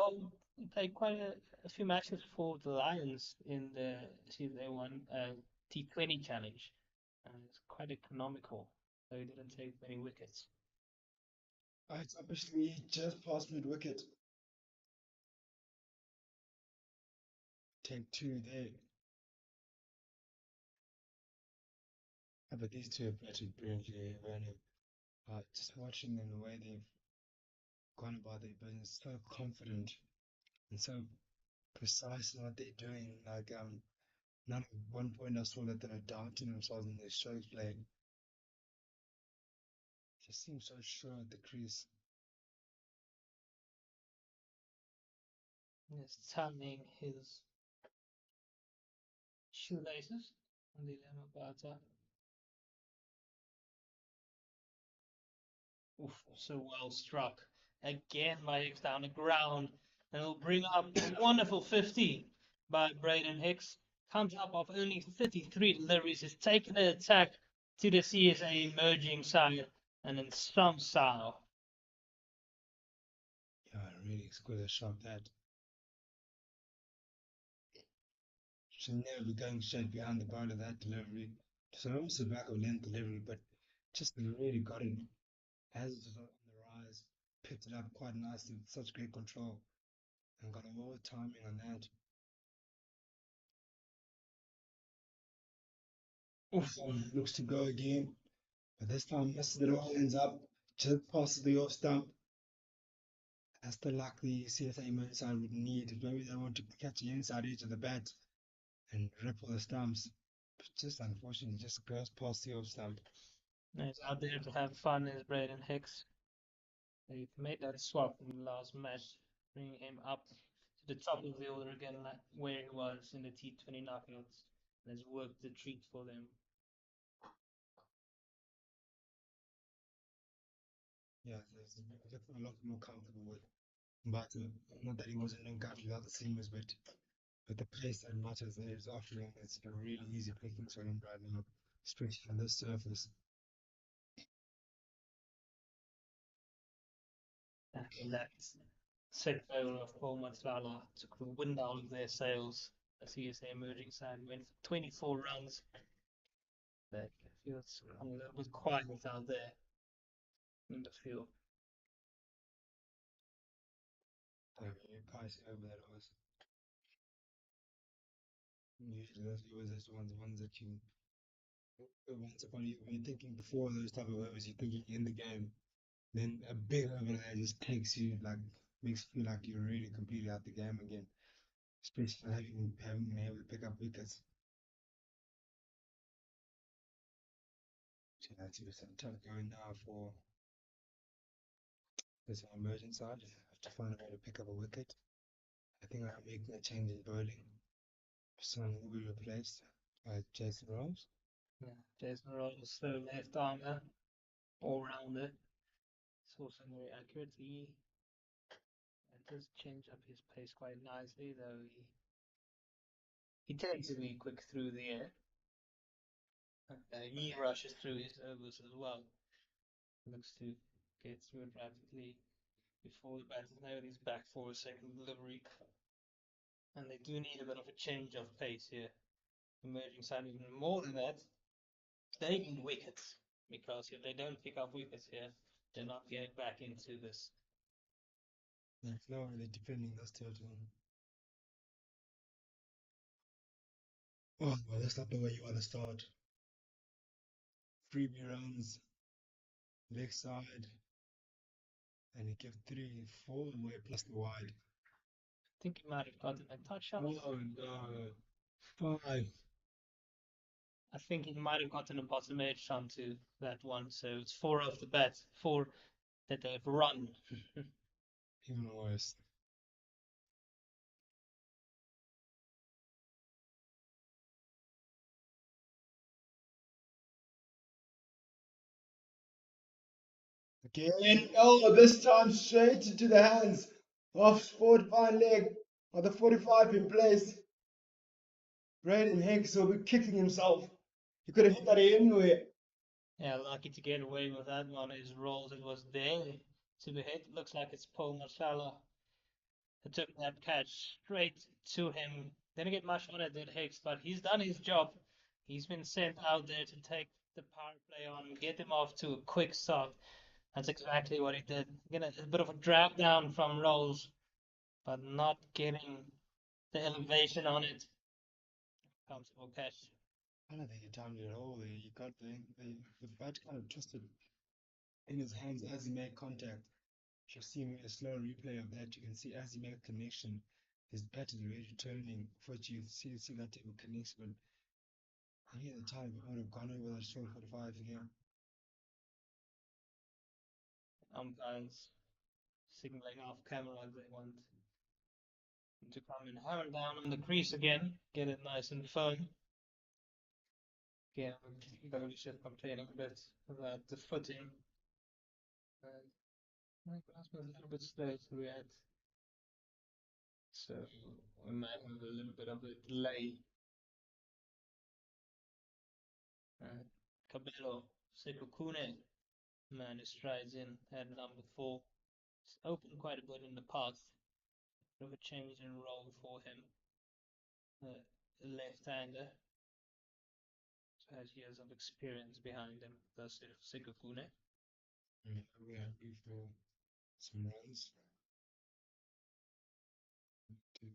played quite a few matches for the Lions in the CSA one T20 challenge. It's quite economical, so he didn't take many wickets. It's obviously just past mid wicket. Take 2 there. But these two have batted brilliantly, really. Just watching them the way they've gone about their business, so confident and so precise in what they're doing. Like none at one point I saw that they were doubting themselves in their stroke play. Just seems so sure at the crease. He's tying his shoelaces on the Lamabata. Oof, so well struck. Again by Hicks down the ground. And it'll bring up a wonderful 50 by Braden Hicks. Comes up of only 33 deliveries. He's taken the attack to the CSA emerging side. And in some style. Yeah, really exquisite shot that. Should never be going straight behind the bowler that delivery. So almost a back of length delivery, but just really got it as it was on the rise, picked it up quite nicely with such great control and got all the timing on that. Oof, looks to go again, but this time misses it all, ends up just past the off stump. That's the luck the CSA side would need. Maybe they want to catch the inside edge of the bat and ripple the stumps. But just unfortunately, just goes past the off stump. He's out there to have fun, is Braden Hicks. He made that swap in the last match, bringing him up to the top of the order again, like where he was in the T20 knockouts. And has worked the treat for them. Yeah, it's a lot more comfortable with. But not that he wasn't doing gut without the seamers, but the pace that matters there is offering. It's a really easy picking for him right now, especially on this surface. And that set over of Paul Matsala took the wind out of their sails. The CSA emerging side went for 24 runs. But it feels a little bit quiet out there in the field. Pass over that was usually those overs, ones that you once upon you're thinking before those type of overs, you're thinking in the game. Then a big over there just takes you like makes you feel like you're really completely out the game again. Especially having been able to pick up wickets. So that's it. I'm trying to go now for this emergent side. I have to find a way to pick up a wicket. I think I'm making a change in bowling. Someone will be replaced by Jason Rose. Yeah, Jason Rose, slow left armer, all rounder. It's also very accurate. He does change up his pace quite nicely, though he tends to be quick through the air. He rushes through his overs as well. Looks to get through it rapidly before the batters know he's back for a second delivery. And they do need a bit of a change of pace here. Emerging side even more than that. They need wickets because if they don't pick up wickets here, they're not getting back into this. There's no really defending this territory. Oh, well, that's not the way you want to start. Freebie runs, leg side, and he gives 3, 4 away plus the wide. I think he might have gotten a touch on. Oh no, 5. I think he might have gotten a bottom edge onto that one. So it's 4 off the bat, 4 that they've run. Even worse. Again, oh, this time straight into the hands of forward fine leg of the 45 in place. Braden Hicks will be kicking himself. He could have hit that anywhere. Yeah, lucky to get away with that one. His rolls, it was there to be hit. Looks like it's Paul Marcella who took that catch straight to him. Didn't get much on it, did Hicks, but he's done his job. He's been sent out there to take the power play on and get him off to a quick start. That's exactly what he did. Getting a bit of a drag down from rolls, but not getting the elevation on it. Comfortable catch. I don't think he timed it at all. He got the bat kind of twisted in his hands as he made contact. If you see a slow replay of that, you can see as he made a connection, his bat is already turning. Unfortunately, CSA got table connects, but I think at the time I would have gone over that short 45 again. Umpires signaling off camera as they want to come and hammer down on the crease again, get it nice and firm. Again, Benoni just complaining a bit about the footing. And my batsman a little bit slow to react, so we might have a little bit of a delay. Cabello, Sekokune, man who strides in at number 4. It's opened quite a bit in the path. Bit of a change in role for him. Left-hander, so has years of experience behind him. That's Sekokune. Yeah, we're happy for some runs to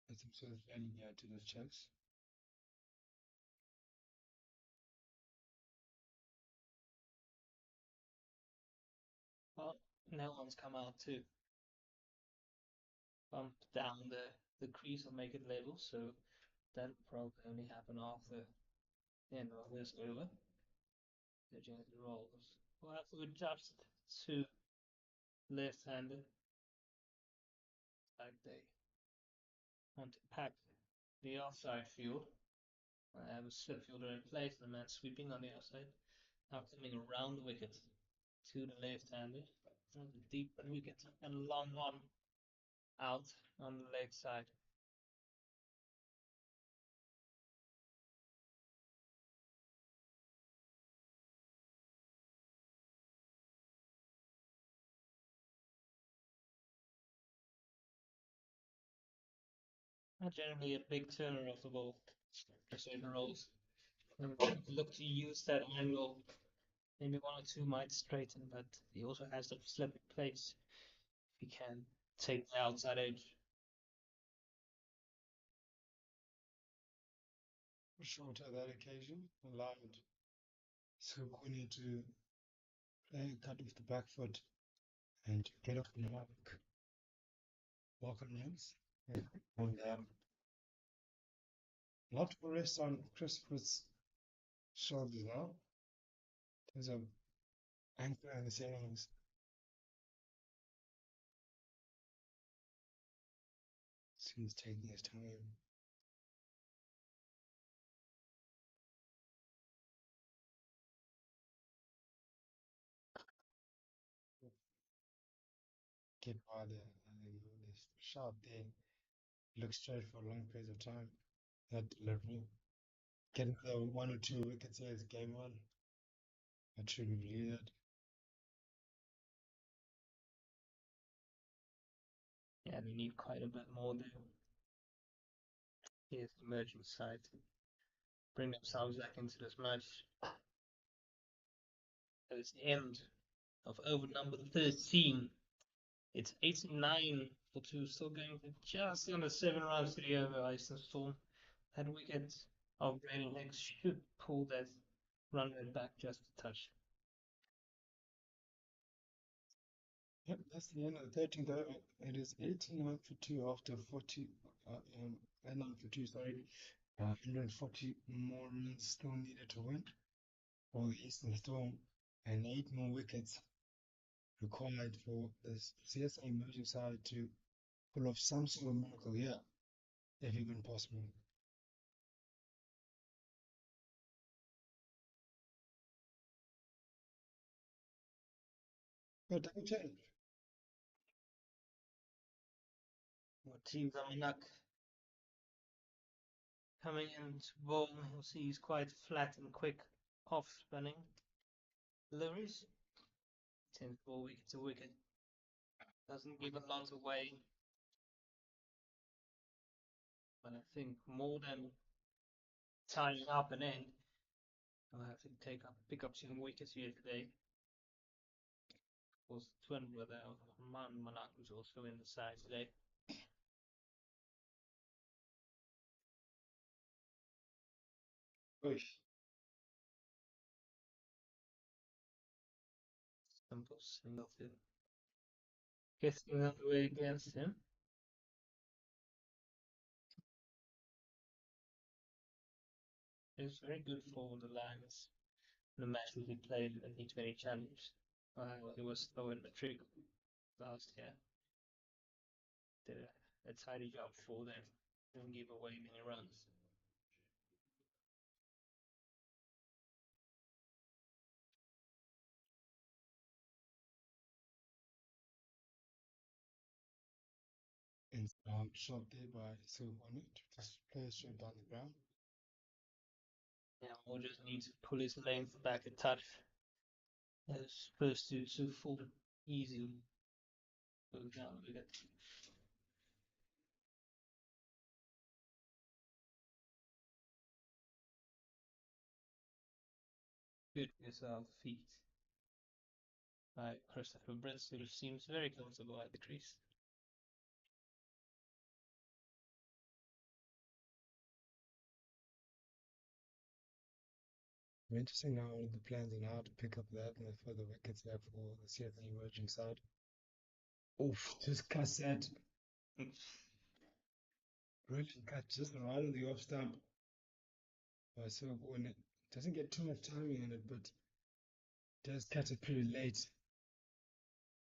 let themselves rally out to the chase. Well, no one's come out to bump down the crease or make it level, so that'll probably only happen after the end of this over. Judging the rolls. We'll have to adjust to left-handed. Like they want to pack the offside field. I have a slip fielder in place, and the man sweeping on the outside. Now coming around the wicket to the left-handed. Deep wicket and long one out on the leg side. Not generally a big turner of the ball for certain rolls. Look to use that angle. Maybe one or two might straighten, but he also has that slip in place. If he can take the outside edge. For short at that occasion, allowed Sekokune to play a cut with the back foot and to get off the mark. Walk on runs. And a lot will rest on Chris Foot's shoulders now. There's a anchor in the innings. So he's taking his time. Get by the shot there. Look straight for long periods of time. That delivery. Getting the one or two wickets here is game one. I truly believe that. Yeah, they need quite a bit more there. Here's the emerging side to bring themselves back into this match. It's the end of over number 13. It's 89 for 2, still going for just under 7 runs to the over Ice and Storm. That wicket of Braden Hicks should pull that run rate back just a touch. Yep, that's the end of the 13th over. It is 89 for 2 after 40, 89 for 2, sorry. 140 more runs still needed to win for the Eastern Storm, and 8 more wickets required for the CSA emerging side to pull off some sort of miracle here, if even possible. But double change. What teams are Minak coming into ball? You'll see he's quite flat and quick off spinning deliveries. Tends to ball wicket to wicket. Doesn't give a lot away. But I think more than tying up an end, I'll have to pick up some wickets here today. Of course, twin brother of Manak was also in the side today. Push. Simple single two. getting underway against him. It was very good for the Lions. The match that he played in the T20 Challenge. He was throwing the trick last year. Did a tidy job for them. Didn't give away many runs. And shot there by Silver on it. Just play it straight down the ground. Yeah, Moore just needs to pull his length back a touch. As opposed to full easy go down with it. Good with feet by Christopher Britz, who seems very comfortable at the crease. Interesting now the plans on how to pick up that for the wickets there for the CSA emerging side. Oof, just cuts that. Brilliant cut, just right on the off stump. So when it doesn't get too much timing on it, but does cut it pretty late.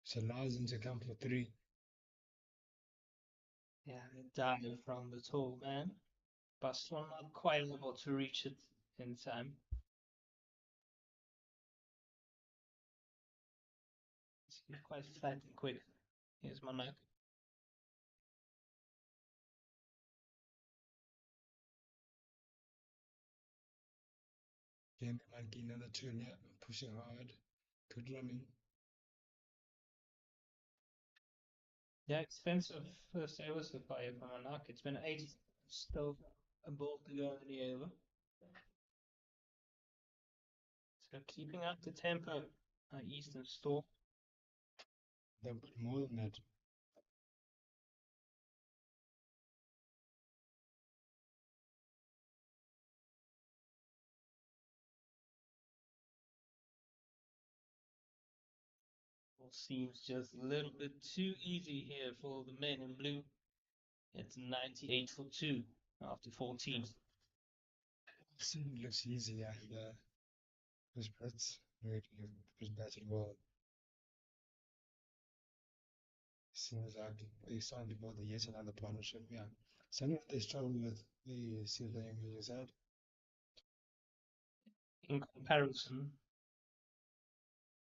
So allows him to come for three. Yeah, dive from the tall man. But still not quite able to reach it in time. It's quite flat and quick. Here's Monak. Again, they might get another turn here, pushing hard. Good running. Yeah, expensive first over so far for Monak. It's been 8, still a ball to go in the over. So keeping up the tempo, Eastern Storm. They'll put more than that. Seems just a little bit too easy here for the men in blue. It's 98 for 2 after 14. It looks easy, and his Brits really was batting well. Seems like they signed him for the yet another partnership, yeah. Something that they struggled with the CSA English side. In comparison,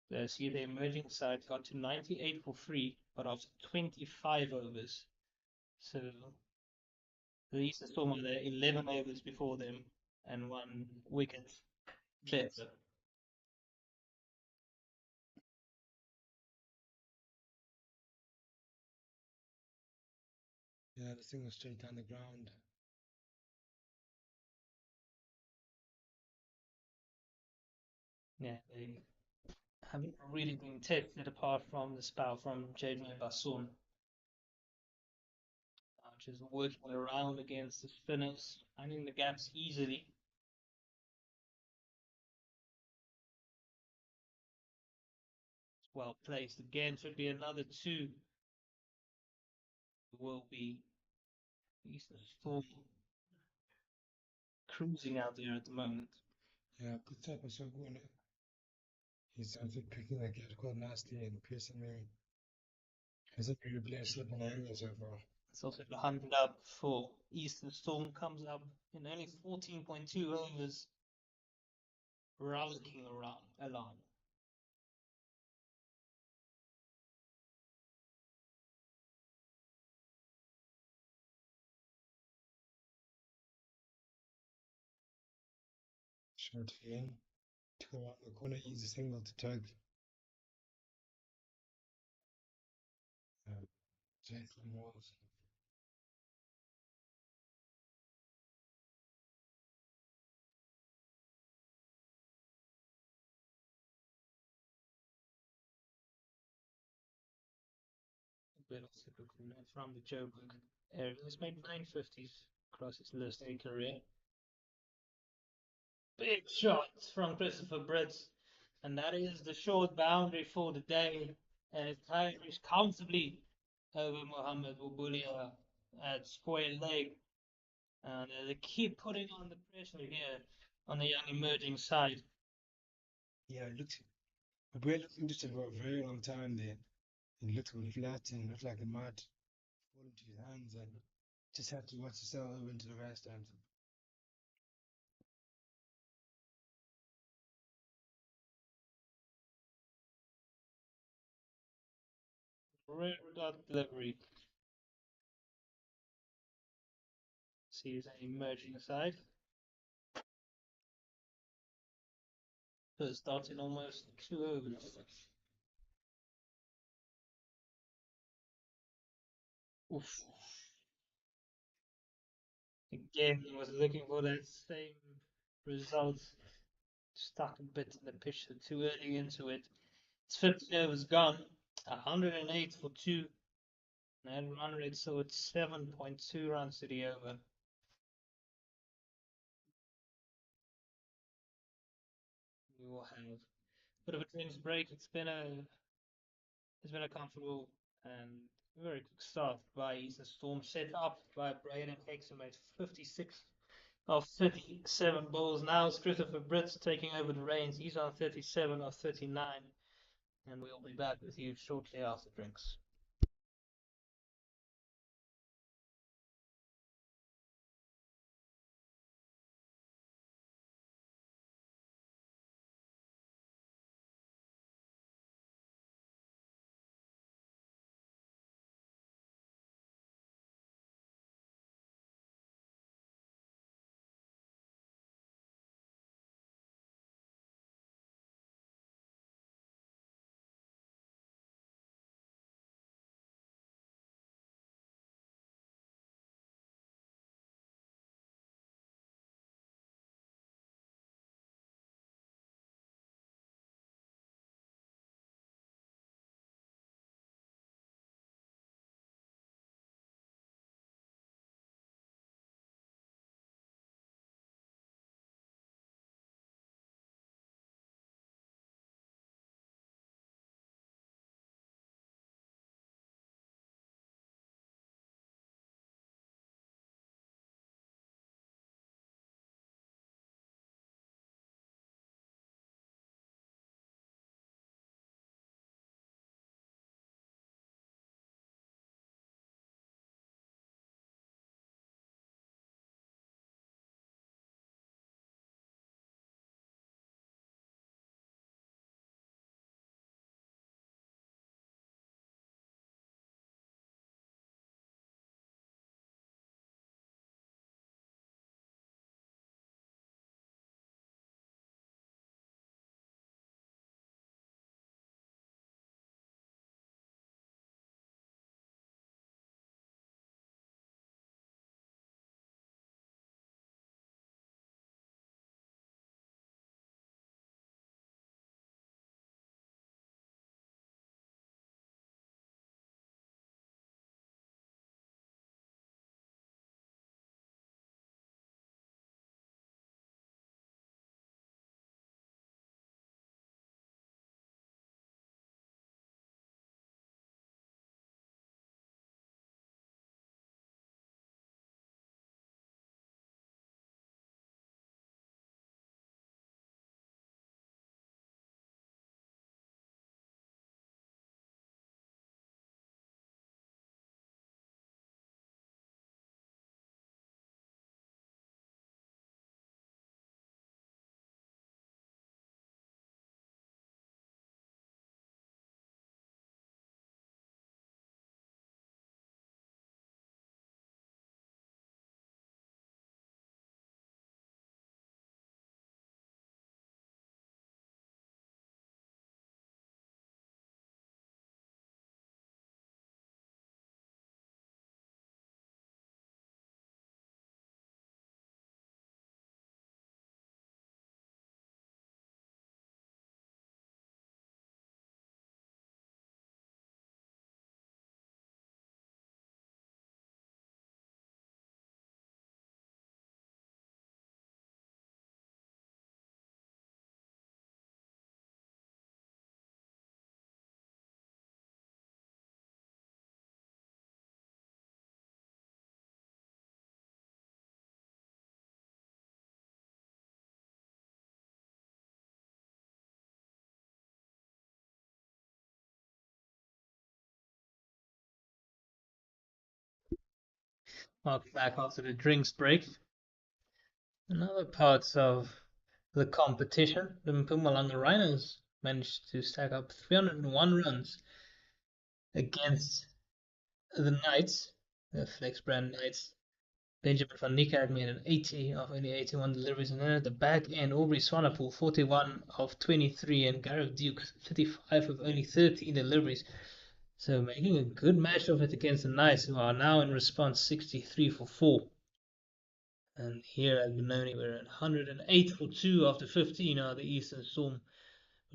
the CSA emerging side got to 98 for 3, but after 25 overs. So the Eastern Storm were there 11 overs before them and 1 wicket better. Yeah, the thing was straight down the ground. Yeah, they haven't really been tested apart from the spell from J.J. Bassoon. Just working around against the spinners, finding the gaps easily. Well placed again, should be another 2. Will be Eastern Storm cruising out there at the moment. Yeah, good type of song on it. He's also picking the gap quite nicely and piercing me. Hasn't really played slipping angle so far. It's also the 100 up for Eastern Storm, comes up in only 14.2 overs, rollicking around along. Short again. To go around the corner, easy single to tug. Jason Walls. A bit of typical from the Joburg area. He's made 950s across his listing career. Big shots from Christopher Britz, and that is the short boundary for the day. and it carries comfortably over Mohammed Bubulia at square leg. And they keep putting on the pressure here on the young emerging side. Yeah, it looked. We looked interested for a very long time there. It looked flat and looked like the mud fall into his hands, and just had to watch the sail over into the right stand. Red dot delivery. CSA emerging side. First starts in almost 2 overs. Oof. Again, I was looking for that same result. Stuck a bit in the pitch too early into it. It's 15 overs gone. 108 for two. And run rate, so it's 7.2 runs to the over. We will have a bit of a drinks break. It's been a comfortable and very quick start by Eastern Storm, set up by Braden Hexham at 56 of 37 balls. Now it's Christopher Britz taking over the reins. He's on 37 of 39, and we'll be back with you shortly after drinks. Welcome back after the drinks break. Another part of the competition, the Mpumalanga Rhinos managed to stack up 301 runs against the Knights, the Flex brand Knights. Benjamin van Niekerk made an 80 of only 81 deliveries, and then at the back end, Aubrey Swanepoel 41 of 23, and Gareth Duke 35 of only 13 deliveries. So making a good match of it against the Knights, who are now in response 63 for 4. And here at Benoni, we're at 108 for 2 after 15 of the Eastern Storm.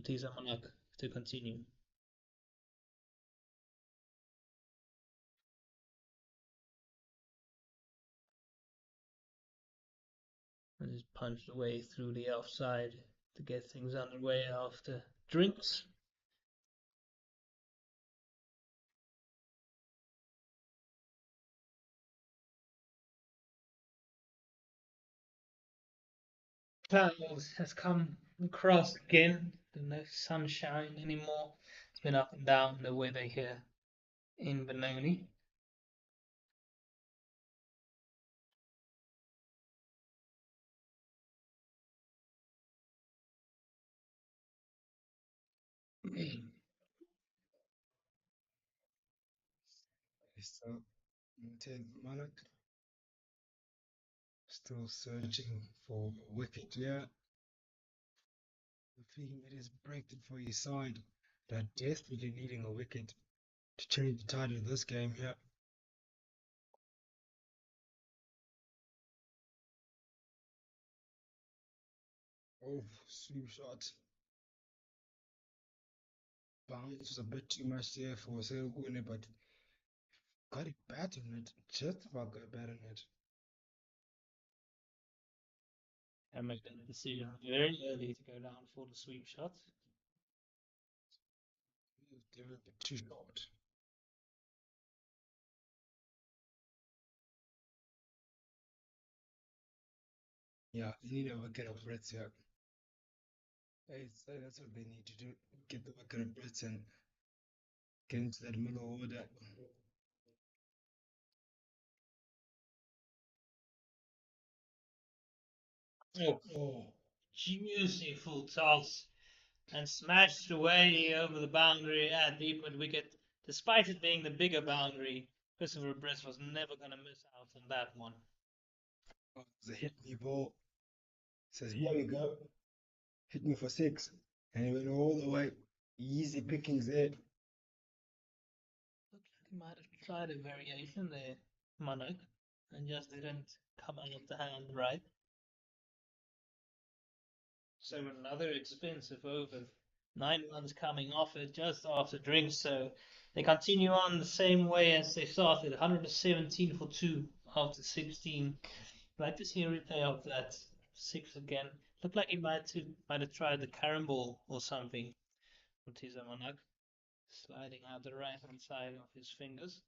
Mutiza Manak to continue. And just punched away through the offside to get things underway after drinks. Clouds has come across again. There's no sunshine anymore. It's been up and down the weather here in Benoni. So, Ted Malak still searching for a wicket. Yeah, I think it is breakthrough for his side. They're desperately needing a wicket to change the tide of this game. Yeah. Oh, sweep shot. Bounce was a bit too much there for Selgune, but got it bat on it. Just about got a bat on it. I made that decision very early to go down for the sweep shot. They were a bit too short. Yeah, they need a wicket of breaths here. That's what they need to do. Get the wicket of breaths and get into that middle order. Oh, juicy full toss and smashed away over the boundary at deep mid wicket. Despite it being the bigger boundary, Christopher Briss was never going to miss out on that one. Oh, it's a hit me ball. Says, here we go. Hit me for six. And he went all the way. Easy pickings there. Looked like he might have tried a variation there, Manak, and just didn't come out the hand right. So another expensive over. 9 runs coming off it just after drinks, so they continue on the same way as they started. 117 for 2 after 16. Like to see a replay of that 6 again. Looked like he might have tried the carom or something. Mutiza Manak sliding out the right hand side of his fingers.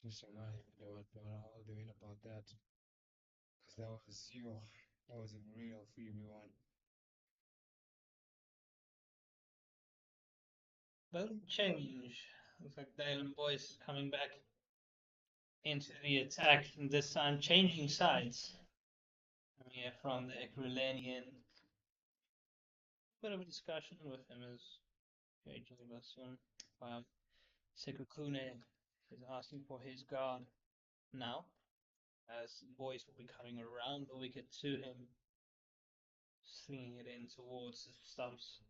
Just not even know what all doing about that. Because that was a real freebie one. Bone change. Looks like Dale and Boyce coming back into the attack, and this time changing sides. Yeah, from the Equilanian. Bit of a discussion with him as KJ Basson. While Sekukune is asking for his guard now, as Boyce will be coming around the wicket to him, slinging it in towards the stumps.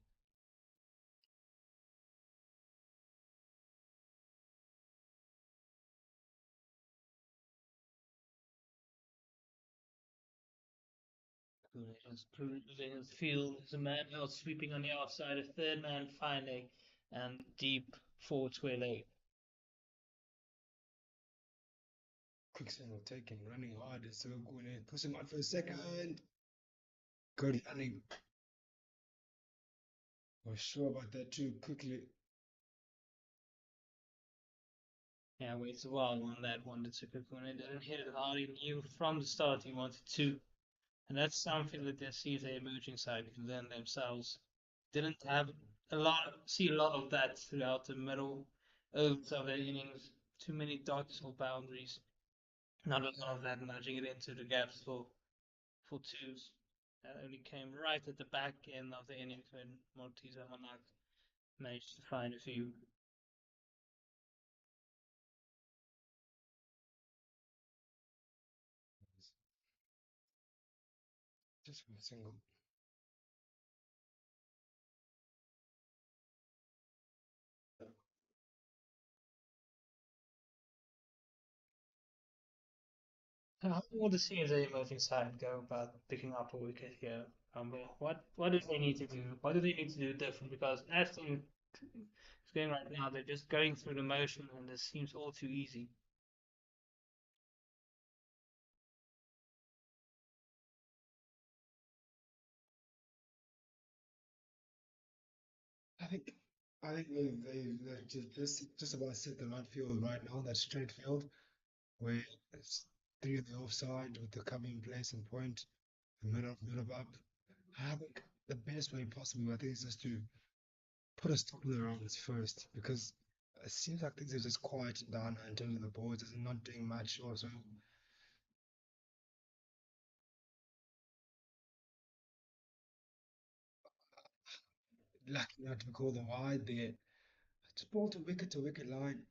Kune just cruising his field. There's a man out sweeping on the outside, a third man finding, and deep for Twele. Quick single taken, running hard. It's still going in. Push him out for a second. Good running. I was sure about that too. Quickly. Yeah, waits a while on that one. The Sekukune didn't hit it hard. He knew from the start he wanted to. And that's something that the CSA emerging side can learn themselves. Didn't have see a lot of that throughout the middle overs of their innings. too many dots or boundaries. Not a lot of that nudging it into the gaps for twos. That only came right at the back end of the innings when Mortiza Monak managed to find a few. Just for a single. How will the CSA emerging side go about picking up a wicket here? What do they need to do? What do they need to do different? Because as things is going right now, they're just going through the motion, and this seems all too easy. I think I think they've just about set the right field right now. That straight field where it's three on the offside with the coming place and point, the middle up. I think the best way possible, I think, is just to put a stop to the runs first because it seems like things are just quieting down in terms of the boards. It's not doing much also. Lucky not to call the wide there. Just ball to wicket line.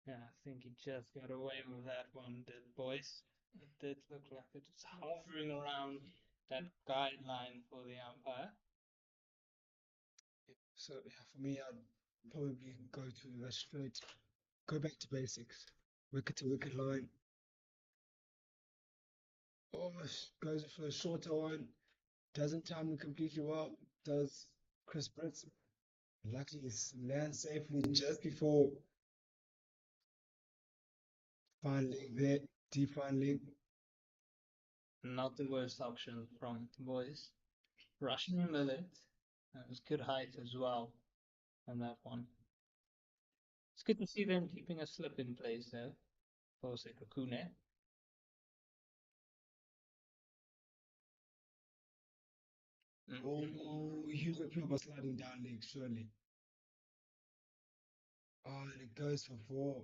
Yeah, I think he just got away with that one, did boys. It did look like it was hovering around that guideline for the umpire. So yeah, for me, I'd probably go to the straight, go back to basics. Wicket to wicket line. Oh, goes for a shorter one. Doesn't time it completely well. Does Chris Brits. Luckily, he lands safely just before fine leg there. Deep fine leg. Not the worst option from the boys. Rushing him with it. That was good height as well on that one. It's good to see them keeping a slip in place there for Sekakune. Oh, he's a proper sliding down leg, surely. Oh, and it goes for four.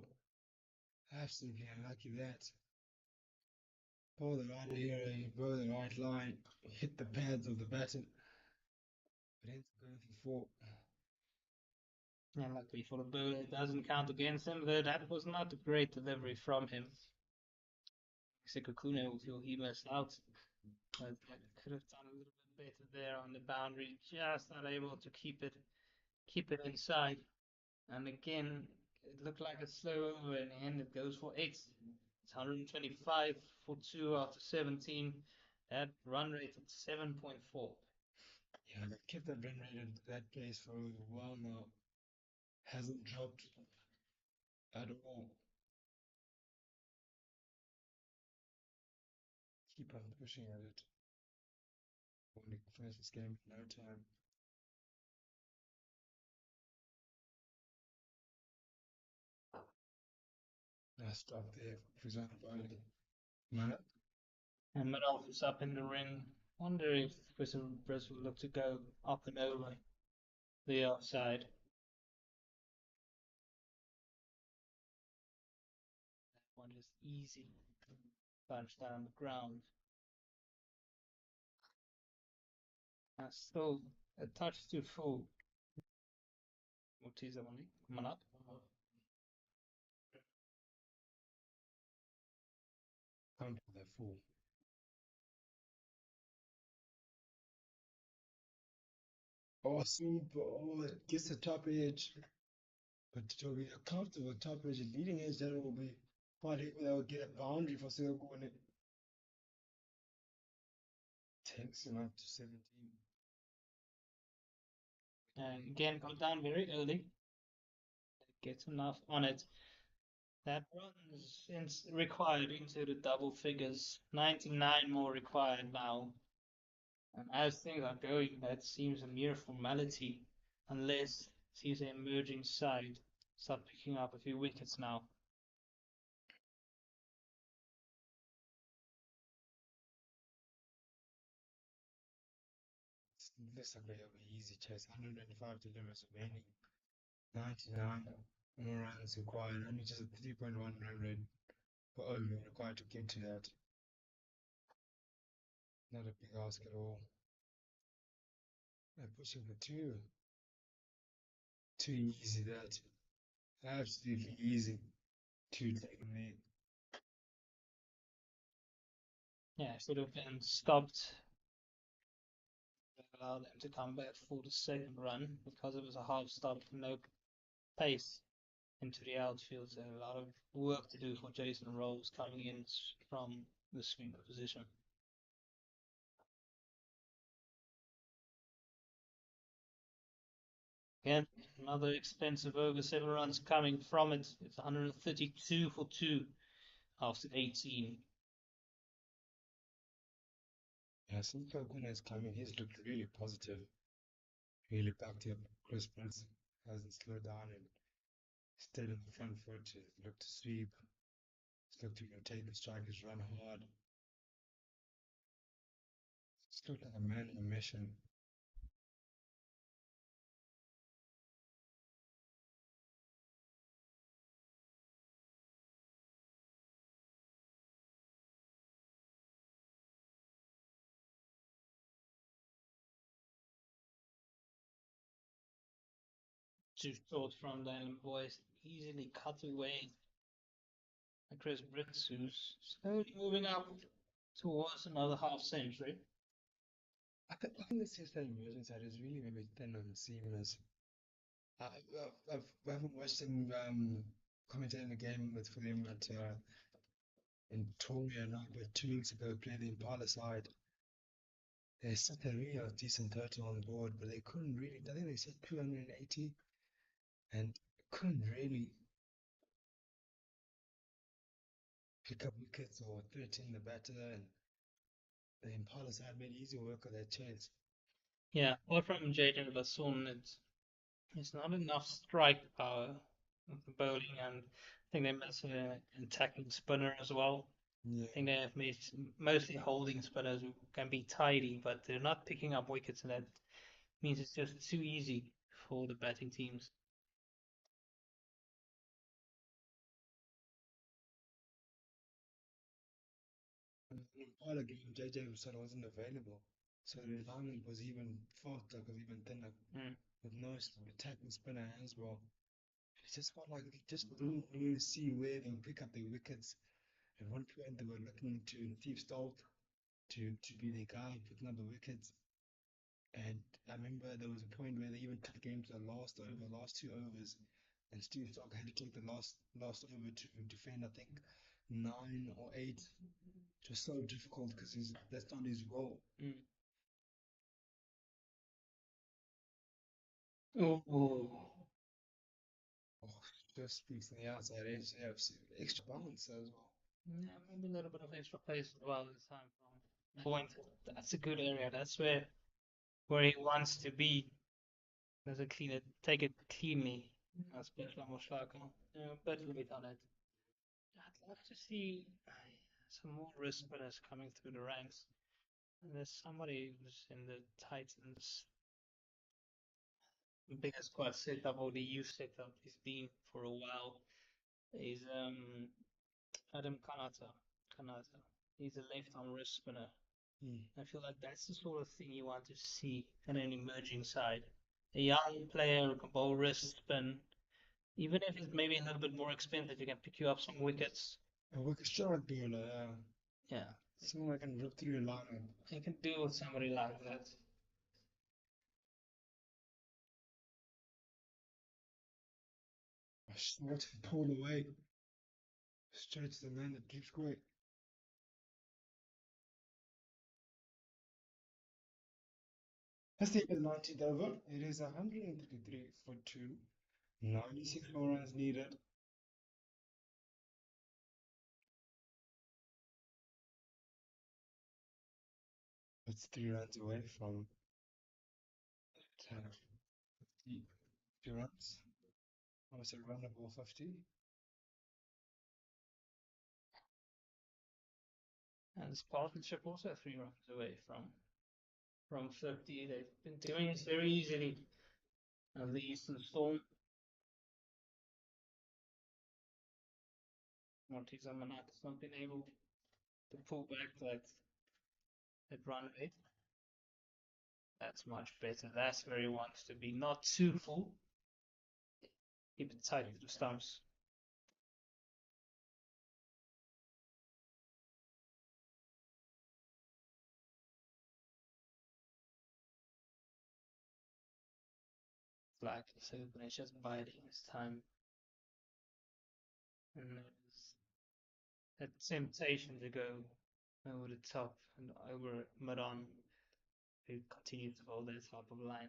Absolutely unlucky that. Pull the right area, go the right line, hit the pads of the baton, but ends up going for four. And luckily for the bowler, it doesn't count against him, though that was not a great delivery from him. Sekakune will feel he missed out, but could have done a little bit better there on the boundary, just not able to keep it inside. And again, it looked like a slow over, and in the end it goes for eight. It's 125 for two after 17. That run rate at 7.4. Yeah, they've kept that run rate at that pace for a while now. Hasn't dropped at all. Keep on pushing at it. Only finish this game in no time. Nice stop there for example. Minute. And Madoff is up in the ring. Wonder if Crystal Briz will look to go up and over the outside. That one is easy. Punch down the ground. And still a touch too full. Mortiza Malik, coming up. Can't do that full. Oh, super. Oh, it gets the top edge. But to be a comfortable top edge, leading edge, that will be quite that will get a boundary for Singapore when it takes him up to 17. And again, got down very early. Gets enough on it. That runs required into the double figures. 99 more required now. And as things are going, that seems a mere formality, unless CSA emerging side start picking up a few wickets now. This looks like a very easy chase. 125 delivers remaining. 99. more runs required, only just a 3.1 run rate per over required to get to that. Not a big ask at all. They're pushing for two. Too easy that. Absolutely easy. Two taken me. Yeah, should have been stopped. Allow them to come back for the second run because it was a half stop, no pace into the outfield. So a lot of work to do for Jason Rolls coming in from the sweeper position. Again, another expensive over, 7 runs coming from it. It's 132 for 2 after 18. Yeah, since Pokemon has come in, he's looked really positive. Really backed up Chris Prince. Hasn't slowed down and stayed on the front foot. He's looked to sweep. He's looked to rotate the strikers, run hard. He's looked like a man on a mission. Two short from the Island boys easily cut away. And Chris Brits, who's slowly moving up towards another half century. I think the CSA emerging side is really maybe thin on seamers. I haven't watched him commentating the game with for them in Toria now, but 2 weeks ago played the Impala side. They set a real decent total on the board, but they couldn't really. I think they said 280 and couldn't really pick up wickets or threaten the batter. And the Impala side made easy work of their chance. Yeah, apart from Jaden Basson, it's not enough strike power with the bowling, and I think they miss an attacking spinner as well. Yeah, I think they have made mostly holding spinners who can be tidy, but they're not picking up wickets, and that means it's just too easy for the batting teams. and the Impala game, JJ wasn't available, so the alignment was even felt like was even thinner Mm. with no attacking spinner as well. It just felt like they just didn't really see where they would pick up their wickets. At one point, they were looking to Steve Stolt to be the guy picking up the wickets. And I remember there was a point where they even took the game to the last over, last 2 overs, and Steve Stock had to take the last over to defend, I think, 9 or 8. It was so difficult because that's not his role. Mm. Oh, Oh, just speaks on the outside edge. They have extra balance as well. yeah, maybe a little bit of extra pace as well this time from point. That's a good area. That's where he wants to be. Does it clean it? Take it cleanly. That's better Moshaka. Yeah, but limit on it. I'd love to see some more risk spinners coming through the ranks. And there's somebody who's in the Titans biggest squad setup or the youth setup. He's been for a while. He's Adam Kanata. Kanata. He's a left arm wrist spinner. Mm. I feel like that's the sort of thing you want to see in an emerging side. A young player who can bowl wrist spin, even if it's maybe a little bit more expensive, you can pick you up some wickets. A wicket short bowler, Yeah, someone can rip through your lineup. you can do with somebody like that. A short pulled away straight to the man that keeps quick. That's the 19th over. It is 133 for 2. 96 more runs needed. It's 3 runs away from 50 runs. Almost a run above 50. And this partnership also 3 runs away from 50. They've been doing it very easily. And the Eastern Storm Ortiz and Manak has not been able to pull back that run rate. That's much better. That's where he wants to be. Not too full. Keep it tight to the stumps. Like so when it's just biding this time. And there's that temptation to go over the top and over mid-on, who continues to hold that type of line.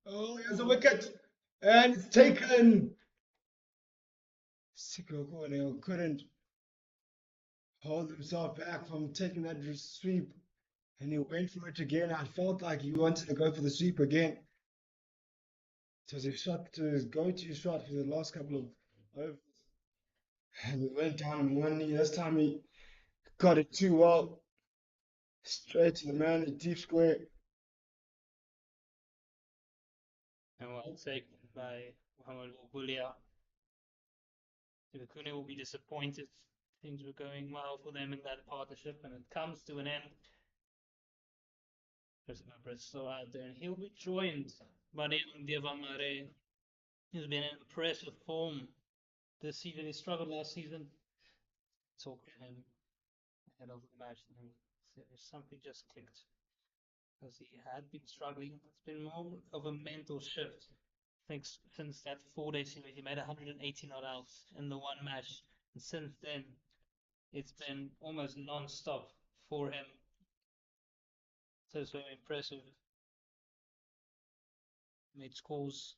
Oh, there's a wicket! And it's taken! Sicko Cornell couldn't hold himself back from taking that sweep, and he went for it again. I felt like he wanted to go for the sweep again. It was his go-to shot for the last couple of overs. And he went down on one knee. This time he got it too well. Straight to the man in deep square. And well taken by Mohamed Bulia. Kune will be disappointed. Things were going well for them in that partnership, and it comes to an end. There's still out there, and he'll be joined by the young Devamare, who's been in impressive form this season. He struggled last season. Talk to him ahead of the match, and something just clicked because he had been struggling. It's been more of a mental shift. I think since that 4-day series, he made 180 not outs in the one match, and since then, it's been almost non-stop for him. So it's very impressive. Made scores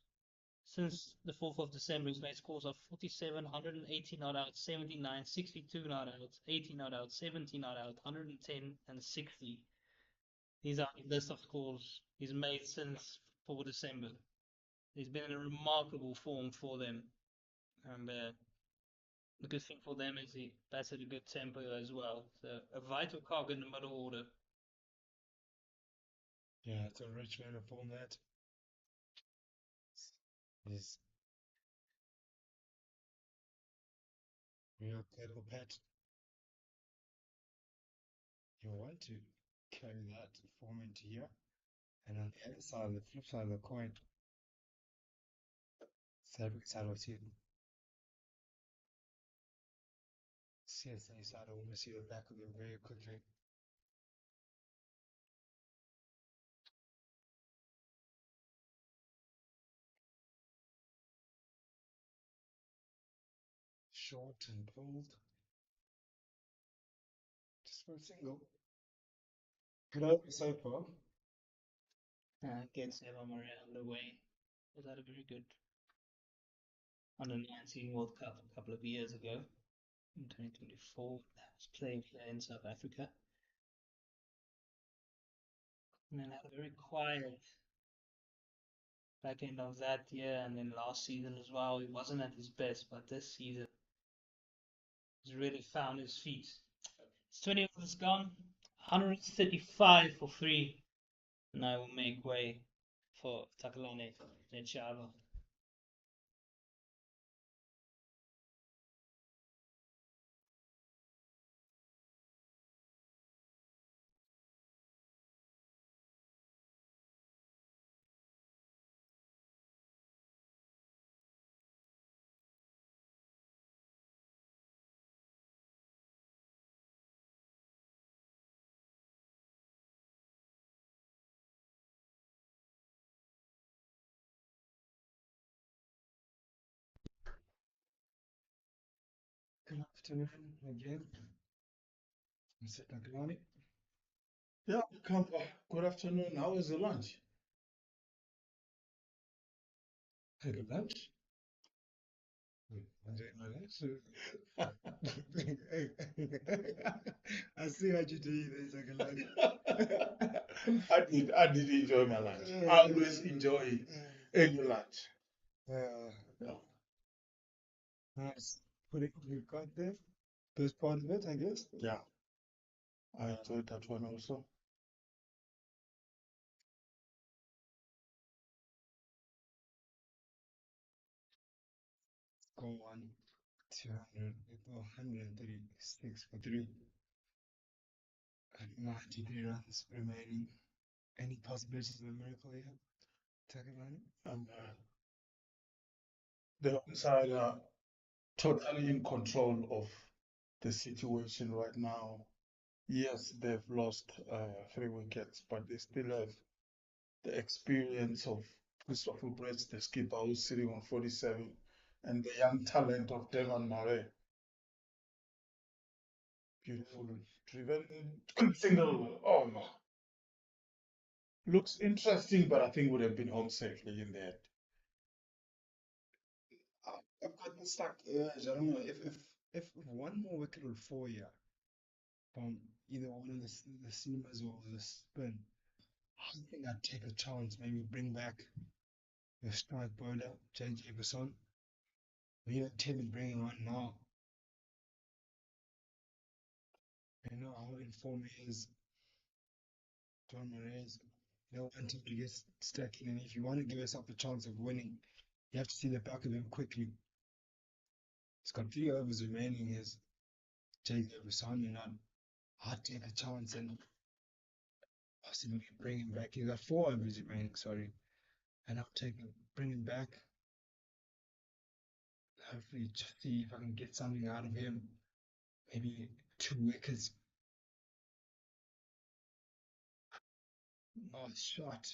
since the 4th of December. He's made scores of 47, 180 not out, 79, 62 not out, 80 not out, 70 not out, 110, and 60. These are the list of scores he's made since 4 December. He's been in a remarkable form for them. And the good thing for them is he bats at a good tempo as well. So a vital cog in the middle order. Yeah, it's a rich man of form that. He's real cattle pat. You want to carry that form into here. And on the other side, the flip side of the coin, Cedric Saddleton. CSA side, I want to see the back of them very quickly. Short and pulled. Just for a single. Good over so far. Gets Willowmoore underway. Was that a very good under 19 World Cup a couple of years ago in 2024? That was played here in South Africa. And then had a very quiet back end of that year, and then last season as well. He wasn't at his best, but this season he's really found his feet. It's 20 overs gone, 135 for 3. And I will make way for Takalane Nechava. Good afternoon again. Mr. Taglani. Yeah, Kampa, good afternoon. How was the lunch? Had a lunch. Enjoyed my lunch. I see what you do there, Taglani. I did enjoy my lunch. I always enjoy early lunch. Yeah. Nice. Putting you got there. Best part of it, I guess. Yeah, I enjoyed that one also. score one, 200, 136 for three, and 93 runs remaining. Any possibilities of a miracle here? Takamani? And the side are totally in control of the situation right now. Yes, they've lost 3 wickets, but they still have the experience of Christopher Brett, the skipper, who's sitting on 47, and the young talent of Devon Murray. Beautiful driven good single. Oh, no. Looks interesting, but I think would have been home safely in the end. I've got this like urge. I don't know if one more wicket will fall here from either one of the seamers or the spin. I think I'd take a chance. Maybe bring back the strike bowler, J.J. Besson. We had Tim bring him on now. You know how informed he is. John Moraes. You don't want him to get stuck in. And if you want to give yourself a chance of winning, you have to see the back of him quickly. He's got 3 overs remaining. His J.J. Besson, and I'd take a chance and possibly bring him back. He's got 4 overs remaining, sorry. And I'll bring him back. Hopefully, just see if I can get something out of him. Maybe 2 wickets. Oh, shot.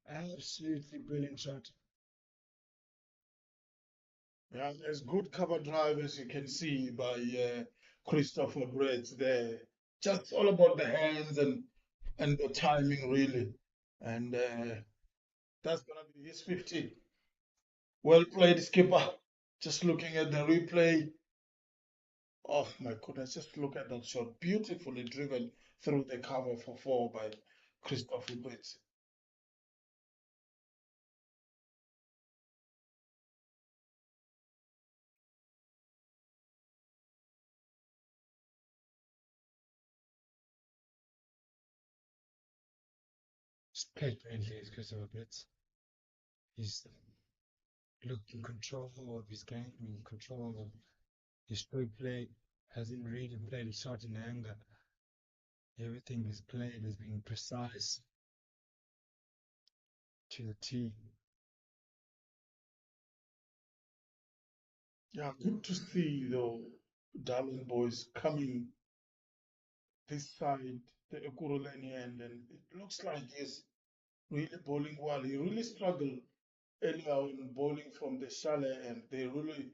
Absolutely brilliant shot. Yeah, there's good cover drive as you can see by Christopher Brett there. Just all about the hands and the timing really, and that's gonna be his 50. Well played, skipper. Just looking at the replay. Oh my goodness, just look at that shot. Beautifully driven through the cover for 4 by Christopher Brett. Just played brilliantly as Christopher Blitz. He's looked in control of his game, in control of his stroke play, hasn't really played a shot in anger. Everything he's played has been precise to the T. Yeah, good to see though, Darwin boys coming this side, the Ekurhuleni end, and it looks like he's really bowling well. He really struggled earlier in bowling from the shallow end. They really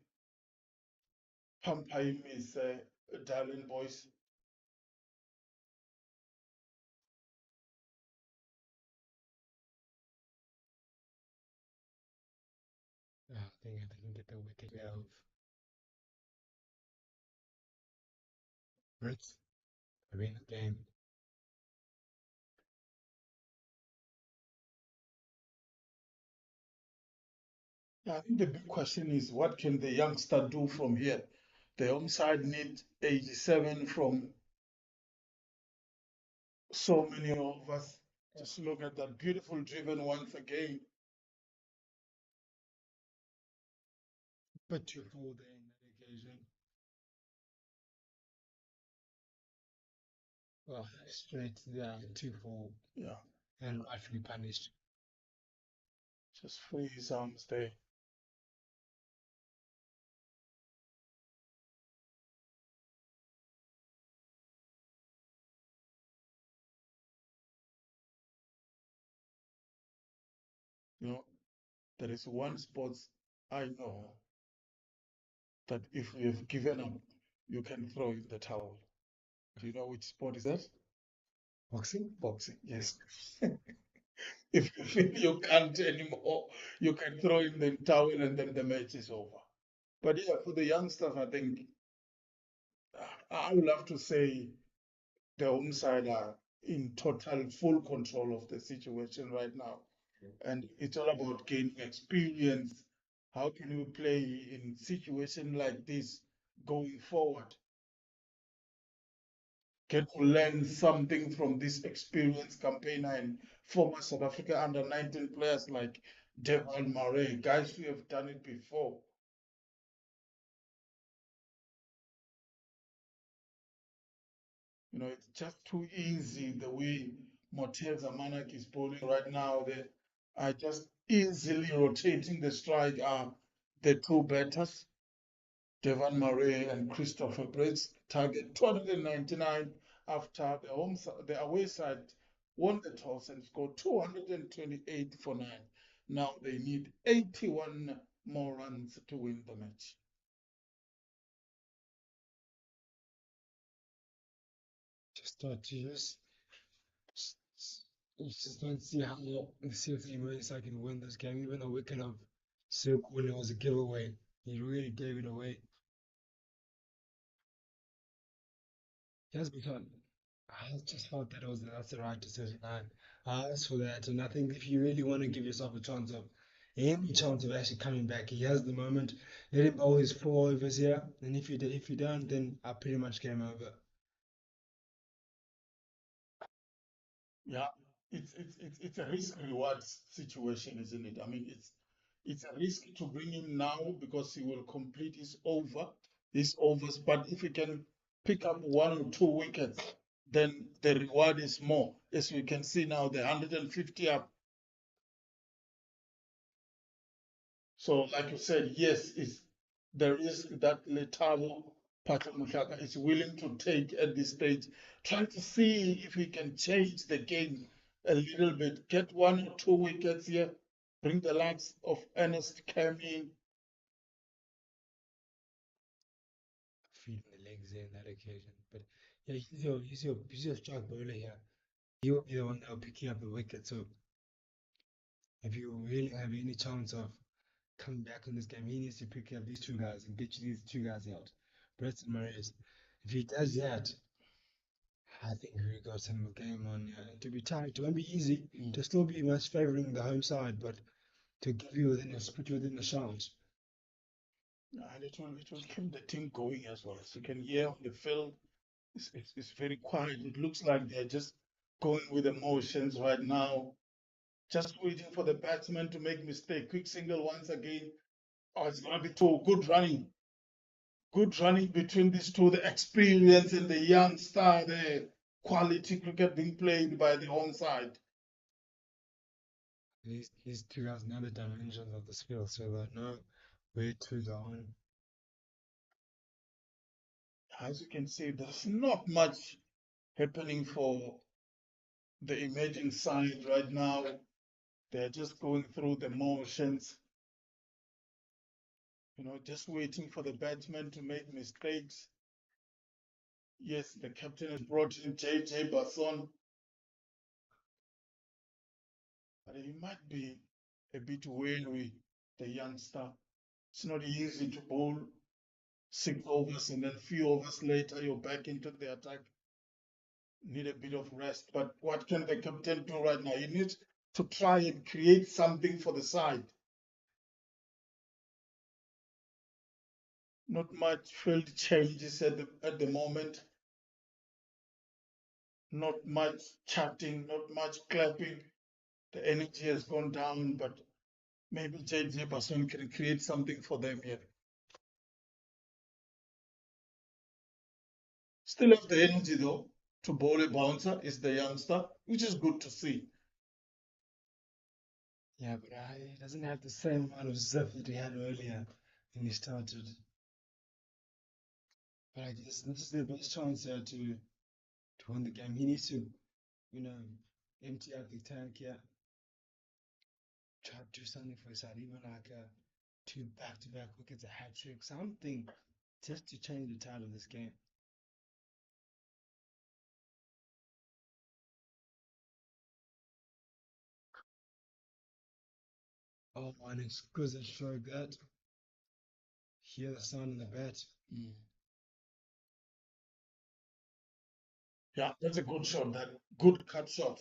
pamper him, his Darwin boys. I think if they can get the wicket out of Blitz, I win the game. I think the big question is what can the youngster do from here? The home side need 87 from so many of us. Just look at that beautiful driven once again. But you fall there in that occasion. Well, straight there, 2-4, Yeah, and rightfully punished. just free his arms there. You know, there is one sport I know that if you have given up, you can throw in the towel. Do you know which sport is that? Boxing? Boxing, yes. If you feel you can't anymore, you can throw in the towel and then the match is over. But yeah, for the youngsters, I think I would have to say the home side are in total full control of the situation right now. And it's all about gaining experience. How can we play in situation like this going forward? Get to learn something from this experienced campaigner and former South Africa under 19 players like Devon Murray, guys who have done it before. It's just too easy the way Motels Amanak is bowling right now. They are just easily rotating the strike. The two batters, Devan Murray and Christopher Briggs, target 299 after the away side won the toss and scored 228 for 9. Now they need 81 more runs to win the match. Just start to just, just don't see how the CSA Merseyside can win this game, even though wicket of Sir Quinn was a giveaway. He really gave it away. Yes, because I just felt that that's the right decision. I asked for that, and I think if you really want to give yourself a chance of any chance of actually coming back, he has the moment. Let him bowl his 4 overs here, and if you don't, then I pretty much game over. Yeah, it's a risk reward situation, isn't it? I mean, it's a risk to bring him now because he will complete his overs. But if he can pick up 1 or 2 wickets, then the reward is more. As we can see now, the 150 up. So, like you said, yes, there is that Letabo Patrick Mushaka is willing to take at this stage, trying to see if he can change the game a little bit, get 1 or 2 wickets here, bring the likes of Ernest Cam in. Feeding the legs there in that occasion. But yeah, he's your strike bowler here. He will be the one that will picking up the wicket. So if you really have any chance of coming back in this game, he needs to pick up these two guys and get you these two guys out. Preston Murray's. If he does that, I think we got some game on. To be tight, it won't be easy. Mm. To still be much favouring the home side, but to give you put you within the chance. And it will keep the team going as well. As you can hear on the field, it's very quiet. It looks like they're just going with emotions right now, just waiting for the batsman to make mistake. Quick single once again. Oh, it's going to be too good running. Good running between these two, the experience and the young star, the quality cricket being played by the home side. These two guys know the dimensions of this field, so they know where to go on. As you can see, there's not much happening for the emerging side right now. They're just going through the motions, just waiting for the batsman to make mistakes. Yes, the captain has brought in JJ Basson, but he might be a bit wary, the youngster. It's not easy to bowl 6 overs and then few overs later you're back into the attack. Need a bit of rest. But what can the captain do right now? He needs to try and create something for the side. Not much field changes at the moment. Not much chatting, not much clapping. The energy has gone down, but maybe JJ Basson can create something for them here. Still have the energy though to bowl a bouncer is the youngster, which is good to see. Yeah, but he doesn't have the same amount of zip that he had earlier when he started. But I guess this is the best chance here to win the game. He needs to, you know, empty out the tank here. Try to do something for his side, even like two back-to-back wickets, a hat trick, something just to change the tide of this game. Oh, an exquisite stroke that. Hear the sound in the bat. Mm. Yeah, that's a good shot. That good cut shot.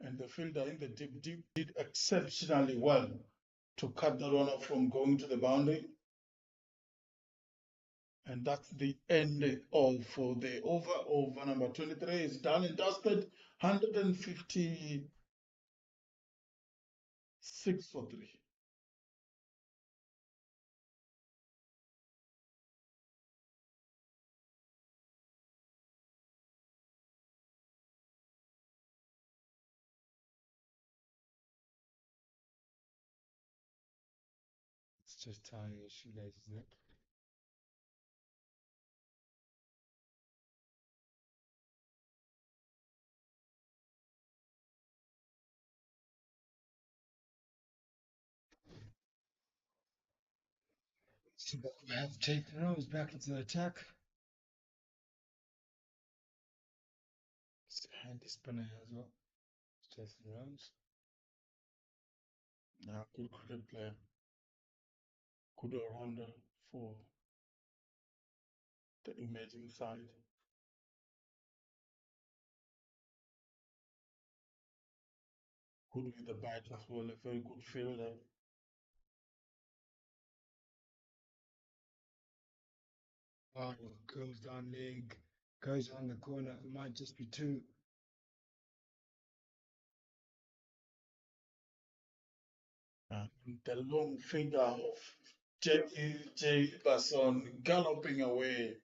And the fielder in the deep did exceptionally well to cut that one off from going to the boundary. And that's the end of for the over number 23 is done and dusted. 156 for 3. just tying his shoelaces there. See that we have taken Rose back into the attack. It's a handy spinner as well. Jason Rose. Yeah, good cricket player. Good all-rounder for the emerging side. Good with the bat as well, a very good fielder. Oh, goes down leg, goes on the corner. It might just be two. And the long finger of J. Basson galloping away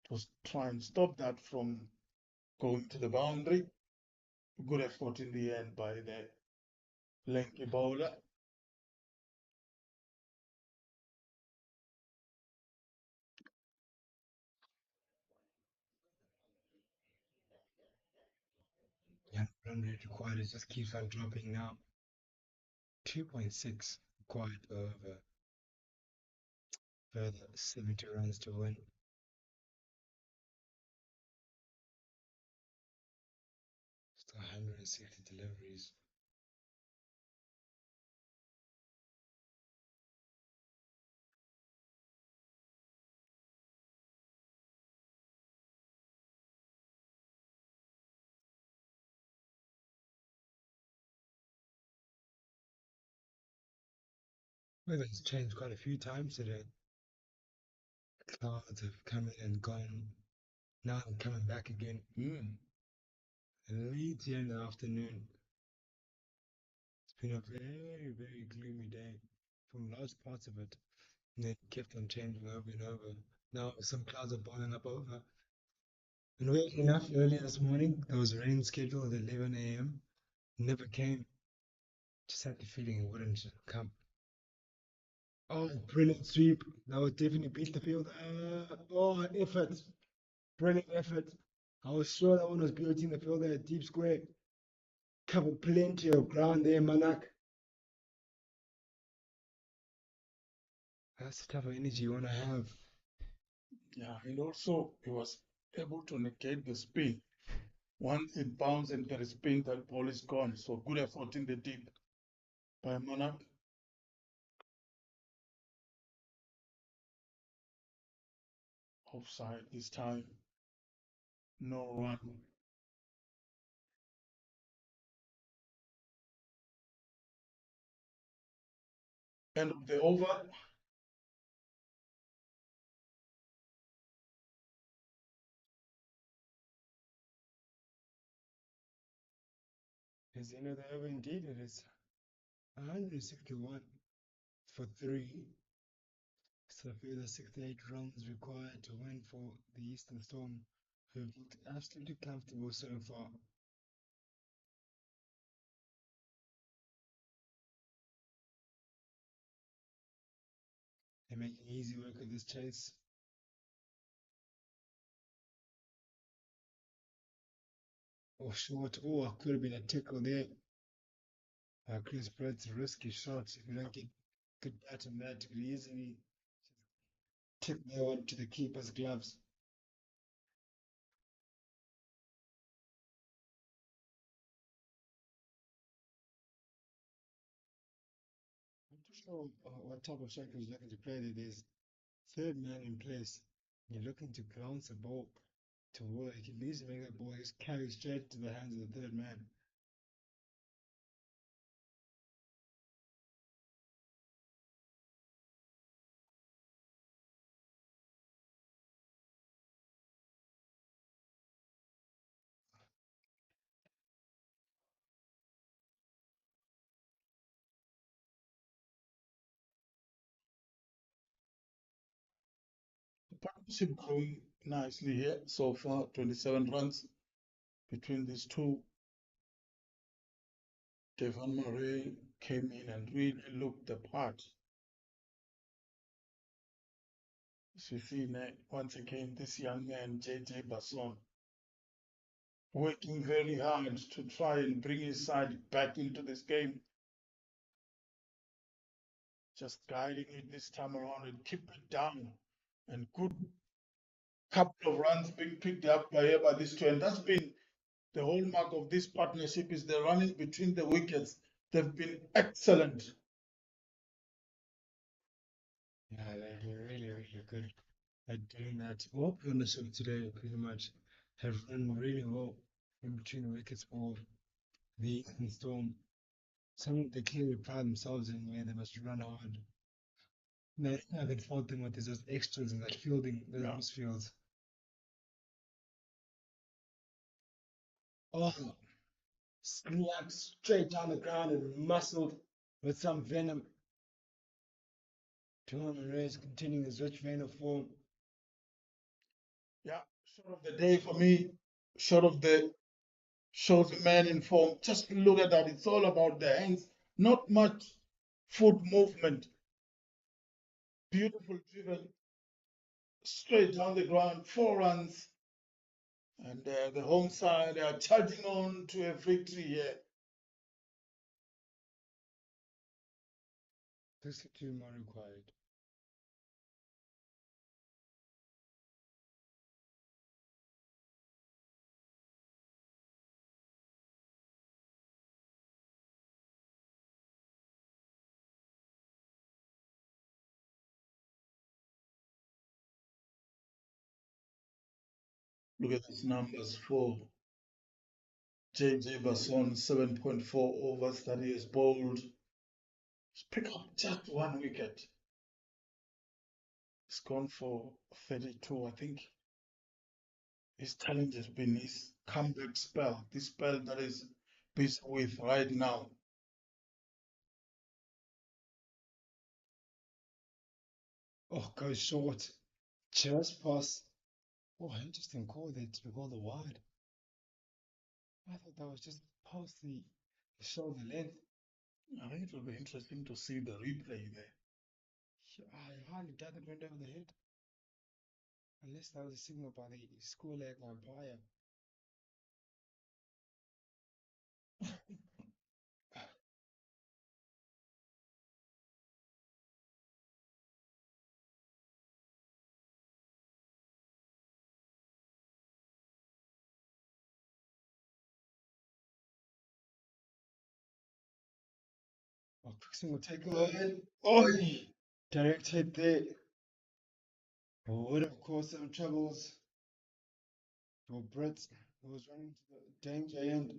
to try and stop that from going to the boundary. Good effort in the end by the lanky bowler. Yeah, run rate required it just keeps on dropping now. 2.6 required over further 70 runs to win. Still 160 deliveries. Weather's changed quite a few times today. Clouds have come in and gone. Now they're coming back again. Late here in the afternoon. It's been a very, very gloomy day from large parts of it. And it kept on changing over and over. Now some clouds are boiling up over. And weirdly enough, earlier this morning, there was a rain scheduled at 11 a.m. Never came. Just had the feeling it wouldn't come. Oh, brilliant sweep. That would definitely beat the field. Oh, effort. Brilliant effort. I was sure that one was beating the field at deep square. Covered plenty of ground there, Manak. That's the type of energy you want to have. Yeah, and also he was able to negate the spin. Once it bounced into the spin, that ball is gone. So good effort in the deep by Monarch. Offside this time. No run. End of the over. Is the end of the over indeed? It is 161 for three. So further 68 runs required to win for the Eastern Storm, who've looked absolutely comfortable so far. They're making easy work of this chase. Oh, short. Oh, could have been a tickle there. Chris Brett's risky shot. If you don't get good bat on that, you could easily tip that one to the keeper's gloves. I'm not sure what type of shot he's looking to play there. There's third man in place. You're looking to bounce a ball toward. You can at least make that ball just carry straight to the hands of the third man. The partnership growing nicely here so far. 27 runs between these two. Devon Murray came in and really looked the part. As we see now, once again, this young man, JJ Basson, working very hard to try and bring his side back into this game. Just guiding it this time around and keep it down. And good couple of runs being picked up by this two. And that's been the hallmark of this partnership is the running between the wickets. They've been excellent. Yeah, they're really, really good at doing that. All partnership today pretty much have run really well in between the wickets for the Eastern Storm. Something they clearly pride themselves in where they must run hard. And I can fault them with those extras and that fielding, those Yeah. outfields. Oh, slapped straight down the ground and muscled with some venom. John Reyes continuing his rich vein of form. Yeah, shot of the day for me, shot of the shows a man in form. Just look at that. It's all about the hands, not much foot movement. Beautiful driven straight down the ground, 4 runs. And the home side are charging on to a victory here. 62 more required. Look at these numbers for JJ Basson, 7.4 overs that he has bowled. He's picked up just 1 wicket. He's gone for 32, I think. His challenge has been his comeback spell, this spell that is busy with right now. Oh, goes short. Just past. Oh, interesting call there to call the wide. I thought that was just past the shoulder length. I think it will be interesting to see the replay there. I hardly doubt it went over the head. Unless that was a signal by the school leg umpire. Oh, Crixon will take it. Oi! Direct hit there. Oh, would have caused some troubles for Brett, who was running to the danger end.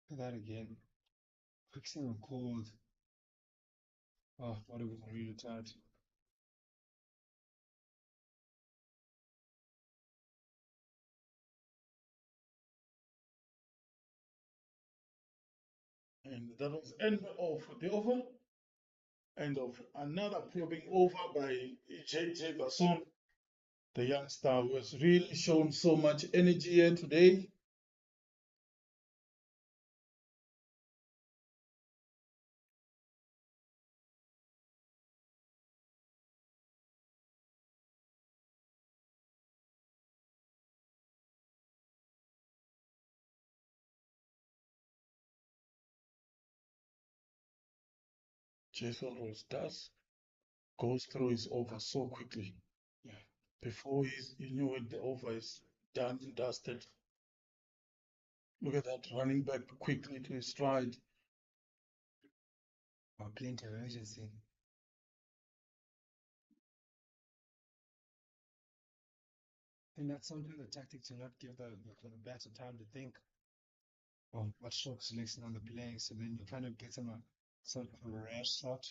Look at that again. Crixon called. Oh, what it was really tight. And that was end of the over. End of another probing over by JJ Basson. The youngster who has really shown so much energy here today. Jason Rose does goes through his over so quickly. Yeah. Before you knew it, the over is done and dusted. Look at that, running back quickly to his stride. Oh, plenty of urgency. And that's sometimes the tactic to not give the batter time to think on what shot selection on the playing, so then you kind of get some rash shot.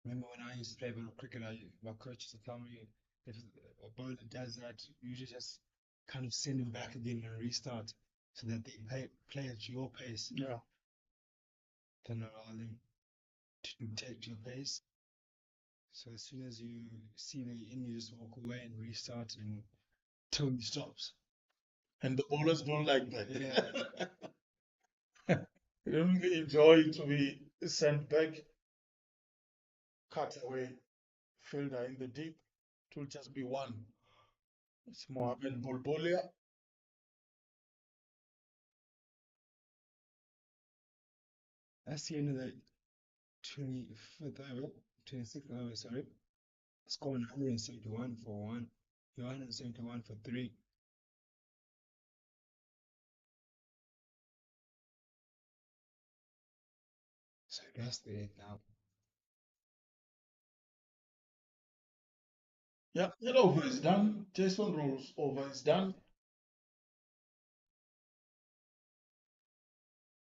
Remember when I used to play a bit of cricket, my coach used to tell me if a bowler does that, you just kind of send him back again and restart so that they play at your pace. Yeah. Then allow them to dictate your pace. So as soon as you see the in, you just walk away and restart until he stops. And the bowlers don't like that. Yeah. They don't really enjoy to be is sent back, cut away, fielder in the deep. It will just be one. It's Mohamed Bulbulia. That's the end of the 25th over, 26th over, sorry. Scoring 171 for one. 171 for three. So that's the eighth now. Yeah, that over is done. Jason Rolls over is done.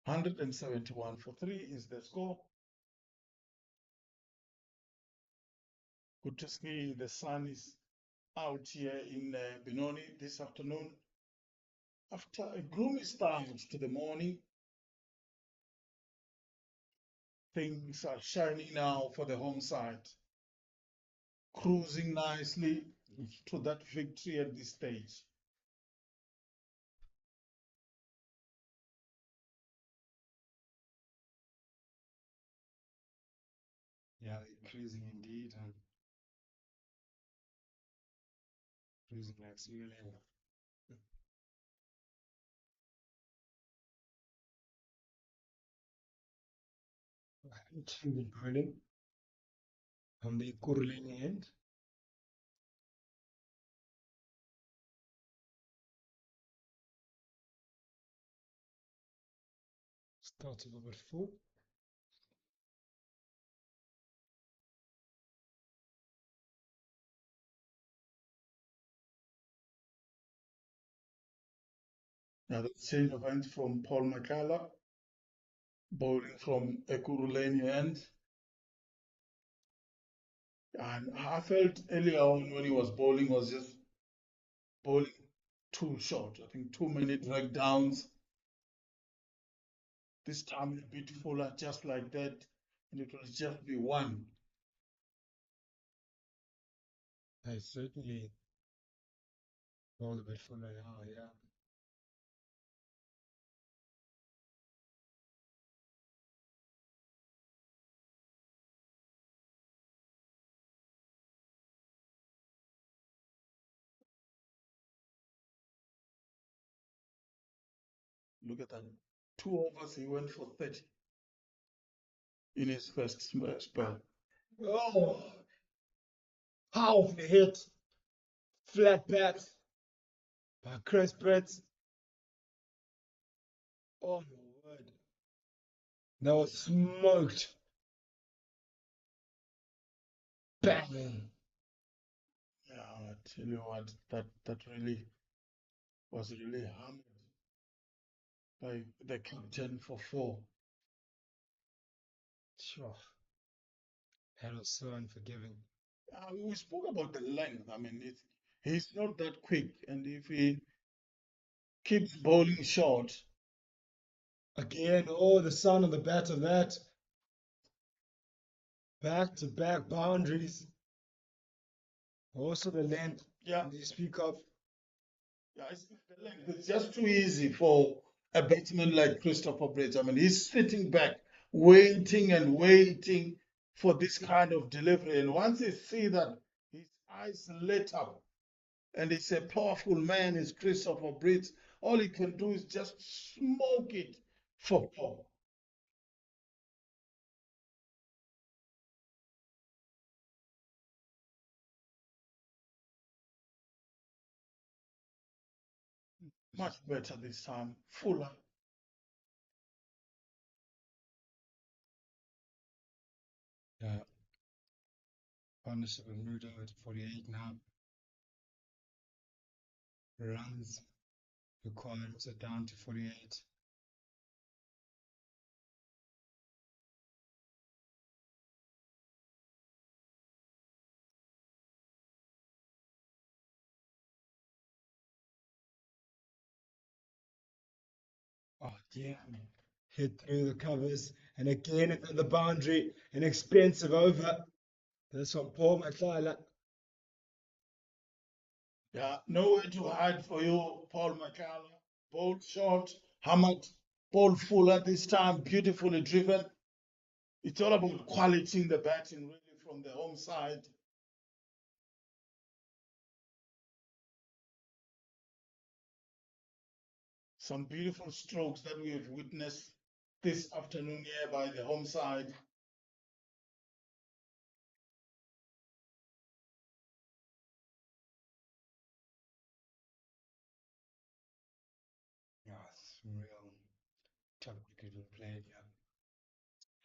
171 for three is the score. Good to see the sun is out here in Benoni this afternoon. After a gloomy start to the morning, things are shining now for the home side, cruising nicely to that victory at this stage. Yeah, cruising indeed. And cruising like Willowmoore. Change bowling on the Kurlini end. Starting over 4. Now the change of hands from Paul Makala, bowling from Ekuruleni end. And I felt earlier on when he was bowling was just bowling too short. I think too many drag downs. This time a bit fuller, just like that, and it will just be one. I certainly bowled a bit fuller now, yeah. Look at that. 2 overs, he went for 30 in his first spell. Oh, powerful hit. Flat bat by Chris Brett. Oh my word. That was smoked. Bang. Yeah, I tell you what, that really was really hammered by the captain for 4. Sure. That was so unforgiving. We spoke about the length. I mean, he's not that quick, and if he keeps bowling short, Again, oh, the sound of the bat of that. Back to back boundaries. Also the length. yeah, You speak of. yeah, the length. It's just too easy for a batsman like Christopher Bridge. I mean, he's sitting back, waiting and waiting for this kind of delivery. And once he see that his eyes lit up, and it's a powerful man, is Christopher Bridge, all he can do is just smoke it for 4. Much better this time. Fuller. Yeah. Partnership with Mudo at 48 now. Runs required also down to 48. Oh, yeah. Hit through the covers. And again at the boundary. An expensive over. This one, Paul Makala. Yeah, nowhere to hide for you, Paul McCallum. Ball short, hammered, ball fuller this time, beautifully driven. It's all about quality in the batting, really, from the home side. Some beautiful strokes that we have witnessed this afternoon here by the home side. Yeah, it's real top cricket we played. Yeah,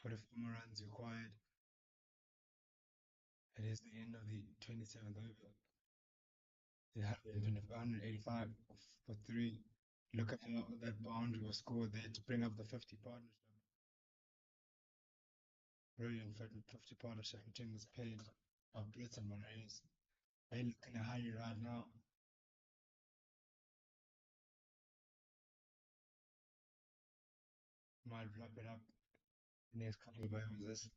44 more runs required. It is the end of the 27th over. It had 185 for three. Look at how that boundary was scored there to bring up the 50 partnership. Brilliant 50 partnership between this pair of Brits and Marais. They're looking at high right now. Might wrap it up in the next couple of overs. This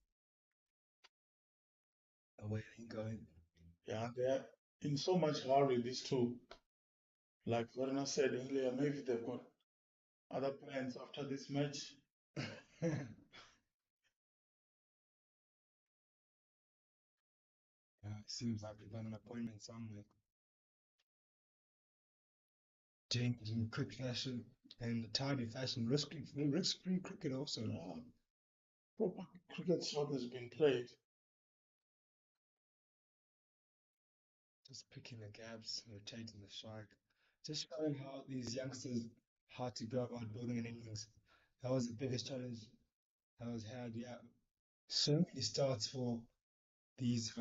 away they going. Yeah, they're in so much hurry, these two. Like Verna said earlier, maybe they've got other plans after this match. Yeah, it seems like they've got an appointment somewhere. Doing it in quick fashion and tidy fashion, risk-free cricket also. Proper cricket shot has been played. Just picking the gaps, rotating the strike, just showing how these youngsters how to go about building an innings. That was the biggest challenge that was had. Yeah, so many starts for these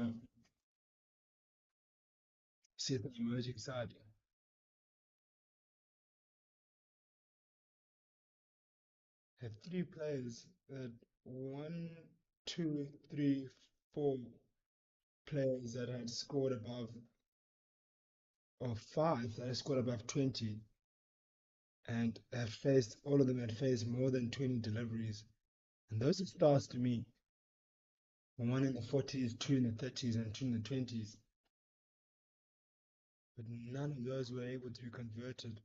CSA emerging side. Had three players, one, two, three, four players that had scored above, or five that had scored above 20, and have faced, all of them had faced more than 20 deliveries. And those are starts to me. One in the 40s, two in the 30s, and two in the 20s. But none of those were able to be converted.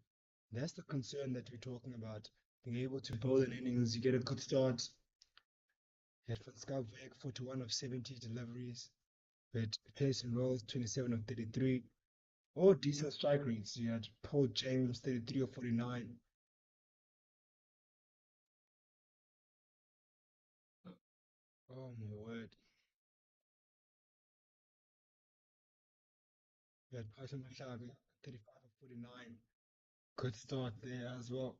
That's the concern that we're talking about. Being able to build an innings, you get a good start. Had Van Skalvik 41 of 70 deliveries. But Jason Rolls 27 of 33. All decent strike rates. You had Paul James 33 of 49. Oh my word. You had Python Machaga 35 of 49. Good start there as well.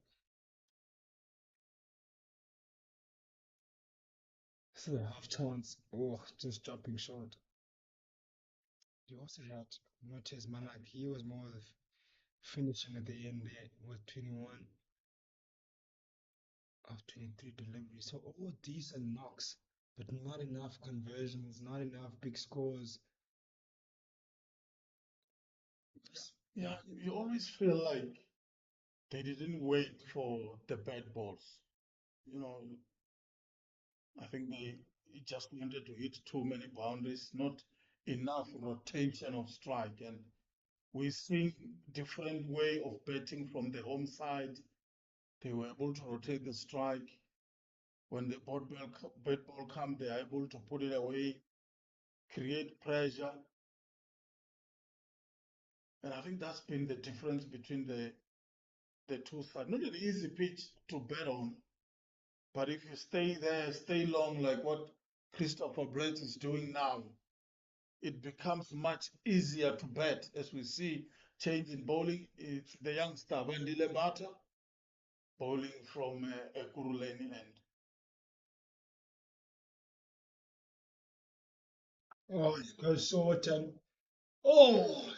This is a half chance. Oh, just dropping short. You also had Montez Manak. He was more of finishing at the end there with 21 of 23 deliveries. So all decent knocks, but not enough conversions, not enough big scores. Yeah, you always feel like they didn't wait for the bad balls. You know, I think they just wanted to hit too many boundaries, not enough rotation of strike. And we see different way of batting from the home side. They were able to rotate the strike. When the bad ball come, they are able to put it away, create pressure. And I think that's been the difference between the two sides. Not an easy pitch to bet on, but if you stay there, stay long, like what Christopher Brett is doing now, it becomes much easier to bet. As we see change in bowling, it's the youngster Wendile Bata bowling from Ekurhuleni end. Oh, it goes short and oh,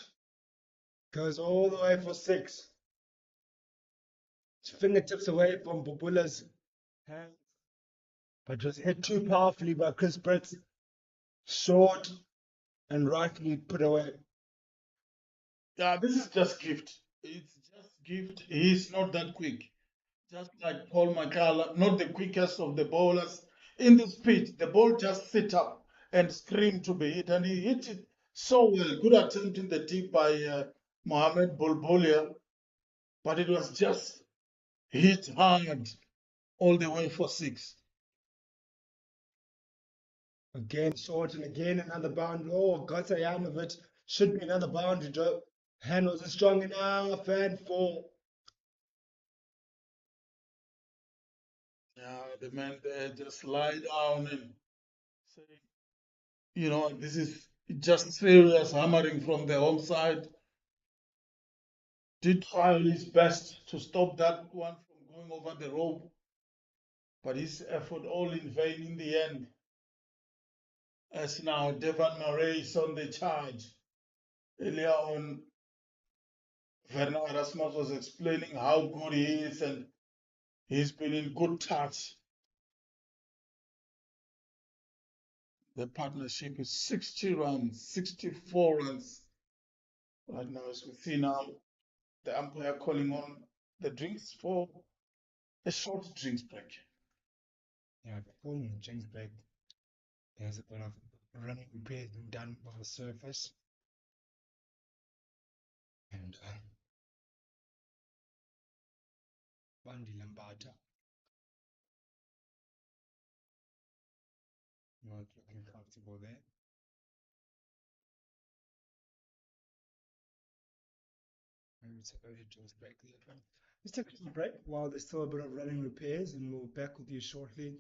goes all the way for six. His fingertips away from Bubula's hands, but was hit too powerfully by Chris Brett. Short and rightly put away. Yeah, this is just gift. It's just gift. He's not that quick. Just like Paul McCullough, not the quickest of the bowlers. In this pitch, the ball just sit up and scream to be hit, and he hit it so well. Good attempt in the deep by Mohamed Bulbulia, but it was just hit hard all the way for six. Again, short and again another boundary. Oh, Gotsayanovic should be another boundary. Hand wasn't strong enough and four. Yeah, the man there just lie down and say, this is just serious hammering from the home side. Did try his best to stop that one from going over the rope, but his effort all in vain in the end. As now Devan Murray is on the charge. Earlier on, Werner Erasmus was explaining how good he is and he's been in good touch. The partnership is 60 runs, 64 runs. Right now, as we see now, the umpire calling on the drinks for a short drinks break. Yeah, before the James break, there's a bit of running repairs being done on the surface. And Bandy Lambata not looking comfortable there. Maybe it's early James break there. Let's take a break while there's still a bit of running repairs, and we'll be back with you shortly.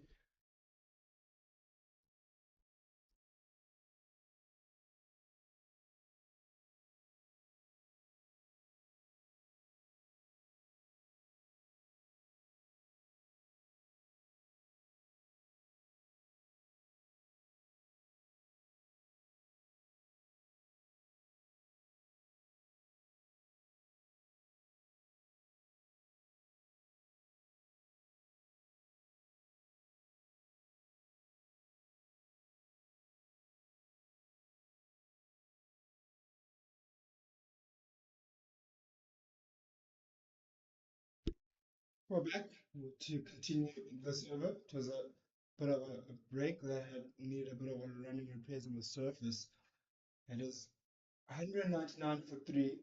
We're back to continue this over. It was a bit of a break that had needed a bit of a running repairs on the surface. It is 199 for three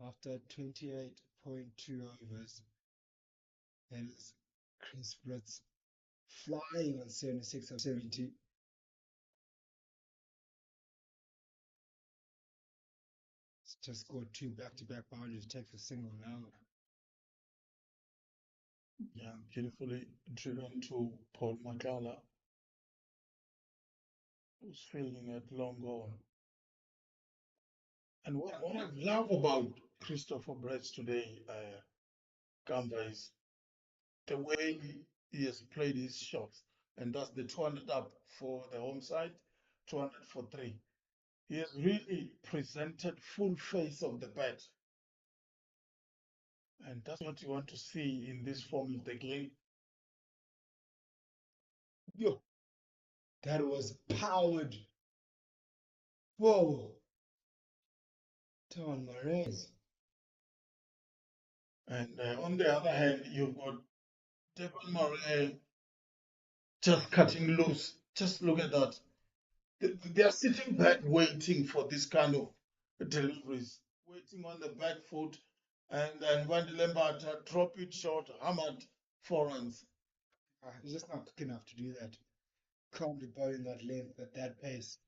after 28.2 overs. It is Chris Brits flying on 76 of 70. It's just scored two back-to-back boundaries, takes a single now. Yeah, beautifully driven to Paul Makala, who's fielding at long on. And what I love about Christopher Bretz today, Gamba, is the way he has played his shots. And that's the 200 up for the home side, 200 for three. He has really presented full face of the bat. And that's what you want to see in this form of the game. Yo, that was powered. Whoa. Ton Marais. And on the other hand, you've got Devon Murray just cutting loose. Just look at that. They are sitting back waiting for this kind of deliveries, waiting on the back foot. And then when the Lambert drop it short, hammered 4 runs. He's just not quick enough to do that. Can't be bowling that length at that pace.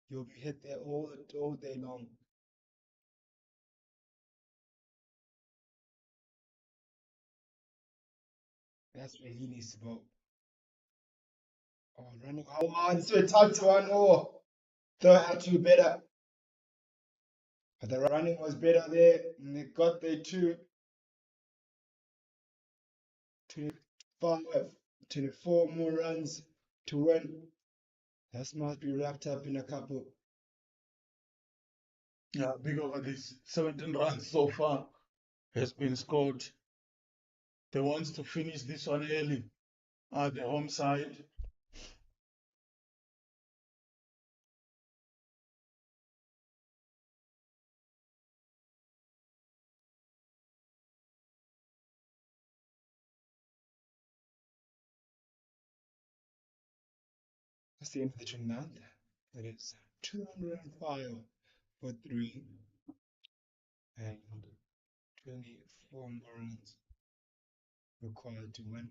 You'll be hit there all day long. That's where he needs to bowl. Oh, running. Oh, it's a touch one. Oh, they had to be better. But the running was better there. And they got there too. 25, 24 more runs to win. That must be wrapped up in a couple. Yeah, big over this 17 runs so far has been scored. They want to finish this one early at the home side. That's the end of the 29th. It is 205 for three and 24 more runs required to win.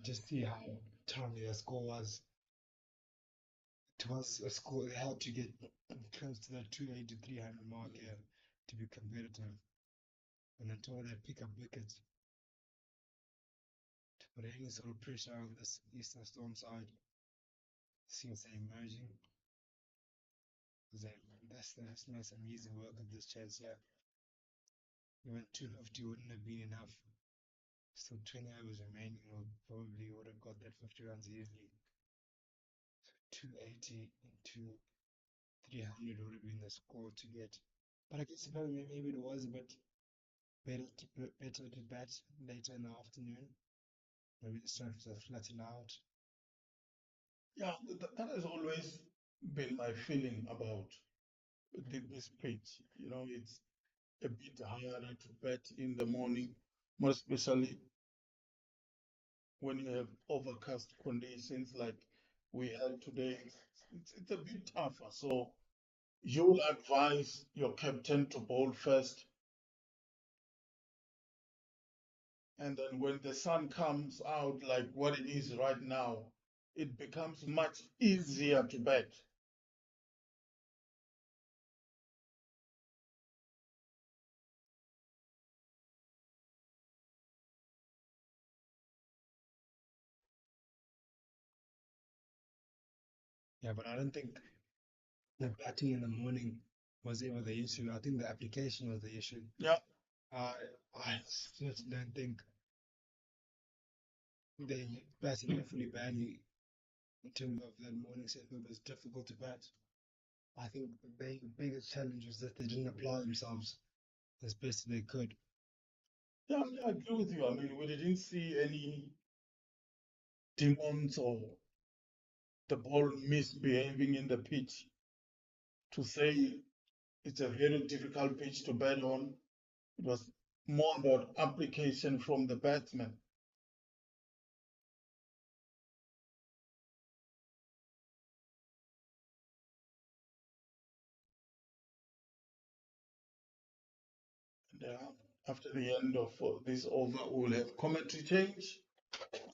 just see how timely the score was. It was a score they had to get close to that 280 to 300 mark here to be competitive. And until they pick up wickets, to put any sort of pressure on this Eastern Storm side, CSA emerging. That's made some easy work of this chance here. Even 250 wouldn't have been enough. Still 20 overs remaining, or probably would have got that 50 runs easily. So 280 into 300 would have been the score to get. But I guess maybe it was a bit better to bat later in the afternoon. Maybe the surface has flattened out. Yeah, that has always been my feeling about this pitch. You know, it's a bit harder to bet in the morning, more especially when you have overcast conditions like we had today. It's a bit tougher. So you'll advise your captain to bowl first, and then when the sun comes out like what it is right now, it becomes much easier to bet. Yeah, but I don't think the batting in the morning was ever the issue. I think the application was the issue. Yeah, I I certainly don't think they batted awfully badly in terms of that morning set. It was difficult to bat. I think the biggest challenge was that they didn't apply themselves as best they could. yeah, I agree with you. I mean, we didn't see any demons or the ball misbehaving in the pitch to say it's a very difficult pitch to bat on. It was more about application from the batsmen. And after the end of this over, we'll have commentary change.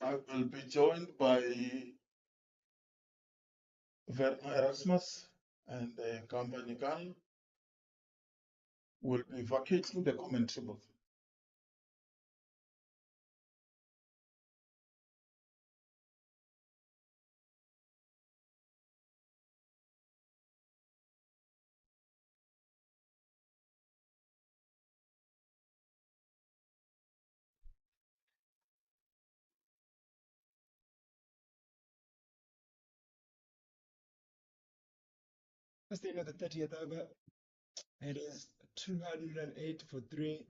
I will be joined by Erasmus and Kamba Nikan will be vacating the commentary booth. That's the end of the 30th over. It is 208 for three,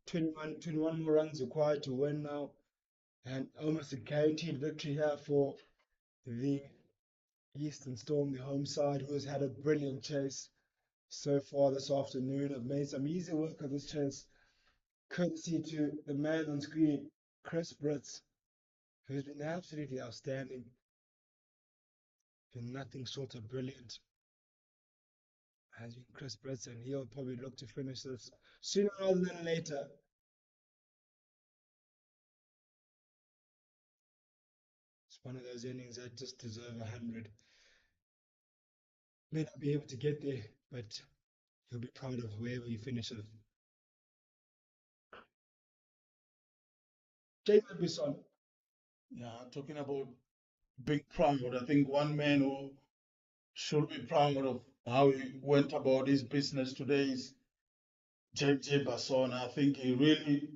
21 more runs required to win now, and almost a guaranteed victory here for the Eastern Storm, the home side, who has had a brilliant chase so far this afternoon. Have made some easy work of this chase, courtesy to the man on screen, Chris Britz, who's been absolutely outstanding, been nothing short of brilliant. Has been Chris Britz, and he'll probably look to finish this sooner rather than later. It's one of those innings that just deserve 100. May not be able to get there, but he'll be proud of wherever he finishes. Jacob Bisson. Yeah, talking about being proud, I think one man who should be proud of how he went about his business today is JJ Basson. I think he really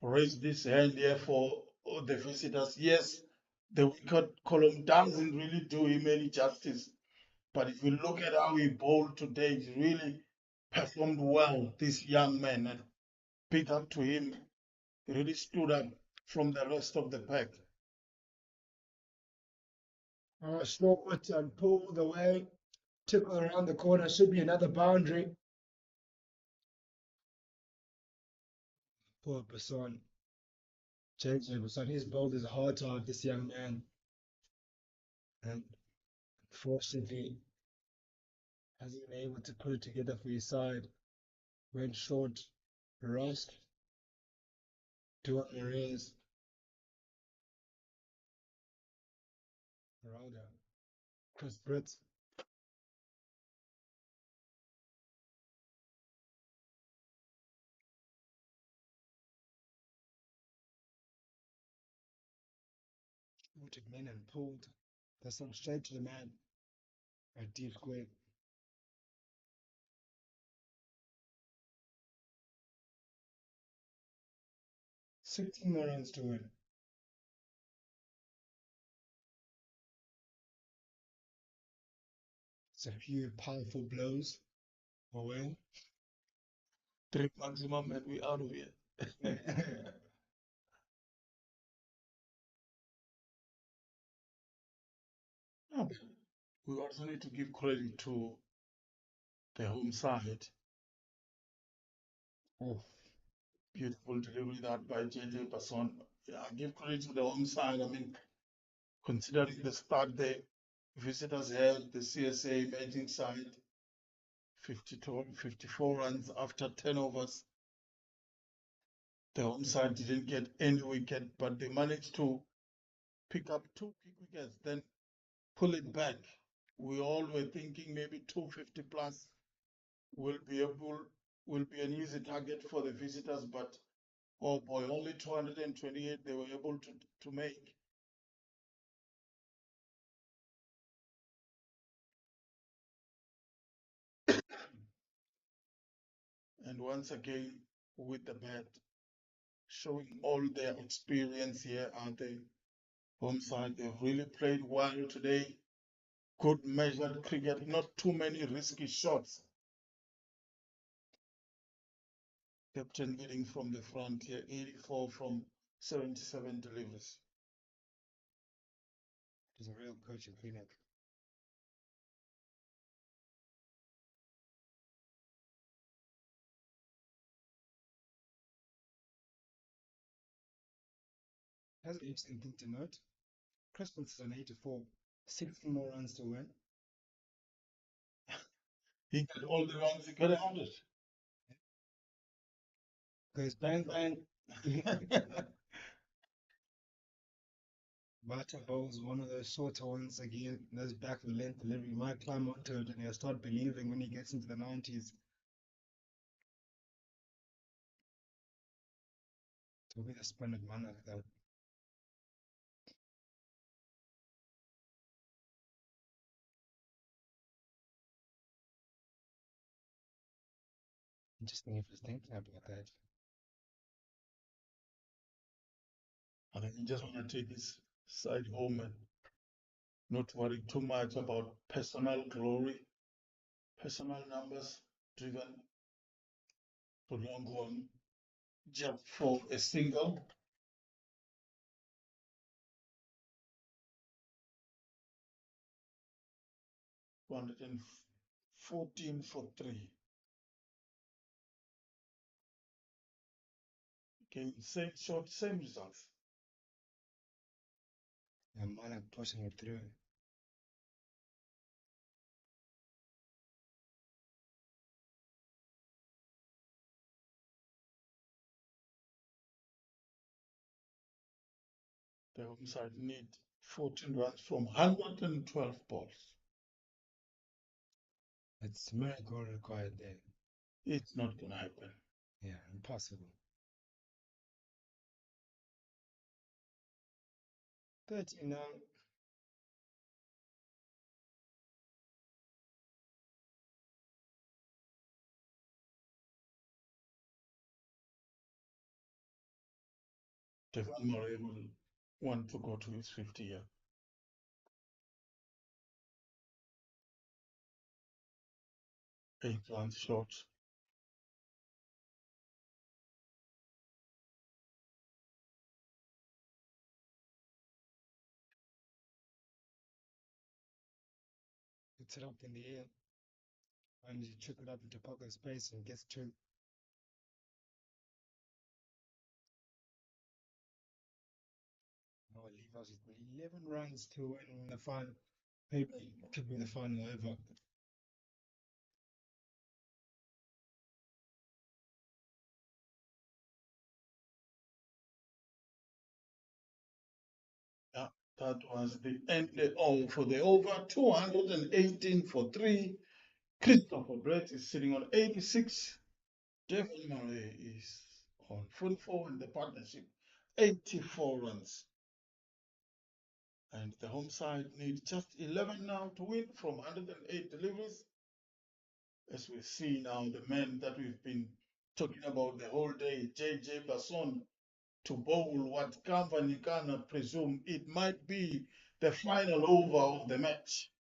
raised this hand here for the visitors. Yes, the wicket column doesn't really do him any justice. But if you look at how he bowled today, he really performed well, this young man. And big up to him. He really stood up from the rest of the pack. Short and pulled away, took around the corner, should be another boundary. Poor Basson. JJ Basson, he's bowled his heart out, this young man. And unfortunately, hasn't been able to put it together for his side. Went short, rushed. Duan Marines Ronaldo. Chris Britt. Booted men and pulled. That's not straight to the man. A deep square. 16 more runs to win. It's a few powerful blows away. 3 maximum and we out of here. Yeah, but we also need to give credit to the home side. Oh, Beautiful delivery that by JJ Basson. Yeah, give credit to the home side. I mean, considering the start the visitors had, the CSA imaging side, 52, 54 runs after 10 overs. The home side didn't get any wicket, but they managed to pick up 2 wickets, then pull it back. We all were thinking maybe 250 plus will be an easy target for the visitors, but oh boy, only 228 they were able to make. And once again, with the bat, showing all their experience here on the home side. They've really played well today. Good measured cricket, not too many risky shots. Captain leading from the front here, 84 from 77 deliveries. he's a real coaching clinic. That's an interesting thing to note. Christmas is an 84. 16 more runs to win. He got all the runs, he got 100. Goes bang bang. Bata bowls one of those shorter ones again. Those back of the length delivery. He might climb onto it and he'll start believing when he gets into the 90s. To be a splendid man like that. Interesting if he's thinking about that. I think he just want to take his side home and not worry too much about personal glory, personal numbers driven to long one just for a single. One hundred and 14 for 3. Okay, same shot, same results. And Malak pushing it through. The home side need 14 runs from 112 balls. It's a miracle required there. It's not going to happen. Yeah, impossible. 13 now. Devon Murray will want to go to his 50 year. 8 runs short. Hits it up in the air. And you chip it up into pocket space and gets 2. Now leave us with 11 runs to win the final. Maybe it could be the final over. Yeah, That was the end for the over. 218 for three. Christopher Brett is sitting on 86. Devon Murray is on 44 in the partnership, 84 runs. And the home side need just 11 now to win from 108 deliveries. As we see now, the men that we've been talking about the whole day, JJ Basson, to bowl what Kamvanikana presume it might be the final over of the match.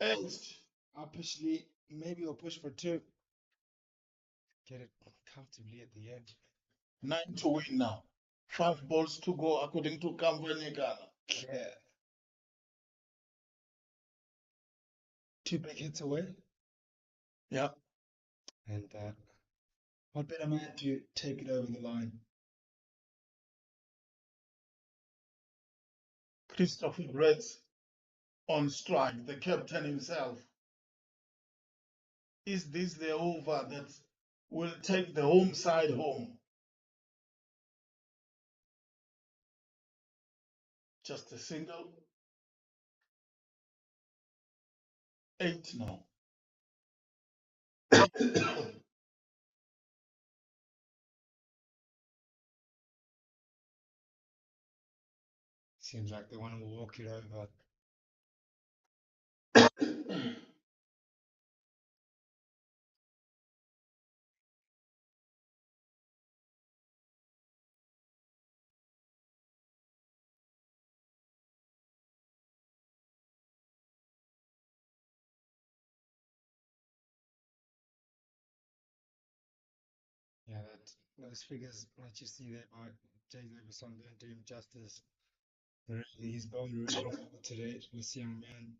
Edged I'll push Lee. Maybe we'll push for two. Get it comfortably at the end. 9 to win now. 5 balls to go according to Kamvanikana. Yeah. Two big hits away. Yeah. And what better man to take it over the line? Christopher Brett on strike, the captain himself. Is this the over that will take the home side home? Just a single. 8 now. Seems like they want to walk it over. Yeah, those figures that you see there by Jay Leverson don't do him justice. Really, he's bowled really well today. This young man,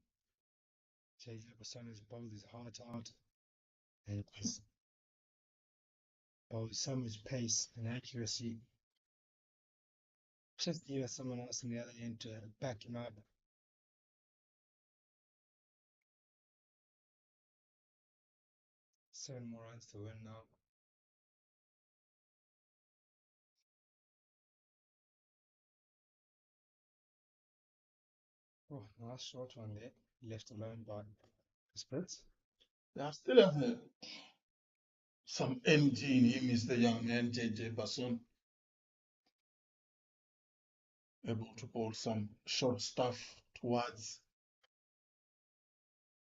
Jay Leverson, has bowled his heart out and he's bowled so much pace and accuracy. Just need someone else on the other end to back him up. 7 more runs to win now. Oh, nice short one there. Left alone by Spritz. They still have some energy in him, is the young man, JJ Basson. Able to bowl some short stuff towards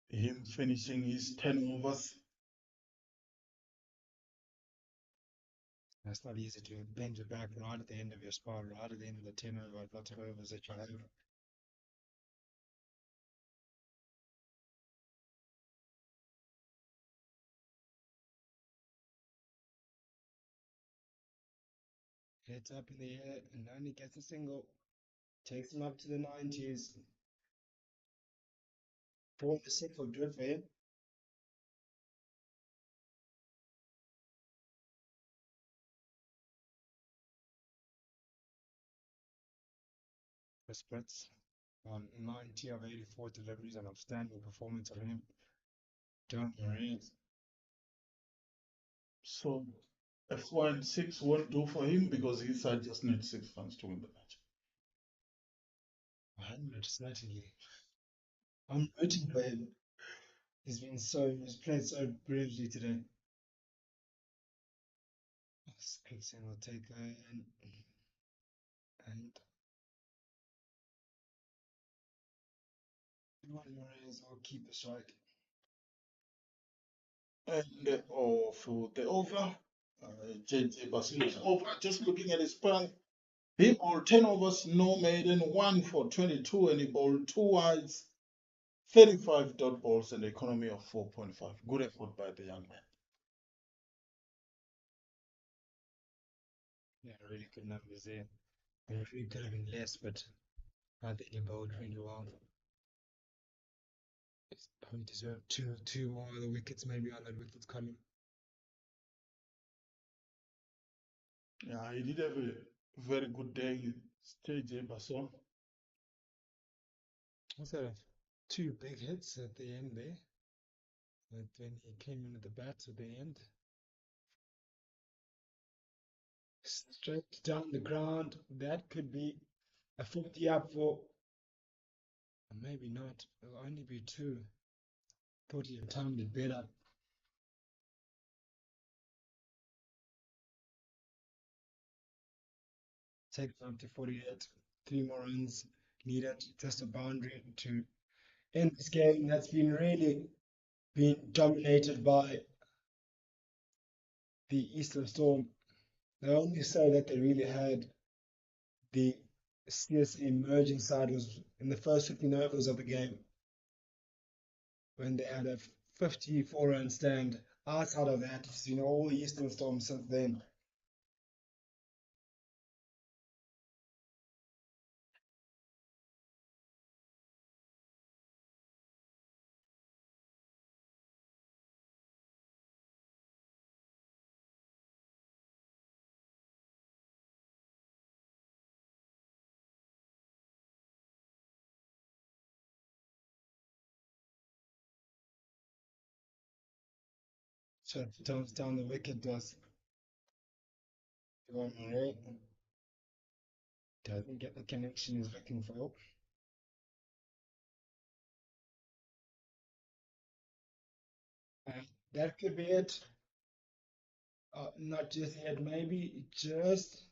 him finishing his 10 overs. It's not easy to bend your back right at the end of your spot, right at the end of the 10 over, lots of overs that you have. Heads up in the air and only gets a single. Takes him up to the 90s. 4 to 6 will do it for him. For Spritz on 90 of 84 deliveries, an outstanding performance of him. Don't worry. So a 4-6 won't do for him because his side just needs 6 runs to win the match. 100, certainly. I'm rooting for him. He's played so brilliantly today. Spritz will take and one Murray's will keep the strike. And for the over, JJ Basson is over. Just looking at his plan, he bowled 10 overs, no maiden, 1 for 22, and he bowled 2 wides, 35 dot balls, and an economy of 4.5. Good effort by the young man. Yeah, really good numbers there. It really could have been less, but I think he bowled really well. He's probably deserved two more of the wickets, maybe on that wickets column. Yeah, he did have a very good day, JJ Basson. Also, 2 big hits at the end there. But when he came in at the bats at the end, straight down the ground, that could be a 50 up for, maybe not, it'll only be two. Thought he had timed it better. Take it up to 48. Three more runs needed, just a boundary to end this game that's been really been dominated by the Eastern Storm. The only side that they really had the CSA emerging side was in the first 15 overs of the game when they had a 54-run stand. Outside of that, you've seen all the Eastern Storm since then. So turns down the wicket does Willowmoore. Doesn't get the connection he's looking for. And that could be it. Not just yet, maybe just.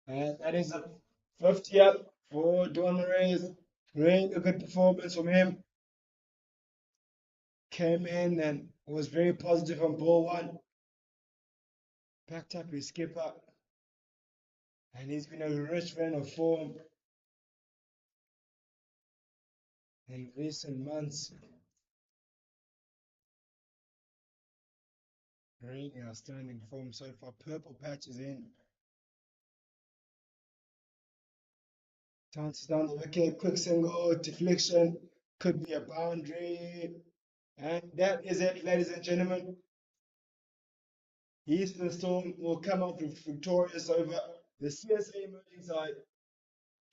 And that is a 50 up for Don Reyes. Really a good performance from him. Came in and was very positive on ball one. Backed up his skipper. And he's been a rich vein of form in recent months. Really outstanding form so far. Purple patch is in. Chances down the wicket, quick single, deflection, could be a boundary. And that is it, ladies and gentlemen. Eastern Storm will come out victorious over the CSA emerging side.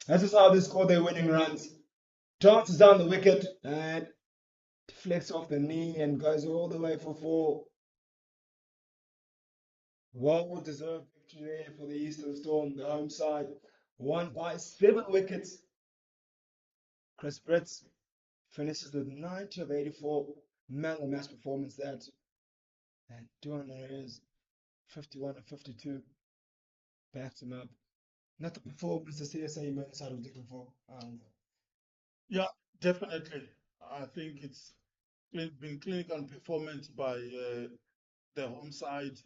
This is how they score their winning runs. Chances down the wicket and deflects off the knee and goes all the way for four. Well deserved victory there for the Eastern Storm, the home side. Won by 7 wickets. Chris Britz finishes with 90 of 84. Man of the match performance that. And Duan is 51 of 52. Backs him up. Not the performance the CSA men's side was looking for. Yeah, definitely. I think it's been clinical performance by the home side.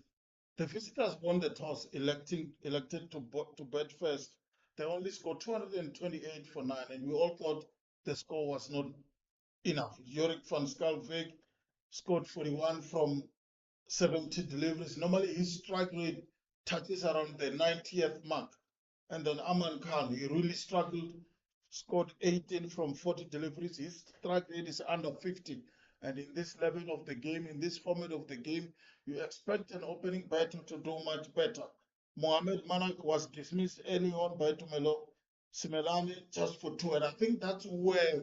The visitors won the toss, elected to bat first. They only scored 228 for 9, and we all thought the score was not enough. Jorik van Schalkwyk scored 41 from 70 deliveries. Normally, his strike rate touches around the 90th mark. And then Aman Khan, he really struggled, scored 18 from 40 deliveries. His strike rate is under 50. And in this level of the game, in this format of the game, you expect an opening batter to do much better. Mohamed Manak was dismissed early on by Tumelo Simelane just for two. And I think that's where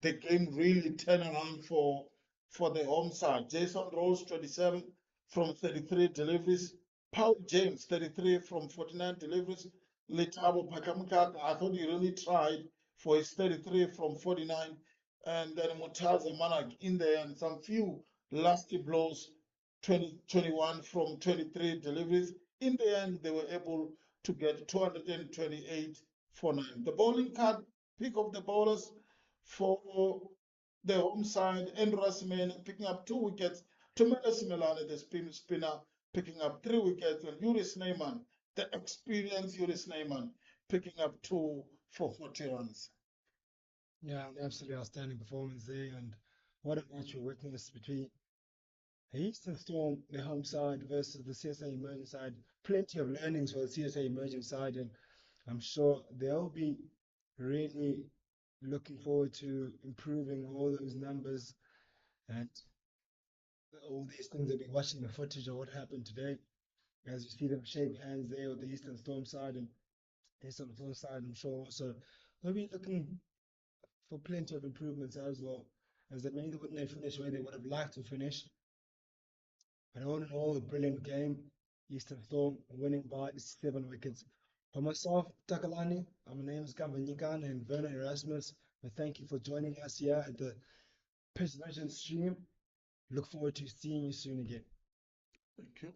the game really turned around for the home side. Jason Rose, 27 from 33 deliveries. Paul James, 33 from 49 deliveries. Letabo Pakamkak, I thought he really tried for his 33 from 49. And then Mutaza Manak in there and some few lusty blows, 21 from 23 deliveries. In the end, they were able to get 228 for 9. The bowling card, pick of the bowlers for the home side, Andrew Rasmussen picking up 2 wickets, Tumela Simelane, the spinner, picking up 3 wickets, and Yuri Sneyman, the experienced Yuri Sneyman, picking up two for 40 runs. Yeah, an absolutely outstanding performance there. And what a match we witnessed between the Eastern Storm, the home side, versus the CSA emerging side. Plenty of learnings for the CSA emerging side. And I'm sure they'll be really looking forward to improving all those numbers and all these things. They'll be watching the footage of what happened today. As you see them shake hands there with the Eastern Storm side and the Eastern Storm side, I'm sure also they'll be looking for plenty of improvements as well, as they maybe wouldn't have finished where they would have liked to finish. But all in all, a brilliant game. Eastern Storm, winning by 7 wickets. For myself, Takalani, my name is Gavanikan and Vernon Erasmus. And thank you for joining us here at the Pitch Vision stream. Look forward to seeing you soon again. Thank you.